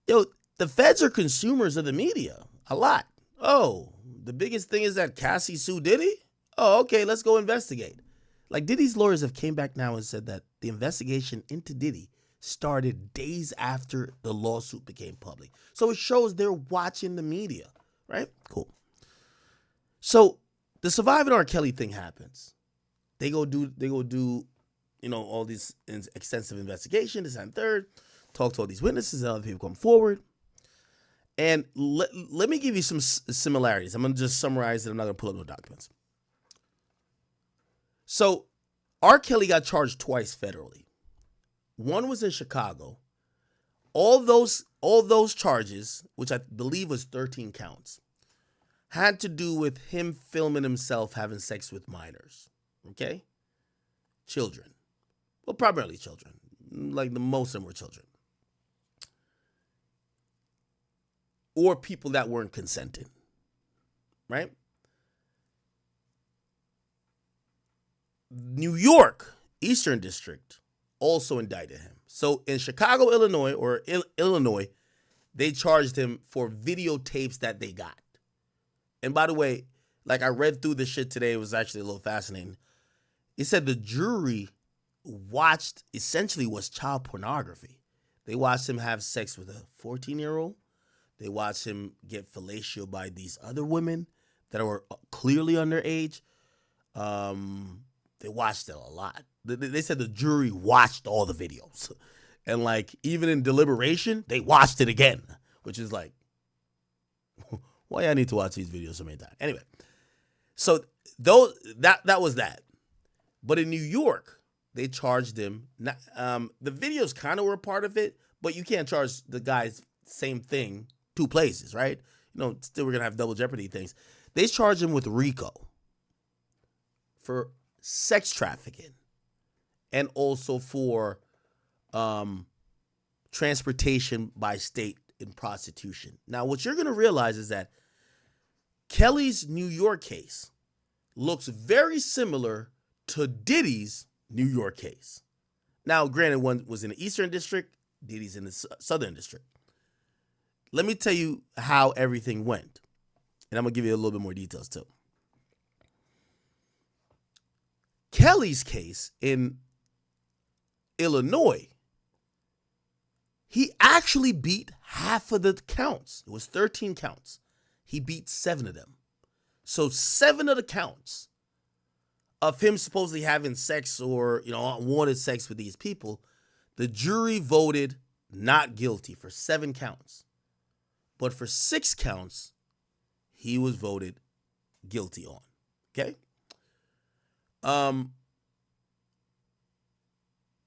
the feds are consumers of the media a lot. Oh, the biggest thing is that Cassie sued Diddy? Oh, okay, let's go investigate. Like, Diddy's lawyers have came back now and said that the investigation into Diddy started days after the lawsuit became public. So it shows they're watching the media, right? Cool. So the Surviving R. Kelly thing happens. They go do, all these extensive investigation, this and third, talk to all these witnesses and other people come forward. And let me give you some similarities. I'm going to just summarize it. I'm not going to pull up no documents. So R. Kelly got charged twice federally. One was in Chicago. All those charges, which I believe was 13 counts, had to do with him filming himself having sex with minors. Okay? Children. Well, primarily children. Like the most of them were children. Or people that weren't consenting. Right? New York, Eastern District, also indicted him. So in Chicago, Illinois, they charged him for videotapes that they got. And by the way, like I read through this shit today, it was actually a little fascinating. It said the jury watched essentially was child pornography. They watched him have sex with a 14-year-old. They watched him get fellatio by these other women that were clearly underage. They watched it a lot. They said the jury watched all the videos. And like even in deliberation, they watched it again, which is like, why I need to watch these videos so many times? Anyway, so that was that. But in New York, they charged him. The videos kind of were a part of it, but you can't charge the guys same thing two places, right? Still we're gonna have double jeopardy things. They charged him with RICO for sex trafficking and also for transportation by state in prostitution. Now, what you're gonna realize is that Kelly's New York case looks very similar to Diddy's New York case. Now, granted, one was in the Eastern District, Diddy's in the Southern District. Let me tell you how everything went. And I'm going to give you a little bit more details too. Kelly's case in Illinois, he actually beat half of the counts. It was 13 counts. He beat 7 of them. So 7 of the counts of him supposedly having sex or, unwanted sex with these people, the jury voted not guilty for 7 counts. But for 6 counts, he was voted guilty on. Okay?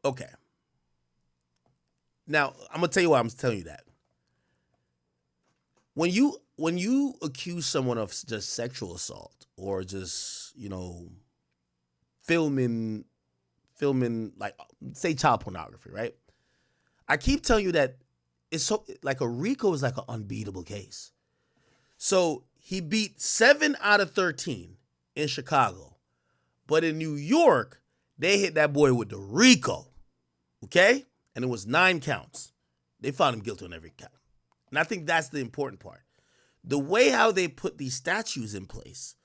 Okay. Now, I'm going to tell you why I'm telling you that. When you accuse someone of just sexual assault or just, filming like, say, child pornography, right? I keep telling you that it's so like a RICO is like an unbeatable case. So he beat 7 out of 13 in Chicago, but in New York, they hit that boy with the RICO, okay? And it was 9 counts. They found him guilty on every count. And I think that's the important part. The way how they put these statutes in place,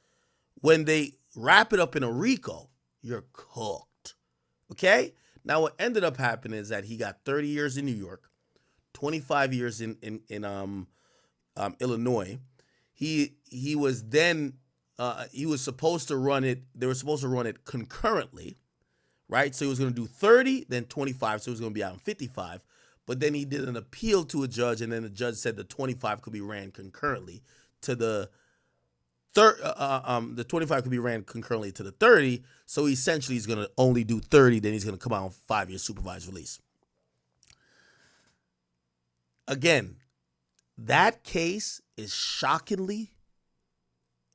when they wrap it up in a RICO, you're cooked, okay? Now, what ended up happening is that he got 30 years in New York, 25 years in Illinois. He was then he was supposed to run it. They were supposed to run it concurrently, right? So he was going to do 30, then 25. So he was going to be out in 55. But then he did an appeal to a judge, and then the judge said the 25 could be ran concurrently to the 25 could be ran concurrently to the 30. So essentially, he's going to only do 30. Then he's going to come out on 5 years supervised release. Again, that case is shockingly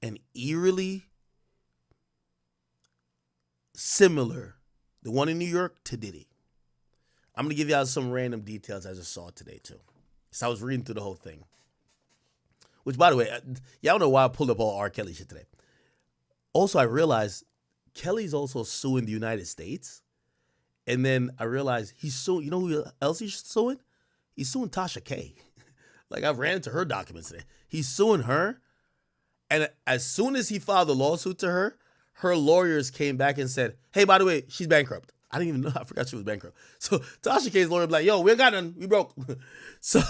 and eerily similar, the one in New York, to Diddy. I'm going to give y'all some random details I just saw today, too. So I was reading through the whole thing. Which, by the way, y'all know why I pulled up all R. Kelly shit today. Also, I realized Kelly's also suing the United States. And then I realized he's suing, you know who else he's suing? He's suing Tasha K. Like, I've ran into her documents today. He's suing her. And as soon as he filed the lawsuit to her, her lawyers came back and said, hey, by the way, she's bankrupt. I didn't even know. I forgot she was bankrupt. So Tasha K's lawyer was like, yo, we ain't got none. We broke. So,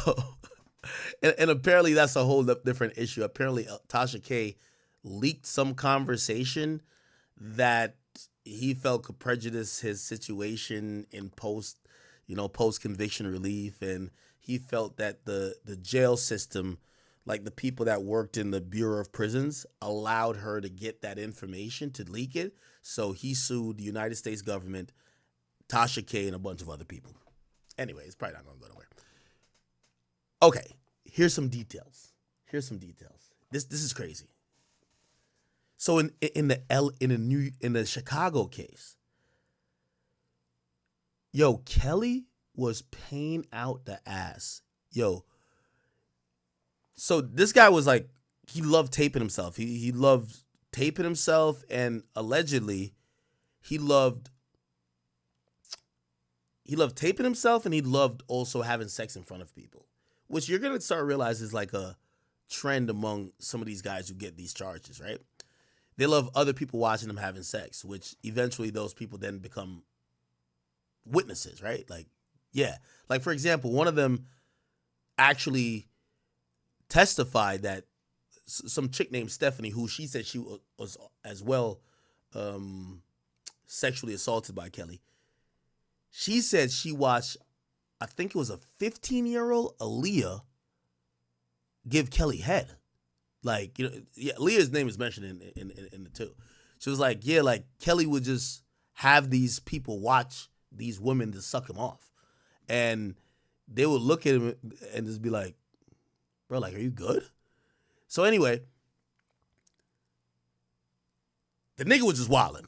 and apparently that's a whole different issue. Apparently Tasha K leaked some conversation that he felt could prejudice his situation in post-conviction relief. And he felt that the jail system, like the people that worked in the Bureau of Prisons, allowed her to get that information, to leak it. So he sued the United States government, Tasha K, and a bunch of other people. Anyway, it's probably not going to go nowhere. Okay, here's some details. This is crazy. So in the Chicago case, yo, Kelly was paying out the ass. Yo, so this guy was like, he loved taping himself. He loved taping himself, and allegedly he loved he loved taping himself, and he loved also having sex in front of people, which you're gonna start realizing is like a trend among some of these guys who get these charges, right? They love other people watching them having sex, which eventually those people then become witnesses, right? Like, yeah. Like, for example, one of them actually testified that some chick named Stephanie, who she said she was as well sexually assaulted by Kelly. She said she watched, I think it was a 15-year-old Aaliyah give Kelly head. Like, you know, yeah, Aaliyah's name is mentioned in the two. She was like, yeah, like Kelly would just have these people watch these women to suck him off. And they would look at him and just be like, bro, like, are you good? So anyway, the nigga was just wilding.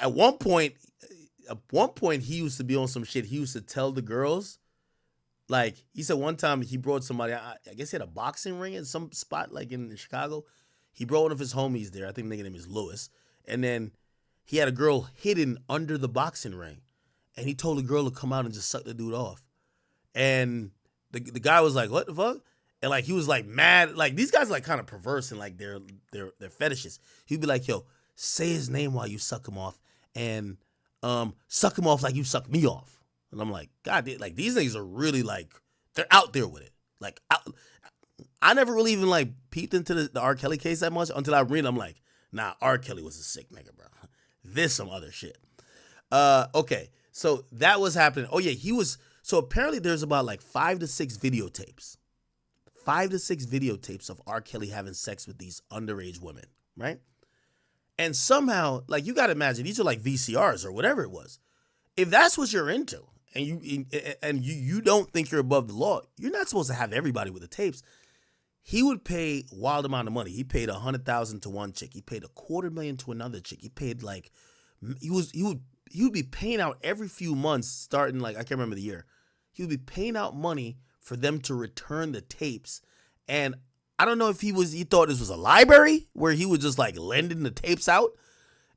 At one point, he used to be on some shit. He used to tell the girls, like, he said one time he brought somebody, I guess he had a boxing ring in some spot, like in Chicago. He brought one of his homies there. I think the nigga name is Lewis. And then he had a girl hidden under the boxing ring. And he told the girl to come out and just suck the dude off. And the guy was like, what the fuck? And like, he was like mad. Like, these guys are like kind of perverse in like their fetishes. He'd be like, yo, say his name while you suck him off. And suck him off like you suck me off. And I'm like, God, like these niggas are really like, they're out there with it. Like, I never really even like peeped into the R. Kelly case that much until I read it. I'm like, nah, R. Kelly was a sick nigga, bro. This some other shit. Okay, so that was happening. Oh yeah, so apparently there's about like 5 to 6 videotapes. 5 to 6 videotapes of R. Kelly having sex with these underage women, right? And somehow, like, you gotta imagine, these are like VCRs or whatever it was. If that's what you're into, and you don't think you're above the law, you're not supposed to have everybody with the tapes. He would pay a wild amount of money. He paid $100,000 to one chick. He paid $250,000 to another chick. He paid like, he would be paying out every few months, starting like, I can't remember the year. He would be paying out money for them to return the tapes. And I don't know if he thought this was a library where he was just like lending the tapes out.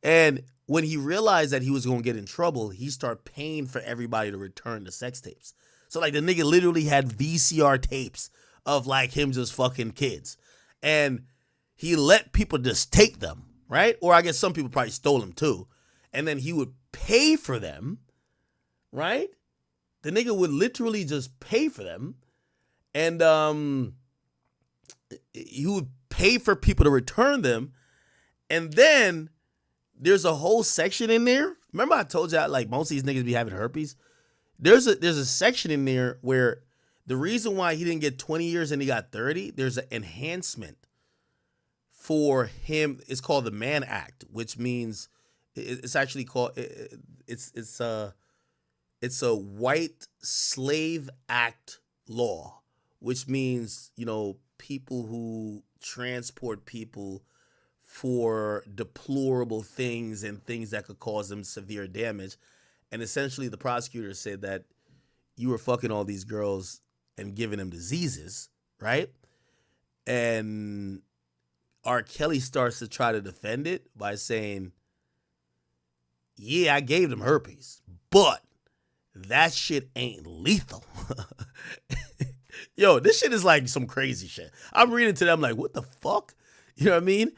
And when he realized that he was going to get in trouble, he started paying for everybody to return the sex tapes. So like the nigga literally had VCR tapes of like him just fucking kids. And he let people just take them, right? Or I guess some people probably stole them too. And then he would pay for them, right? The nigga would literally just pay for them. And he would pay for people to return them. And then there's a whole section in there. Remember I told you like most of these niggas be having herpes? There's a section in there where the reason why he didn't get 20 years and he got 30, there's an enhancement for him. It's called the Mann Act, which means it's actually called it's a White Slave Act law, which means, you know, people who transport people for deplorable things and things that could cause them severe damage. And essentially the prosecutor said that you were fucking all these girls and giving them diseases, right? And R. Kelly starts to try to defend it by saying, yeah, I gave them herpes, but that shit ain't lethal. Yo, this shit is like some crazy shit. I'm reading to them like, what the fuck? You know what I mean?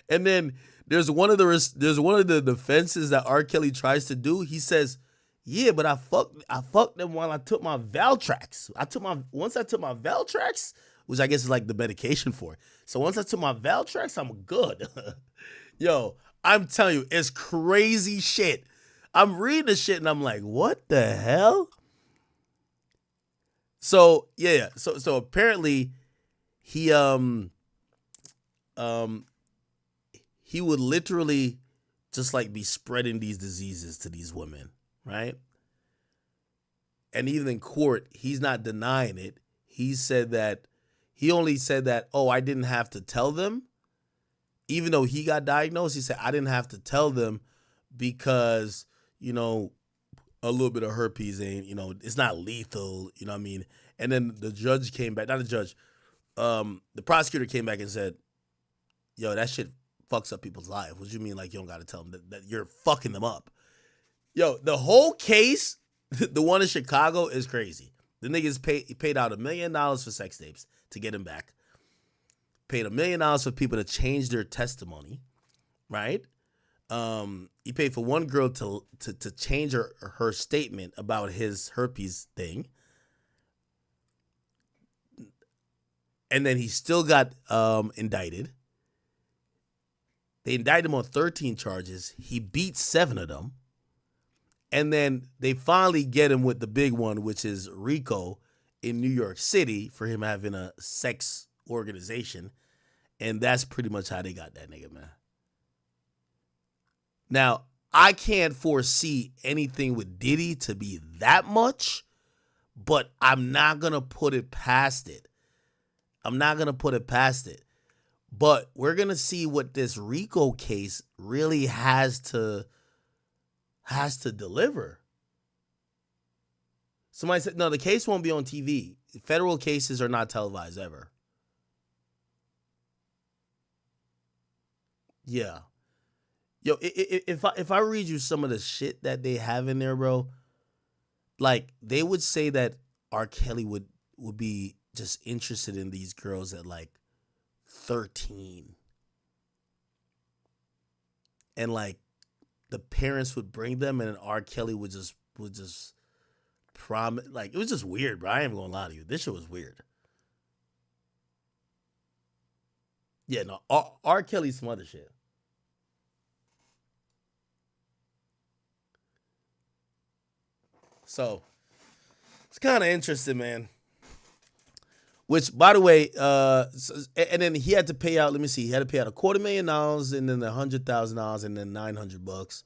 And then there's one of the defenses that R. Kelly tries to do. He says, yeah, but I fucked them while I took my Valtrex. Once I took my Valtrex, which I guess is like the medication for it. So once I took my Valtrex, I'm good. Yo, I'm telling you, it's crazy shit. I'm reading the shit and I'm like, what the hell? So yeah, so apparently he would literally just like be spreading these diseases to these women, right? And even in court, he's not denying it. He only said that, oh, I didn't have to tell them. Even though he got diagnosed, he said, I didn't have to tell them because, you know, a little bit of herpes ain't, you know, it's not lethal, you know what I mean? And then the judge came back, not the judge, the prosecutor came back and said, yo, that shit fucks up people's lives. What do you mean like you don't got to tell them that you're fucking them up? Yo, the whole case The one in Chicago is crazy. The niggas paid out $1 million for sex tapes to get him back. Paid $1 million for people to change their testimony, right? He paid for one girl to change her statement about his herpes thing. And then he still got indicted. They indicted him on 13 charges. He beat 7 of them. And then they finally get him with the big one, which is RICO in New York City for him having a sex organization. And that's pretty much how they got that nigga, man. Now, I can't foresee anything with Diddy to be that much, but I'm not going to put it past it. But we're going to see what this RICO case really has to deliver. Somebody said, no, the case won't be on TV. Federal cases are not televised ever. Yeah. Yo, if I read you some of the shit that they have in there, bro, like they would say that R. Kelly would be just interested in these girls at like 13. And like the parents would bring them and then R. Kelly would just promise, like it was just weird, bro. I ain't even gonna lie to you. This shit was weird. Yeah, no, R. Kelly's some other shit. So it's kind of interesting, man. Which, by the way, and then he had to pay out. Let me see. He had to pay out $250,000 and then $100,000 and then $900.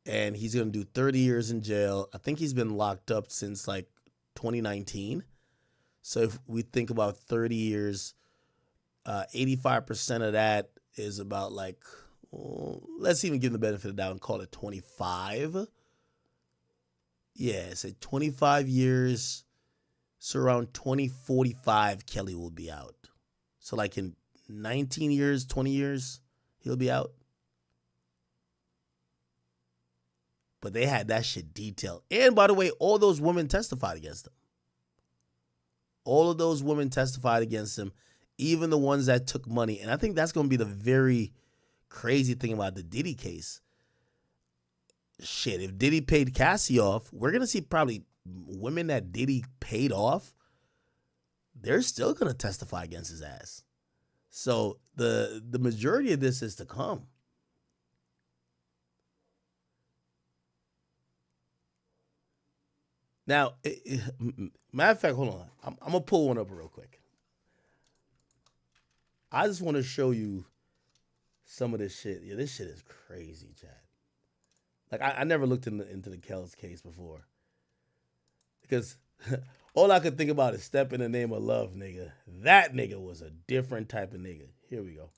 And he's gonna do 30 years in jail. I think he's been locked up since like 2019. So if we think about 30 years, 85% of that is about like, let's even give him the benefit of the doubt and call it 25. Yeah, say 25 years. So around 2045, Kelly will be out. So like in 19 years, 20 years, he'll be out. But they had that shit detailed. And by the way, all those women testified against him. All of those women testified against him, even the ones that took money. And I think that's going to be the very crazy thing about the Diddy case. Shit, if Diddy paid Cassie off, we're going to see probably women that Diddy paid off. They're still going to testify against his ass. So the majority of this is to come. Now, matter of fact, hold on. I'm going to pull one up real quick. I just want to show you some of this shit. Yeah, this shit is crazy, Chad. Like, I never looked into the Kells case before. Because all I could think about is Step in the Name of Love, nigga. That nigga was a different type of nigga. Here we go.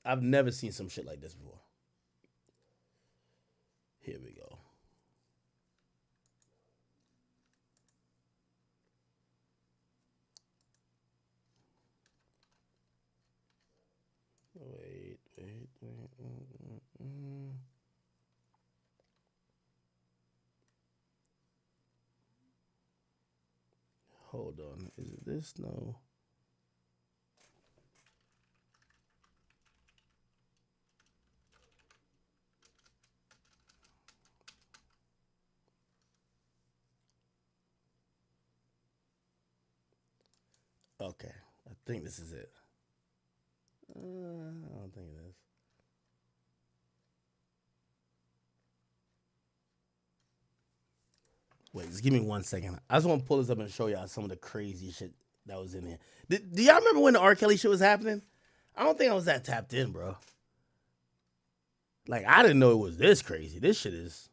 I've never seen some shit like this before. Here we go. Wait. Hold on. Is it this? No. Okay. I think this is it. I don't think it is. Wait, just give me 1 second. I just want to pull this up and show y'all some of the crazy shit that was in here. Do y'all remember when the R. Kelly shit was happening? I don't think I was that tapped in, bro. Like, I didn't know it was this crazy. This shit is...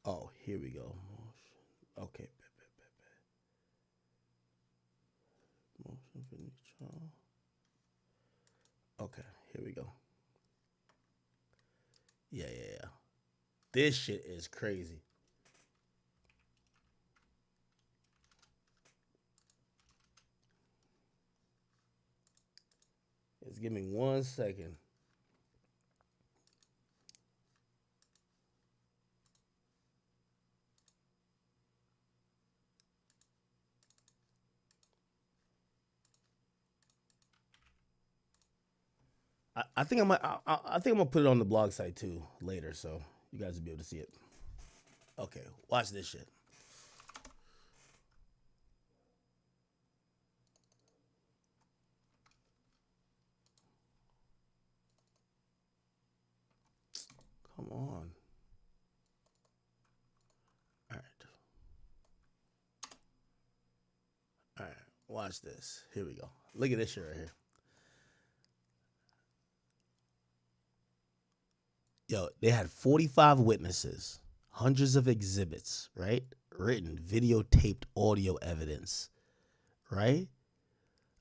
Oh, here we go. Okay. Motion for neutral. Okay, here we go. Yeah. This shit is crazy. Just give me 1 second. I think I think I'm gonna put it on the blog site too later, so you guys will be able to see it. Okay, watch this shit. Come on. All right, watch this. Here we go. Look at this shit right here. Yo, they had 45 witnesses, hundreds of exhibits, right? Written, videotaped audio evidence, right?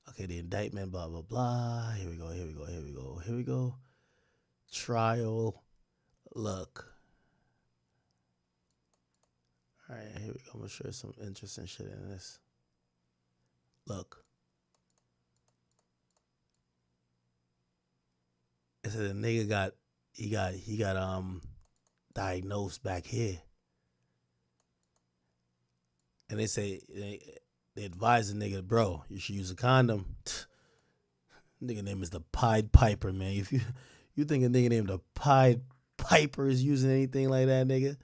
Okay, the indictment, blah, blah, blah. Here we go. Trial. Look. All right, here we go. I'm going to show you some interesting shit in this. Look. It said the nigga got diagnosed back here. And they say, they advise the nigga, bro, you should use a condom. Nigga name is the Pied Piper, man. If you think a nigga named the Pied Piper is using anything like that, nigga?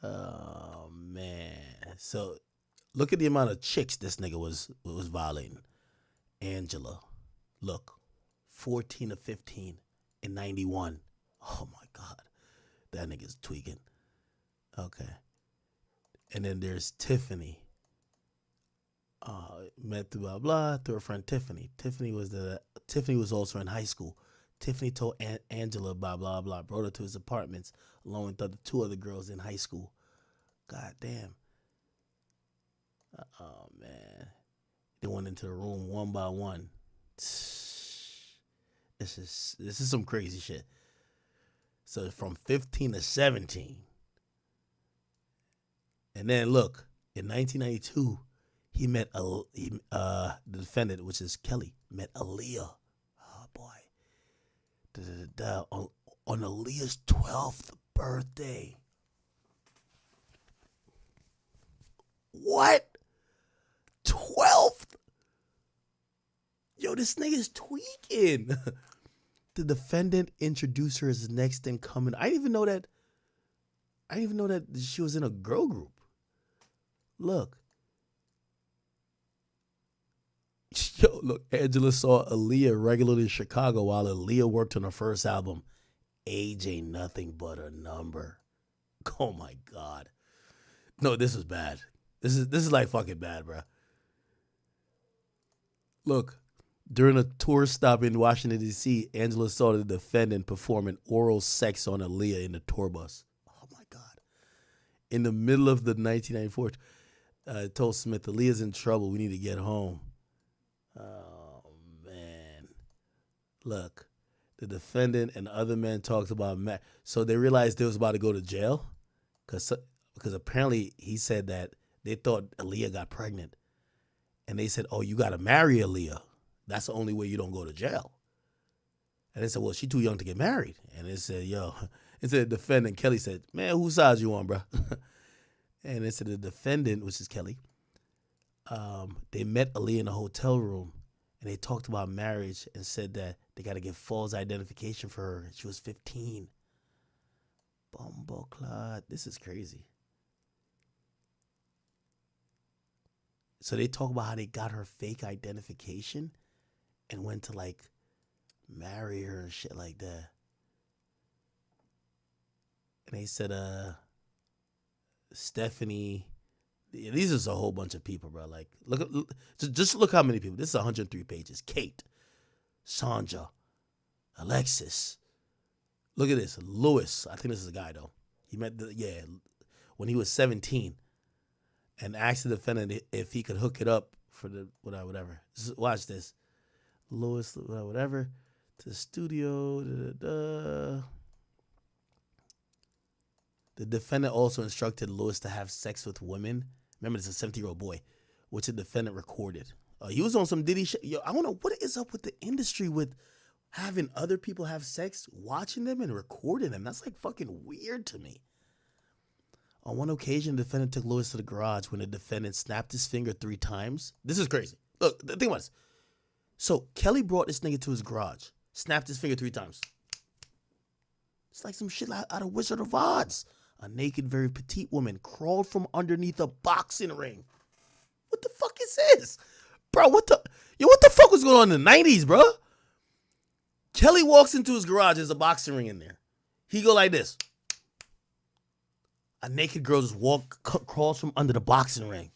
Oh, man. So, look at the amount of chicks this nigga was violating. Angela, look, 14 to 15 in 91. Oh, my God. That nigga's tweaking. Okay. And then there's Tiffany. Met through blah blah through her friend Tiffany. Tiffany was also in high school. Tiffany told Angela blah blah blah, brought her to his apartments along with the two other girls in high school. God damn. Oh man. They went into the room one by one. This is some crazy shit. So from 15 to 17. And then look, in 1992, he met the defendant, which is Kelly, met Aaliyah. Oh boy. On Aaliyah's 12th birthday. What? 12th? Yo, this nigga's tweaking. The defendant introduced her as next in coming. I didn't even know that she was in a girl group. Look. Yo, look, Angela saw Aaliyah regularly in Chicago while Aaliyah worked on her first album. Age ain't nothing but a number. Oh my God. No, this is bad. This is like fucking bad, bro. Look, during a tour stop in Washington, D.C., Angela saw the defendant performing oral sex on Aaliyah in the tour bus. Oh my God. In the middle of the 1994, told Smith, Aaliyah's in trouble. We need to get home. Oh, man. Look, the defendant and other men talked about so they realized they was about to go to jail because apparently he said that they thought Aaliyah got pregnant. And they said, oh, you got to marry Aaliyah. That's the only way you don't go to jail. And they said, well, she too young to get married. And they said, it said the defendant, Kelly said, man, whose side you on, bro? And it said the defendant, which is Kelly, they met Aaliyah in a hotel room and they talked about marriage and said that they got to get false identification for her. She was 15. Bumbleclot. This is crazy. So they talk about how they got her fake identification and went to like marry her and shit like that. And they said, Stephanie, these is a whole bunch of people, bro. Like, just look how many people. This is 103 pages. Kate, Sandra, Alexis. Look at this. Lewis. I think this is a guy though. He met when he was 17. And asked the defendant if he could hook it up for the whatever. Watch this. Lewis, whatever, to the studio. The defendant also instructed Lewis to have sex with women. Remember, it's a 17-year-old boy, which the defendant recorded. He was on some Diddy shit. Yo, I don't know what is up with the industry with having other people have sex, watching them and recording them. That's like fucking weird to me. On one occasion, the defendant took Lewis to the garage when the defendant snapped his finger 3 times. This is crazy. Look, think about this. So Kelly brought this nigga to his garage, snapped his finger 3 times. It's like some shit out of Wizard of Oz. A naked, very petite woman crawled from underneath a boxing ring. What the fuck is this? Bro, what the fuck was going on in the 90s, bro? Kelly walks into his garage, there's a boxing ring in there. He go like this. A naked girl just crawls from under the boxing ring.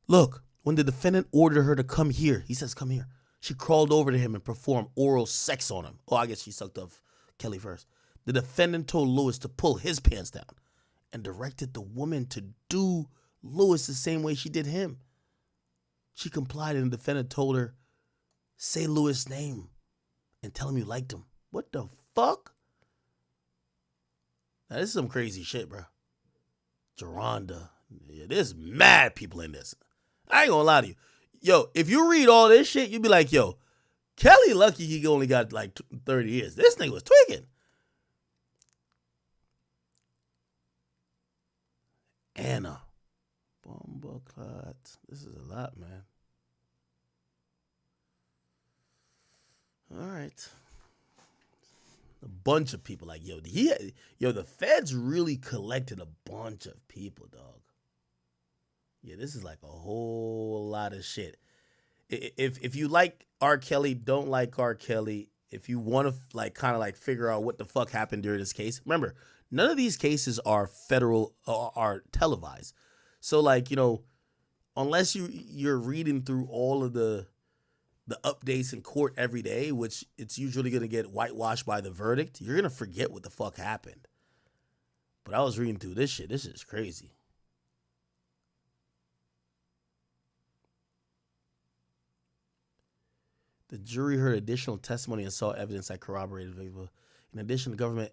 Look, when the defendant ordered her to come here, he says, come here. She crawled over to him and performed oral sex on him. Oh, I guess she sucked off Kelly first. The defendant told Lewis to pull his pants down and directed the woman to do Lewis the same way she did him. She complied and the defendant told her, say Lewis' name and tell him you liked him. What the fuck? Now, this is some crazy shit, bro. Geronda. Yeah, there's mad people in this. I ain't gonna lie to you. Yo, if you read all this shit, you'd be like, yo, Kelly lucky he only got like 30 years. This nigga was tweaking. Anna. Bumbleclot. This is a lot, man. All right. A bunch of people like, the feds really collected a bunch of people, dog. Yeah, this is like a whole lot of shit. If you like R. Kelly, don't like R. Kelly, if you want to like kind of like figure out what the fuck happened during this case, remember, none of these cases are federal or are televised. So like, unless you're reading through all of the updates in court every day, which it's usually going to get whitewashed by the verdict, you're going to forget what the fuck happened. But I was reading through this shit. This is crazy. The jury heard additional testimony and saw evidence that corroborated the victim. In addition, the government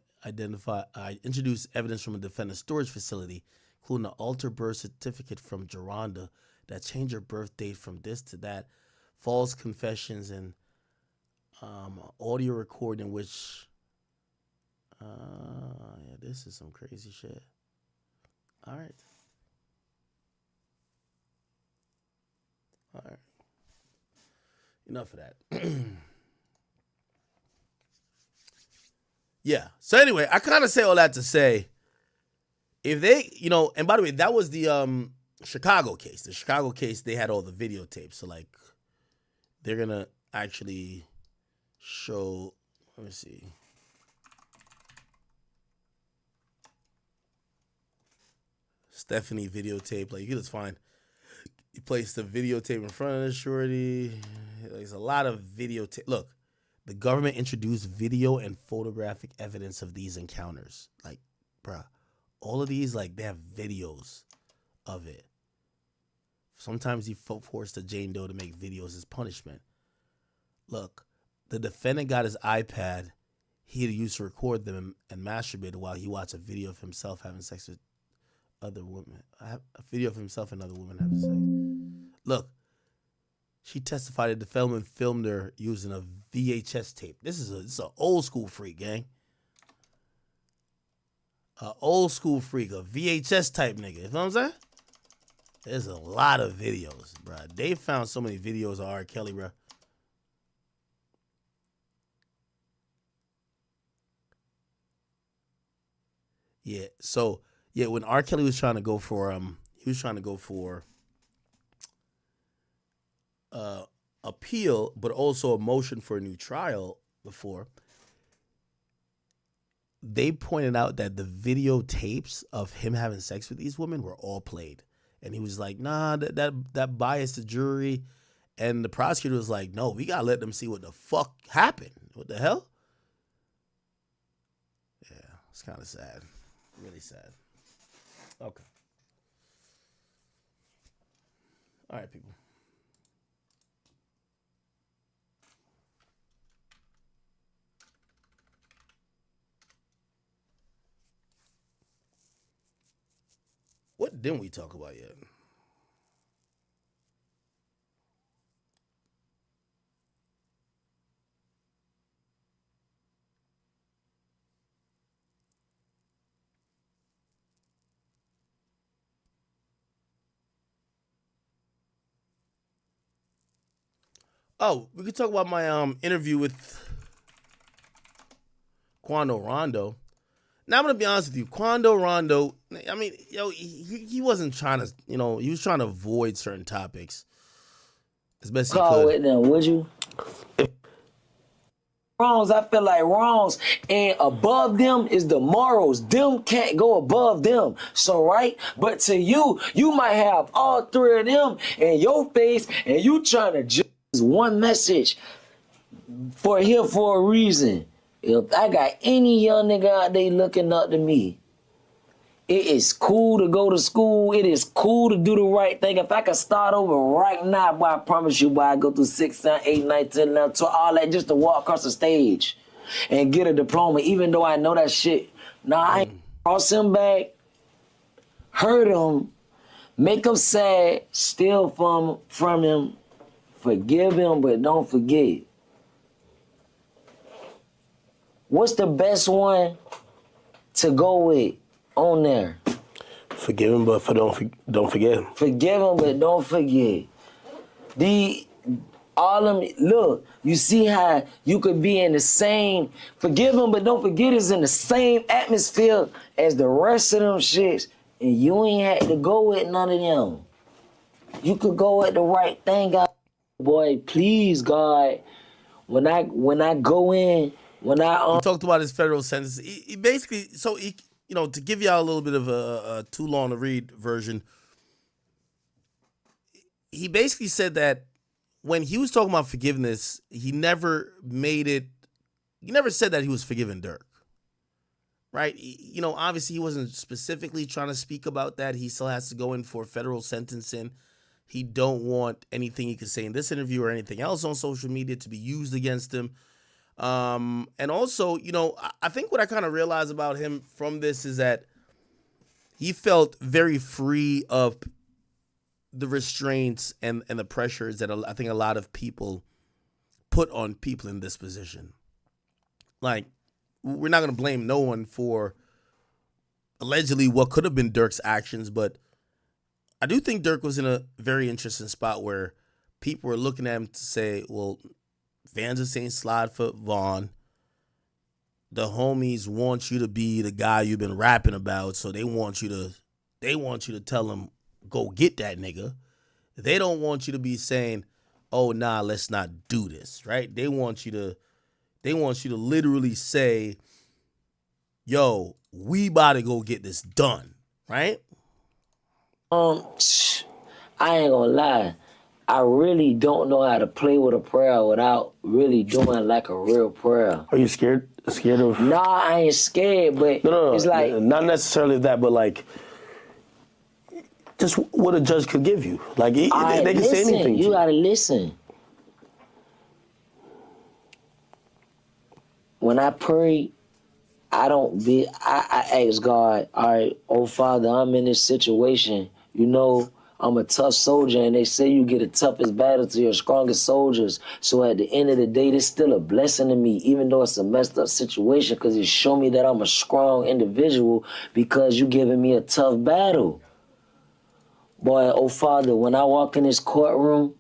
introduced evidence from a defendant's storage facility, including an altered birth certificate from Geronda that changed her birth date from this to that, false confessions, and audio recording, which, this is some crazy shit. All right. Enough of that. Yeah. So anyway, I kind of say all that to say, if they, and by the way, that was the Chicago case. The Chicago case, they had all the videotapes. So like, they're going to actually show, let me see. Stephanie videotape. Like, you can just find, he placed the videotape in front of the shorty. There's a lot of videotape. Look, the government introduced video and photographic evidence of these encounters. Like, bruh, all of these, like, they have videos of it. Sometimes he forced a Jane Doe to make videos as punishment. Look, the defendant got his iPad he had used to record them and masturbated while he watched a video of himself having sex with other women. A video of himself and other women having sex. Look, she testified that the filmman filmed her using a VHS tape. This is an old school freak, gang. An old school freak, a VHS type nigga. You know what I'm saying? There's a lot of videos, bro. They found so many videos of R. Kelly, bro. Yeah. So yeah, when R. Kelly was trying to go for appeal, but also a motion for a new trial before, they pointed out that the videotapes of him having sex with these women were all played. And he was like, nah, that biased the jury. And the prosecutor was like, no, we gotta let them see what the fuck happened. What the hell? Yeah, it's kind of sad. Really sad. Okay. All right, people. didn't we talk about yet? Oh, we could talk about my interview with Quando Rondo. Now I'm gonna be honest with you, Quando Rondo. I mean, he wasn't trying to, he was trying to avoid certain topics as best he
Call
could.
it then, would you? Wrongs, I feel like wrongs, and above them is the morals. Them can't go above them. So right, but to you, you might have all three of them in your face, and you trying to just one message for here for a reason. If I got any young nigga out there looking up to me, it is cool to go to school. It is cool to do the right thing. If I could start over right now, boy, I promise you, boy, I go through 6, 7, 8, 9, 10, 11, 12, all that just to walk across the stage and get a diploma, even though I know that shit. Nah, I ain't cross him back, hurt him, make him sad, steal from him, forgive him, but don't forget. What's the best one to go with on there?
Forgive him, but don't forget him.
Forgive him, but don't forget. Look, you see how you could be in the same, forgive him, but don't forget is in the same atmosphere as the rest of them shits, and you ain't had to go with none of them. You could go at the right thing, God. Boy, please, God, when I go in,
He talked about his federal sentence. He basically, to give y'all a little bit of a too long to read version, he basically said that when he was talking about forgiveness, he never said that he was forgiving Dirk. Right? Obviously he wasn't specifically trying to speak about that. He still has to go in for federal sentencing. He don't want anything he could say in this interview or anything else on social media to be used against him. And also, I think what I kind of realized about him from this is that he felt very free of the restraints and the pressures that I think a lot of people put on people in this position. Like, we're not going to blame no one for allegedly what could have been Dirk's actions, but I do think Dirk was in a very interesting spot where people were looking at him to say, well, fans are saying slide for Vaughn. The homies want you to be the guy you've been rapping about, so they want you to tell them, go get that nigga. They don't want you to be saying, oh nah, let's not do this, right? They want you to literally say, yo, we about to go get this done, right?
I ain't gonna lie. I really don't know how to play with a prayer without really doing like a real prayer.
Are you scared? Scared of?
Nah, I ain't scared, but
No,
it's like
not necessarily that, but like just what a judge could give you. Like they can say anything.
You gotta listen. When I pray, I ask God, all right, oh Father, I'm in this situation. I'm a tough soldier, and they say you get the toughest battle to your strongest soldiers. So at the end of the day, it's still a blessing to me, even though it's a messed up situation, because it show me that I'm a strong individual because you giving me a tough battle. Boy, oh Father, when I walk in this courtroom,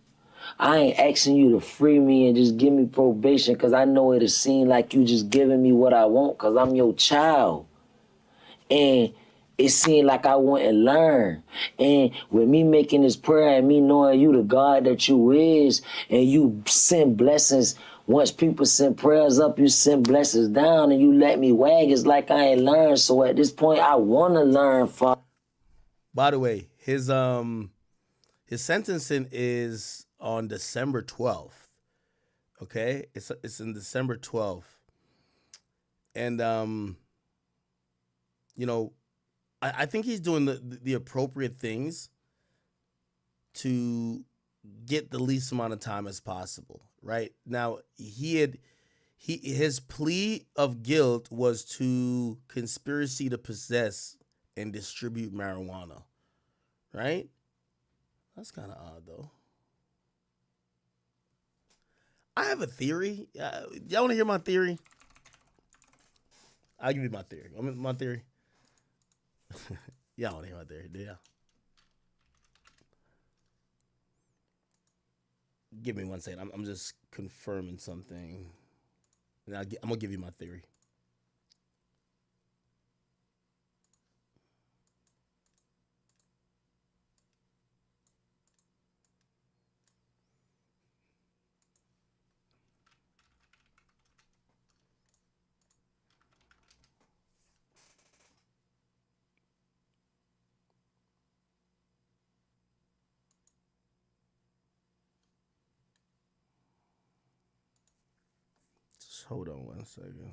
I ain't asking you to free me and just give me probation, because I know it'll seem like you just giving me what I want because I'm your child. And it seemed like I wouldn't learn. And with me making this prayer and me knowing you the God that you is, and you send blessings, once people send prayers up, you send blessings down, and you let me wag, it's like I ain't learned. So at this point, I want to learn, Father.
By the way, his sentencing is on December 12th. Okay? It's in December 12th. And, I think he's doing the appropriate things to get the least amount of time as possible, right? Now, his plea of guilt was to conspiracy to possess and distribute marijuana. right? That's kind of odd, though. I have a theory. Y'all want to hear my theory? I'll give you my theory. My theory. Y'all want to hear my theory, do y'all? Give me 1 second. I'm just confirming something. And I'm going to give you my theory. Just hold on 1 second.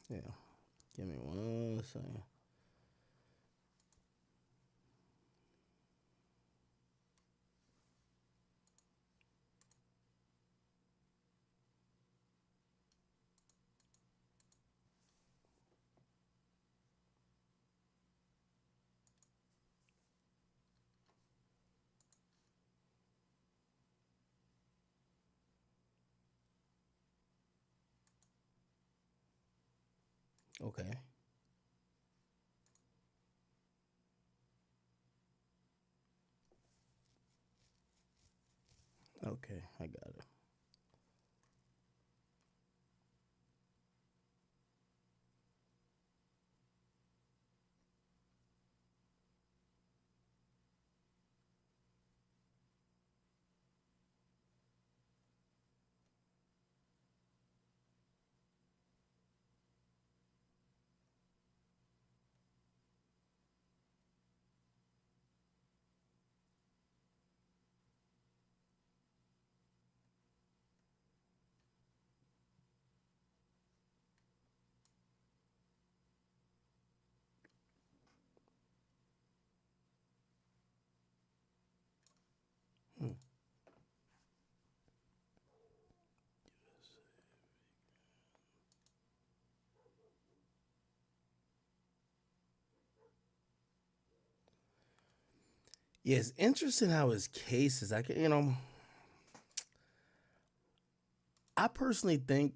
Yeah. Give me 1 second. Okay. Okay, I got it. Yeah, it's interesting how his case is. I personally think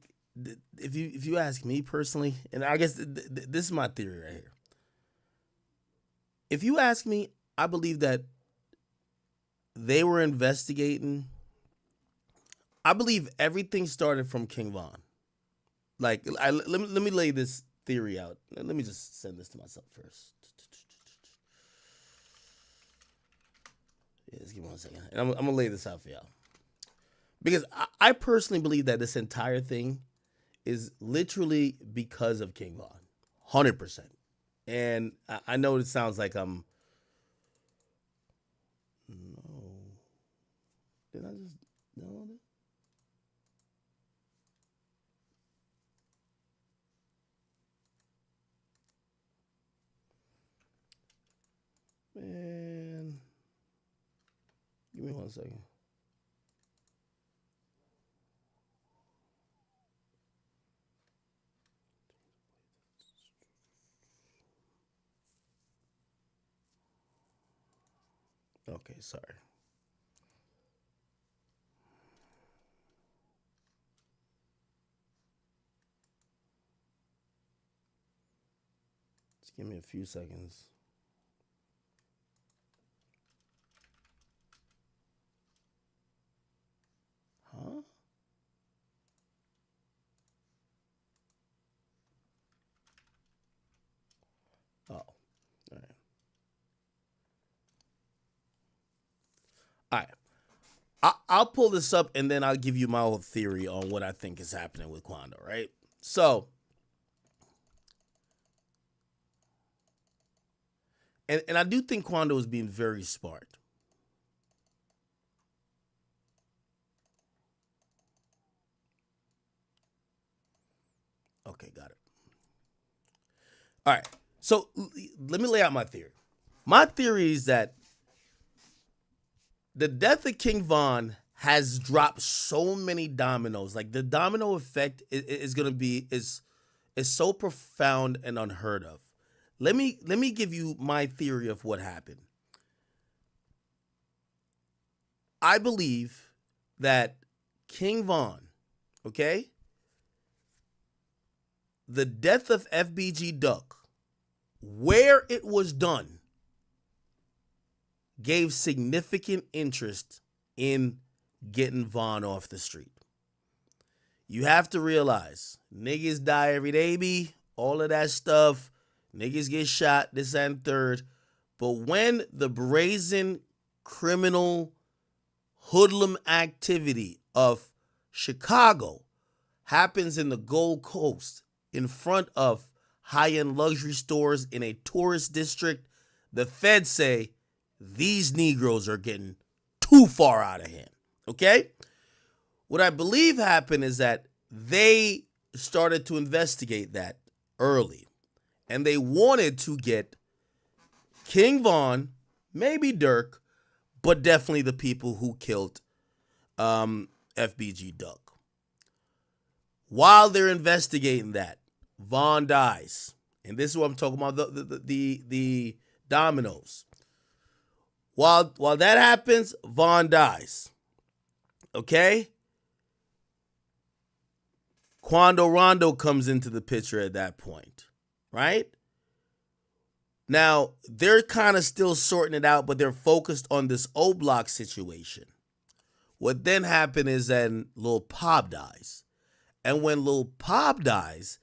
if you ask me personally, and I guess this is my theory right here. If you ask me, I believe that they were investigating. I believe everything started from King Von. Like, let me lay this theory out. Let me just send this to myself first. Yeah, just give me 1 second. And I'm going to lay this out for y'all. Because I personally believe that this entire thing is literally because of King Von. 100%. And I know it sounds like I'm... No. Did I just... No. Man. Give me 1 second. Okay, sorry. Just give me a few seconds. Huh? Oh, all right. All right. I'll pull this up and then I'll give you my whole theory on what I think is happening with Quando, right? So, and I do think Quando is being very smart. Okay, got it. All right. So let me lay out my theory. My theory is that the death of King Von has dropped so many dominoes. Like the domino effect is gonna be is so profound and unheard of. Let me give you my theory of what happened. I believe that King Von, okay, the death of FBG Duck, where it was done, gave significant interest in getting Von off the street. You have to realize, niggas die every day, B, all of that stuff. Niggas get shot, this and third. But when the brazen criminal hoodlum activity of Chicago happens in the Gold Coast in front of high-end luxury stores in a tourist district, the feds say these Negroes are getting too far out of hand, okay? What I believe happened is that they started to investigate that early, and they wanted to get King Von, maybe Dirk, but definitely the people who killed FBG Duck. While they're investigating that, Von dies. And this is what I'm talking about, the dominoes. While that happens, Von dies. Okay? Quando Rondo comes into the picture at that point, right? Now, they're kind of still sorting it out, but they're focused on this O-Block situation. What then happened is then Lil Pop dies. And when Lil Pop dies,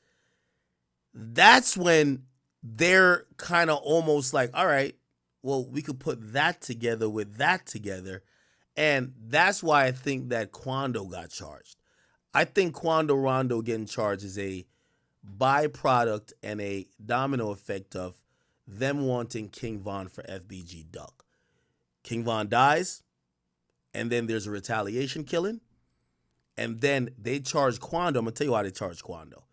that's when they're kind of almost like, all right, well, we could put that together with that together. And that's why I think that Quando got charged. I think Quando Rondo getting charged is a byproduct and a domino effect of them wanting King Von for FBG Duck. King Von dies, and then there's a retaliation killing, and then they charge Quando. I'm going to tell you why they charge Quando.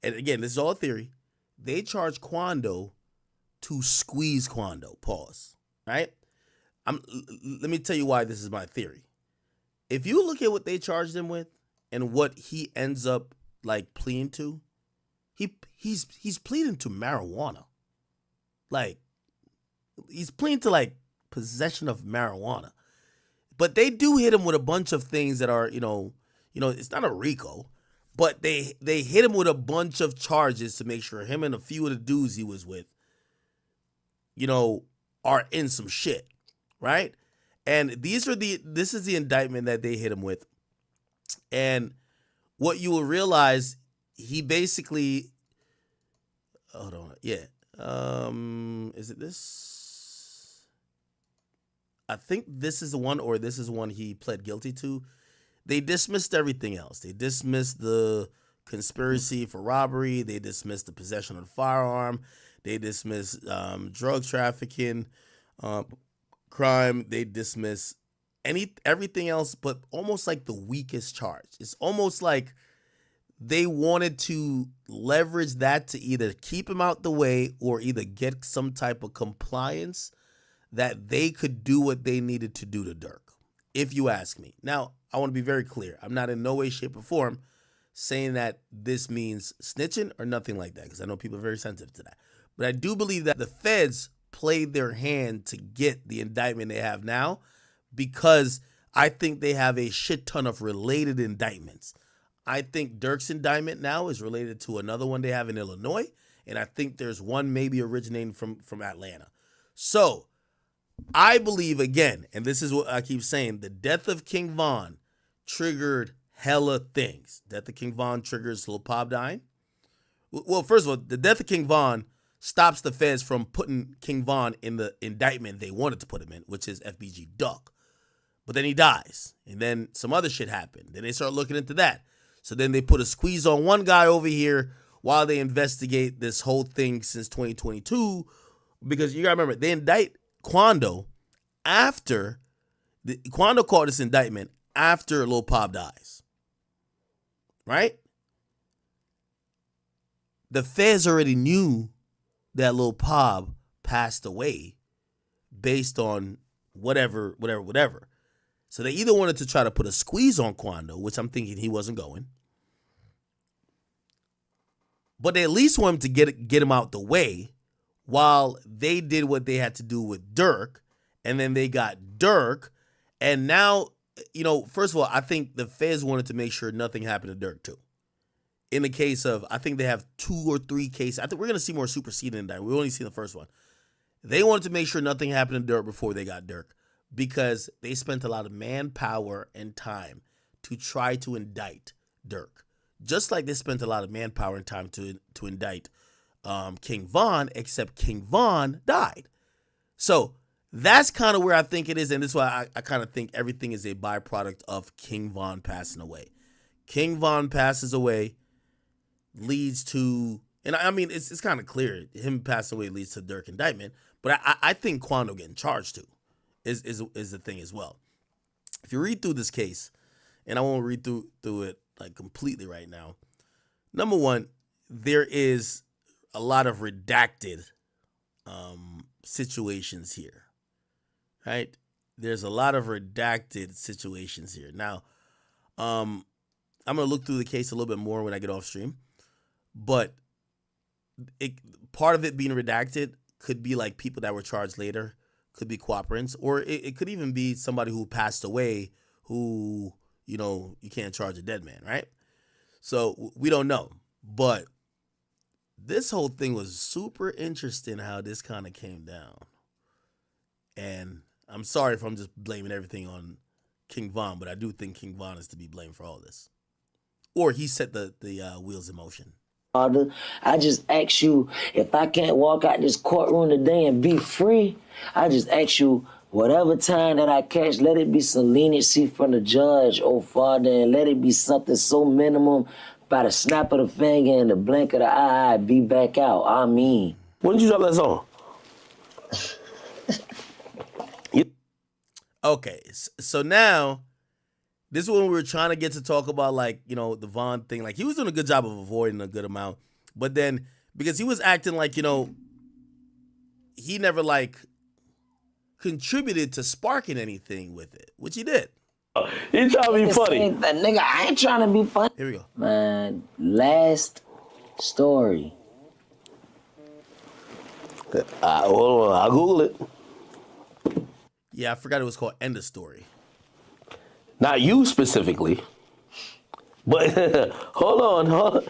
And again, this is all theory. They charge Quando to squeeze Quando. Pause. Right? Let me tell you why this is my theory. If you look at what they charged him with and what he ends up like pleading to, he's pleading to marijuana. Like, he's pleading to like possession of marijuana. But they do hit him with a bunch of things that are, you know, it's not a RICO, but they hit him with a bunch of charges to make sure him and a few of the dudes he was with, you know, are in some shit, right? And this is the indictment that they hit him with. And what you will realize, he basically, hold on, yeah. Is it this? I think this is the one, or this is one he pled guilty to. They dismissed everything else. They dismissed the conspiracy for robbery. They dismissed the possession of a firearm. They dismissed drug trafficking, crime. They dismissed everything else, but almost like the weakest charge. It's almost like they wanted to leverage that to either keep him out the way or either get some type of compliance that they could do what they needed to do to Dirk, if you ask me. Now, I want to be very clear. I'm not in no way, shape, or form saying that this means snitching or nothing like that, because I know people are very sensitive to that. But I do believe that the feds played their hand to get the indictment they have now, because I think they have a shit ton of related indictments. I think Dirk's indictment now is related to another one they have in Illinois, and I think there's one maybe originating from Atlanta. So I believe, again, and this is what I keep saying, the death of King Von triggered hella things. Death of King Von triggers Lil Pop dying. Well, first of all, the death of King Von stops the feds from putting King Von in the indictment they wanted to put him in, which is FBG Duck. But then he dies, and then some other shit happened. Then they start looking into that. So then they put a squeeze on one guy over here while they investigate this whole thing since 2022. Because you gotta remember, they indict Quando after Quando called this indictment after Lil Pop dies. Right? The feds already knew that Lil Pop passed away based on whatever. So they either wanted to try to put a squeeze on Quando, which I'm thinking he wasn't going, but they at least wanted him to get him out the way while they did what they had to do with Dirk, and then they got Dirk, and now, first of all, I think the feds wanted to make sure nothing happened to Dirk too. In the case of, I think they have 2 or 3 cases. I think we're going to see more superseding indictment. We only see the first one. They wanted to make sure nothing happened to Dirk before they got Dirk because they spent a lot of manpower and time to try to indict Dirk. Just like they spent a lot of manpower and time to indict King Von, except King Von died. So that's kind of where I think it is, and this is why I kind of think everything is a byproduct of King Von passing away. King Von passes away, leads to, and I mean, it's kind of clear, him passing away leads to Dirk indictment, but I think Quando getting charged too is the thing as well. If you read through this case, and I won't read through it like completely right now, number one, there is a lot of redacted situations here, right? There's a lot of redacted situations here. Now, I'm going to look through the case a little bit more when I get off stream, but part of it being redacted could be like people that were charged later, could be cooperants, or it could even be somebody who passed away who, you can't charge a dead man, right? So we don't know, but this whole thing was super interesting how this kind of came down. And I'm sorry if I'm just blaming everything on King Von, but I do think King Von is to be blamed for all this. Or he set the wheels in motion.
I just ask you, if I can't walk out this courtroom today and be free, I just ask you, whatever time that I catch, let it be some leniency from the judge, oh Father, and let it be something so minimum, by the snap of the finger and the blink of the eye, I'd be back out. I mean.
When did you drop that song?
Okay, so now, this is when we were trying to get to talk about, like, the Von thing. Like, he was doing a good job of avoiding a good amount. But then, because he was acting like, he never, like, contributed to sparking anything with it, which he did.
You trying to be funny.
Nigga, I ain't trying to be funny.
Here we go.
Man, last story.
Hold on, I'll Google it.
Yeah, I forgot it was called End of Story.
Not you specifically, but hold on.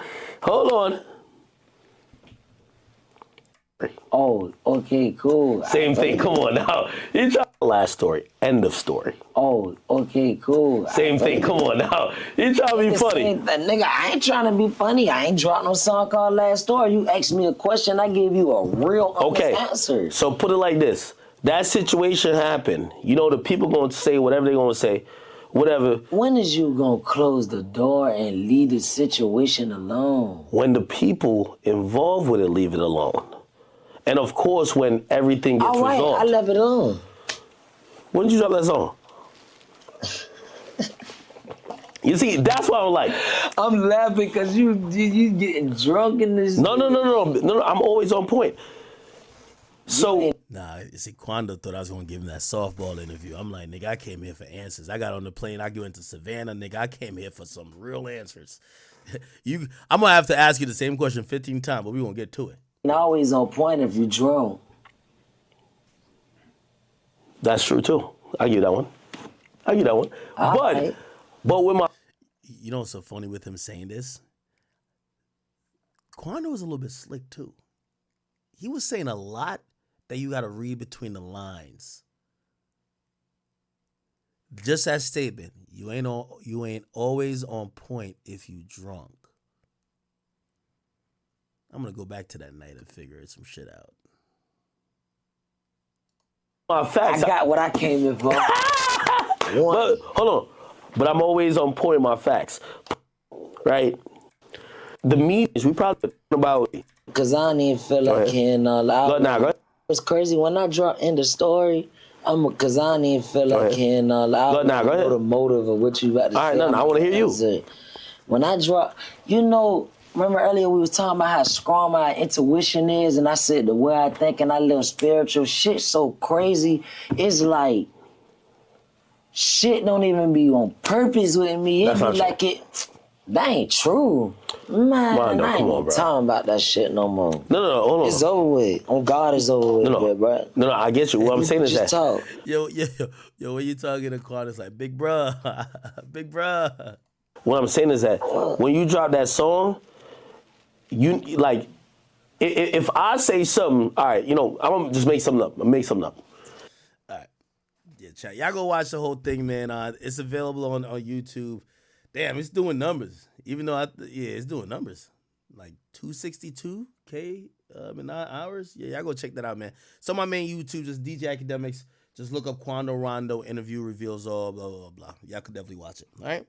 Oh, okay, cool.
Same thing. Come on now. You try last story. End of story.
Oh, okay, cool.
Same thing. Come on now. You try to be funny.
Nigga, I ain't trying to be funny. I ain't dropped no song called Last Story. You asked me a question, I gave you a real honest answer.
So put it like this. That situation happened. The people going to say whatever they're going to say. Whatever.
When is you gonna close the door and leave the situation alone?
When the people involved with it leave it alone. And of course, when everything gets
resolved. All right, I left it alone.
When did you drop that song? You see, that's why I'm like.
I'm laughing because you getting drunk in this.
No. I'm always on point. So.
Nah, you see, Quando thought I was going to give him that softball interview. I'm like, nigga, I came here for answers. I got on the plane. I went to Savannah, nigga. I came here for some real answers. I'm going to have to ask you the same question 15 times, but we're going to get to it.
Always on point if you drunk.
That's true, too. I get that one. But with my...
You know what's so funny with him saying this? Quando was a little bit slick, too. He was saying a lot that you got to read between the lines. Just that statement, you ain't always on point if you drunk. I'm gonna go back to that night and figure some shit out.
Facts.
I got what I came in for.
But hold on. But I'm always on point with my facts. Right? The meetings we probably about.
Cause I don't even feel like hearing all out.
Go ahead.
It's crazy when I drop in the story. Cause I don't even feel like hearing all out.
Go ahead.
Know the motive of what you got to say.
All right, I want to hear you.
When I drop, remember earlier we was talking about how strong my intuition is, and I said the way I think and I live spiritual shit so crazy. It's like shit don't even be on purpose with me. It
That's
be
not
like it. That ain't true. Man,
Rondo,
I ain't
come on, bro.
talking about that shit no more.
No, hold on.
It's over with. On God, it's over with, bro.
No, I get you. What I'm saying is
Just
that.
talk.
Yo, when you talking to Quando, it's like, big bruh, big bruh.
What I'm saying is that when you drop that song, you like, if I say something, all right, I'm gonna just make something up.
Yeah, chat. Y'all go watch the whole thing, man. It's available on YouTube. Damn, it's doing numbers. Even though it's doing numbers. Like 262K in 9 hours. Yeah, y'all go check that out, man. So my main YouTube, just DJ Academics. Just look up Quando Rondo interview reveals all blah blah blah. Y'all could definitely watch it. All right.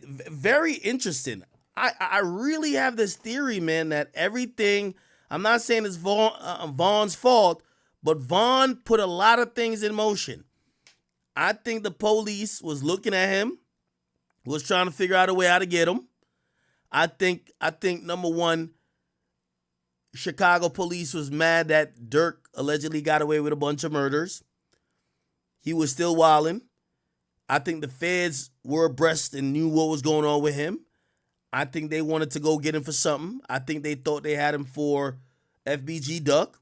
Very interesting. I really have this theory, man, that everything. I'm not saying it's Vaughn's fault, but Vaughn put a lot of things in motion. I think the police was looking at him, was trying to figure out a way how to get him. I think number one, Chicago police was mad that Dirk allegedly got away with a bunch of murders. He was still wilding. I think the feds were abreast and knew what was going on with him. I think they wanted to go get him for something. I think they thought they had him for FBG Duck.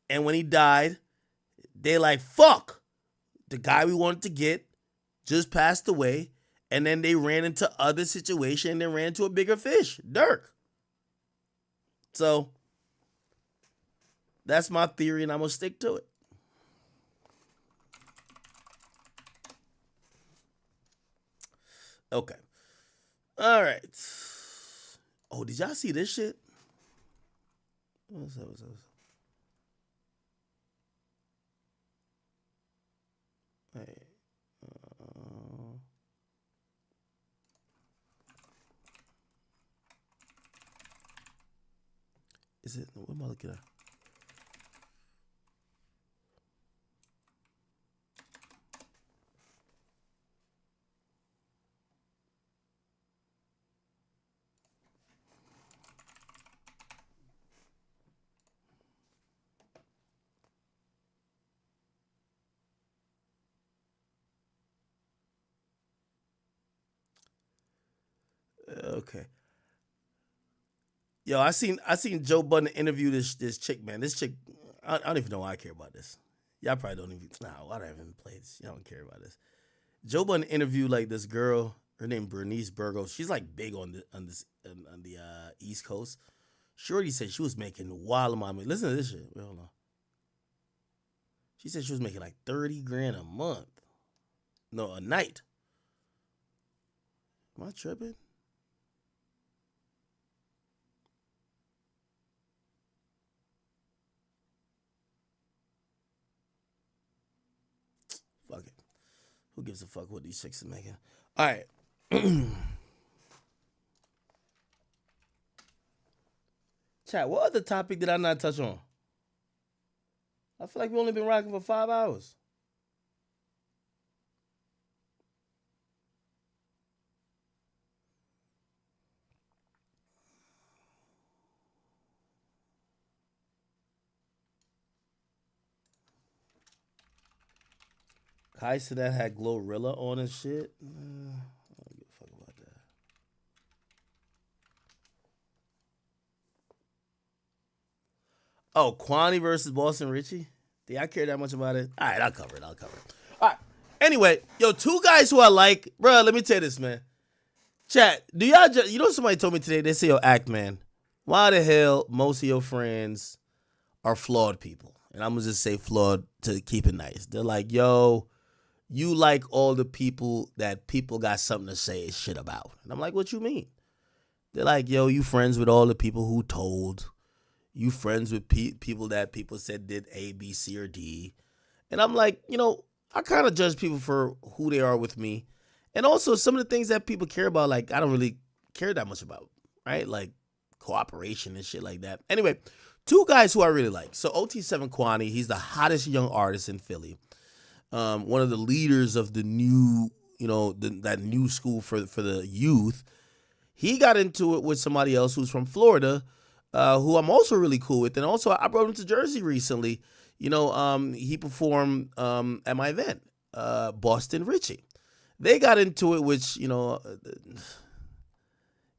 And when he died, they like, fuck. The guy we wanted to get just passed away. And then they ran into other situation and ran into a bigger fish, Dirk. So that's my theory, and I'm going to stick to it. Okay. All right. Oh, did y'all see this shit? What's up? Hey. Is it? What am I looking at? Okay. Yo, I seen Joe Budden interview this chick, man. This chick, I don't even know why I care about this. Y'all probably don't even. Nah, why do I even play this? Y'all don't care about this. Joe Budden interviewed like this girl. Her name Bernice Burgos. She's like big on the East Coast. Shorty said she was making wild money. Listen to this shit. Wait, hold on. She said she was making like $30,000 a month. No, a night. Am I tripping? Fuck it. Who gives a fuck what these chicks are making? All right. Chat, what other topic did I not touch on? I feel like we've only been rocking for 5 hours. Tyson that had Glorilla on and shit. I don't give a fuck about that. Oh, Kwani versus Boston Richie? Do y'all care that much about it? All right, I'll cover it. All right. Anyway, yo, two guys who I like. Bro, let me tell you this, man. Chat, do y'all just, somebody told me today, they say, yo, act, man. Why the hell most of your friends are flawed people? And I'm going to just say flawed to keep it nice. They're like, yo, you like all the people that people got something to say shit about. And I'm like, what you mean? They're like, yo, you friends with all the people who told. You friends with people that people said did A, B, C, or D. And I'm like, I kind of judge people for who they are with me. And also some of the things that people care about, like, I don't really care that much about, right? Like cooperation and shit like that. Anyway, two guys who I really like. So OT7 Kwani, he's the hottest young artist in Philly. One of the leaders of the new, that new school for the youth. He got into it with somebody else who's from Florida, who I'm also really cool with. And also I brought him to Jersey recently. He performed at my event. Boston Richie. They got into it, which, you know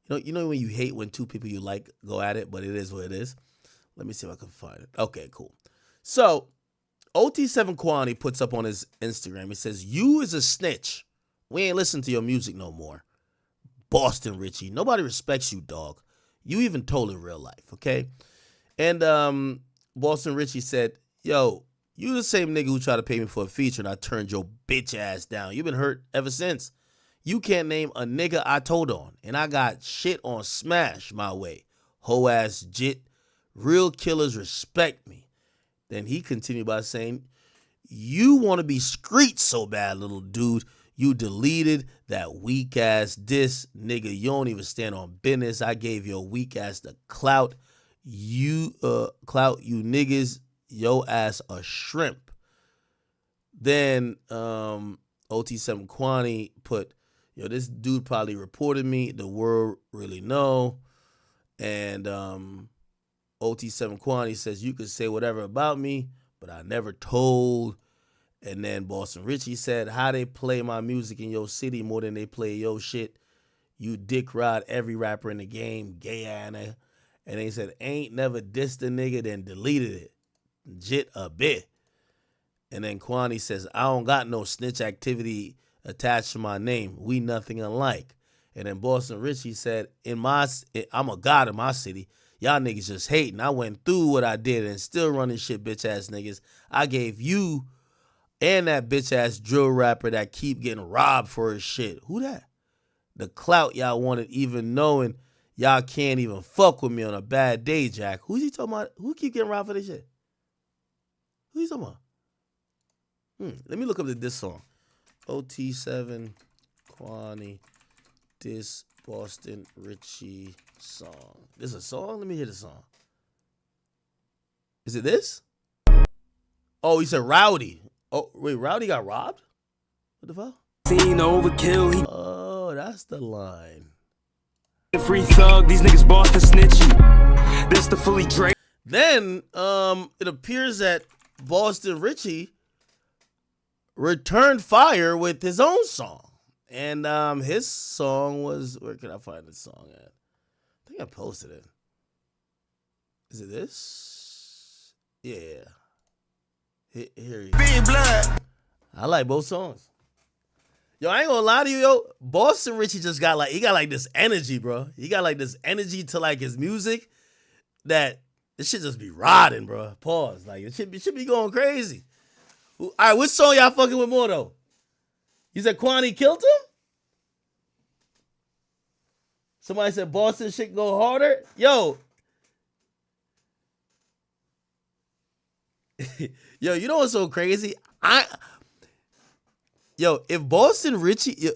when you hate when two people you like go at it, but it is what it is. Let me see if I can find it. Okay, cool. So, OT7 Quando puts up on his Instagram, he says, "You is a snitch. We ain't listen to your music no more. Boston Richie, nobody respects you, dog. You even told in real life, okay?" And Boston Richie said, "Yo, you the same nigga who tried to pay me for a feature and I turned your bitch ass down. You've been hurt ever since. You can't name a nigga I told on, and I got shit on smash my way. Hoe ass jit. Real killers respect me." Then he continued by saying, "You want to be street so bad, little dude. You deleted that weak ass diss, nigga. You don't even stand on business. I gave your weak ass the clout. You niggas, yo ass a shrimp." Then OT7 Quando put, "Yo, this dude probably reported me. The world really know." And OT7 Quando says, "You could say whatever about me, but I never told." And then Boston Richie said, "How they play my music in your city more than they play your shit. You dick ride every rapper in the game, gay Anna." And they said, "Ain't never dissed a nigga, then deleted it. Jit a bit." And then Quando says, "I don't got no snitch activity attached to my name. We nothing alike." And then Boston Richie said, I'm a god in my city. Y'all niggas just hating. I went through what I did and still running shit, bitch ass niggas. I gave you and that bitch ass drill rapper that keep getting robbed for his shit. Who that? The clout y'all wanted, even knowing y'all can't even fuck with me on a bad day, Jack. Who's he talking about? Who keep getting robbed for this shit? Who he talking about? Let me look up this song. OT7 Quando diss Boston Richie song. This is a song? Let me hear the song. Is it this? Oh, he said Rowdy. Oh, wait, Rowdy got robbed? What the fuck?
Seen overkill.
Oh, that's the line.
Free thug, these niggas Boston snitchy. This the fully Drake.
Then it appears that Boston Richie returned fire with his own song. And his song was, where can I find this song at? I think I posted it. Is it this? Yeah. Here you go.
Big blood.
I like both songs. Yo, I ain't gonna lie to you, yo. Boston Richie just got like, he got like this energy, bro. He got like this energy to like his music that this shit just be rotting, bro. Pause. Like, it should be going crazy. All right, which song y'all fucking with more, though? You said Quando killed him? Somebody said Boston shit go harder? Yo. Yo, you know what's so crazy? If Boston Richie,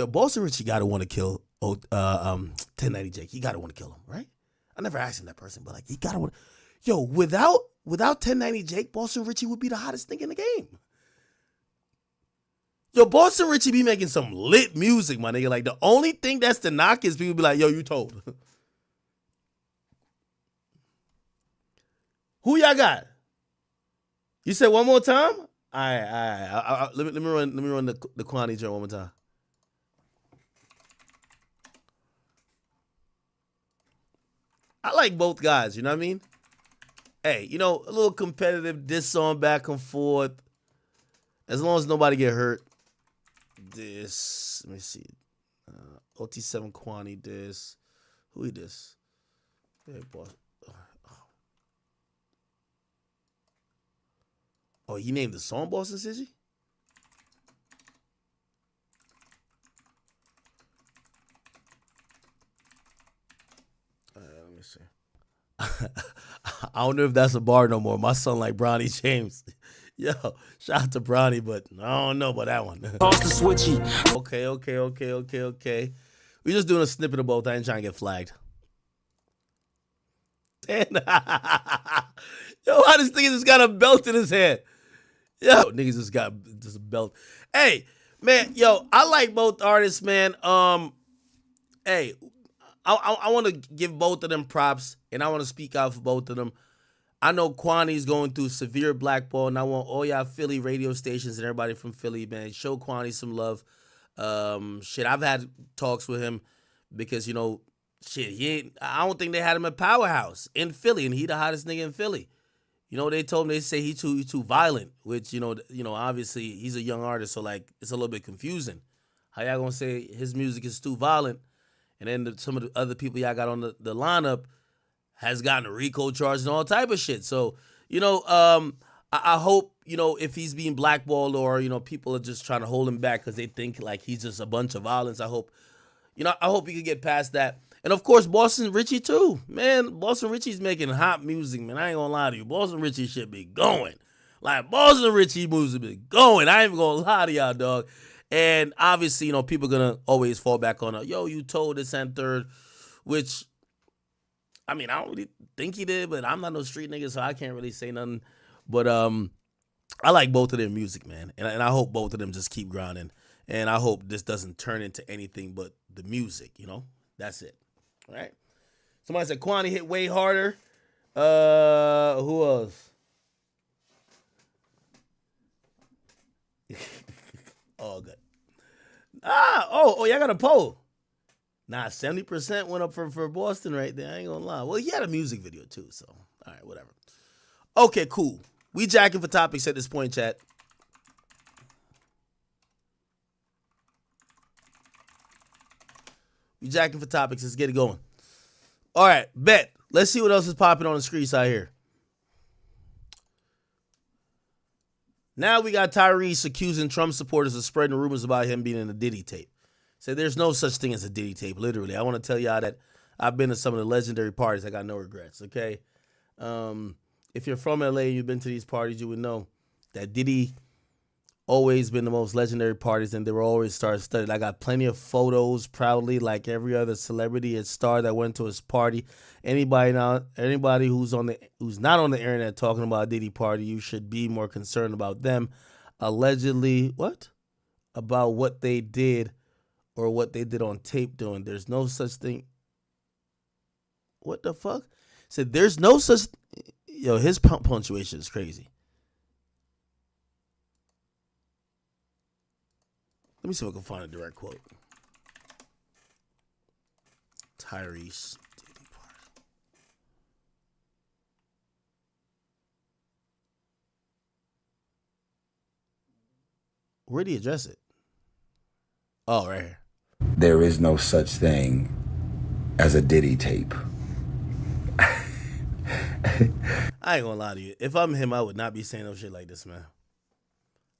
Boston Richie gotta want to kill 1090 Jake. He gotta want to kill him, right? I never asked him that person, but like he gotta want. Yo, without 1090 Jake, Boston Richie would be the hottest thing in the game. Yo, Boston Richie be making some lit music, my nigga. Like the only thing that's the knock is people be like, "Yo, you told." Who y'all got? You said one more time? All right. Let me run the Quando joint one more time. I like both guys, you know what I mean? Hey, a little competitive diss song back and forth. As long as nobody get hurt. This, let me see. OT7 Quando diss. Who he diss? Yeah, boss. Oh, he named the song Boston City? Let me see. I don't know if that's a bar no more. My son like Bronny James. Yo, shout out to Bronny, but I don't know about that one.
Boston switchy.
Okay. We just doing a snippet of both. I ain't trying to get flagged. And yo, why this nigga just got a belt in his head? Yo, niggas just got a belt. Hey, man, yo, I like both artists, man. Hey, I want to give both of them props, and I want to speak out for both of them. I know Kwani's going through severe blackball, and I want all y'all Philly radio stations and everybody from Philly, man, show Kwani some love. I've had talks with him because, I don't think they had him at Powerhouse in Philly, and he the hottest nigga in Philly. They told him, they say he too violent, which, obviously he's a young artist, so, like, it's a little bit confusing. How y'all gonna say his music is too violent, and then some of the other people y'all got on the lineup has gotten a RICO charge and all type of shit. So, I hope, if he's being blackballed or, people are just trying to hold him back because they think, like, he's just a bunch of violence. I hope he can get past that. And, of course, Boston Richie, too. Man, Boston Richie's making hot music, man. I ain't gonna lie to you. Boston Richie should be going. Like, Boston Richie music be going. I ain't even gonna lie to y'all, dog. And, obviously, people gonna always fall back on, you told this and third, which, I mean, I don't really think he did, but I'm not no street nigga, so I can't really say nothing. But I like both of their music, man. And I hope both of them just keep grinding. And I hope this doesn't turn into anything but the music, That's it. All right? Somebody said Kwani hit way harder. Who else? Oh, good. Y'all got a poll. Nah, 70% went up for Boston right there. I ain't gonna lie. Well, he had a music video too, so all right, whatever. Okay, cool. We jacking for topics at this point, chat. We jacking for topics. Let's get it going. All right, bet. Let's see what else is popping on the streets out here. Now we got Tyrese accusing Trump supporters of spreading rumors about him being in a Diddy tape. Say there's no such thing as a Diddy tape, literally. I want to tell y'all that I've been to some of the legendary parties. I got no regrets, okay? If you're from LA and you've been to these parties, you would know that Diddy always been the most legendary parties, and they were always star-studded. I got plenty of photos, proudly, like every other celebrity and star that went to his party. Anybody who's not on the internet talking about a Diddy party, you should be more concerned about them allegedly, about what they did or what they did on tape doing. There's no such thing. What the fuck? Said there's no such. Yo, his punctuation is crazy. Let me see if I can find a direct quote. Tyrese Diddy party. Where'd he address it? Oh, right here.
There is no such thing as a Diddy tape.
I ain't gonna lie to you. If I'm him, I would not be saying no shit like this, man.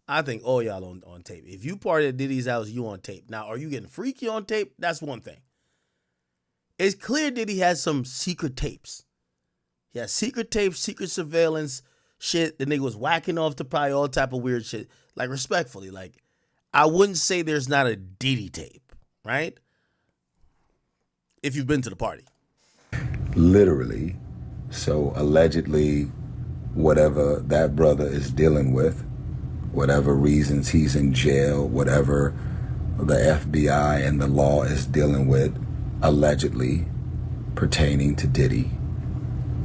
I think all y'all on tape. If you party at Diddy's house, you on tape. Now, are you getting freaky on tape? That's one thing. It's clear Diddy has some secret tapes. He has secret tapes, secret surveillance, shit. The nigga was whacking off to probably all type of weird shit. Like, respectfully, like, I wouldn't say there's not a Diddy tape, right? If you've been to the party.
Literally. So, allegedly, whatever that brother is dealing with, whatever reasons he's in jail, whatever the FBI and the law is dealing with, allegedly pertaining to Diddy.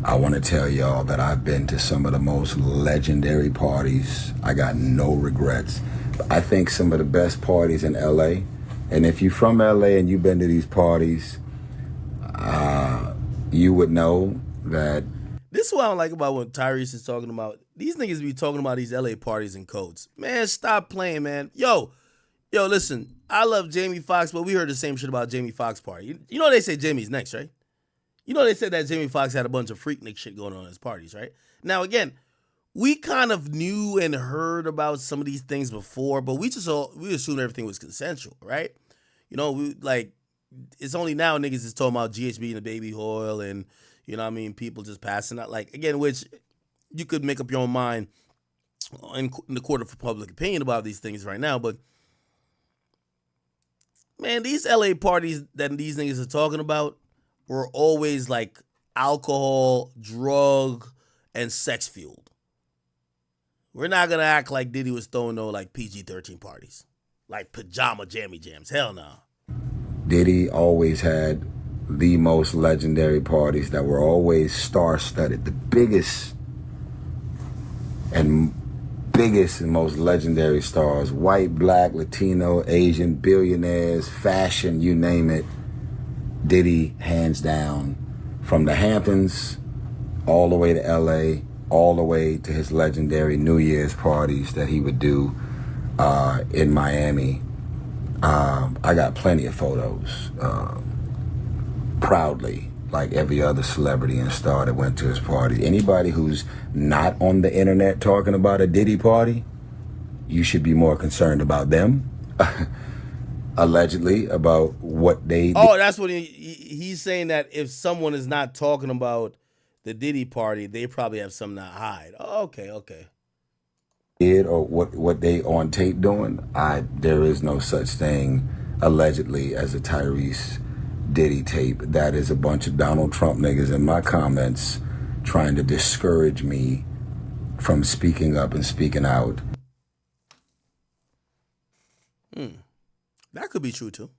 I want to tell y'all that I've been to some of the most legendary parties. I got no regrets. I think some of the best parties in LA, and if you're from LA and you've been to these parties, you would know that.
This is what I don't like about when Tyrese is talking about. These niggas be talking about these LA parties and codes. Man, stop playing, man. Yo, listen, I love Jamie Foxx, but we heard the same shit about Jamie Foxx party. You know they say Jamie's next, right? You know they said that Jamie Foxx had a bunch of freaknik shit going on at his parties, right? Now, again, we kind of knew and heard about some of these things before, but we assumed everything was consensual, right? It's only now niggas is talking about GHB and the baby oil and, you know what I mean, people just passing out. Like, again, which you could make up your own mind in the court of public opinion about these things right now. But, man, these LA parties that these niggas are talking about were always like alcohol, drug, and sex fueled. We're not going to act like Diddy was throwing no like PG-13 parties. Like pajama jammy jams. Hell no.
Diddy always had the most legendary parties that were always star-studded. The biggest and biggest and most legendary stars, white, black, Latino, Asian, billionaires, fashion, you name it. Diddy, hands down, from the Hamptons all the way to LA, all the way to his legendary New Year's parties that he would do in Miami. I got plenty of photos, proudly, like every other celebrity and star that went to his party. Anybody who's not on the internet talking about a Diddy party, you should be more concerned about them, allegedly, about what they
Oh, that's what he's saying, that if someone is not talking about the Diddy party, they probably have something to hide. Oh, okay.
did or what they on tape doing. There is no such thing, allegedly, as a Tyrese Diddy tape. That is a bunch of Donald Trump niggas in my comments trying to discourage me from speaking up and speaking out.
That could be true too.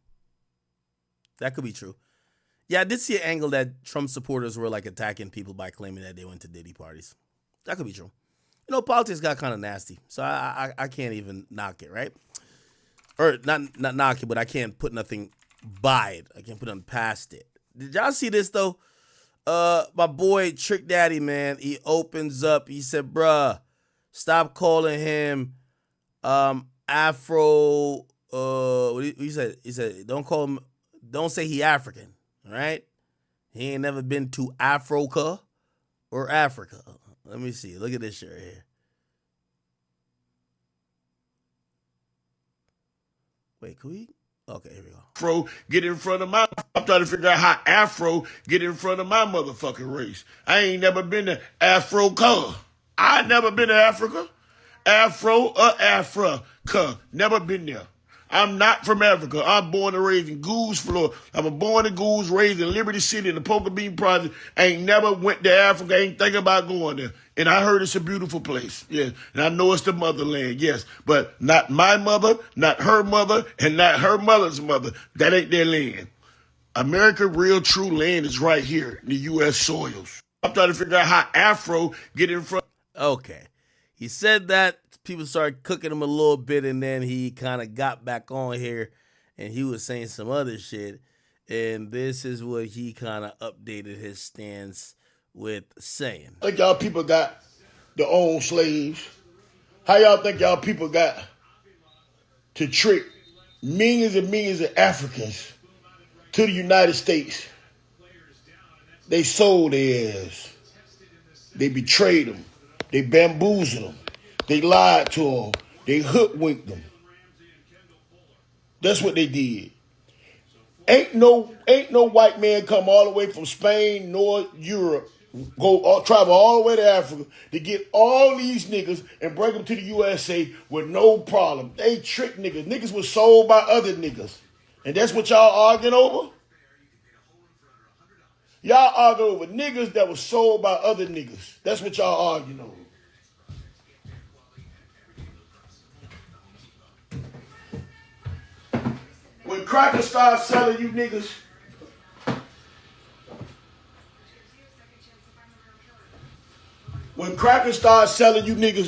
That could be true. Yeah, I did see an angle that Trump supporters were like attacking people by claiming that they went to Diddy parties. That could be true. You know, politics got kind of nasty, so I can't even knock it, right? Or not knock it, but I can't put nothing by it. I can't put nothing past it. Did y'all see this though? My boy Trick Daddy, man, he opens up. He said, "Bruh, stop calling him Afro." What he said? He said, don't say he African, all right? He ain't never been to Africa or Africa. Let me see. Look at this shit right here. Wait, can we? Okay, here we go.
Afro get in front of my. I'm trying to figure out how Afro get in front of my motherfucking race. I ain't never been to Africa. I never been to Africa. Afro or Africa. Never been there. I'm not from Africa. I'm born and raised in Goose, Florida. I'm born in Goose, raised in Liberty City in the Poker Bean Project. I ain't never went to Africa. I ain't thinking about going there. And I heard it's a beautiful place. Yeah. And I know it's the motherland, yes. But not my mother, not her mother, and not her mother's mother. That ain't their land. America, real true land is right here in the U.S. soils. I'm trying to figure out how Afro get in front.
Okay. He said that. People started cooking him a little bit, and then he kind of got back on here, and he was saying some other shit. And this is what he kind of updated his stance with saying.
Think y'all people got to own slaves? How y'all think y'all people got to trick millions and millions of Africans to the United States? They sold their ass. They betrayed them. They bamboozled them. They lied to them. They hoodwinked them. That's what they did. Ain't no white man come all the way from Spain nor Europe, travel all the way to Africa to get all these niggas and bring them to the USA with no problem. They tricked niggas. Niggas was sold by other niggas. And that's what y'all arguing over? Y'all arguing over niggas that was sold by other niggas. That's what y'all arguing over. When crackers start selling you niggas,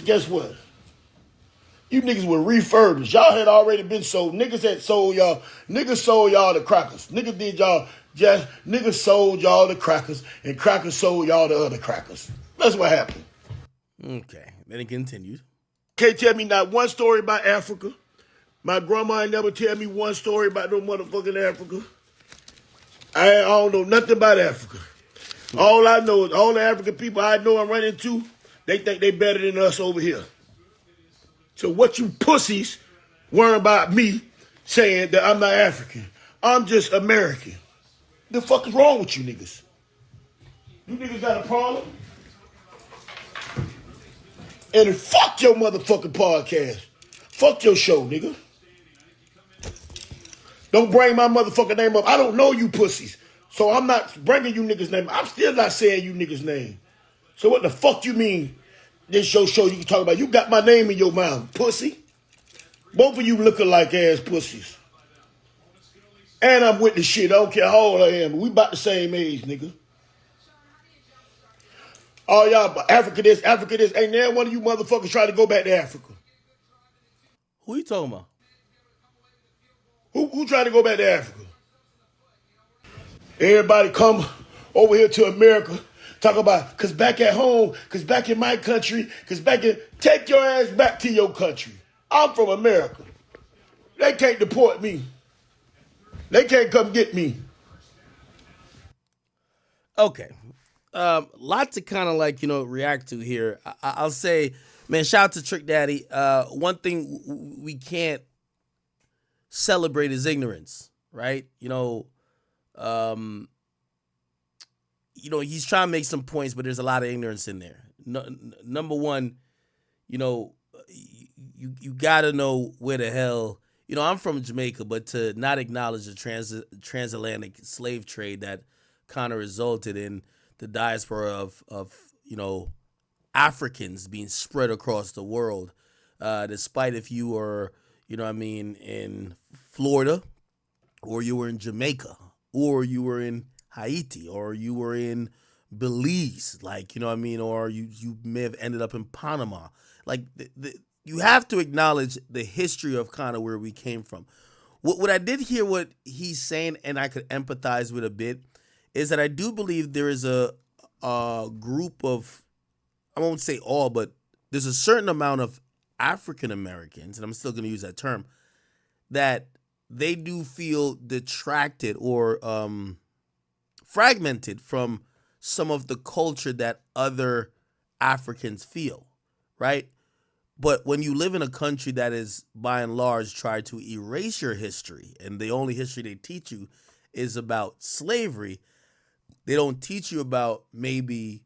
guess what? You niggas were refurbished. Y'all had already been sold. Niggas sold y'all the crackers. Niggas sold y'all the crackers, and crackers sold y'all the other crackers. That's what happened.
Okay, then it continued.
Can't tell me not one story about Africa. My grandma ain't never tell me one story about no motherfucking Africa. I don't know nothing about Africa. All I know is all the African people I know and run into, they think they better than us over here. So what you pussies worry about me saying that I'm not African? I'm just American. The fuck is wrong with you niggas? You niggas got a problem? And fuck your motherfucking podcast. Fuck your show, nigga. Don't bring my motherfucking name up. I don't know you pussies. So I'm not bringing you niggas' name. I'm still not saying you niggas' name. So what the fuck you mean this your show you can talk about? You got my name in your mouth, pussy. Both of you looking like ass pussies. And I'm with the shit. I don't care how old I am. We about the same age, nigga. Oh, y'all, Africa this. Ain't there one of you motherfuckers trying to go back to Africa?
Who you talking about?
Who trying to go back to Africa? Everybody come over here to America, talk about, cause back at home, cause back in my country, take your ass back to your country. I'm from America. They can't deport me. They can't come get me.
Okay. Lot to kind of like, react to here. I'll say, man, shout out to Trick Daddy. One thing we can't celebrate is ignorance, right? He's trying to make some points, but there's a lot of ignorance in there. Number one, you gotta know where the hell, I'm from Jamaica, but to not acknowledge the transatlantic slave trade that kind of resulted in the diaspora of Africans being spread across the world, despite if you were, in Florida, or you were in Jamaica, or you were in Haiti, or you were in Belize, or you may have ended up in Panama. You have to acknowledge the history of kind of where we came from. What I did hear what he's saying, and I could empathize with a bit, is that I do believe there is a group of, I won't say all, but there's a certain amount of African Americans, and I'm still going to use that term, that they do feel detracted or fragmented from some of the culture that other Africans feel, right? But when you live in a country that is, by and large, try to erase your history, and the only history they teach you is about slavery, they don't teach you about maybe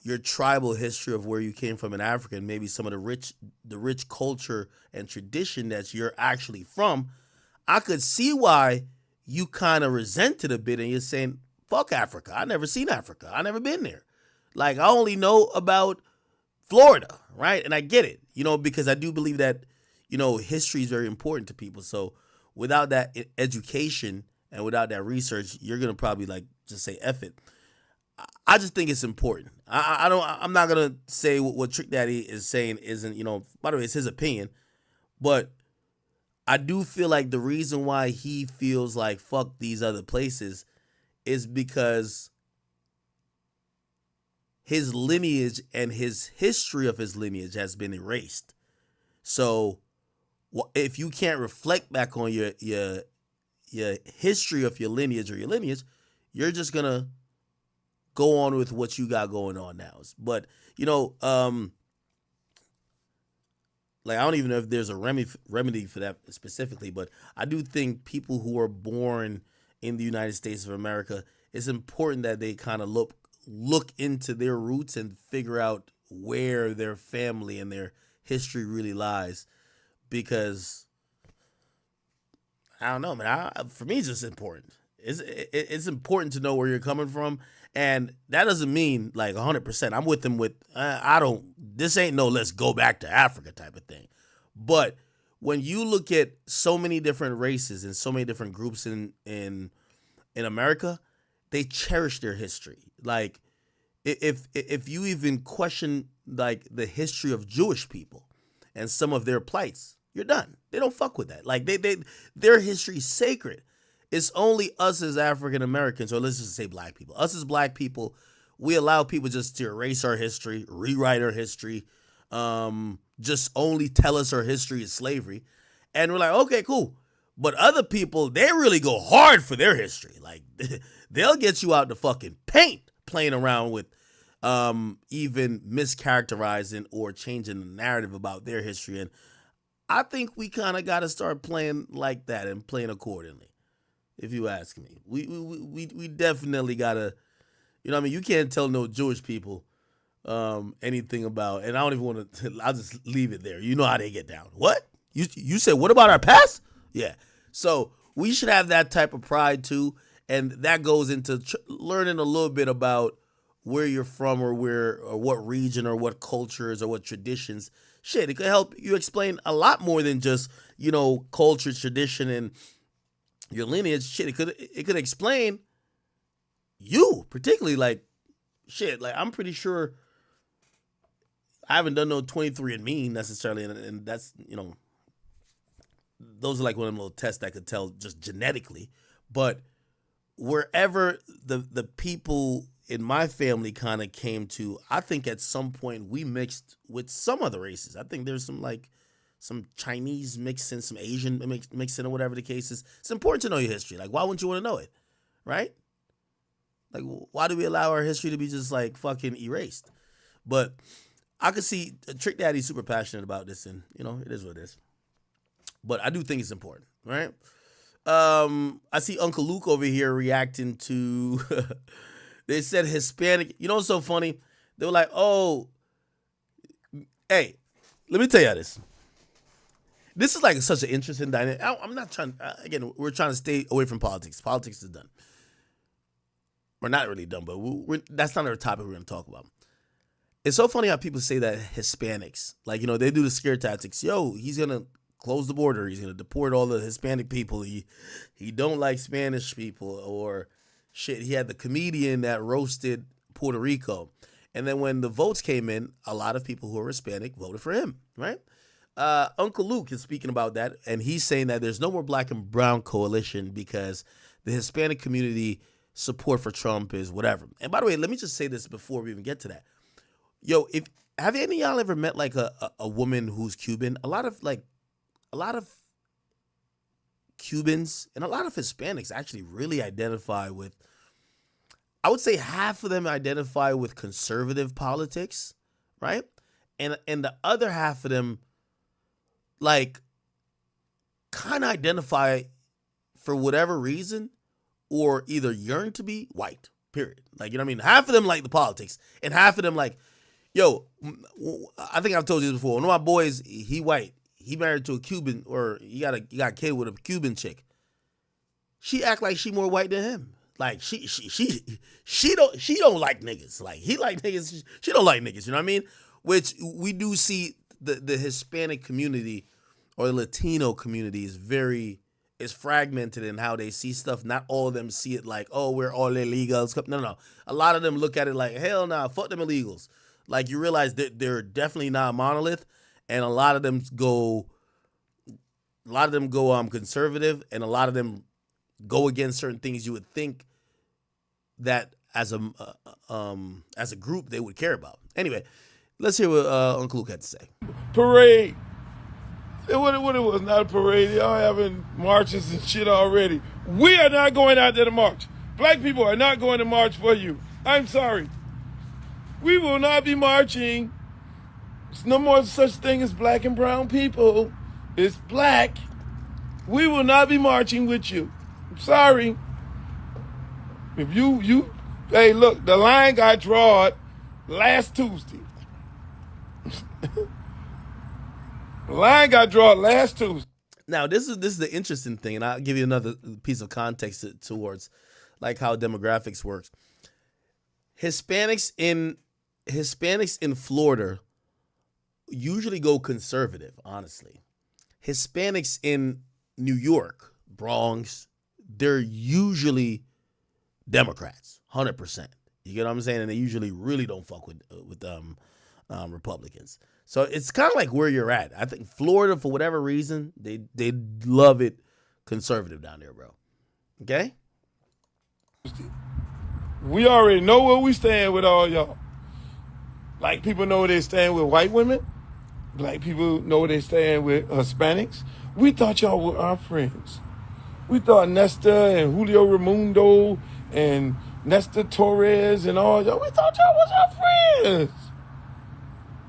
your tribal history of where you came from in Africa, and maybe some of the rich culture and tradition that you're actually from. I could see why you kind of resent it a bit, and you're saying, fuck Africa. I never seen Africa. I never been there. I only know about Florida, right? And I get it, because I do believe that, history is very important to people. So without that education and without that research, you're going to probably just say F it. I just think it's important. I'm not going to say what Trick Daddy is saying isn't, by the way, it's his opinion, but I do feel like the reason why he feels like fuck these other places is because his lineage and his history of his lineage has been erased. So if you can't reflect back on your history of your lineage, you're just going to go on with what you got going on now. But, I don't even know if there's a remedy for that specifically, but I do think people who are born in the United States of America, it's important that they kind of look into their roots and figure out where their family and their history really lies. Because, I don't know, man, for me, it's just important. It's important to know where you're coming from. And that doesn't mean 100%. I'm with him with, this ain't no let's go back to Africa type of thing. But when you look at so many different races and so many different groups in America, they cherish their history. If you even question the history of Jewish people and some of their plights, you're done. They don't fuck with that. Their history is sacred. It's only us as African Americans, or let's just say black people. Us as black people, we allow people just to erase our history, rewrite our history, just only tell us our history is slavery. And we're like, okay, cool. But other people, they really go hard for their history. They'll get you out the fucking paint playing around with even mischaracterizing or changing the narrative about their history. And I think we kind of got to start playing like that and playing accordingly. If you ask me, we definitely gotta, you can't tell no Jewish people anything about, and I don't even want to. I'll just leave it there. You know how they get down. What you said? What about our past? Yeah. So we should have that type of pride too, and that goes into learning a little bit about where you're from, or what region, or what cultures, or what traditions. Shit, it could help you explain a lot more than just culture, tradition, and your lineage. Shit, it could explain you, particularly shit, like I'm pretty sure I haven't done no 23andMe necessarily, and that's, those are like one of them little tests that could tell just genetically. But wherever the people in my family kind of came to, I think at some point we mixed with some other races. I think there's some Chinese mixed in, some Asian mixed in, or whatever the case is. It's important to know your history. Like, why wouldn't you want to know it, right? Like, why do we allow our history to be just like fucking erased? But I could see Trick Daddy's super passionate about this, and it is what it is. But I do think it's important, right? I see Uncle Luke over here reacting to. They said Hispanic. You know what's so funny? They were like, "Oh, hey, let me tell you this. This is like such an interesting dynamic. I'm not trying. Again, we're trying to stay away from politics. Politics is done. We're not really done, but that's not our topic we're going to talk about. It's so funny how people say that Hispanics, like, they do the scare tactics. Yo, he's going to close the border. He's going to deport all the Hispanic people. He don't like Spanish people, or shit. He had the comedian that roasted Puerto Rico. And then when the votes came in, a lot of people who are Hispanic voted for him, right? Uncle Luke is speaking about that, and he's saying that there's no more black and brown coalition because the Hispanic community support for Trump is whatever. And by the way, let me just say this before we even get to that. Yo, have any of y'all ever met like a woman who's Cuban? A lot of Cubans and a lot of Hispanics actually really identify with, I would say half of them identify with conservative politics, right? And the other half of them like kind of identify for whatever reason or either yearn to be white, period. Like, you know what I mean? Half of them like the politics and half of them like, yo, I think I've told you this before. One of my boys, he white. He married to a Cuban, or he got a kid with a Cuban chick. She act like she more white than him. Like she don't like niggas. Like he like niggas. She don't like niggas. You know what I mean? Which we do see the Hispanic community or the Latino community is fragmented in how they see stuff. Not all of them see it like, oh, we're all illegals. No. A lot of them look at it like, hell nah, fuck them illegals. Like, you realize that they're definitely not a monolith, and a lot of them go conservative, and a lot of them go against certain things you would think that as a group they would care about. Anyway, let's hear what Uncle Luke had to say.
Parade. It was not a parade. Y'all having marches and shit already. We are not going out there to march. Black people are not going to march for you. I'm sorry. We will not be marching. There's no more such thing as black and brown people. It's black. We will not be marching with you. I'm sorry. If you hey, look, the line got drawn last Tuesday. The line got drawn last Tuesday.
Now, this is the interesting thing, and I'll give you another piece of context towards like how demographics works. Hispanics in Florida usually go conservative, honestly. Hispanics in New York, Bronx, they're usually Democrats, 100%. You get what I'm saying? And they usually really don't fuck with Republicans. So it's kind of like where you're at. I think Florida, for whatever reason, they love it conservative down there, bro. Okay?
We already know where we stand with all y'all. Black people know where they stand with white women. Black people know where they stand with Hispanics. We thought y'all were our friends. We thought Nesta and Julio Raimundo and Nestor Torres and all y'all, we thought y'all was our friends.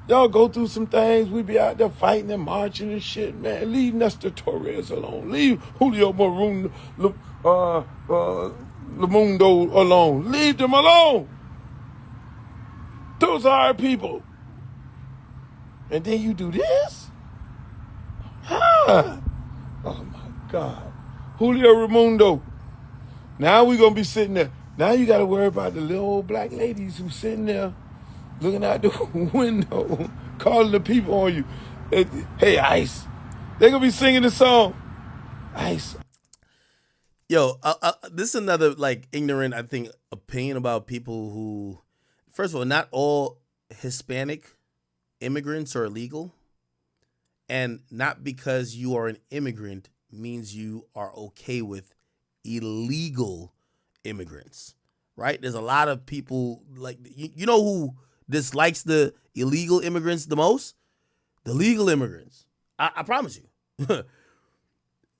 Y'all go through some things. We be out there fighting and marching and shit, man. Leave Nestor Torres alone. Leave Julio Raimundo alone. Leave them alone. Those are our people. And then you do this? Huh? Oh, my God. Julio Raimundo. Now we going to be sitting there. Now you got to worry about the little old black ladies who sitting there looking out the window, calling the people on you. Hey, Ice. They're going to be singing the song. Ice.
Yo, this is another, like, ignorant, I think, opinion about people who First of all, not all Hispanic immigrants are illegal. And not because you are an immigrant means you are okay with illegal immigrants, right? There's a lot of people, like, you know who dislikes the illegal immigrants the most? The legal immigrants. I promise you.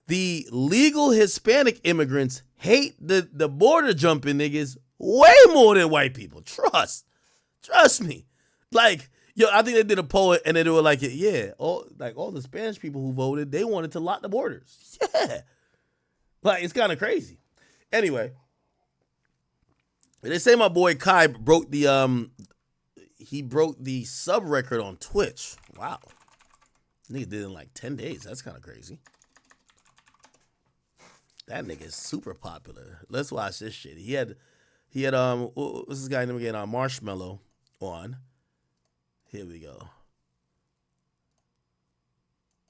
The legal Hispanic immigrants hate the border jumping niggas way more than white people. Trust me. Like, yo, I think they did a poll and they were like, yeah, all the Spanish people who voted, they wanted to lock the borders. Yeah. Like, it's kind of crazy. Anyway, they say my boy Kai broke the sub record on Twitch. Wow. Nigga did it in like 10 days. That's kind of crazy. That nigga is super popular. Let's watch this shit. He had what's this guy name again? Marshmello on. Here we go.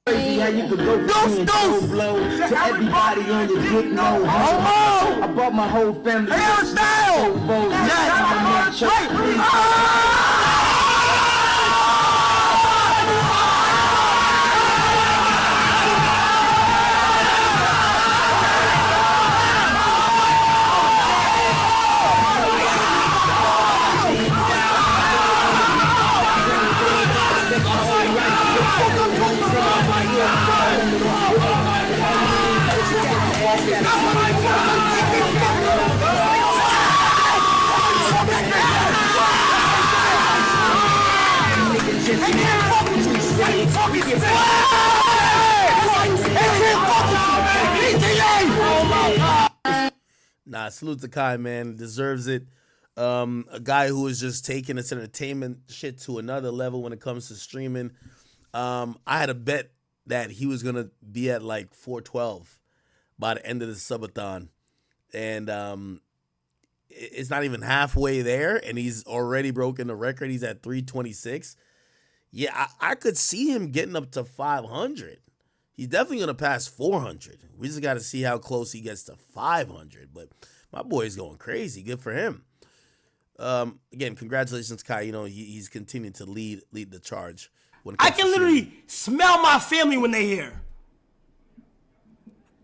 Crazy how you could go from blow to everybody on your dick, no homo. I brought my whole family. Hairstyle!
Nah, salute to Kai, man. Deserves it. A guy who is just taking this entertainment shit to another level when it comes to streaming. I had a bet that he was gonna be at like 412 by the end of the subathon, and it's not even halfway there, and he's already broken the record. He's at 326. Yeah, I could see him getting up to 500. He's definitely gonna pass 400. We just got to see how close he gets to 500. But my boy's going crazy. Good for him. Again, congratulations, Kai. You know, he's continuing to lead the charge.
I can literally smell my family when they're here.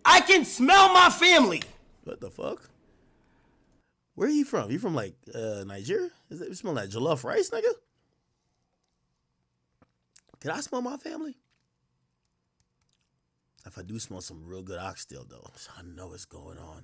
I can smell my family.
What the fuck? Where are you from? You from like Nigeria? You smell like jollof rice, nigga? Can I smell my family? If I do smell some real good oxtail, though, I know what's going on.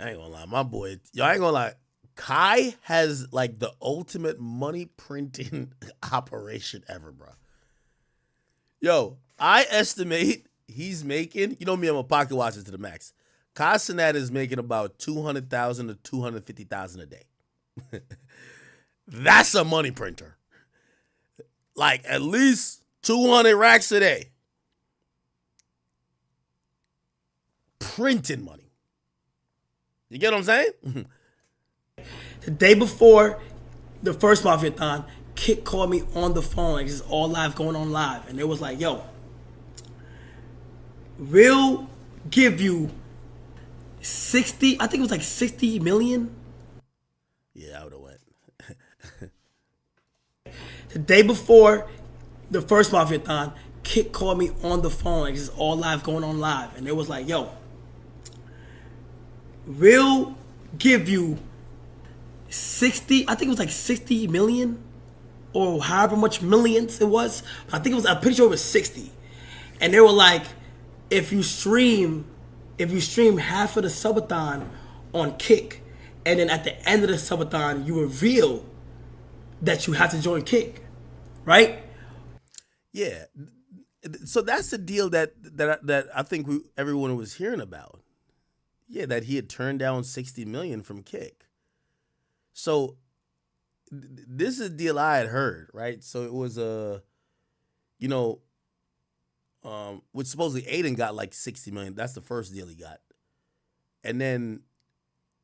I ain't gonna lie, my boy, y'all ain't gonna lie. Kai has like the ultimate money printing operation ever, bro. Yo, I estimate he's making, you know me, I'm a pocket watcher to the max. Kai Cenat is making about $200,000 to $250,000 a day. That's a money printer. Like at least 200 racks a day. Printing money. You get what I'm saying?
The day before the first Mafia-thon, Kit called me on the phone, like, this is all live, going on live. And it was like, yo, we'll give you 60, I think it was like 60 million.
Yeah, I would have went.
The day before the first Mafia-thon, Kit called me on the phone, like, this is all live, going on live. And it was like, yo, we'll give you 60, I think it was like 60 million or however much millions it was. I think it was, I'm pretty sure it was 60. And they were like, if you stream half of the subathon on Kick, and then at the end of the subathon, you reveal that you have to join Kick, right?
Yeah. So that's the deal that I think everyone was hearing about. Yeah, that he had turned down 60 million from Kick. So this is a deal I had heard, right? So it was which supposedly Aiden got like 60 million. That's the first deal he got. And then,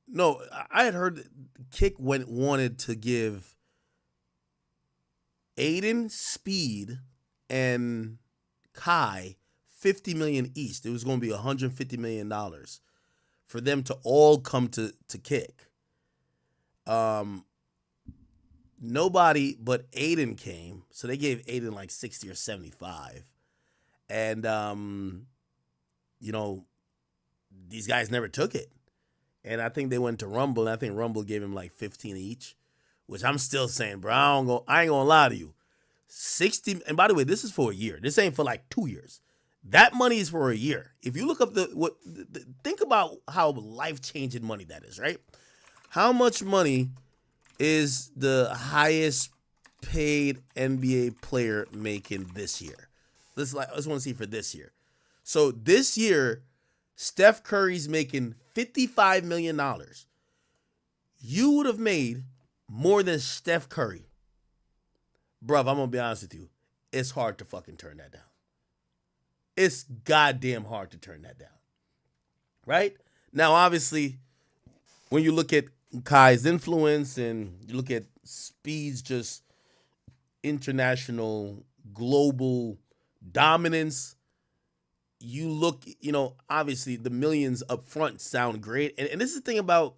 no, I had heard that Kick wanted to give Aiden, Speed, and Kai, $50 million each. It was going to be $150 million for them to all come to kick. Nobody but Aiden came, so they gave Aiden like 60 or 75. And these guys never took it. And I think they went to Rumble, and I think Rumble gave him like 15 each, which I'm still saying, bro, I ain't gonna lie to you. 60, and by the way, this is for a year. This ain't for like 2 years. That money is for a year. If you look up think about how life-changing money that is, right? How much money is the highest paid NBA player making this year? Let's want to see for this year. So this year, Steph Curry's making $55 million. You would have made more than Steph Curry. Bruv, I'm going to be honest with you. It's hard to fucking turn that down. It's goddamn hard to turn that down. Right? Now, obviously, when you look at Kai's influence and you look at Speed's just international, global dominance, you look, obviously the millions up front sound great. And this is the thing about,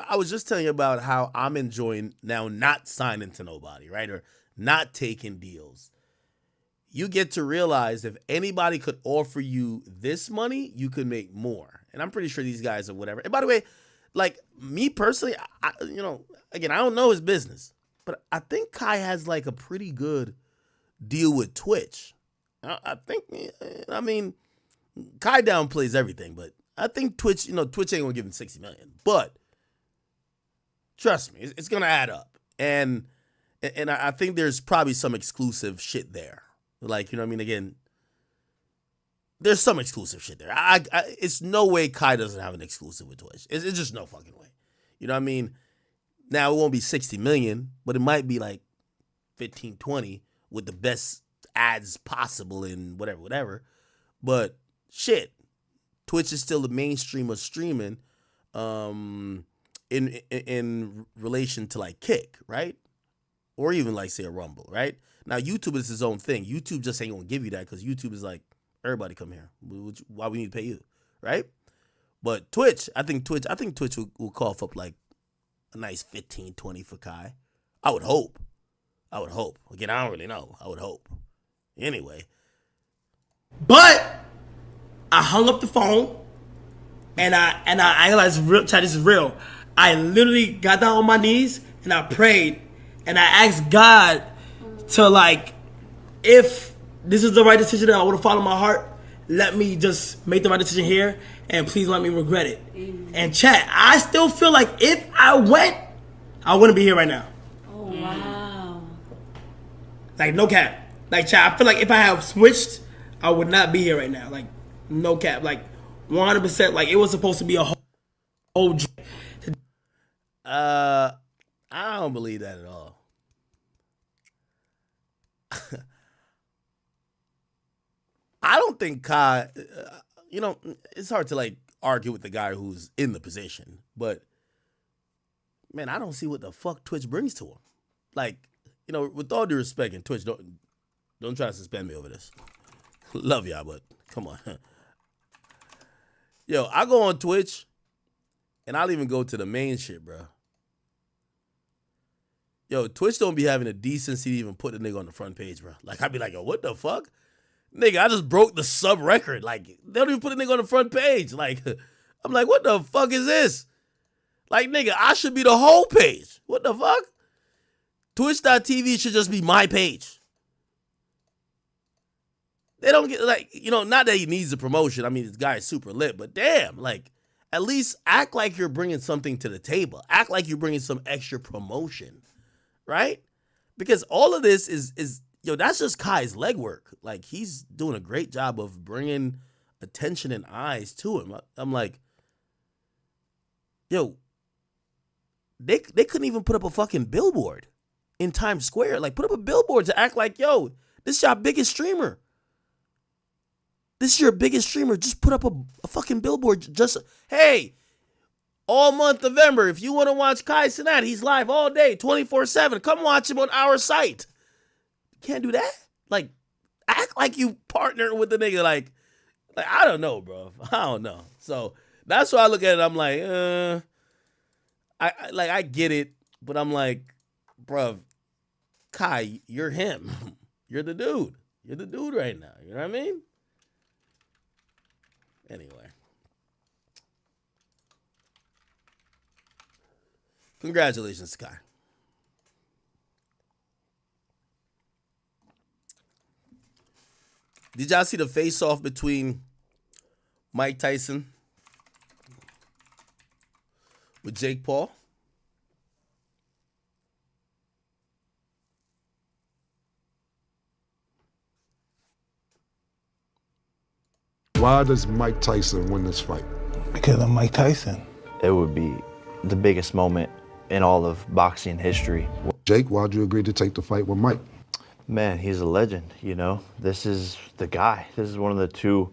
I was just telling you about how I'm enjoying now not signing to nobody, right? Or not taking deals. You get to realize if anybody could offer you this money, you could make more. And I'm pretty sure these guys are whatever. And by the way, like me personally, again, I don't know his business, but I think Kai has like a pretty good deal with Twitch. I think, Kai downplays everything, but I think Twitch, Twitch ain't gonna give him $60 million. But trust me, it's gonna add up. And I think there's probably some exclusive shit there. Like, again, there's some exclusive shit there. It's no way Kai doesn't have an exclusive with Twitch. It's just no fucking way. You know what I mean? Now, it won't be $60 million, but it might be like 15, 20 with the best ads possible and whatever. But shit, Twitch is still the mainstream of streaming in relation to like Kick, right? Or even like, say, a Rumble, right? Now, YouTube is his own thing. YouTube just ain't going to give you that because YouTube is like, everybody come here. Why we need to pay you, right? But Twitch, I think Twitch will cough up like a nice 15, 20 for Kai. I would hope. Again, I don't really know. I would hope. Anyway.
But I hung up the phone and I realized this is real. I literally got down on my knees and I prayed and I asked God to, like, if this is the right decision that I would have followed my heart, let me just make the right decision here and please let me regret it. Amen. And chat, I still feel like if I went, I wouldn't be here right now.
Oh, wow.
Like, no cap. Like, chat, I feel like if I had switched, I would not be here right now. Like, no cap. Like, 100%. Like, it was supposed to be a whole
I don't believe that at all. I don't think Kai, it's hard to like argue with the guy who's in the position, but man, I don't see what the fuck Twitch brings to him. Like, with all due respect, and Twitch, don't try to suspend me over this. Love y'all, but come on. Yo, I go on Twitch and I'll even go to the main shit, bro. Yo, Twitch don't be having the decency to even put the nigga on the front page, bro. Like, I'd be like, yo, what the fuck? Nigga, I just broke the sub record. Like, they don't even put a nigga on the front page. Like, I'm like, what the fuck is this? Like, nigga, I should be the whole page. What the fuck? Twitch.tv should just be my page. They don't get, like, not that he needs a promotion. I mean, this guy is super lit, but damn, like, at least act like you're bringing something to the table. Act like you're bringing some extra promotion, right? Because all of this is that's just Kai's legwork. Like, he's doing a great job of bringing attention and eyes to him. I'm like, yo, they couldn't even put up a fucking billboard in Times Square. Like, put up a billboard to act like, yo, this is your biggest streamer. This is your biggest streamer. Just put up a fucking billboard. Just, hey, all month November, if you want to watch Cenat, he's live all day, 24/7. Come watch him on our site. can't do that. Like, act like you partnered with the nigga. Like I don't know, bro. I don't know. So that's why I look at it. I'm like, I get it, but I'm like, bro, Kai, you're him. You're the dude. You're the dude right now. You know what I mean? Anyway. Congratulations, Kai. Did y'all see the face-off between Mike Tyson with Jake Paul?
Why does Mike Tyson win this fight?
Because I'm Mike Tyson.
It would be the biggest moment in all of boxing history.
Jake, why'd you agree to take the fight with Mike?
Man, he's a legend, you know? This is the guy. This is one of the two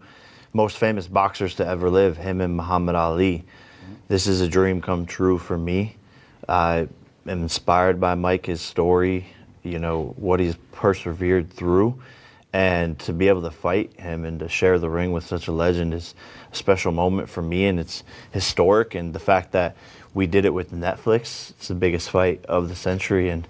most famous boxers to ever live, him and Muhammad Ali. This is a dream come true for me. I am inspired by Mike, his story, you know, what he's persevered through. And to be able to fight him and to share the ring with such a legend is a special moment for me, and it's historic. And the fact that we did it with Netflix, it's the biggest fight of the century, and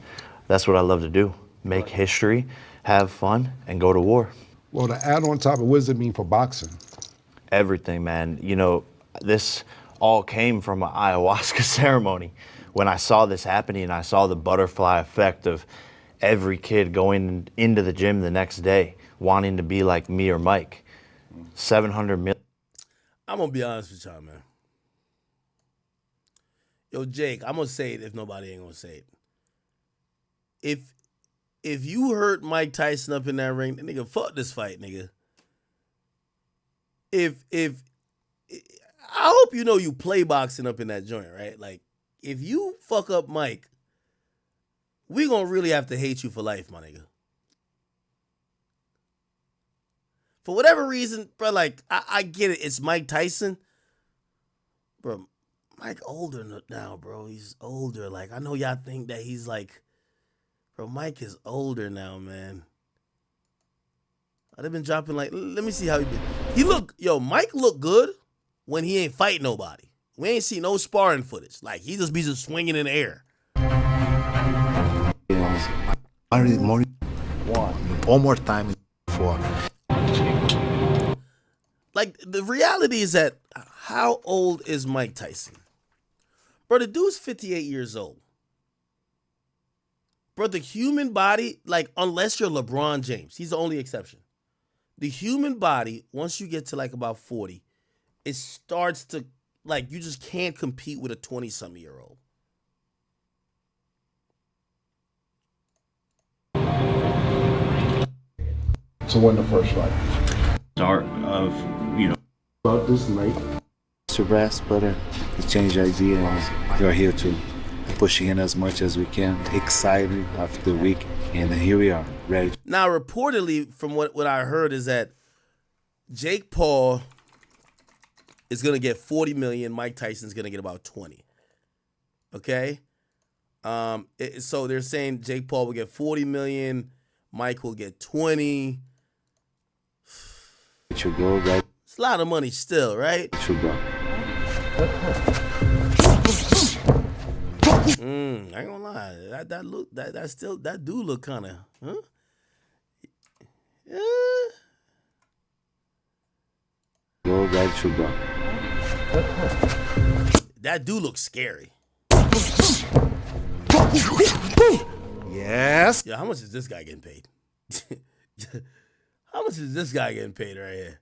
that's what I love to do. Make history, have fun, and go to war.
Well, to add on top of what does it mean for boxing?
Everything, man. You know, this all came from an ayahuasca ceremony. When I saw this happening, I saw the butterfly effect of every kid going into the gym the next day wanting to be like me or Mike. 700 million.
I'm going to be honest with y'all, man. Yo, Jake, I'm going to say it if nobody ain't going to say it. If you hurt Mike Tyson up in that ring, nigga, fuck this fight, nigga. If I hope you know you play boxing up in that joint, right? Like, if you fuck up Mike, we gonna really have to hate you for life, my nigga. For whatever reason, bro, like, I get it. It's Mike Tyson. Bro, Mike older now, bro. He's older. Like, I know y'all think that he's like, bro, Mike is older now, man. They've been dropping, like, let me see how he been. Mike look good when he ain't fight nobody. We ain't see no sparring footage. Like, he just be swinging in the air.
One more time before.
Like, the reality is that how old is Mike Tyson? Bro, the dude's 58 years old. Bro, the human body, like, unless you're LeBron James, he's the only exception. The human body, once you get to like about 40, it starts to, like, you just can't compete with a 20-something-year-old.
So when the first fight?
Start of,
About this night.
To rest, but to change ideas. We're here to push in as much as we can. Excited after the week, and here we are, ready.
Now, reportedly, from what I heard, is that Jake Paul is gonna get $40 million. Mike Tyson's gonna get about 20. Okay, so they're saying Jake Paul will get $40 million. Mike will get 20.
It should go right.
It's a lot of money still, right?
It should go.
I ain't gonna lie. That do look kind of, huh? Yeah.
Go right should go.
That do look scary.
Yes.
Yeah, how much is this guy getting paid? How much is this guy getting paid right here?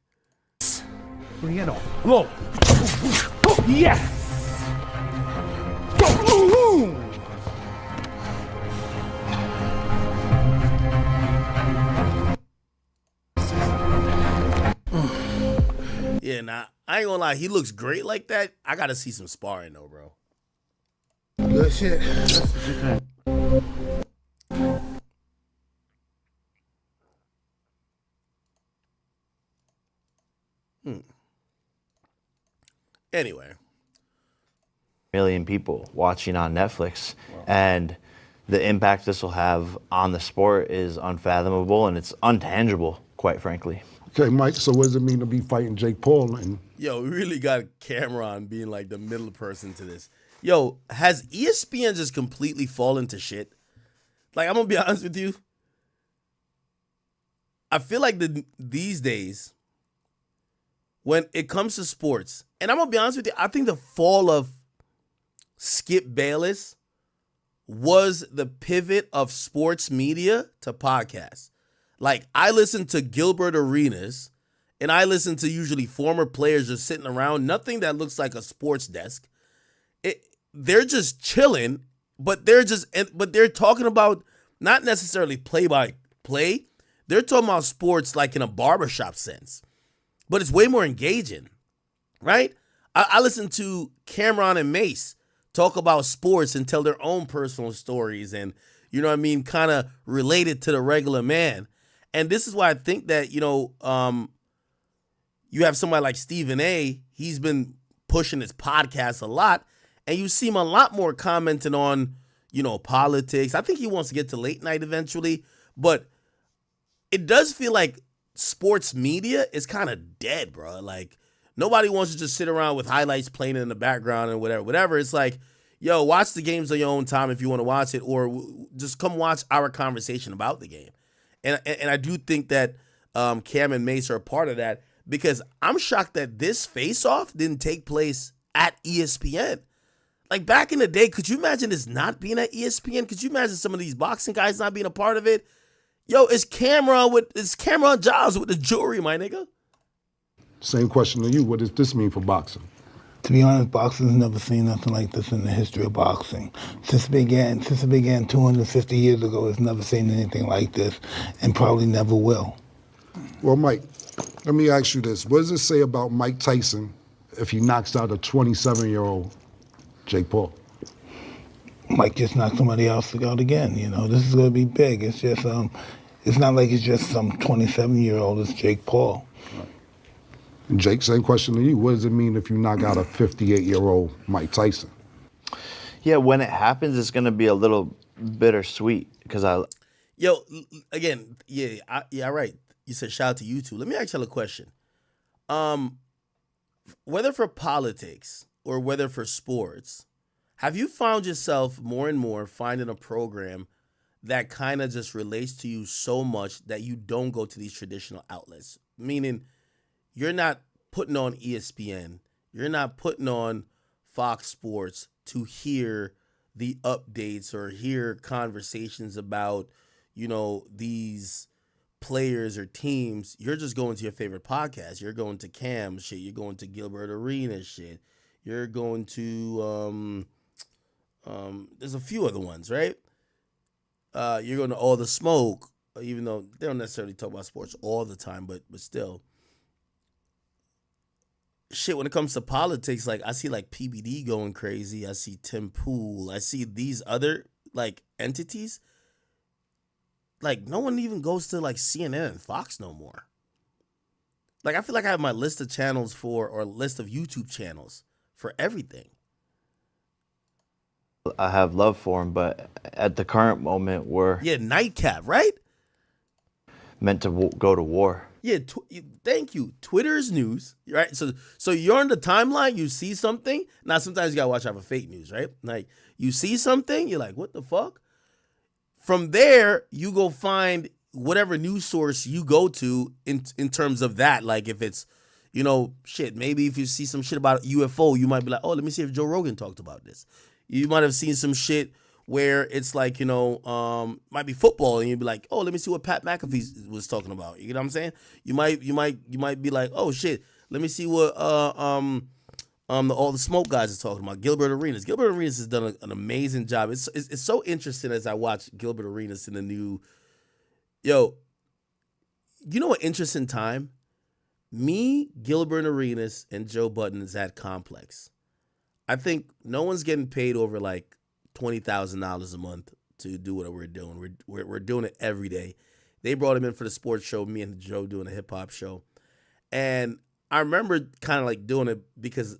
Bring it on. Low. Yes.
Yeah, nah, I ain't gonna lie. He looks great like that. I gotta see some sparring though, bro.
Good shit.
Anyway.
Million people watching on Netflix. And the impact this will have on the sport is unfathomable, and it's untangible, quite frankly.
Okay, Mike, so what does it mean to be fighting Jake Paul? And
Yo, we really got Cameron being like the middle person to this. Yo, has ESPN just completely fallen to shit? Like, I'm gonna be honest with you. I feel like these days, when it comes to sports, and I'm gonna be honest with you, I think the fall of Skip Bayless was the pivot of sports media to podcasts. Like, I listen to Gilbert Arenas, and I listen to usually former players just sitting around, nothing that looks like a sports desk. They're just chilling, but they're talking about not necessarily play-by-play. They're talking about sports like in a barbershop sense, but it's way more engaging, right? I listen to Cameron and Mace talk about sports and tell their own personal stories and, you know what I mean, kind of related to the regular man. And this is why I think that, you have somebody like Stephen A. He's been pushing his podcast a lot, and you see him a lot more commenting on, politics. I think he wants to get to late night eventually, but it does feel like sports media is kind of dead, bro. Like, nobody wants to just sit around with highlights playing in the background and whatever. It's like, yo, watch the games on your own time if you want to watch it, or just come watch our conversation about the game. And I do think that Cam and Mace are a part of that, because I'm shocked that this face-off didn't take place at ESPN. Like, back in the day, could you imagine this not being at ESPN? Could you imagine some of these boxing guys not being a part of it? Yo, it's Cameron Giles with the jewelry, my nigga.
same question to you. What does this mean for boxing?
To be honest, boxing's never seen nothing like this in the history of boxing. Since it began 250 years ago, it's never seen anything like this, and probably never will.
Well, Mike, let me ask you this. What does it say about Mike Tyson if he knocks out a 27-year-old Jake Paul?
Mike just knocked somebody else out again. This is going to be big. It's just, it's not like it's just some 27-year-old. It's Jake Paul.
And Jake, same question to you. What does it mean if you knock out a 58-year-old Mike Tyson?
Yeah, when it happens, it's going to be a little bittersweet because
Yo, again, yeah, right. You said shout out to you two. Let me ask you a question. Whether for politics or whether for sports, have you found yourself more and more finding a program that kind of just relates to you so much that you don't go to these traditional outlets? Meaning, you're not putting on ESPN. You're not putting on Fox Sports to hear the updates or hear conversations about, these players or teams. You're just going to your favorite podcast. You're going to Cam shit. You're going to Gilbert Arenas shit. You're going to, there's a few other ones, right? You're going to All the Smoke, even though they don't necessarily talk about sports all the time, but still. Shit, when it comes to politics, like, I see, like, PBD going crazy. I see Tim Pool. I see these other, like, entities. Like, no one even goes to, like, CNN and Fox no more. Like, I feel like I have my list of channels or list of YouTube channels for everything.
I have love for him, but at the current moment, we're
Nightcap, right?
Meant to go to war.
Yeah, thank you. Twitter's news, right? So you're on the timeline, you see something. Now, sometimes you gotta watch out for fake news, right? Like, you see something, you're like, what the fuck? From there, you go find whatever news source you go to in terms of that. Like, if it's, maybe if you see some shit about UFO, you might be like, oh, let me see if Joe Rogan talked about this. You might have seen some shit where it's like, might be football, and you'd be like, oh, let me see what Pat McAfee was talking about. You know what I'm saying? You might be like, oh shit, let me see what all the smoke guys are talking about. Gilbert Arenas. Gilbert Arenas has done an amazing job. It's so interesting as I watch Gilbert Arenas in the new. Yo, you know what interesting time? Me, Gilbert Arenas, and Joe Budden is at Complex. I think no one's getting paid over like $20,000 a month to do what we're doing. We're doing it every day. They brought him in for the sports show, me and Joe doing a hip hop show. And I remember kind of like doing it because,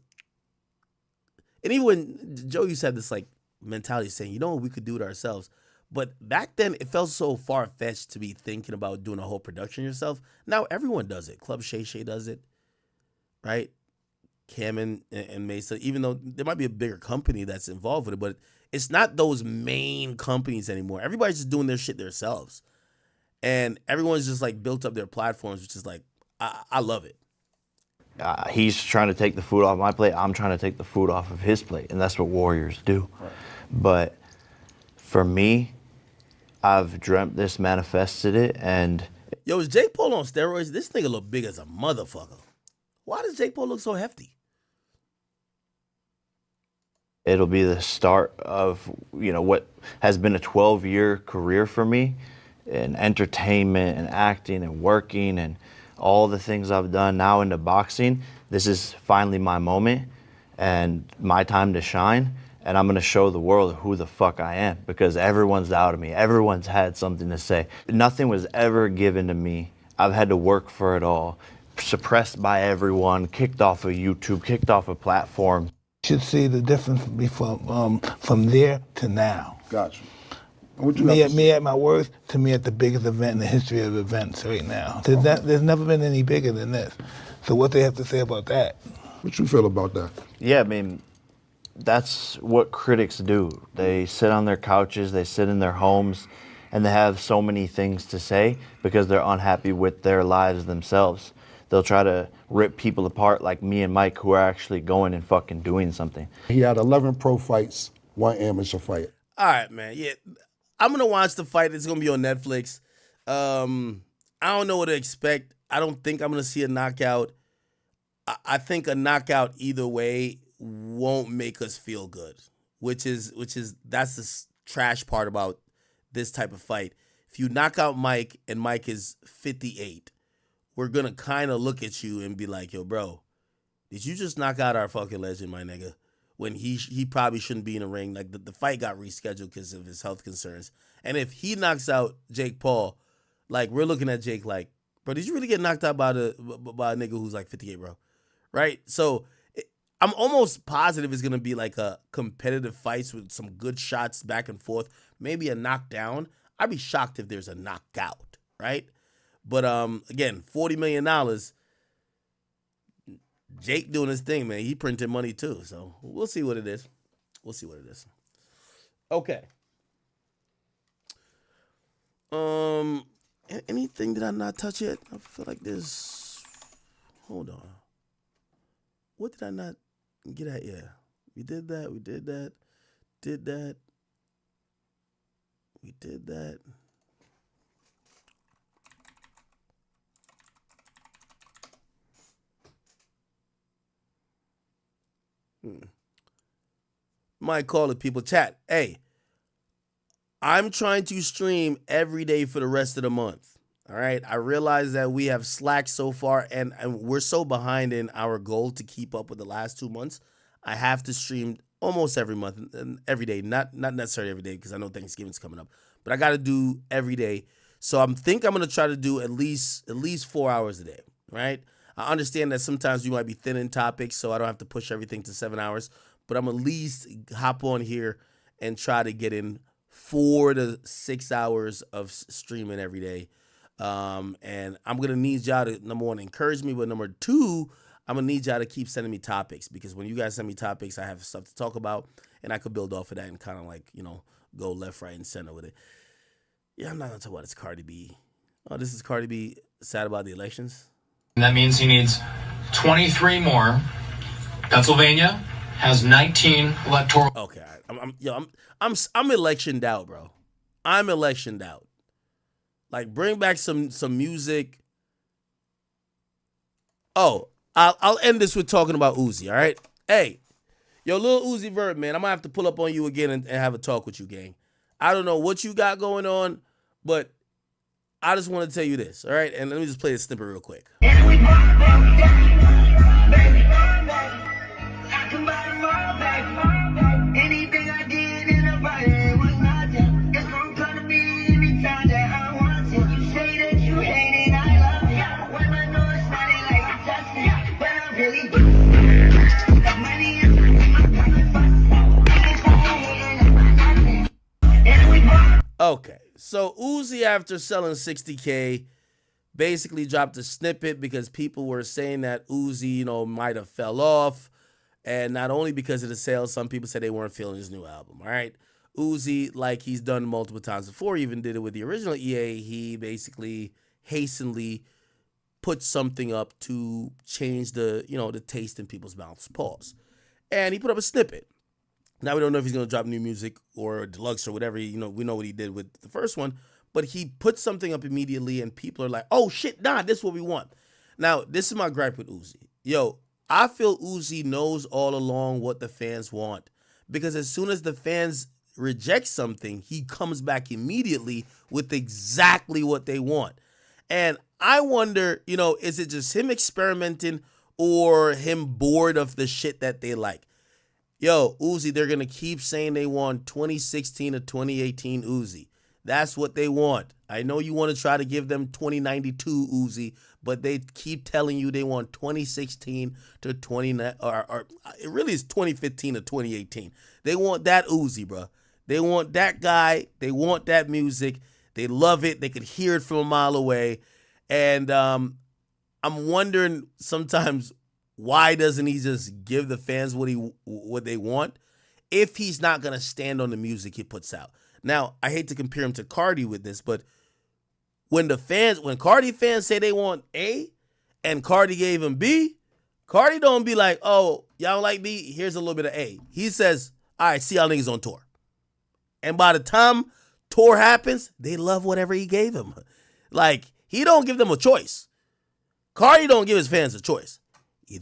and even when Joe used to have this like mentality saying, we could do it ourselves. But back then, it felt so far-fetched to be thinking about doing a whole production yourself. Now everyone does it. Club Shay Shay does it, right? Cam and Mesa, even though there might be a bigger company that's involved with it, but it's not those main companies anymore. Everybody's just doing their shit themselves. And everyone's just like built up their platforms, which is like, I love it.
He's trying to take the food off my plate. I'm trying to take the food off of his plate. And that's what warriors do. Right. But for me, I've dreamt this, manifested it, and...
Yo, is Jake Paul on steroids? This nigga look big as a motherfucker. Why does Jake Paul look so hefty?
It'll be the start of, you know, what has been a 12-year career for me in entertainment and acting and working and all the things I've done now into boxing. This is finally my moment and my time to shine. And I'm going to show the world who the fuck I am, because everyone's doubted me. Everyone's had something to say. Nothing was ever given to me. I've had to work for it all. Suppressed by everyone, kicked off of YouTube, kicked off of platforms.
You should see the difference from there to now.
Gotcha.
Me at my worst, to me at the biggest event in the history of events right now. There's never been any bigger than this. So what they have to say about that?
What you feel about that?
Yeah, I mean, that's what critics do. They sit on their couches, they sit in their homes, and they have so many things to say because they're unhappy with their lives themselves. They'll try to rip people apart like me and Mike, who are actually going and fucking doing something.
He had 11 pro fights, 1 amateur fight.
All right, man. Yeah, I'm going to watch the fight. It's going to be on Netflix. I don't know what to expect. I don't think I'm going to see a knockout. I think a knockout either way won't make us feel good, which is that's the trash part about this type of fight. If you knock out Mike and Mike is 58, we're gonna kind of look at you and be like, yo, bro, did you just knock out our fucking legend, my nigga? When he probably shouldn't be in the ring. Like the fight got rescheduled because of his health concerns. And if he knocks out Jake Paul, like we're looking at Jake like, bro, did you really get knocked out by a nigga who's like 58, bro? Right? So I'm almost positive it's going to be like a competitive fight with some good shots back and forth, maybe a knockdown. I'd be shocked if there's a knockout, right? But again, $40 million, Jake doing his thing, man. He printed money too, so we'll see what it is. We'll see what it is. Okay. Anything did I not touch yet? I feel like there's... Hold on. What did I not get at? Yeah. We did that. We did that. Did that. We did that. Might call it people chat. Hey, I'm trying to stream every day for the rest of the month. All right. I realize that we have slacked so far and we're so behind in our goal to keep up with the last 2 months. I have to stream almost every month and every day, not necessarily every day because I know Thanksgiving's coming up, but I got to do every day. So I'm going to try to do at least 4 hours a day. Right. I understand that sometimes you might be thin in topics, so I don't have to push everything to 7 hours, but I'm at least hop on here and try to get in 4 to 6 hours of streaming every day. And I'm going to need y'all to, number one, encourage me, but number two, I'm going to need y'all to keep sending me topics because when you guys send me topics, I have stuff to talk about and I could build off of that and kind of like, go left, right, and center with it. Yeah, I'm not going to talk about this Cardi B. Oh, this is Cardi B sad about the elections?
And that means he needs 23 more. Pennsylvania has 19 electoral.
Okay, I'm electioned out, bro. I'm electioned out. Like, bring back some music. Oh, I'll end this with talking about Uzi. All right, hey, yo, Lil Uzi Vert, man, I'm gonna have to pull up on you again and have a talk with you, gang. I don't know what you got going on, but I just want to tell you this, all right? And let me just play this snippet real quick. So Uzi, after selling 60K, basically dropped a snippet because people were saying that Uzi, might have fell off. And not only because of the sales, some people said they weren't feeling his new album. All right. Uzi, like he's done multiple times before, even did it with the original EA, he basically hastily put something up to change the taste in people's mouths. Pause. And he put up a snippet. Now we don't know if he's going to drop new music or deluxe or whatever. We know what he did with the first one. But he put something up immediately and people are like, oh shit, nah, this is what we want. Now, this is my gripe with Uzi. Yo, I feel Uzi knows all along what the fans want. Because as soon as the fans reject something, he comes back immediately with exactly what they want. And I wonder, is it just him experimenting or him bored of the shit that they like? Yo, Uzi, they're going to keep saying they want 2016 to 2018 Uzi. That's what they want. I know you want to try to give them 2092 Uzi, but they keep telling you they want 2016 to 20, or it really is 2015 to 2018. They want that Uzi, bro. They want that guy. They want that music. They love it. They could hear it from a mile away. And I'm wondering sometimes, why doesn't he just give the fans what they want if he's not going to stand on the music he puts out? Now, I hate to compare him to Cardi with this, but when Cardi fans say they want A and Cardi gave him B, Cardi don't be like, oh, y'all don't like B? Here's a little bit of A. He says, all right, see y'all niggas on tour. And by the time tour happens, they love whatever he gave them. Like, he don't give them a choice. Cardi don't give his fans a choice.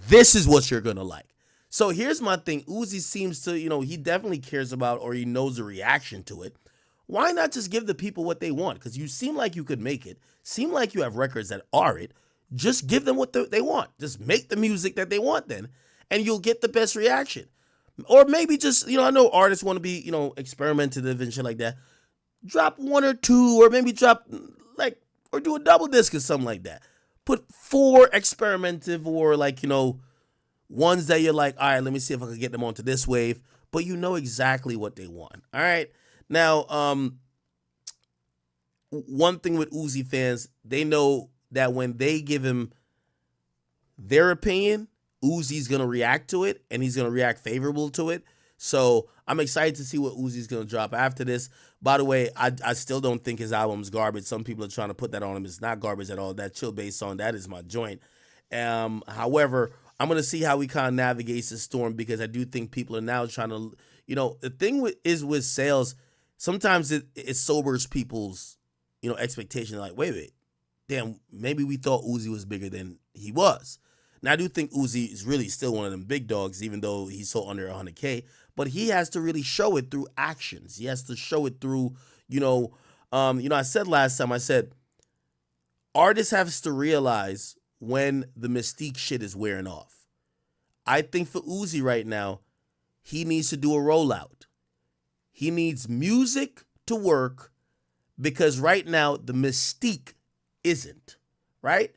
This is what you're going to like. So here's my thing. Uzi seems to, he definitely cares about, or he knows the reaction to it. Why not just give the people what they want? Because you seem like you could make it. Seem like you have records that are it. Just give them what they want. Just make the music that they want then, and you'll get the best reaction. Or maybe just, I know artists want to be, experimentative and shit like that. Drop one or two, or maybe drop, or do a double disc or something like that. Put 4 experimentative or, ones that you're like, all right, let me see if I can get them onto this wave. But you know exactly what they want. All right. Now, one thing with Uzi fans, they know that when they give him their opinion, Uzi's going to react to it, and he's going to react favorable to it. So I'm excited to see what Uzi's going to drop after this. By the way, I still don't think his album's garbage. Some people are trying to put that on him. It's not garbage at all. That Chill Bass song, that is my joint. However, I'm going to see how he kind of navigates the storm, because I do think people are now trying to, the thing with sales, sometimes it sobers people's, expectation. Like, wait, damn, maybe we thought Uzi was bigger than he was. Now, I do think Uzi is really still one of them big dogs, even though he's sold under 100K. But he has to really show it through actions. He has to show it through, I said last time, artists have to realize when the mystique shit is wearing off. I think for Uzi right now, he needs to do a rollout. He needs music to work, because right now the mystique isn't, right?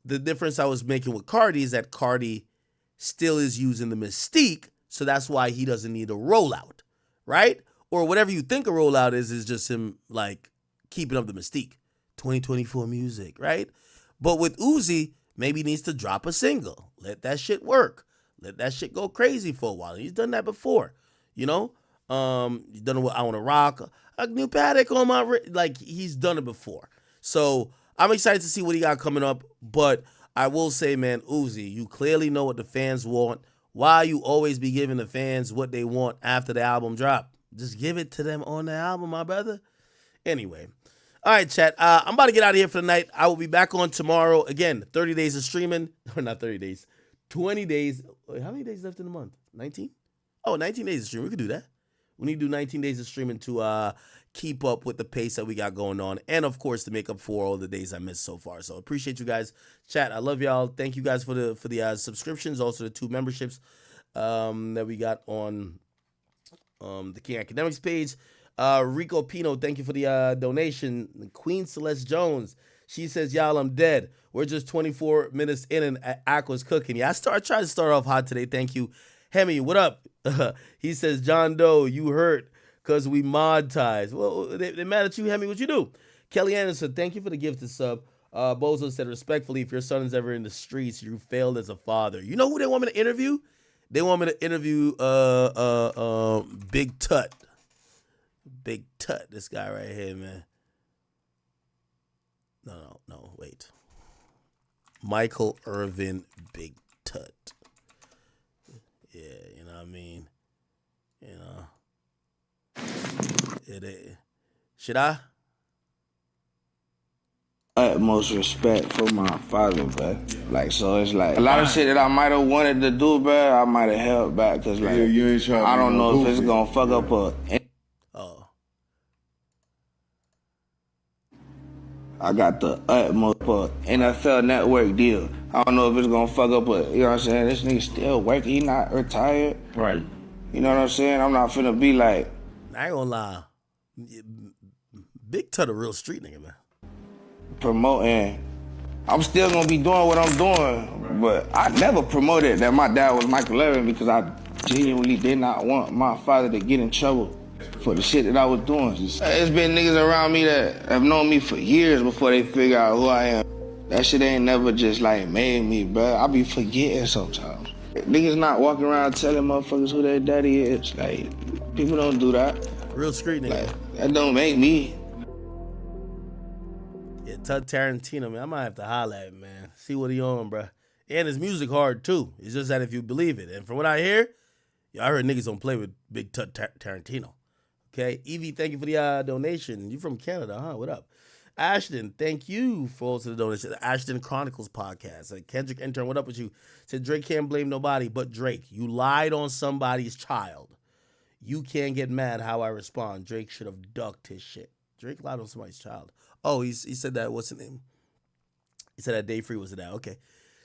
The difference I was making with Cardi is that Cardi still is using the mystique, so that's why he doesn't need a rollout, right? Or whatever you think a rollout is just him, keeping up the mystique. 2024 music, right? But with Uzi, maybe he needs to drop a single. Let that shit work. Let that shit go crazy for a while. He's done that before, He's done it with I Wanna Rock, a new Paddock on my, he's done it before. So I'm excited to see what he got coming up, but I will say, man, Uzi, you clearly know what the fans want. Why you always be giving the fans what they want after the album drop? Just give it to them on the album, my brother. Anyway. All right, chat. I'm about to get out of here for the night. I will be back on tomorrow. Again, 30 days of streaming. Or not 30 days. 20 days. Wait, how many days left in the month? 19? Oh, 19 days of streaming. We could do that. We need to do 19 days of streaming to keep up with the pace that we got going on. And, of course, to make up for all the days I missed so far. So, appreciate you guys. Chat, I love y'all. Thank you guys for the subscriptions. Also, the 2 memberships that we got on the King Academics page. Rico Pino, thank you for the donation. Queen Celeste Jones, she says, y'all, I'm dead. We're just 24 minutes in and Aqua's cooking. Yeah, I tried to start off hot today. Thank you. Hemi, what up? He says, John Doe, you hurt. because we monetize. Well, they mad at you, Hemi. What you do? Kelly Anderson, thank you for the gift to sub. Bozo said, respectfully, if your son is ever in the streets, you failed as a father. You know who they want me to interview? They want me to interview Big Tut. Big Tut, this guy right here, man. No, wait. Michael Irvin Big Tut. Yeah, you know what I mean? You know. Should I?
Utmost respect for my father, bro. Like, so it's like a lot of shit that I might have wanted to do, bro, I might have held back because, like, I don't know if it's gonna fuck up I got the utmost NFL Network deal. I don't know if it's gonna fuck up, but you know what I'm saying? This nigga still working. He not retired.
Right.
You know what I'm saying? I'm not finna be like.
I ain't gonna lie. Big Tut a real street nigga, man.
Promoting. I'm still gonna be doing what I'm doing, but I never promoted that my dad was Michael Irvin because I genuinely did not want my father to get in trouble for the shit that I was doing. It's been niggas around me that have known me for years before they figure out who I am. That shit ain't never just like made me, bro. I be forgetting sometimes. Niggas not walking around telling motherfuckers who their daddy is. Like, people don't do that.
Real street nigga.
Like, that don't make me.
Yeah, Tut Tarantino, man. I might have to holler at him, man. See what he on, bro. And his music hard, too. It's just that if you believe it. And from what I hear, I heard niggas don't play with Big Tut Tarantino. Okay, Evie, thank you for the donation. You from Canada, huh? What up? Ashton, thank you for also the donation. The Ashton Chronicles podcast. Kendrick intern, what up with you? Said Drake can't blame nobody but Drake. You lied on somebody's child. You can't get mad how I respond. Drake should have ducked his shit. Drake lied on somebody's child. Oh, he said that. What's his name? He said that Day Free was that. Okay,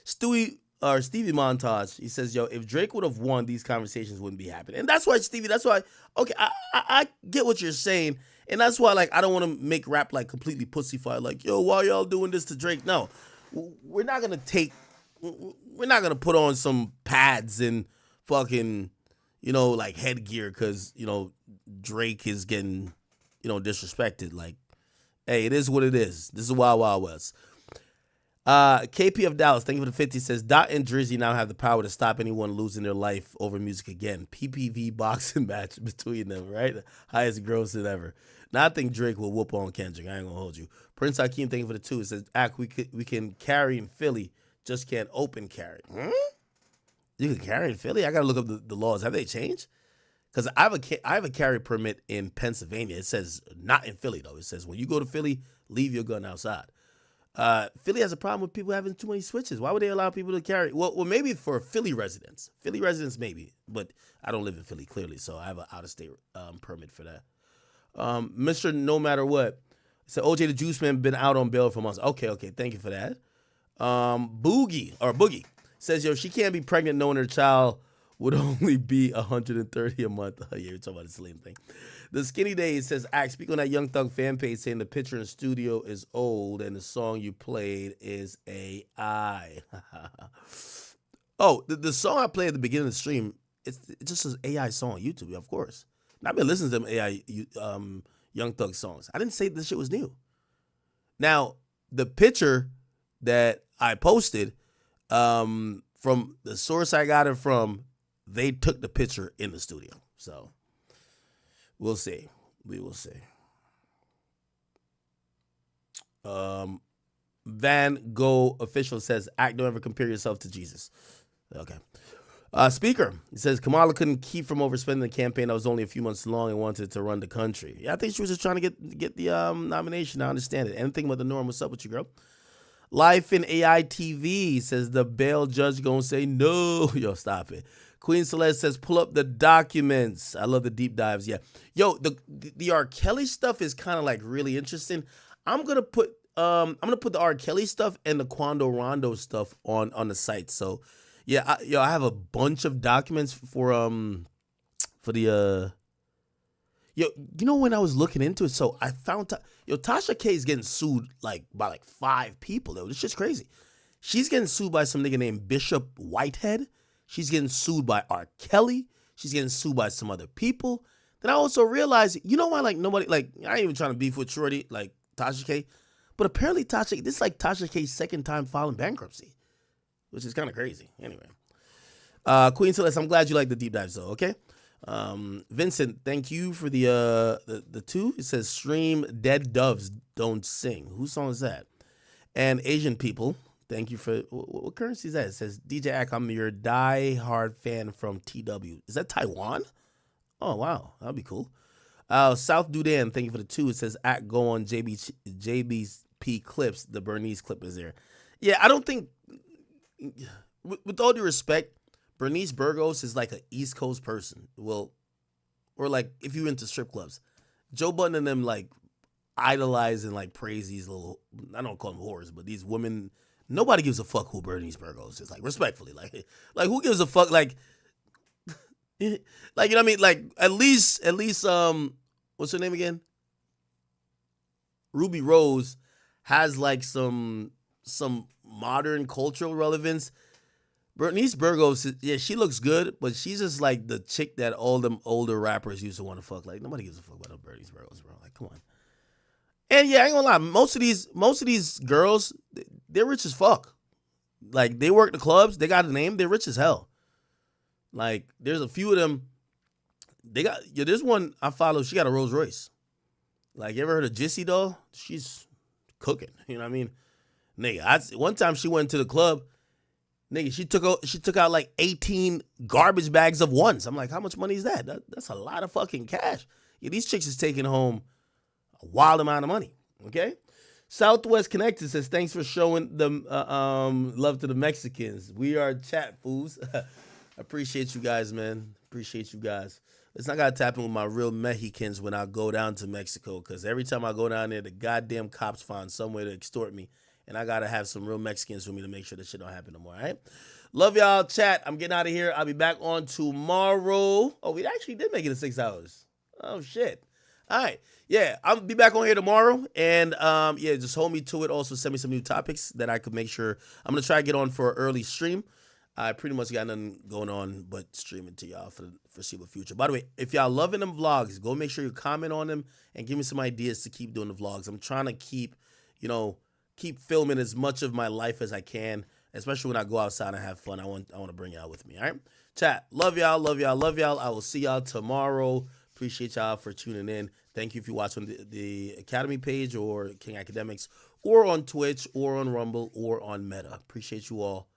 Stevie Montage, he says, yo, if Drake would have won, these conversations wouldn't be happening. And that's why, Stevie, okay, I get what you're saying. And that's why, like, I don't want to make rap, like, completely pussyfied. Like, yo, why y'all doing this to Drake? No, we're not going to put on some pads and fucking, you know, like, headgear because, you know, Drake is getting, you know, disrespected. Like, hey, it is what it is. This is Wild Wild West. KP of Dallas, thank you for the 50, says Dot and Drizzy now have the power to stop anyone losing their life over music again. PPV boxing match between them, right? Highest grossing ever. Now I think Drake will whoop on Kendrick. I ain't gonna hold you. Prince Hakeem, thank you for the 2. It says, we can carry in Philly, just can't open carry. You can carry in Philly? I gotta look up the laws. Have they changed? Because I have a carry permit in Pennsylvania. It says not in Philly though. It says when you go to Philly, leave your gun outside. Philly has a problem with people having too many switches. Why would they allow people to carry? Well, maybe for Philly residents. Philly residents, maybe. But I don't live in Philly, clearly, so I have an out-of-state permit for that. Mr. No Matter What said, OJ the Juice Man been out on bail for months. Okay, thank you for that. Boogie says, yo, she can't be pregnant knowing her child would only be $130 a month. Yeah, you're talking about the Celine thing. The Skinny Days says, speak on that Young Thug fan page saying the picture in the studio is old and the song you played is AI. Oh, the song I played at the beginning of the stream, it just says AI song on YouTube, of course. I've been listening to them AI Young Thug songs. I didn't say this shit was new. Now, the picture that I posted, from the source I got it from, they took the picture in the studio. So we'll see. We will see. Van Gogh official says, don't ever compare yourself to Jesus. Okay. Speaker, he says, Kamala couldn't keep from overspending the campaign that was only a few months long and wanted to run the country. Yeah, I think she was just trying to get the nomination. I understand it. Anything but the norm. What's up with you, girl? Life in AI TV says the bail judge gonna say no. Yo, stop it. Queen Celeste says pull up the documents. I love the deep dives. Yeah. Yo, the R. Kelly stuff is kind of like really interesting. I'm gonna put the R. Kelly stuff and the Quando Rondo stuff on the site. So yeah, I have a bunch of documents for the yo, you know, when I was looking into it, so I found Tasha K is getting sued by 5 people though. This shit's crazy. She's getting sued by some nigga named Bishop Whitehead. She's getting sued by R. Kelly. She's getting sued by some other people. Then I also realized, you know why, like, nobody, like, I ain't even trying to beef with Shorty, like, Tasha K. But apparently this is like Tasha K's second time filing bankruptcy, which is kind of crazy. Anyway. Queen Celeste, I'm glad you like the deep dives, though, okay? Vincent, thank you for the 2. It says, stream Dead Doves Don't Sing. Whose song is that? And Asian people, thank you for, what currency is that? It says, DJ Ack, I'm your die-hard fan from TW. Is that Taiwan? Oh, wow. That'd be cool. South Dudan, thank you for the 2. It says, at go on JBP clips. The Bernice clip is there. Yeah, I don't think, with all due respect, Bernice Burgos is like an East Coast person. Well, or like if you're into strip clubs. Joe Budden and them like idolize and like praise these little, I don't call them whores, but these women, nobody gives a fuck who Bernice Burgos is. Like, respectfully. Like who gives a fuck? Like, you know what I mean? Like, at least, what's her name again? Ruby Rose has like some modern cultural relevance. Bernice Burgos, yeah, she looks good, but she's just like the chick that all them older rappers used to want to fuck. Like, nobody gives a fuck about no Bernice Burgos, bro. Like, come on. And yeah, I ain't gonna lie, most of these girls, they're rich as fuck. Like, they work the clubs, they got a name, they're rich as hell. Like, there's a few of them. There's one I follow. She got a Rolls Royce. Like, you ever heard of Jissy doll? She's cooking. You know what I mean? Nigga, one time she went to the club. Nigga, she took out like 18 garbage bags of ones. I'm like, how much money is that? That's a lot of fucking cash. Yeah, these chicks is taking home a wild amount of money. Okay. Southwest Connected says, thanks for showing them love to the Mexicans. We are chat fools. Appreciate you guys, man. Appreciate you guys. Listen, I got to tap in with my real Mexicans when I go down to Mexico, because every time I go down there, the goddamn cops find some way to extort me, and I got to have some real Mexicans with me to make sure this shit don't happen no more, all right? Love y'all, chat. I'm getting out of here. I'll be back on tomorrow. Oh, we actually did make it in 6 hours. Oh, shit. All right. Yeah, I'll be back on here tomorrow, and yeah, just hold me to it. Also, send me some new topics that I could make sure. I'm going to try to get on for an early stream. I pretty much got nothing going on but streaming to y'all for the foreseeable future. By the way, if y'all loving them vlogs, go make sure you comment on them and give me some ideas to keep doing the vlogs. I'm trying to keep filming as much of my life as I can, especially when I go outside and have fun. I want to bring y'all with me, all right? Chat, love y'all, love y'all, love y'all. I will see y'all tomorrow. Appreciate y'all for tuning in. Thank you if you watch on the Academy page or King Academics or on Twitch or on Rumble or on Meta. Appreciate you all.